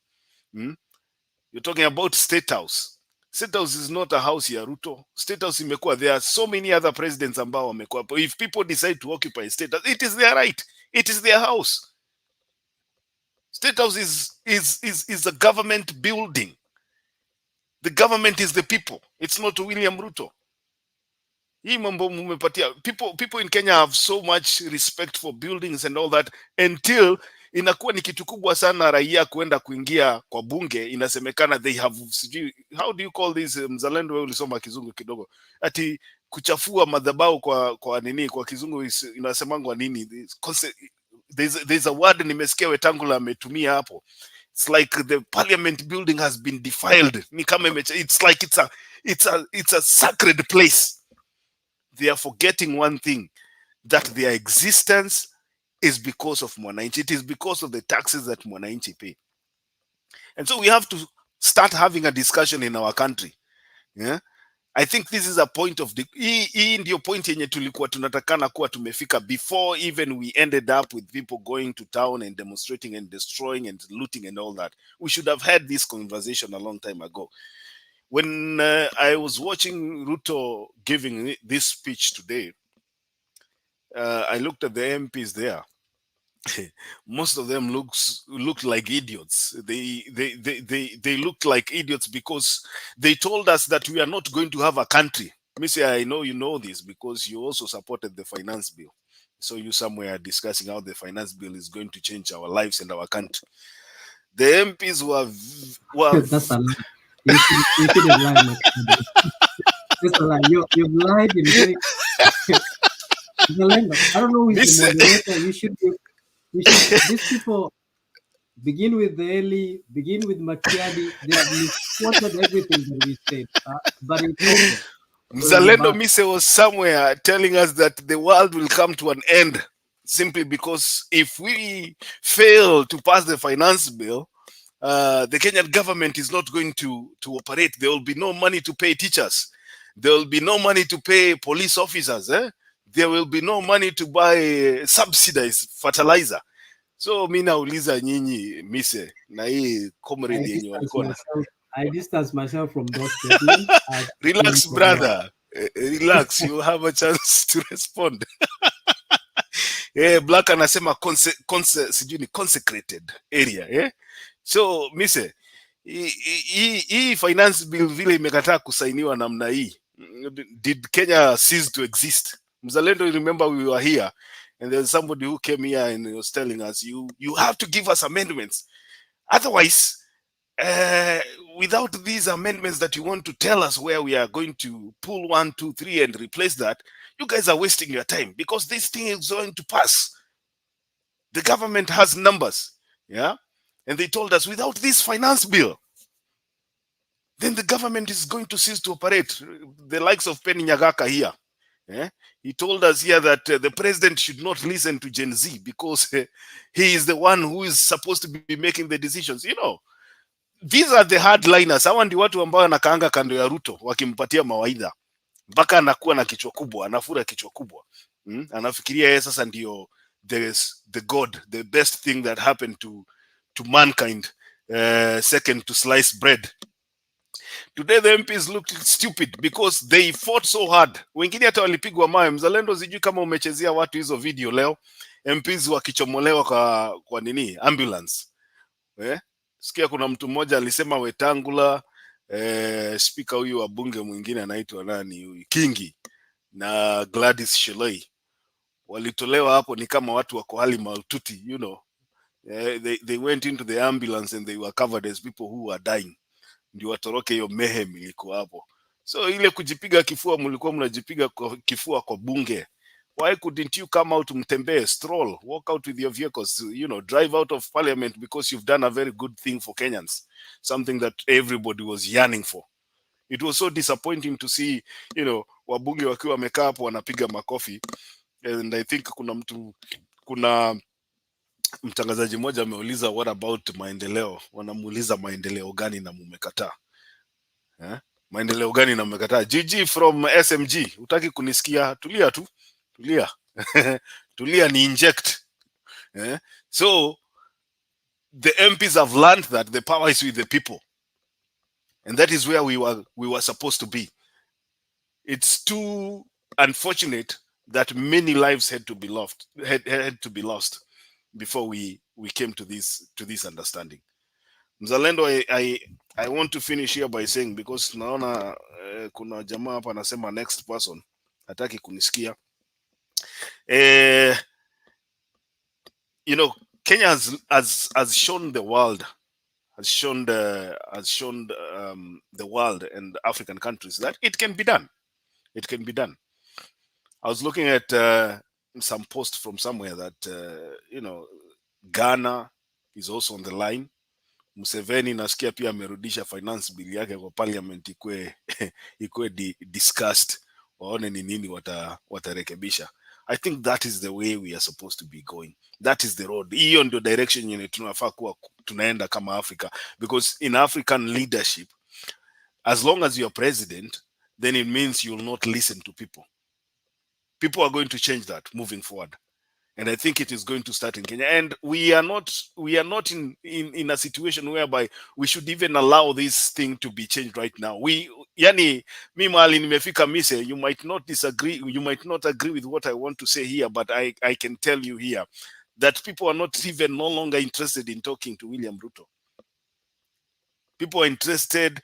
You're talking about State House. State House is not a house ya Ruto. State House imekuwa, there are so many other presidents ambao wamekuwa hapo. If people decide to occupy State House, it is their right. It is their house. State House is a government building. The government is the people. It's not William Ruto. Hii mambo mumepatia. People in Kenya have so much respect for buildings and all that until inakuwa ni kitu kubwa sana raia kuenda kuingia kwa bunge, inasemekana they have, how do you call this, mzalendo wewe ulisoma kizungu kidogo, ati kuchafua madhabahu kwa nini, kwa kizungu inasemangwa nini, there's a word nimesikia Wetangula ametumia hapo. It's like the parliament building has been defiled. Ni kama it's like it's a sacred place. They are forgetting one thing, that their existence is because of Mwananchi. It is because of the taxes that Mwananchi pay. And so we have to start having a discussion in our country. Yeah? I think this is a point of hii ndio point yenye tulikuwa tunatakana kuwa tumefika before even we ended up with people going to town and demonstrating and destroying and looting and all that. We should have had this conversation a long time ago. When I was watching Ruto giving this speech today, I looked at the MPs there. Most of them looked like idiots. They looked like idiots because they told us that we are not going to have a country. Missy, I know you know this because you also supported the finance bill. So you somewhere discussing how the finance bill is going to change our lives and our country. The MPs were That's a lie. You shouldn't lie. That's a lie. You've lied in very... I don't know who is the moderator. You should. These people begin with the Eli, begin with Makiadi. They have misquoted everything that we said. But it's okay. Mzalendo Mise was somewhere telling us that the world will come to an end simply because if we fail to pass the finance bill, the Kenyan government is not going to operate. There will be no money to pay teachers. There will be no money to pay police officers. There will be no money to buy subsidized fertilizer. So mi nauliza nyinyi Mise, na hii comrade yenye walikuwa na I distance myself from those statements. relax brother, relax, you have a chance to respond. Black anasema sijui ni consecrated area so mise hii finance bill vile imekataa kusainiwa namna hii, did Kenya cease to exist? Mzalendo, remember we were here and there's somebody who came here and was telling us you have to give us amendments, otherwise without these amendments that you want to tell us where we are going to pull 1, 2, 3 and replace that, you guys are wasting your time because this thing is going to pass. The government has numbers, and they told us without this finance bill, then the government is going to cease to operate. The likes of Penny Nyagaka here, he told us here that the president should not listen to Gen Z because he is the one who is supposed to be making the decisions. These are the hardliners. Hawa ndio watu ambao anakaanga kando ya Ruto wakimpatia mawaidha mpaka anakuwa na kichwa kubwa, anafura kichwa kubwa. Anafikiria yeye sasa ndio the god, the best thing that happened to mankind, second to slice bread. Today the MPs looked stupid because they fought so hard. Wengine hata walipigwa mawe. Mzalendo, sijui kama umechezea watu hizo video leo, MPs wakichomolewa kwa nini ambulance. Sikia kuna mtu mmoja alisema Wetangula, speaker huyu wa bunge mwingine anaitwa nani huyu Kingi na Gladys Shilei walitolewa hapo ni kama watu wako hali mahututi, they went into the ambulance and they were covered as people who were dying, ndio watoroke hiyo mayhem ilikuwa hapo. So ile kujipiga kifua, mlikuwa mnajipiga kifua kwa bunge. Why couldn't you come out, mtembee, stroll, walk out with your vehicles, drive out of parliament because you've done a very good thing for Kenyans, something that everybody was yearning for. It was so disappointing to see, wabunge wakiwa wamekaa hapo wanapiga makofi. And I think kuna mtangazaji mmoja ameuliza what about maendeleo, wanamuuliza maendeleo gani na mumekataa. Maendeleo gani na mmekataa? GG from SMG, utaki kunisikia? Tulia tu, tulia. Tulia ni inject. So the MPs have learned that the power is with the people, and that is where we were supposed to be. It's too unfortunate that many lives had to be lost before we came to this understanding. Mzalendo, I want to finish here by saying, because naona kuna jamaa hapa anasema next person hataki kunisikia. Kenya has shown the world, has shown the world and African countries that it can be done. It can be done. I was looking at some post from somewhere that Ghana is also on the line. Museveni nasikia pia amerudisha finance bill yake kwa parliament ikwe discussed, waone ni nini watarekebisha. I think that is the way we are supposed to be going. That is the road. Hiyo ndio direction yenye tunafaa kuwa tunaenda kama Africa, because in African leadership, as long as you are president, then it means you will not listen to people. People are going to change that moving forward. And I think it is going to start in Kenya. And we are not in a situation whereby we should even allow this thing to be changed right now. Mi mahali nimefika mise, you might not disagree, you might not agree with what I want to say here, but I can tell you here that people are not even no longer interested in talking to William Ruto. People are interested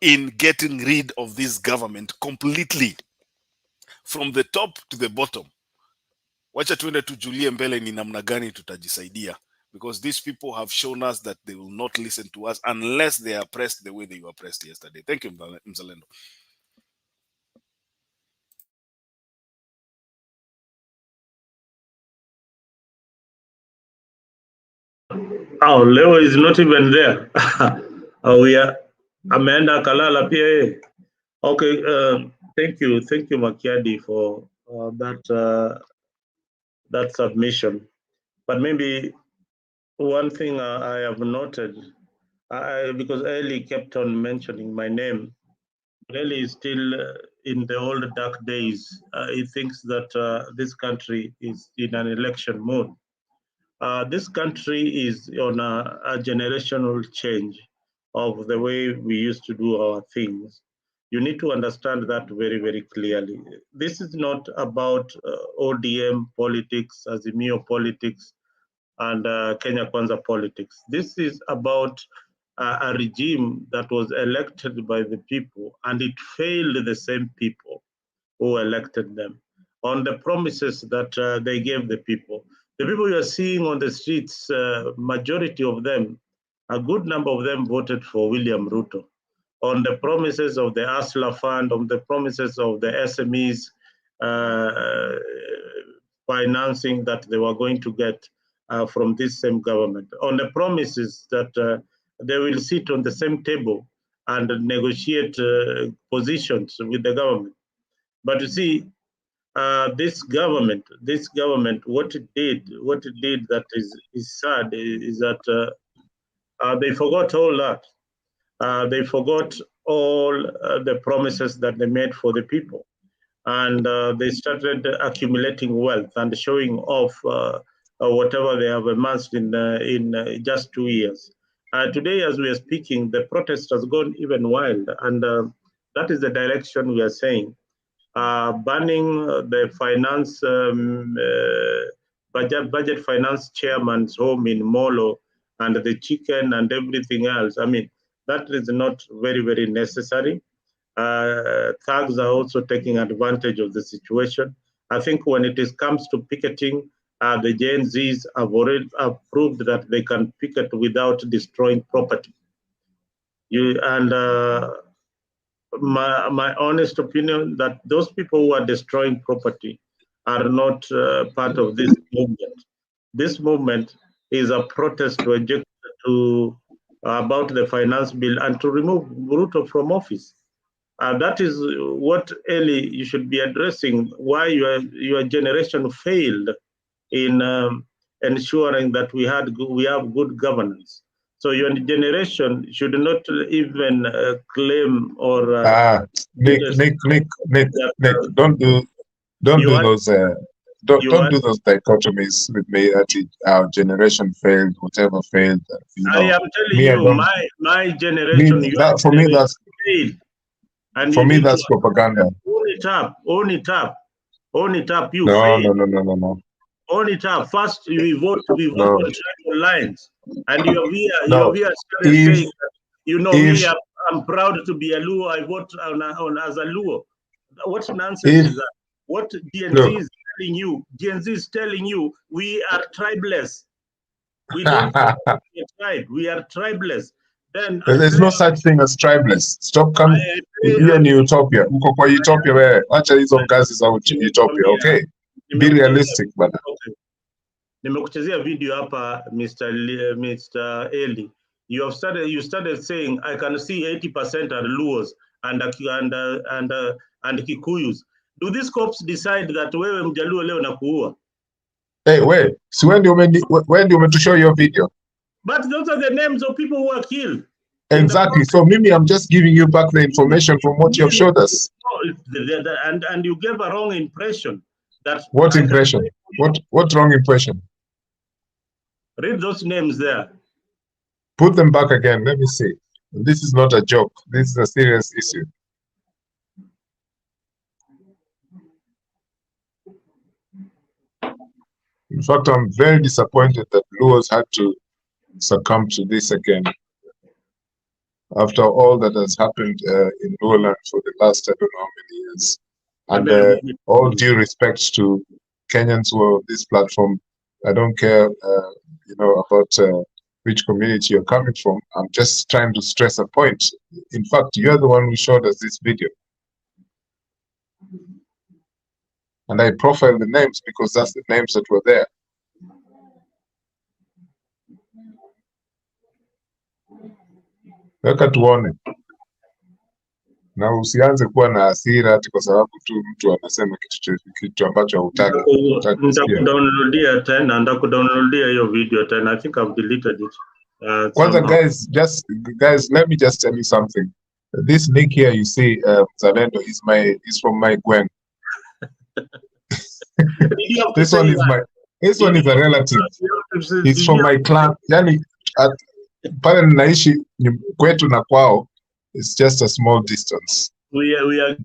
in getting rid of this government completely, from the top to the bottom. Wacha tuende tujulie mbele ni namna gani tutajisaidia, because these people have shown us that they will not listen to us unless they are pressed the way they were pressed yesterday. Thank you, Mzalendo. Oh, Leo is not even there. Ameenda kalala pia. Okay, thank you, Makiadi, for that submission. But maybe one thing I have noted, because Eli kept on mentioning my name, Eli is still in the old dark days. He thinks that this country is in an election mode. This country is on a generational change of the way we used to do our things. You need to understand that very, very clearly. This is not about ODM politics, Azimio politics, and Kenya Kwanza politics. This is about a regime that was elected by the people, and it failed the same people who elected them on the promises that they gave the people. The people you are seeing on the streets, majority of them, a good number of them voted for William Ruto on the promises of the ASLA fund, on the promises of the SMEs financing that they were going to get from this same government, on the promises that they will sit on the same table and negotiate positions with the government. But you see, this government, what it did that is sad is that they forgot all that. They forgot all the promises that they made for the people, and they started accumulating wealth and showing off whatever they have amassed in just 2 years. Today, as we are speaking, the protest has gone even wild, and that is the direction we are saying. Banning the finance budget finance chairman's home in Molo and the chicken and everything else. I mean, that is not very, very necessary. Thugs are also taking advantage of the situation. I think when it comes to picketing, the Gen Zs have already proved that they can picket without destroying property. My honest opinion that those people who are destroying property are not part of this movement. This movement is a protest about the finance bill and to remove Ruto from office. That is what, Eli, you should be addressing, why your generation failed in ensuring that we have good governance. So your generation should not even claim or Nick, don't do those dichotomies with me that our generation failed, whatever failed. I am telling you, my generation, for me that's failed. And for me that's propaganda. Own it up. You no, failed. No. Own it up. First, we vote on tribal lines, and you have here started saying that, me, I'm proud to be a Luo. I vote on as a Luo. What nonsense is that? What Gen Z is telling you? Gen Z is telling you we are tribeless. We don't be a tribe. We are tribeless. Then there's no such thing as tribeless. Stop coming. Hiyo ni utopia. Uko kwa utopia wewe. Acha hizo kazi za utopia, okay? Be realistic bana. Nimekuchezea video hapa, Mr. Eli. You started saying I can see 80% are Luos and Kikuyus. Do these cops decide that wewe Mjaluo leo na kuua? Hey, wait. So when do you want to show your video? But those are the names of people who are killed. Exactly. So Mimi, I'm just giving you back the information from what you have showed us. And you gave a wrong impression. What impression? What wrong impression? Read those names there. Put them back again. Let me see. This is not a joke. This is a serious issue. In fact, I'm very disappointed that Luos had to succumb to this again. After all that has happened in Luoland for the last, I don't know how many years. And all due respect to Kenyans who are on this platform, I don't care, about which community you're coming from. I'm just trying to stress a point. In fact, you're the one who showed us this video. And I profiled the names because that's the names that were there. Weka tuone. Na usianze kuwa na hasira ati kwa sababu tu mtu anasema kitu ambacho hutaki. Ndakudownloadia hiyo video tena. I think I've deleted it. Kwanza guys, let me just tell you something. This Nick here you see, Zalendo, is from my Gwen. This one is a relative. He's from my clan. Yani, pale ninaishi kwetu na kwao, it's just a small distance. We are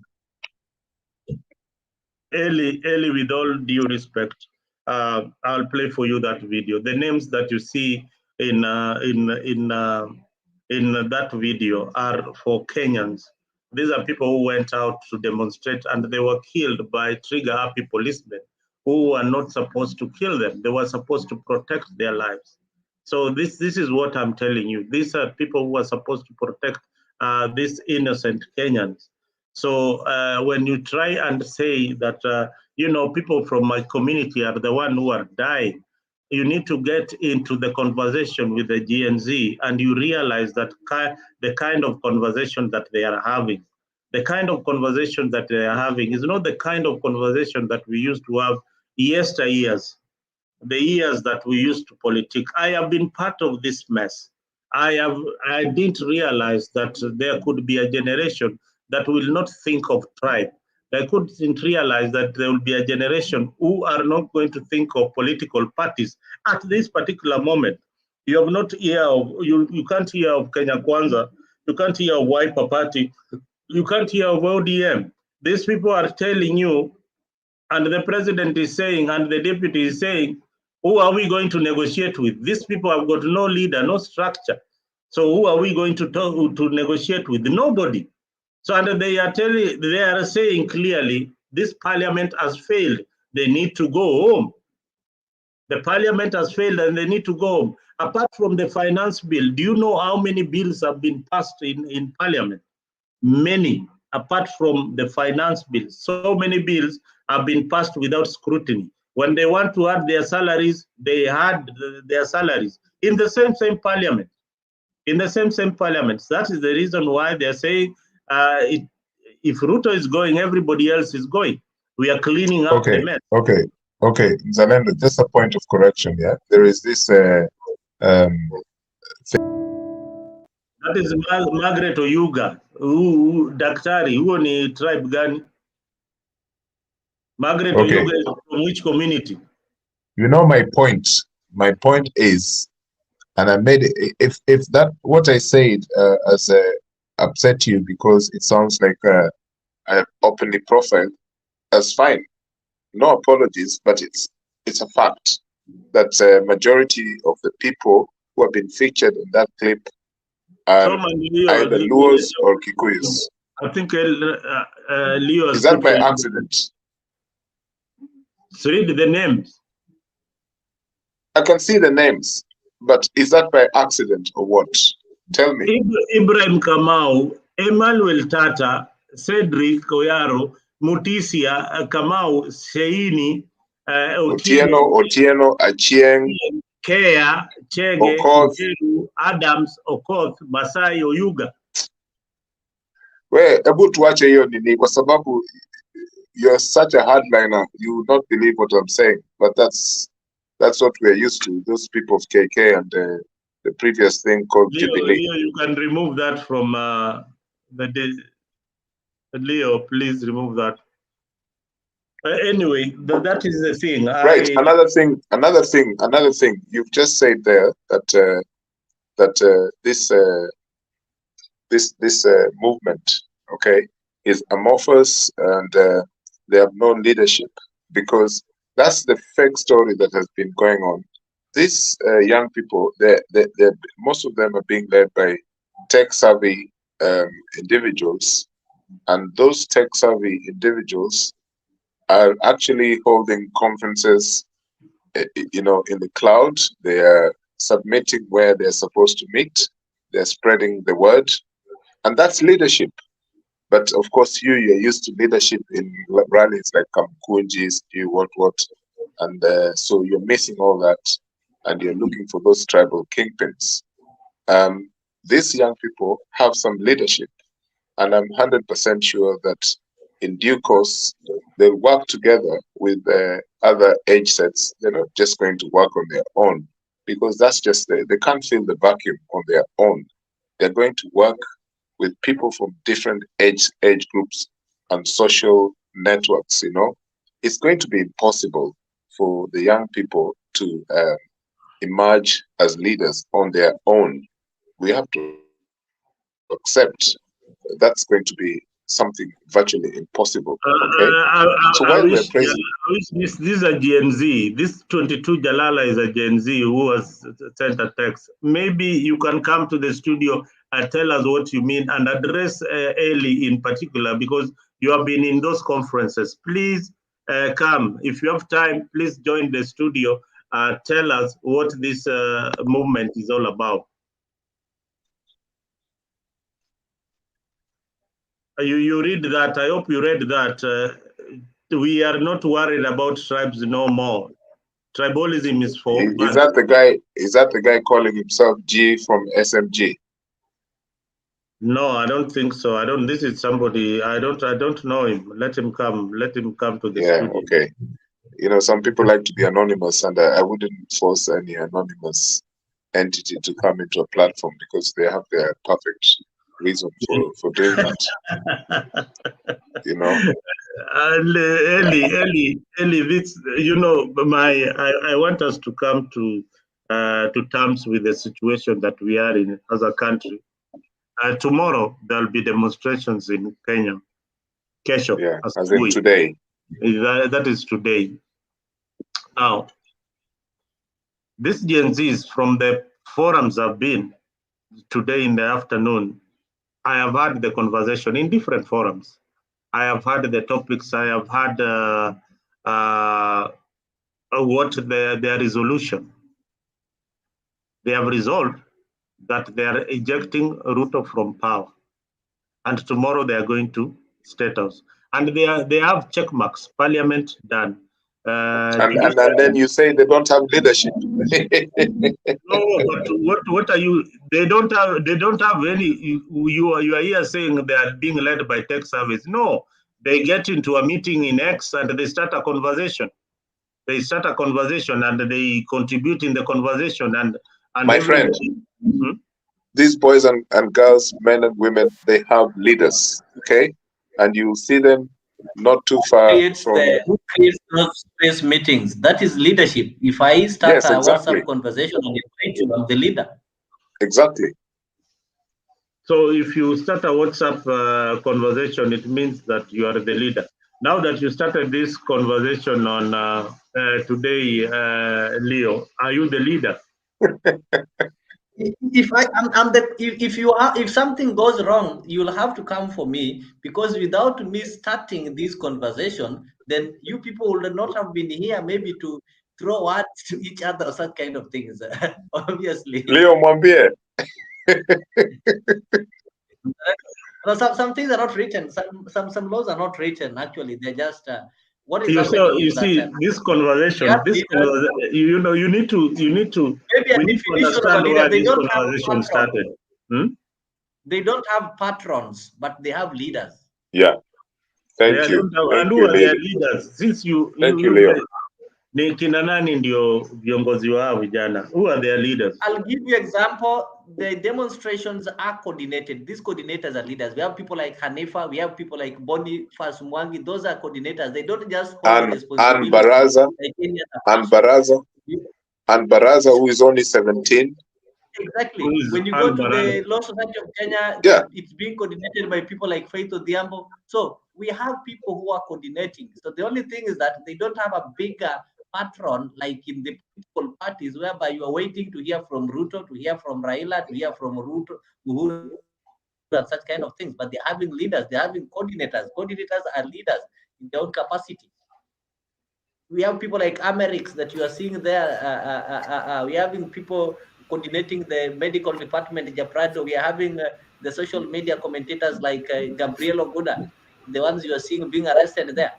Eli, with all due respect, I'll play for you that video. The names that you see in that video are for Kenyans. These are people who went out to demonstrate, and they were killed by trigger-happy policemen who were not supposed to kill them. They were supposed to protect their lives. So this is what I'm telling you. These are people who are supposed to protect these innocent Kenyans. So when you try and say that, people from my community are the one who are dying, you need to get into the conversation with the GNZ, and you realize that the kind of conversation that they are having, the kind of conversation that they are having is not the kind of conversation that we used to have yesteryears, the years that we used to politic. I have been part of this mess. I didn't realize that there could be a generation that will not think of tribe. I couldn't realize that there will be a generation who are not going to think of political parties at this particular moment. You have not hear of, you can't hear of Kenya Kwanza, you can't hear of Wiper Party, you can't hear of ODM. These people are telling you, and the president is saying, and the deputy is saying, who are we going to negotiate with? These people have got no leader, no structure. So who are we going to talk to negotiate with? Nobody. So and they are saying clearly, this parliament has failed. They need to go home. The parliament has failed and they need to go home. Apart from the finance bill, do you know how many bills have been passed in parliament? Many, apart from the finance bill. So many bills have been passed without scrutiny. When they want to add their salaries, they add their salaries in the same parliament. In the same parliament. That is the reason why they're saying if Ruto is going, everybody else is going. We are cleaning up the mess. Okay. Zalendo, just a point of correction, yeah? There is this that is Margaret Oyuga, who daktari, who ni tribe gani? Margaret Oyuga is from which community? You know my point. My point is, and I made it, if that what I said as upset you because it sounds like I openly profiled, that's fine. No apologies, but it's a fact that majority of the people who have been featured in that clip are either Luos or Kikuyus. I think Leo is that by accident? So read the names. I can see the names, but is that by accident or what? Tell me. Ibrahim Kamau, Emmanuel Tata, Cedric Oyaro, Mutisia, Kamau, Seini, Otieno, Achieng, Kea, Chege, Ojeru, Adams, Okoth, Masai, Oyuga. Ebu tuache hiyo nini kwa sababu you're such a hardliner, you would not believe what I'm saying, but that's what we're used to, those people of KK and the previous thing called Jubilee. Leo, you can remove that from Leo, please remove that. Anyway, that is the thing. Right. Another thing. You've just said there that this movement, okay, is amorphous and they have no leadership, because that's the fake story that has been going on. These young people, most of them are being led by tech-savvy individuals, and those tech-savvy individuals are actually holding conferences, in the cloud. They are submitting where they're supposed to meet. They're spreading the word, and that's leadership. But of course, you're used to leadership in rallies like Kamkunjis, what, and so you're missing all that, and you're looking for those tribal kingpins. These young people have some leadership, and I'm 100% sure that in due course they'll work together with other age sets. They're not just going to work on their own, because that's just they can't fill the vacuum on their own. They're going to work with people from different age groups and social networks. It's going to be impossible for the young people to emerge as leaders on their own, we have to accept that's going to be something virtually impossible. Okay, so I while we're wish, yeah, praising, I wish this is a Gen Z. This 22 Jalala is a Gen Z who was sent a text. Maybe you can come to the studio and tell us what you mean and address Eli in particular, because you have been in those conferences. Please come. If you have time, please join the studio. Tell us what this movement is all about. You read that. I hope you read that. We are not worried about tribes no more. Tribalism is for is bad. that the guy? Is that the guy calling himself G from SMG? No, I don't think so. I don't. This is somebody. I don't know him. Let him come. Let him come to the Yeah. studio. Okay. You know, some people like to be anonymous, and I wouldn't force any anonymous entity to come into a platform because they have their perfect reason for doing that. You know. And Eli, this, you know, I want us to come to terms with the situation that we are in as a country. Tomorrow there'll be demonstrations in Kenya. Kesho, Yeah, as in asubuhi. today. That is today. Now, these Gen Zs from the forums I've been today in the afternoon, I have had the conversation in different forums. I have had the topics. I have had what their resolution. They have resolved that they are ejecting Ruto from power, and tomorrow they are going to State House, and they have check marks. Parliament done. And then you say they don't have leadership. No, but what are you? They don't have any. You are here saying they are being led by tech service. No, they get into a meeting in X and they start a conversation. They start a conversation and they contribute in the conversation and My friend, these boys and girls, men and women, they have leaders, okay? And you see them not too far from... Who creates those space meetings? That is leadership. If I start Yes, a exactly. WhatsApp conversation and invite you, I'm the leader. Exactly. So if you start a WhatsApp conversation, it means that you are the leader. Now that you started this conversation on today, Leo, are you the leader? If something goes wrong, you'll have to come for me, because without me starting this conversation, then you people would not have been here maybe to throw words to each other or such kind of things. Obviously. Leo Mwambie. Some things are not written. Some laws are not written. Actually, they're just what is You happening is see that this conversation. You need to. Maybe a We need to definition of a understand leader. why They this don't have conversation patrons. started. They don't have patrons, but they have leaders. Yeah. Thank you. And who are their leaders? Since you Leo. ni kina nani ndio viongozi wao vijana? Who are their leaders? I'll give you example. The demonstrations are coordinated. These coordinators are leaders. We have people like Hanifa. We have people like Boni Fasumwangi. Those are coordinators. They don't just hold responsibility. And Baraza. And Baraza, who is only 17. Exactly. When you go to the Law Society of Kenya, it's being coordinated by people like Faith Odhiambo. So we have people who are coordinating. So the only thing is that they don't have a bigger patron like in the political parties, whereby you are waiting to hear from Ruto, to hear from Raila, to hear from Ruto, Uhuru, and such kind of things. But they're having leaders, they're having coordinators. Coordinators are leaders in their own capacity. We have people like Amerix that you are seeing there. We are having people coordinating the medical department in Japrado. We are having the social media commentators like Gabriel Oguda, the ones you are seeing being arrested there.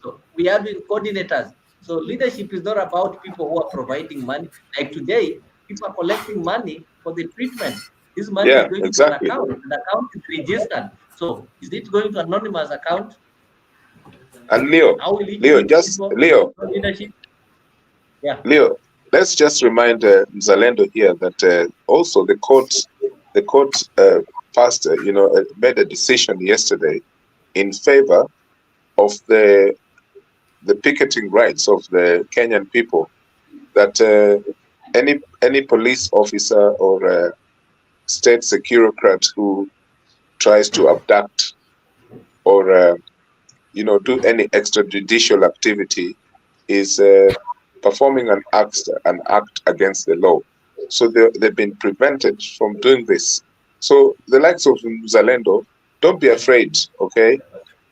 So we are having coordinators. So leadership is not about people who are providing money. Like today, people are collecting money for the treatment. This money is going to an account. The account is registered. So is it going to an anonymous account? And Leo, leadership. Yeah. Leo, let's just remind Mzalendo here that also the court passed, made a decision yesterday in favor of the picketing rights of the Kenyan people, that any police officer or state securocrat who tries to abduct or do any extrajudicial activity is performing an act against the law. So they've been prevented from doing this. So the likes of Mzalendo, don't be afraid, okay,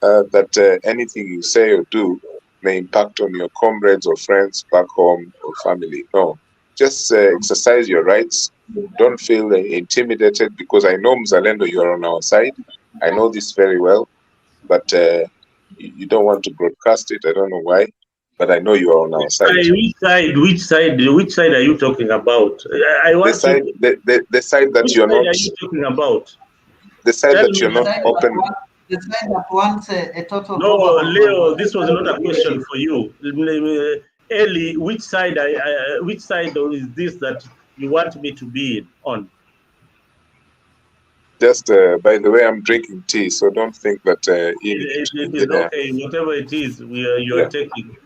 that anything you say or do may impact on your comrades or friends back home or family. No, just exercise your rights. Don't feel intimidated, because I know Mzalendo, you are on our side. I know this very well, but you don't want to broadcast it. I don't know why, but I know you are on our side. Which side are you talking about? I want the side, the side that you're not. Are you talking about? The side that you're not open. The side that wants a total. No, Leo, this was not a question for you. Eli, which side is this that you want me to be on? Just by the way, I'm drinking tea, so don't think that it is okay. Whatever it is, you are taking.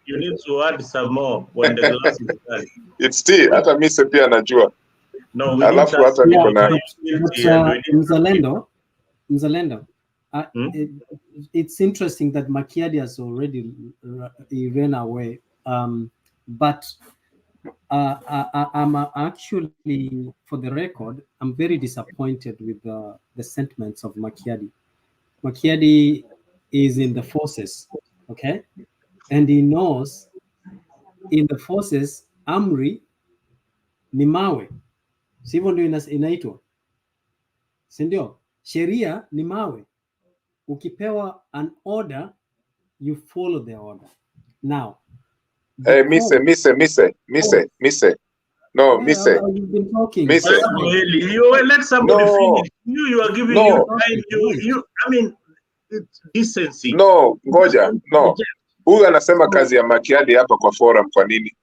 You need to add some more when the glass is done. It's tea. Hata mimi pia najua. No, we alafu hata niko na Mzalendo. It's interesting that Makiadi has already ran away, but I'm actually, for the record, I'm very disappointed with the sentiments of Makiadi. Makiadi is in the forces, okay, and he knows in the forces amri ni mawe, sivyo ndio inaitwa, si ndio? Sheria ni mawe. Ukipewa an order, you follow the order. Now, Mise. No, Mise. You've been talking. Mise. You let somebody finish. You are giving you time. You. I mean, it's decency. No, ngoja. No. Huyu anasema kazi ya Makiadi hapa kwa forum kwa nini?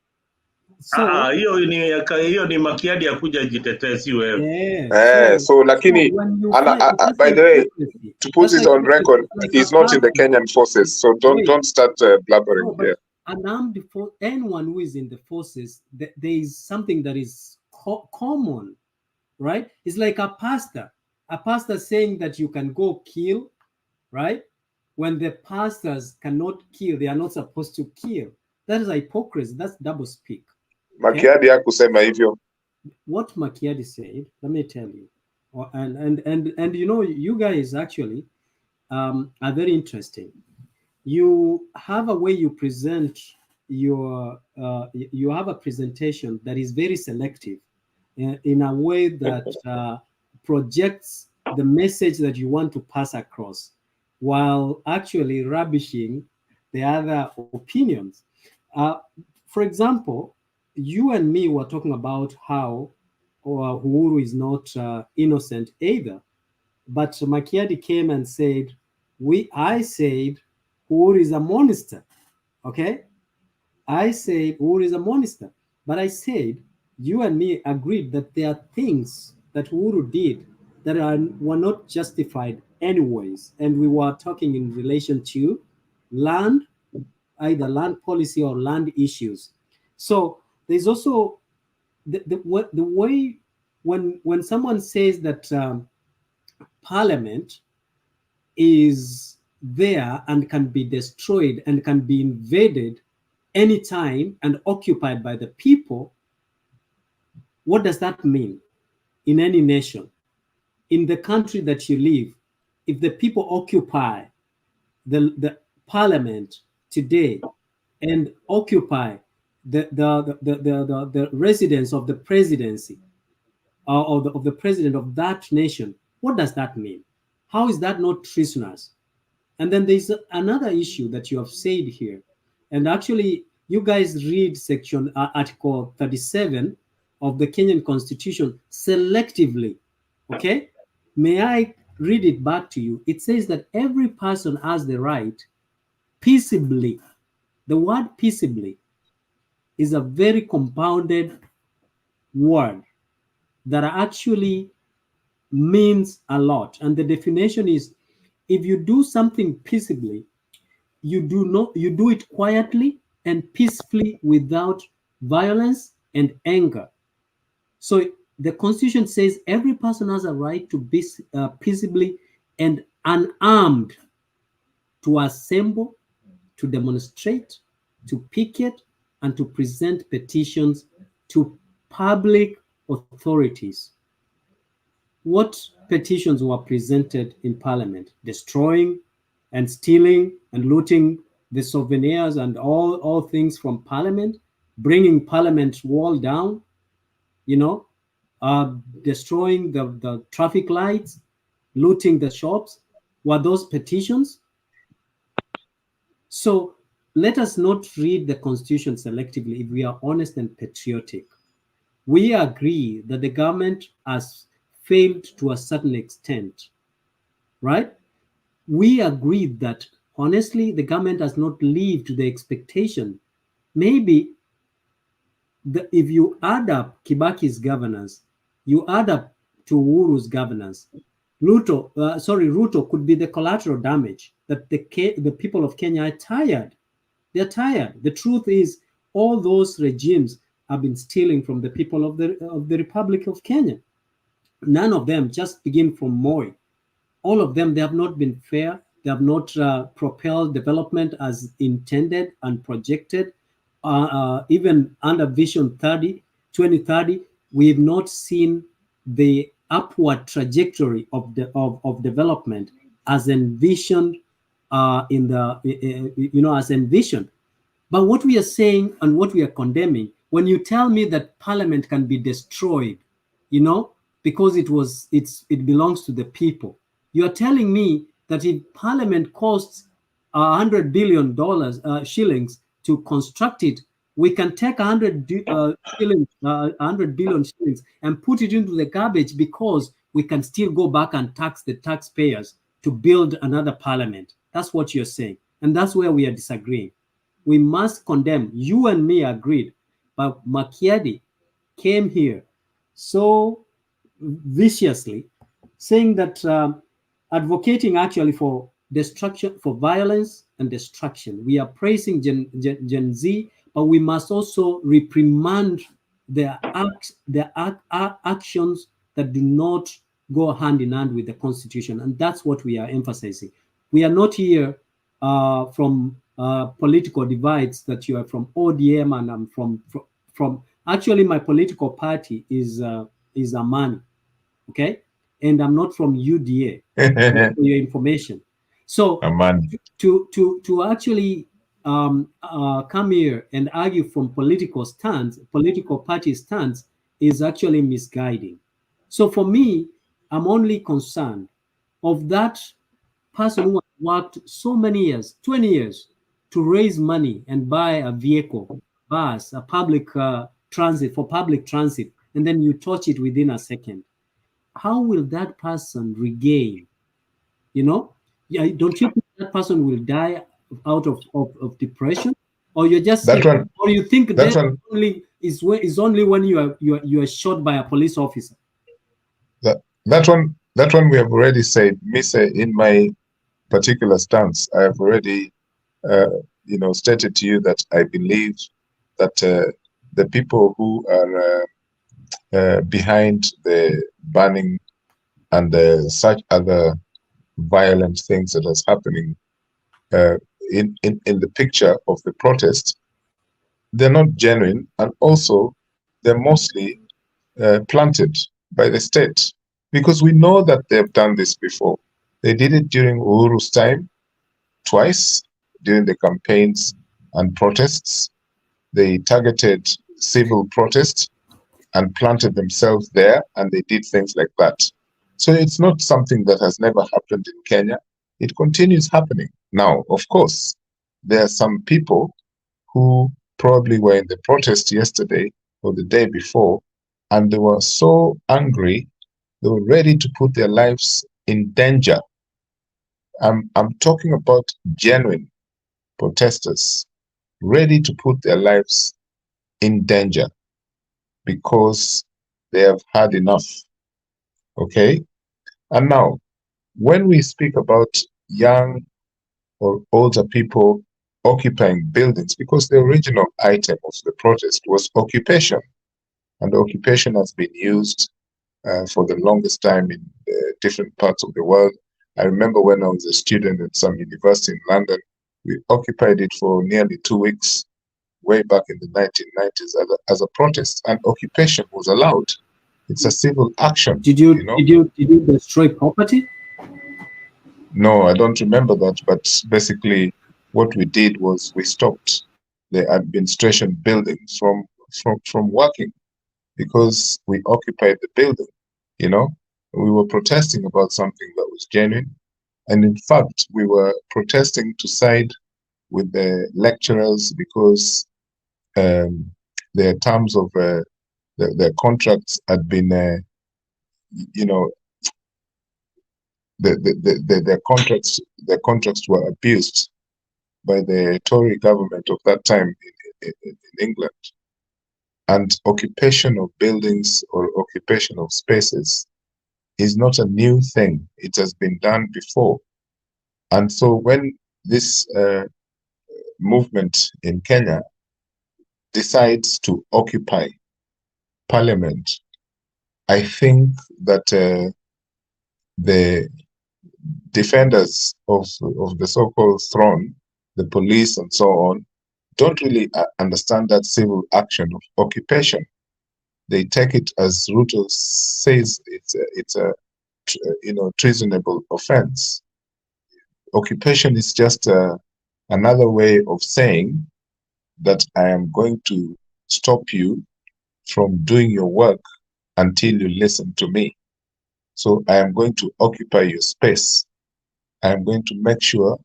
Hiyo ni Makiadi ya kuja jitetee, si wewe. So lakini by the way, to put it on record, he's not in the Kenyan forces, so don't start blabbering here. And for anyone who is in the forces, there is something that is common, right? It's like a pastor saying that you can go kill, right? When the pastors cannot kill, they are not supposed to kill. That is hypocrisy. That's double speak. Makiadi hakusema hivyo. What Makiadi said, let me tell you, and you guys actually are very interesting. You have a way you present you have a presentation that is very selective in a way that projects the message that you want to pass across, while actually rubbishing the other opinions. For example, you and me were talking about how Uhuru is not innocent either, but Makiadi came and said, I said Uhuru is a monster, okay? I said Uhuru is a monster, but I said you and me agreed that there are things that Uhuru did that were not justified anyways, and we were talking in relation to land, either land policy or land issues. So there's also the way when someone says that Parliament is there and can be destroyed and can be invaded anytime and occupied by the people, what does that mean in any nation? In the country that you live, if the people occupy the parliament today and occupy the residence of the presidency of the president of that nation, what does that mean? How is that not treasonous? And then there's another issue that you have said here. And actually, you guys read section article 37 of the Kenyan Constitution selectively, okay? May I read it back to you? It says that every person has the right peaceably. The word peaceably is a very compounded word that actually means a lot. And the definition is, if you do something peaceably, you do it quietly and peacefully without violence, and anger. So the Constitution says every person has a right to be peaceably and unarmed to assemble, to demonstrate, to picket, and to present petitions to public authorities. What petitions were presented in Parliament? Destroying and stealing and looting the souvenirs and all things from Parliament, bringing Parliament wall down, you know, destroying the traffic lights, looting the shops. Were those petitions? So let us not read the Constitution selectively if we are honest and patriotic. We agree that the government has failed to a certain extent, right? We agree that honestly, the government has not lived to the expectation. Maybe if you add up Kibaki's governance, you add up to Uhuru's governance, Ruto could be the collateral damage that the people of Kenya are tired. They're tired. The truth is, all those regimes have been stealing from the people of the Republic of Kenya. None of them, just begin from Moi. All of them, they have not been fair. They have not propelled development as intended and projected. Even under Vision 2030, we have not seen the upward trajectory of development as envisioned as envisioned. But what we are saying and what we are condemning, when you tell me that Parliament can be destroyed, because it belongs to the people, you are telling me that if Parliament costs $100 billion shillings to construct it, we can take 100 billion shillings and put it into the garbage because we can still go back and tax the taxpayers to build another parliament. That's what you're saying. And that's where we are disagreeing. We must condemn. You and me agreed. But Makiadi came here so viciously, saying that advocating actually for destruction, for violence and destruction. We are praising Gen Z, but we must also reprimand their actions that do not go hand in hand with the Constitution. And that's what we are emphasizing. We are not here from political divides, that you are from ODM and I'm from actually my political party is Amani, okay? And I'm not from UDA, for your information. So to actually come here and argue from political party stance is actually misguiding. So for me, I'm only concerned of that person who has worked so many years, 20 years, to raise money and buy a vehicle, bus, a public transit, and then you touch it within a second. How will that person regain? Yeah, don't you think that person will die out of depression? Or you're just saying, or you think that only is only when you are shot by a police officer? That one we have already said. In my particular stance, I have already stated to you that I believe that the people who are behind the banning and such other violent things that is happening in the picture of the protest, they're not genuine, and also they're mostly planted by the state, because we know that they've done this before. They did it during Uhuru's time twice, during the campaigns and protests. They targeted civil protests and planted themselves there, and they did things like that. So it's not something that has never happened in Kenya. It continues happening. Now, of course, there are some people who probably were in the protest yesterday or the day before, and they were so angry, they were ready to put their lives in danger. I'm talking about genuine protesters ready to put their lives in danger because they have had enough. Okay? And now, when we speak about young or older people occupying buildings, because the original item of the protest was occupation, and occupation has been used for the longest time in different parts of the world. I remember when I was a student at some university in London, we occupied it for nearly 2 weeks, way back in the 1990s, as a protest, and occupation was allowed. It's a civil action. Did you destroy property? No, I don't remember that, but basically what we did was we stopped the administration building from working, because we occupied the building. We were protesting about something that was genuine, and in fact we were protesting to side with the lecturers, because their terms of their contracts had been their contracts were abused by the Tory government of that time in England. And occupation of buildings or occupation of spaces is not a new thing. It has been done before. And so when this movement in Kenya decides to occupy parliament, I think that the defenders of the so-called throne, the police and so on, don't really understand that civil action of occupation. They take it, as Ruto says, it's a treasonable offense. Occupation is just another way of saying that I am going to stop you from doing your work until you listen to me. So I am going to occupy your space. I am going to make sure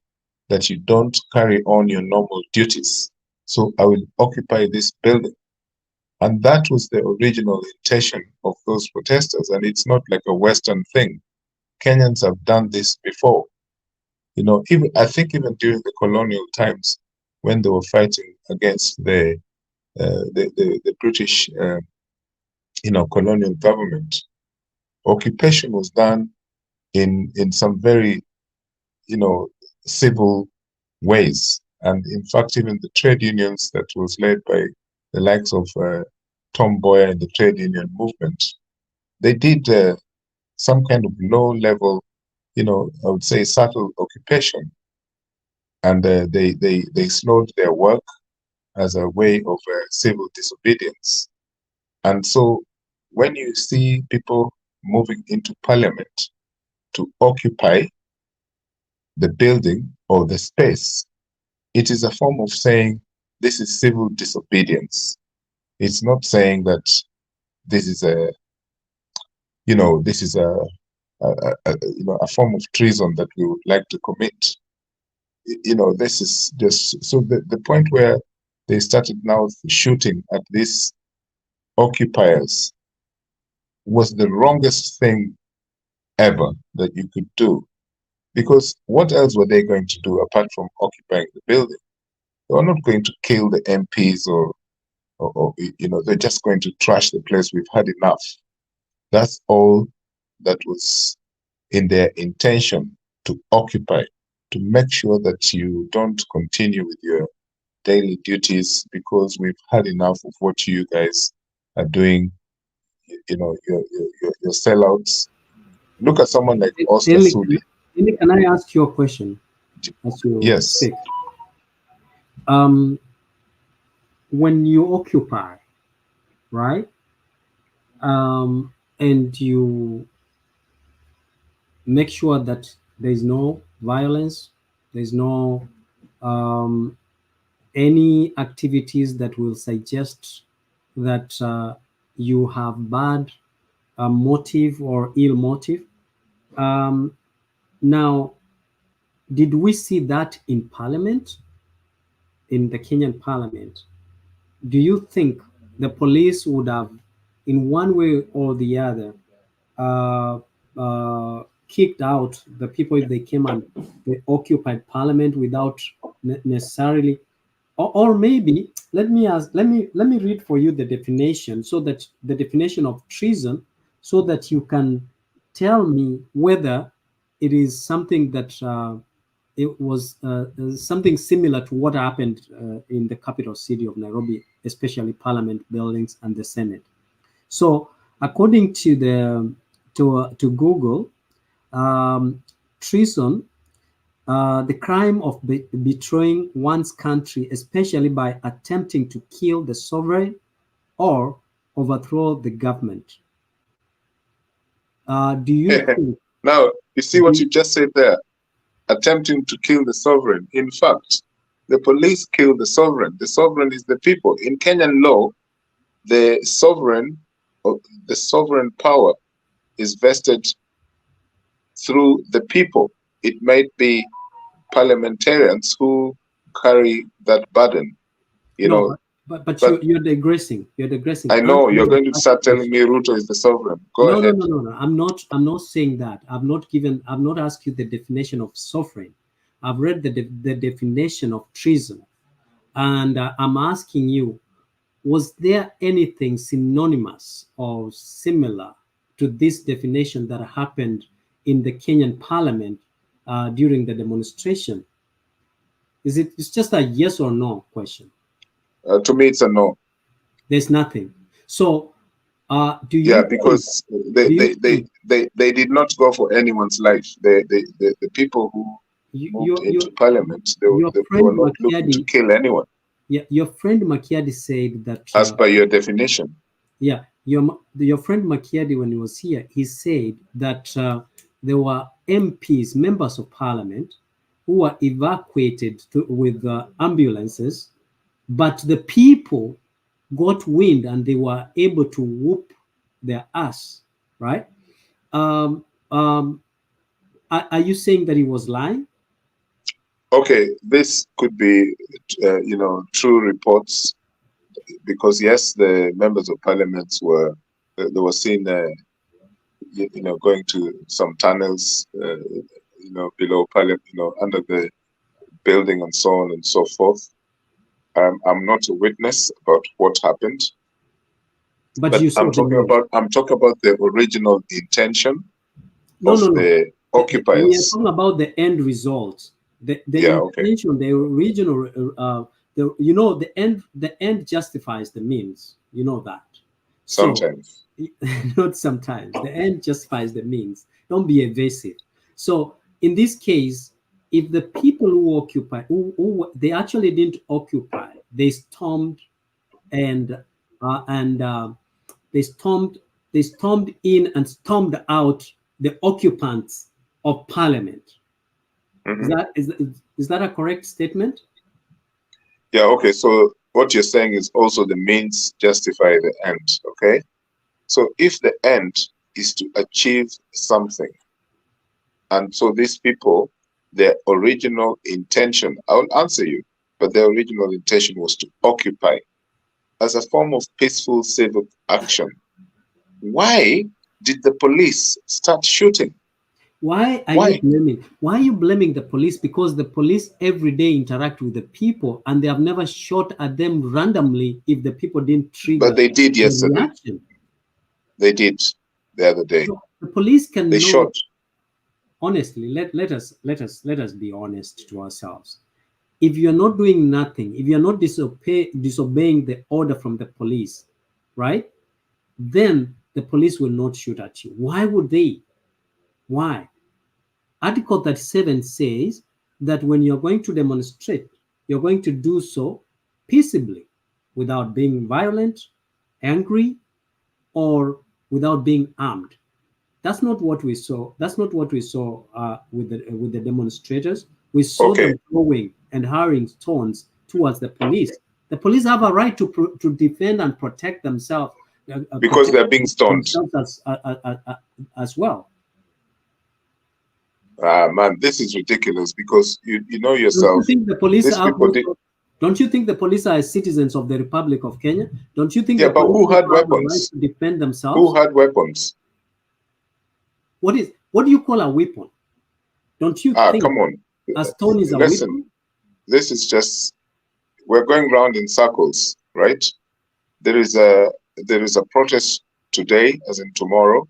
that you don't carry on your normal duties. So I will occupy this building. And that was the original intention of those protesters. And it's not like a Western thing. Kenyans have done this before. I think even during the colonial times, when they were fighting against the British, colonial government, occupation was done in some very, civil ways. And in fact, even the trade unions that was led by the likes of Tom Mboya in the trade union movement, they did some kind of low-level, I would say subtle occupation, and they slowed their work as a way of civil disobedience. And so when you see people moving into parliament to occupy the building or the space, it is a form of saying this is civil disobedience. It's not saying that this is a a form of treason that we would like to commit. This is just so the point where they started now shooting at these occupiers was the wrongest thing ever that you could do, because what else were they going to do apart from occupying the building? They were not going to kill the MPs or they're just going to trash the place. We've had enough. That's all that was in their intention, to occupy, to make sure that you don't continue with your daily duties, because we've had enough of what you guys are doing. Your sellouts. Look at someone like Oscar Sudi. Can I ask you a question as you Yes. speak? When you occupy, right, and you make sure that there is no violence, there's no any activities that will suggest that you have bad motive or ill motive. Now, did we see that in Parliament, in the Kenyan Parliament? Do you think the police would have, in one way or the other, kicked out the people if they came and they occupied Parliament without necessarily, or maybe let me read for you the definition, so that the definition of treason, so that you can tell me whether it is something that it was something similar to what happened in the capital city of Nairobi, especially Parliament buildings and the Senate. So, according to to Google, treason, the crime of betraying one's country, especially by attempting to kill the sovereign or overthrow the government. Do you think? Now, you see what you just said there? Attempting to kill the sovereign. In fact, the police kill the sovereign. The sovereign is the people. In Kenyan law, the sovereign power is vested through the people. It might be parliamentarians who carry that burden. But you're digressing. You're digressing. I know you're going to start telling me Ruto is the sovereign. Go ahead. No. I'm not saying that. I've not asked you the definition of sovereign. I've read the definition of treason, and I'm asking you, was there anything synonymous or similar to this definition that happened in the Kenyan parliament during the demonstration? It's just a yes or no question? To me, it's a no. There's nothing. So, do you? Yeah, because they did not go for anyone's life. The people who moved into parliament, they were not looking to kill anyone. Yeah, your friend Makiadi said that. As per your definition. Yeah, your friend Makiadi, when he was here, he said that there were MPs, members of parliament, who were evacuated with ambulances, but the people got wind and they were able to whoop their ass, right? Are you saying that he was lying? Okay, this could be, true reports, because yes, the members of parliament were seen, going to some tunnels, below parliament, under the building and so on and so forth. I'm not a witness about what happened, but I'm talking about the original intention of the occupiers. We are talking about the end result. The intention, the original, the end justifies the means. You know that. Sometimes. So, not sometimes. The end justifies the means. Don't be evasive. So in this case, if the people who occupy, they actually didn't occupy, they stormed and they stormed in and stormed out the occupants of parliament. Mm-hmm. Is that a correct statement? Yeah, okay. So what you're saying is also the means justify the end, okay? So if the end is to achieve something, and so these people, their original intention, I will answer you, but their original intention was to occupy as a form of peaceful civic action. Why did the police start shooting? Why are you blaming the police? Because the police every day interact with the people and they have never shot at them randomly if the people didn't trigger. But they did yesterday. Reaction. They did the other day. So the police can shot. Honestly, let us be honest to ourselves. If you're not doing nothing, if you're not disobeying the order from the police, right? Then the police will not shoot at you. Why would they? Why? Article 37 says that when you're going to demonstrate, you're going to do so peaceably, without being violent, angry, or without being armed. That's not what we saw. That's not what we saw with the demonstrators. We saw them throwing and hurling stones towards the police. The police have a right to defend and protect themselves because they're being stoned as well. Man, this is ridiculous because you know yourself. Don't you think the police don't you think the police are citizens of the Republic of Kenya? Don't you think? Yeah, but who had weapons? Right to defend themselves. Who had weapons? What do you call a weapon? Don't you think? Come on. A stone is a weapon? This is just, we're going round in circles, right? There is a protest today, as in tomorrow,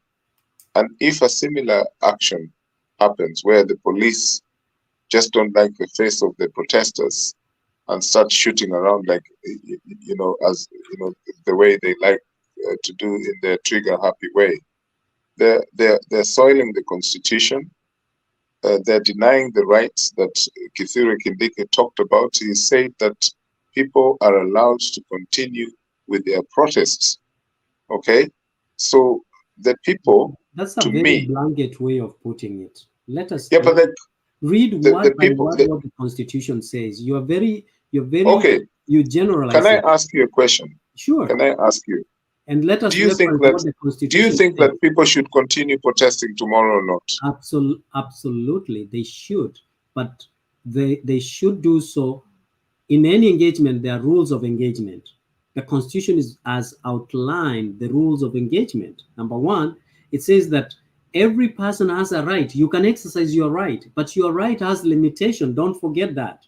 and if a similar action happens where the police just don't like the face of the protesters and start shooting around like, as the way they like to do in their trigger happy way. They're soiling the constitution. They're denying the rights that Kithure Kindiki talked about. He said that people are allowed to continue with their protests. Okay, so the people, That's a to very me, blanket way of putting it. Let us yeah, but read the word by people, word what the Constitution says. okay. You Can generalize I it. ask you a question? Sure. Can I ask you? And let us Do you think reference that what the Constitution says. people should continue protesting tomorrow or not? Absolutely, they should, but they should do so. In any engagement, there are rules of engagement. The Constitution has outlined the rules of engagement. Number one, it says that every person has a right. You can exercise your right, but your right has limitation. Don't forget that.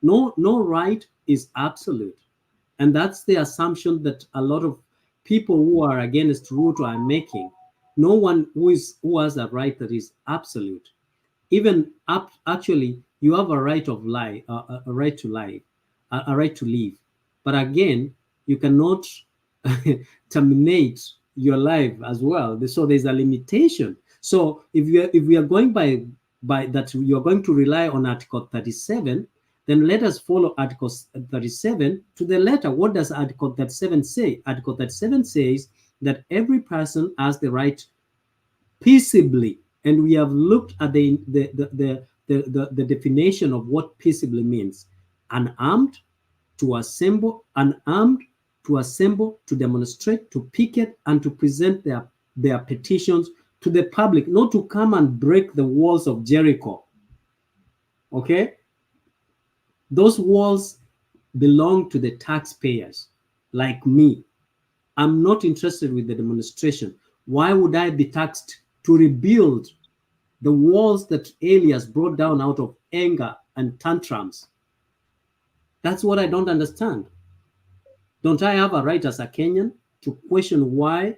No right is absolute. And that's the assumption that a lot of people who are against Ruto are making. No one who has a right that is absolute. Even actually, you have a right of life, a right to life, a right to live. But again, you cannot terminate your life as well. So there's a limitation. So if we are going by that, you are going to rely on Article 37, then let us follow Article 37 to the letter. What does Article 37 say? Article 37 says that every person has the right peaceably, and we have looked at the definition of what peaceably means: unarmed, to assemble, to demonstrate, to picket, and to present their petitions to the public, not to come and break the walls of Jericho. Okay? Those walls belong to the taxpayers, like me. I'm not interested with the demonstration. Why would I be taxed to rebuild the walls that Elias brought down out of anger and tantrums? That's what I don't understand. Don't I have a right as a Kenyan to question why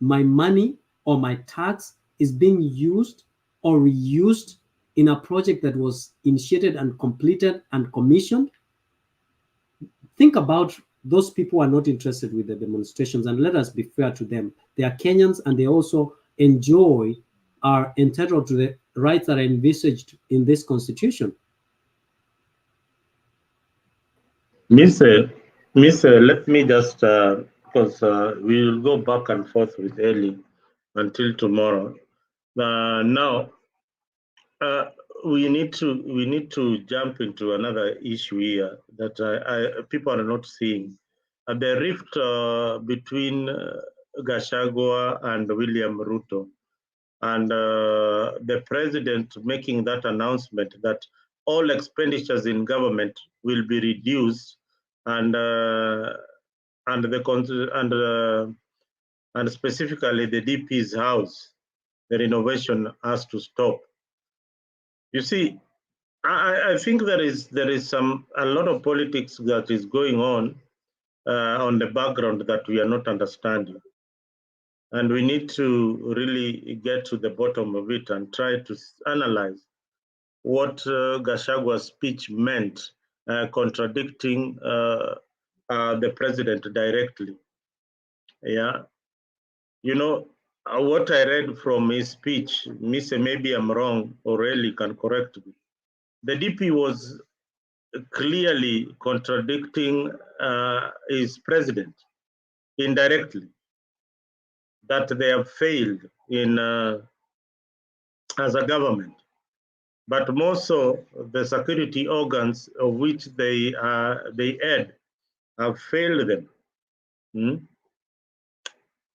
my money or my tax is being used or reused in a project that was initiated and completed and commissioned? Think about those people who are not interested with the demonstrations, and let us be fair to them. They are Kenyans, and they also are entitled to the rights that are envisaged in this constitution. Let me just, because we will go back and forth with Eli until tomorrow. Now, we need to jump into another issue here that people are not seeing. The rift between Gachagua and William Ruto, and the president making that announcement that all expenditures in government will be reduced, and specifically the DP's house, the renovation has to stop. You see, I think there is a lot of politics that is going on the background that we are not understanding. And we need to really get to the bottom of it and try to analyze what Gashagua's speech meant, contradicting the president directly. Yeah, what I read from his speech, maybe I'm wrong, or Eli can correct me. The DP was clearly contradicting his president indirectly, that they have failed in as a government, but more so the security organs of which they aid have failed them.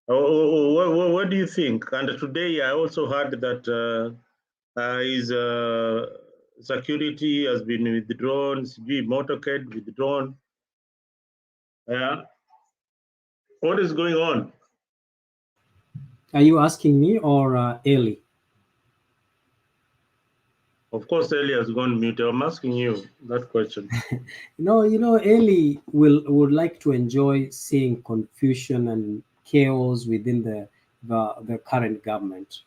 What do you think? And today I also heard that his security has been withdrawn, motorcade withdrawn. Yeah. What is going on? Are you asking me or Eli? Of course, Eli has gone mute. I'm asking you that question. Eli would like to enjoy seeing confusion and chaos within the current government,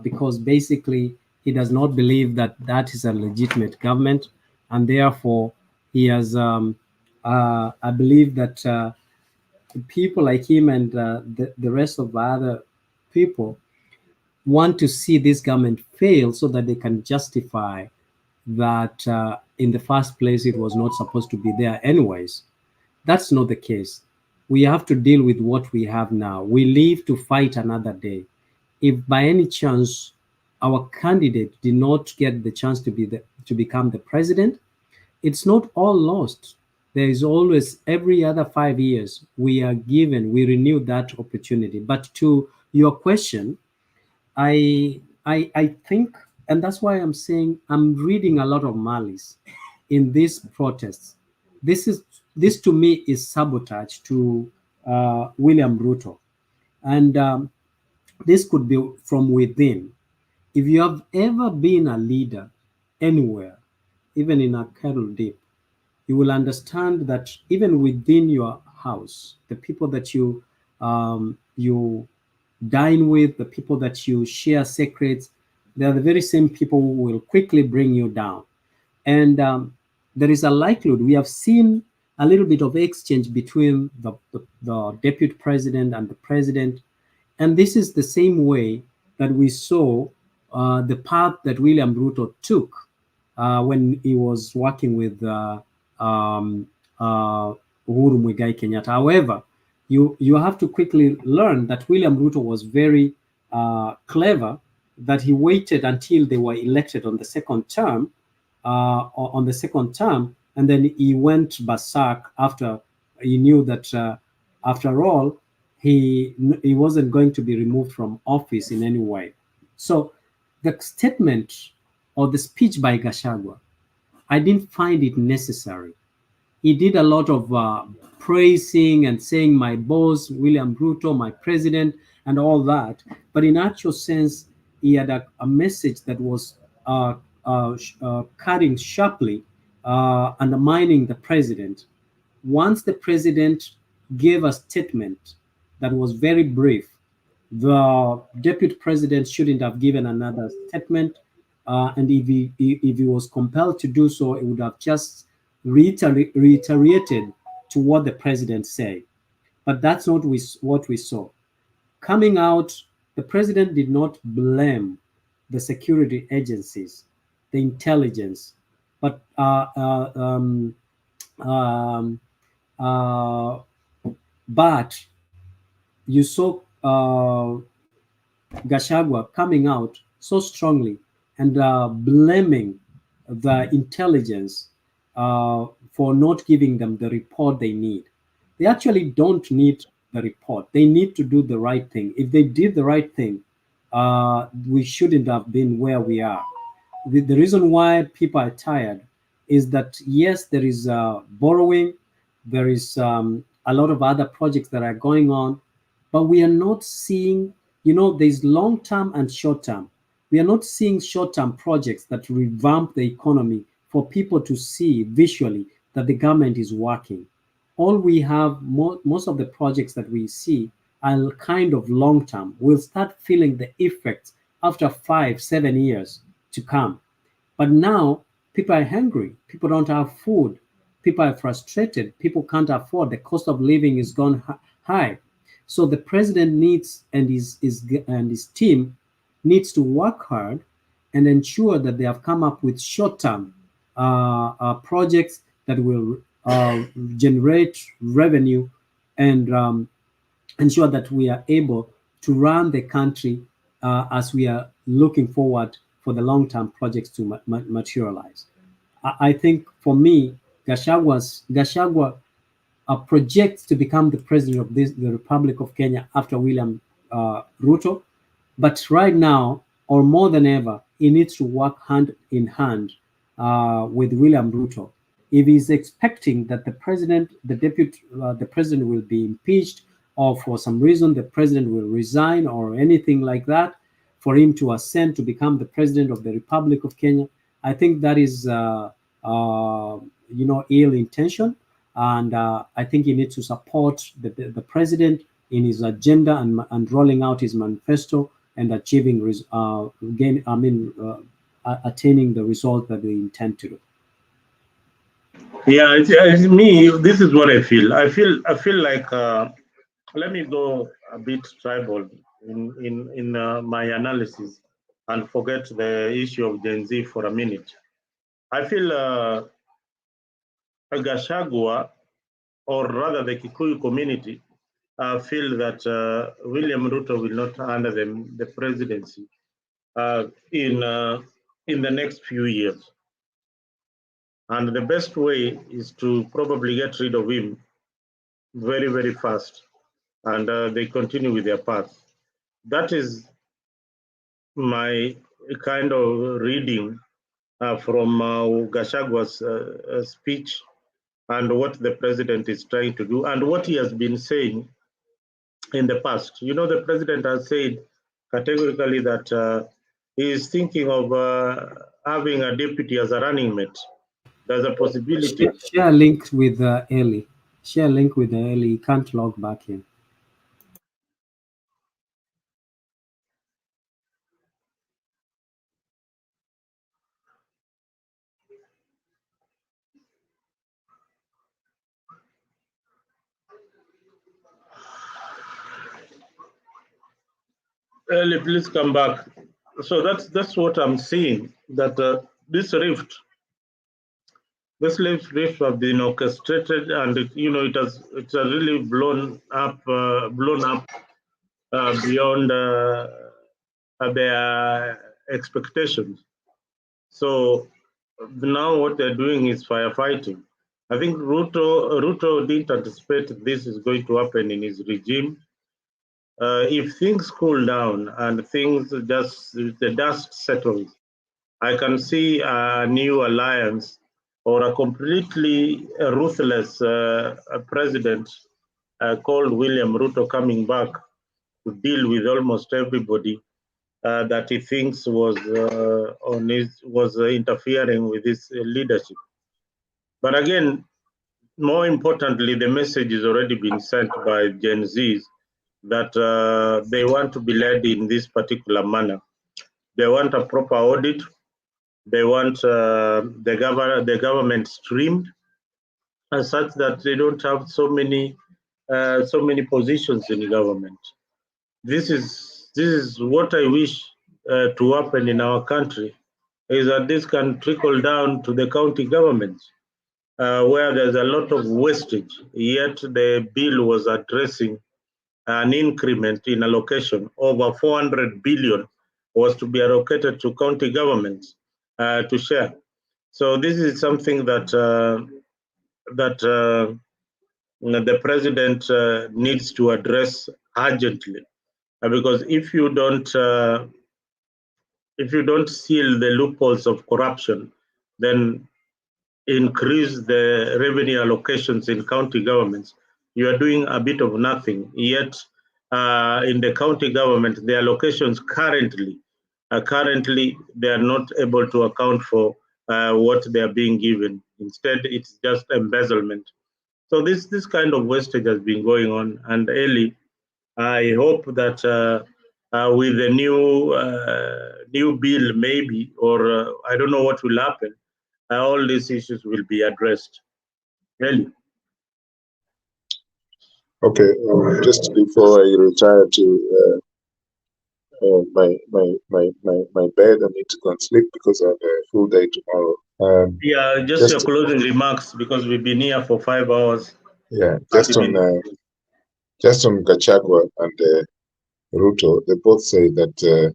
because basically he does not believe that that is a legitimate government, and therefore he has. I believe that people like him and the rest of the other people want to see this government fail so that they can justify that in the first place it was not supposed to be there anyways. That's not the case. We have to deal with what we have now. We live to fight another day. If by any chance our candidate did not get the chance to become the president, it's not all lost. There is always, every other 5 years we renew that opportunity. But to your question, I think, and that's why I'm saying I'm reading a lot of malice in these protests. This to me is sabotage to William Ruto, and this could be from within. If you have ever been a leader anywhere, even in a cattle dip, you will understand that even within your house, the people that you dine with, the people that you share secrets, they are the very same people who will quickly bring you down. And there is a likelihood. We have seen a little bit of exchange between the deputy president and the president. And this is the same way that we saw the path that William Ruto took when he was working with Uhuru Muigai Kenyatta. However, you have to quickly learn that William Ruto was very clever, that he waited until they were elected on the second term, and then he went berserk after he knew that after all, he wasn't going to be removed from office in any way. So the statement or the speech by Gachagua, I didn't find it necessary. He did a lot of praising and saying my boss, William Ruto, my president, and all that. But in actual sense, he had a message that was cutting sharply, undermining the president. Once the president gave a statement that was very brief, the deputy president shouldn't have given another statement. And if he was compelled to do so, it would have just reiterated to what the president said. But that's not what we saw. Coming out, the president did not blame the security agencies, the intelligence, but but you saw Gachagua coming out so strongly and blaming the intelligence for not giving them the report they need. They actually don't need the report. They need to do the right thing. If they did the right thing, we shouldn't have been where we are. The reason why people are tired is that, yes, there is borrowing, there is a lot of other projects that are going on, but we are not seeing, there's long term and short term. We are not seeing short term projects that revamp the economy for people to see visually that the government is working. All we have, most of the projects that we see are kind of long term. We'll start feeling the effects after 5-7 years to come. But now people are hungry. People don't have food. People are frustrated. People can't afford. The cost of living is gone high. So the president needs, and his team needs to work hard and ensure that they have come up with short-term projects that will generate revenue and ensure that we are able to run the country as we are looking forward for the long-term projects to materialize. I think for me, Gachagua projects to become the president of the Republic of Kenya after William Ruto. But right now, or more than ever, he needs to work hand in hand with William Ruto. If he's expecting that the president will be impeached, or for some reason the president will resign or anything like that, for him to ascend to become the president of the Republic of Kenya, I think that is ill intention. And I think he needs to support the president in his agenda and rolling out his manifesto and achieving attaining the result that they intend to do. Yeah, it's me. This is what I feel. I feel like let me go a bit tribal in my analysis and forget the issue of Gen Z for a minute. I feel Gachagua, or rather the Kikuyu community, feel that William Ruto will not hand them the presidency in the next few years. And the best way is to probably get rid of him very, very fast. And they continue with their path. That is my kind of reading from Gashagua's speech and what the president is trying to do and what he has been saying in the past. You know, the president has said categorically that he is thinking of having a deputy as a running mate. There's a possibility. Share a link with Eli. Share a link with Eli. You can't log back in. Eli, please come back. So that's what I'm seeing. That this rift have been orchestrated, and it has really blown up beyond their expectations. So now what they're doing is firefighting. I think Ruto didn't anticipate this is going to happen in his regime. If things cool down and the dust settles, I can see a new alliance or a completely ruthless president called William Ruto coming back to deal with almost everybody that he thinks was interfering with his leadership. But again, more importantly, the message has already been sent by Gen Zs that they want to be led in this particular manner. They want a proper audit. They want the government streamed, as such that they don't have so many positions in the government. This is what I wish to happen in our country, is that this can trickle down to the county governments, where there's a lot of wastage. Yet the bill was addressing an increment in allocation. Over 400 billion was to be allocated to county governments to share. So this is something that the president needs to address urgently, because if you don't seal the loopholes of corruption, then increase the revenue allocations in county governments, you are doing a bit of nothing. Yet in the county government, the allocations currently they are not able to account for what they are being given. Instead, it's just embezzlement. So this kind of wastage has been going on. And Eli, I hope that with the new bill, maybe, or I don't know what will happen, all these issues will be addressed. Really. Okay, just before I retire to my bed, I need to go and sleep because I have a full day tomorrow. Yeah, just your closing remarks, because we've been here for 5 hours. Yeah, just on Gachagua and Ruto, they both say that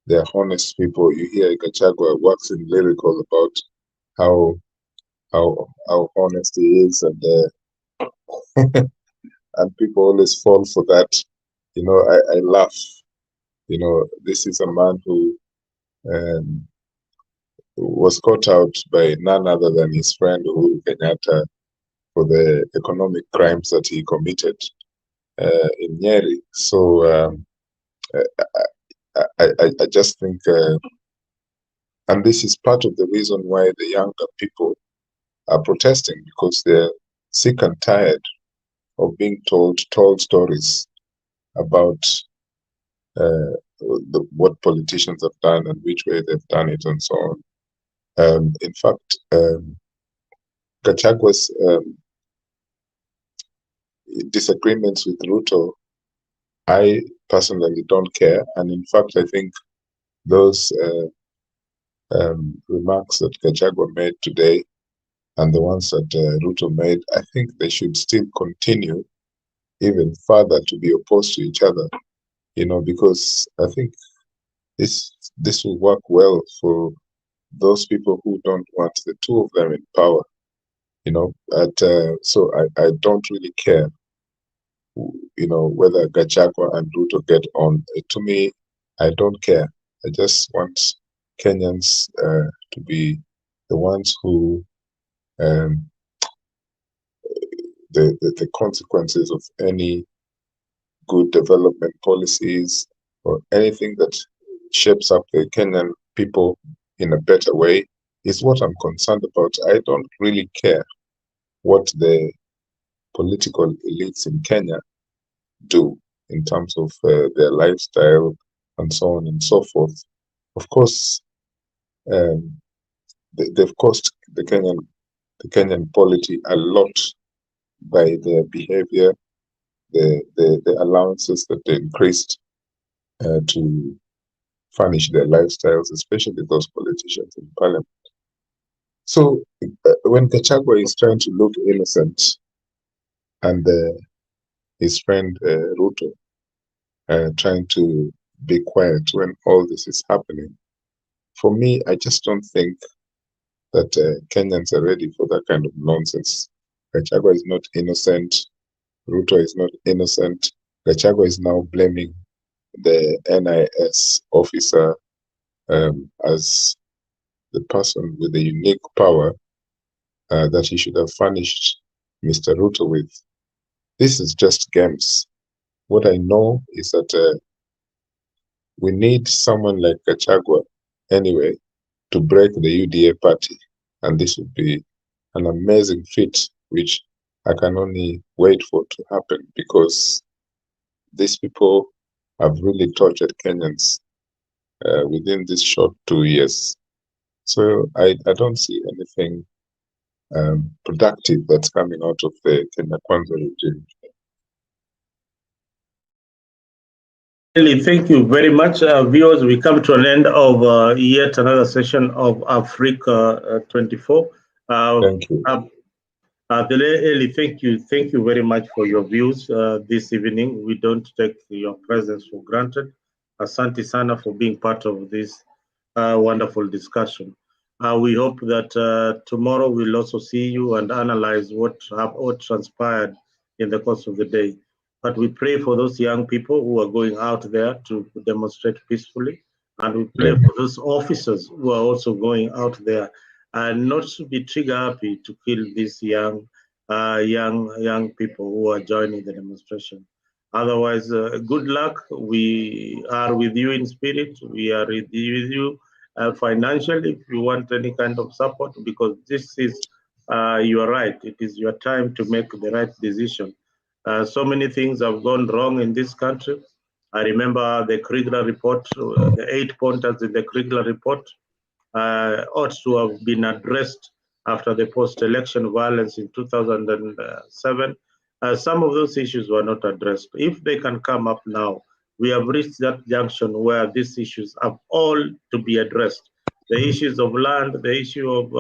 they're honest people. You hear Gachagua waxing lyrical about how honest he is, and and people always fall for that. I laugh. This is a man who was caught out by none other than his friend Uhuru Kenyatta for the economic crimes that he committed in Nyeri. So I just think, and this is part of the reason why the younger people are protesting, because they're sick and tired of being told stories about what politicians have done and which way they've done it and so on. In fact, Gachagua's disagreements with Ruto, I personally don't care. And in fact, I think those remarks that Gachagua made today and the ones that Ruto made, I think they should still continue even further to be opposed to each other, because I think this will work well for those people who don't want the two of them in power, But so I don't really care, whether Gachagua and Ruto get on. To me, I don't care. I just want Kenyans to be the ones who um, the consequences of any good development policies or anything that shapes up the Kenyan people in a better way is what I'm concerned about. I don't really care what the political elites in Kenya do in terms of their lifestyle and so on and so forth. Of course, they've cost the Kenyan polity a lot by their behavior, the allowances that they increased to furnish their lifestyles, especially those politicians in parliament. So when Gachagua is trying to look innocent and his friend Ruto trying to be quiet when all this is happening, for me, I just don't think that Kenyans are ready for that kind of nonsense. Gachagua is not innocent. Ruto is not innocent. Gachagua is now blaming the NIS officer as the person with the unique power that he should have furnished Mr. Ruto with. This is just games. What I know is that we need someone like Gachagua anyway to break the UDA party. And this would be an amazing feat, which I can only wait for to happen, because these people have really tortured Kenyans within this short 2 years. So I don't see anything productive that's coming out of the Kenya Kwanza regime. Really, thank you very much, viewers. We come to an end of yet another session of Africa 24. Thank you. Eli, thank you very much for your views this evening. We don't take your presence for granted. Asante sana for being part of this wonderful discussion. We hope that tomorrow we'll also see you and analyze what transpired in the course of the day. But we pray for those young people who are going out there to demonstrate peacefully, and we pray for those officers who are also going out there and not to be trigger happy to kill these young people who are joining the demonstration. Otherwise, good luck. We are with you in spirit. We are with you financially if you want any kind of support, because this is, you are right, it is your time to make the right decision. So many things have gone wrong in this country. I remember the Kriegler report, the 8 pointers in the Kriegler report ought to have been addressed after the post-election violence in 2007. Some of those issues were not addressed. If they can come up now, we have reached that junction where these issues have all to be addressed. The issues of land, the issue of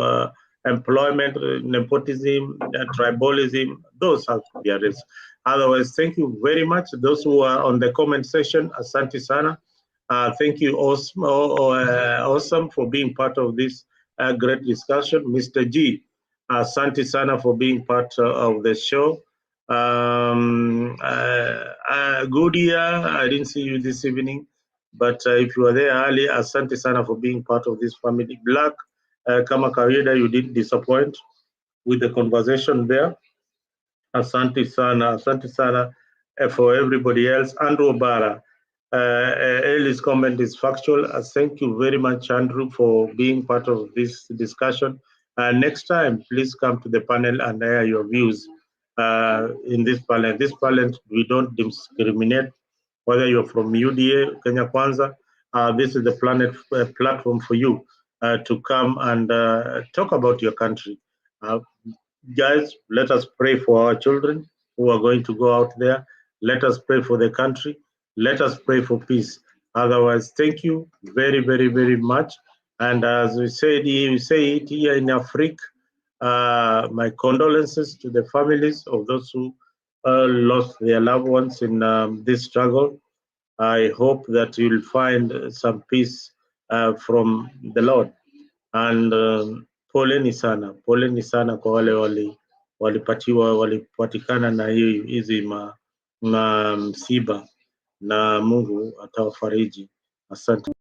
employment, nepotism, tribalism, those have to be addressed. Otherwise, thank you very much. Those who are on the comment section, Asante Sana. Thank you, Awesome, for being part of this great discussion. Mr. G, Asante Sana for being part of the show. Goodia, I didn't see you this evening, but if you were there early, Asante Sana for being part of this family. Black, Kama Kawaida, you didn't disappoint with the conversation there. Asante Sana for everybody else. Andrew Bara, Ellie's comment is factual. Thank you very much, Andrew, for being part of this discussion. Next time, please come to the panel and air your views in this panel. This panel, we don't discriminate whether you're from UDA, Kenya Kwanza, this is the platform for you to come and talk about your country. Guys, let us pray for our children who are going to go out there. Let us pray for the country. Let us pray for peace. Otherwise, thank you very, very, very much. And as we say it here in Africa, my condolences to the families of those who lost their loved ones in this struggle. I hope that you'll find some peace from the Lord. And poleni sana kwa wale walipatikana na hizi msiba, na Mungu atawafariji. Asante.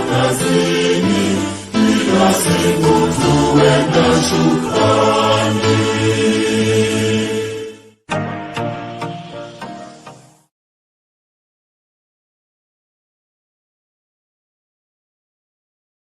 Kazini, kila siku tuwe na shukrani.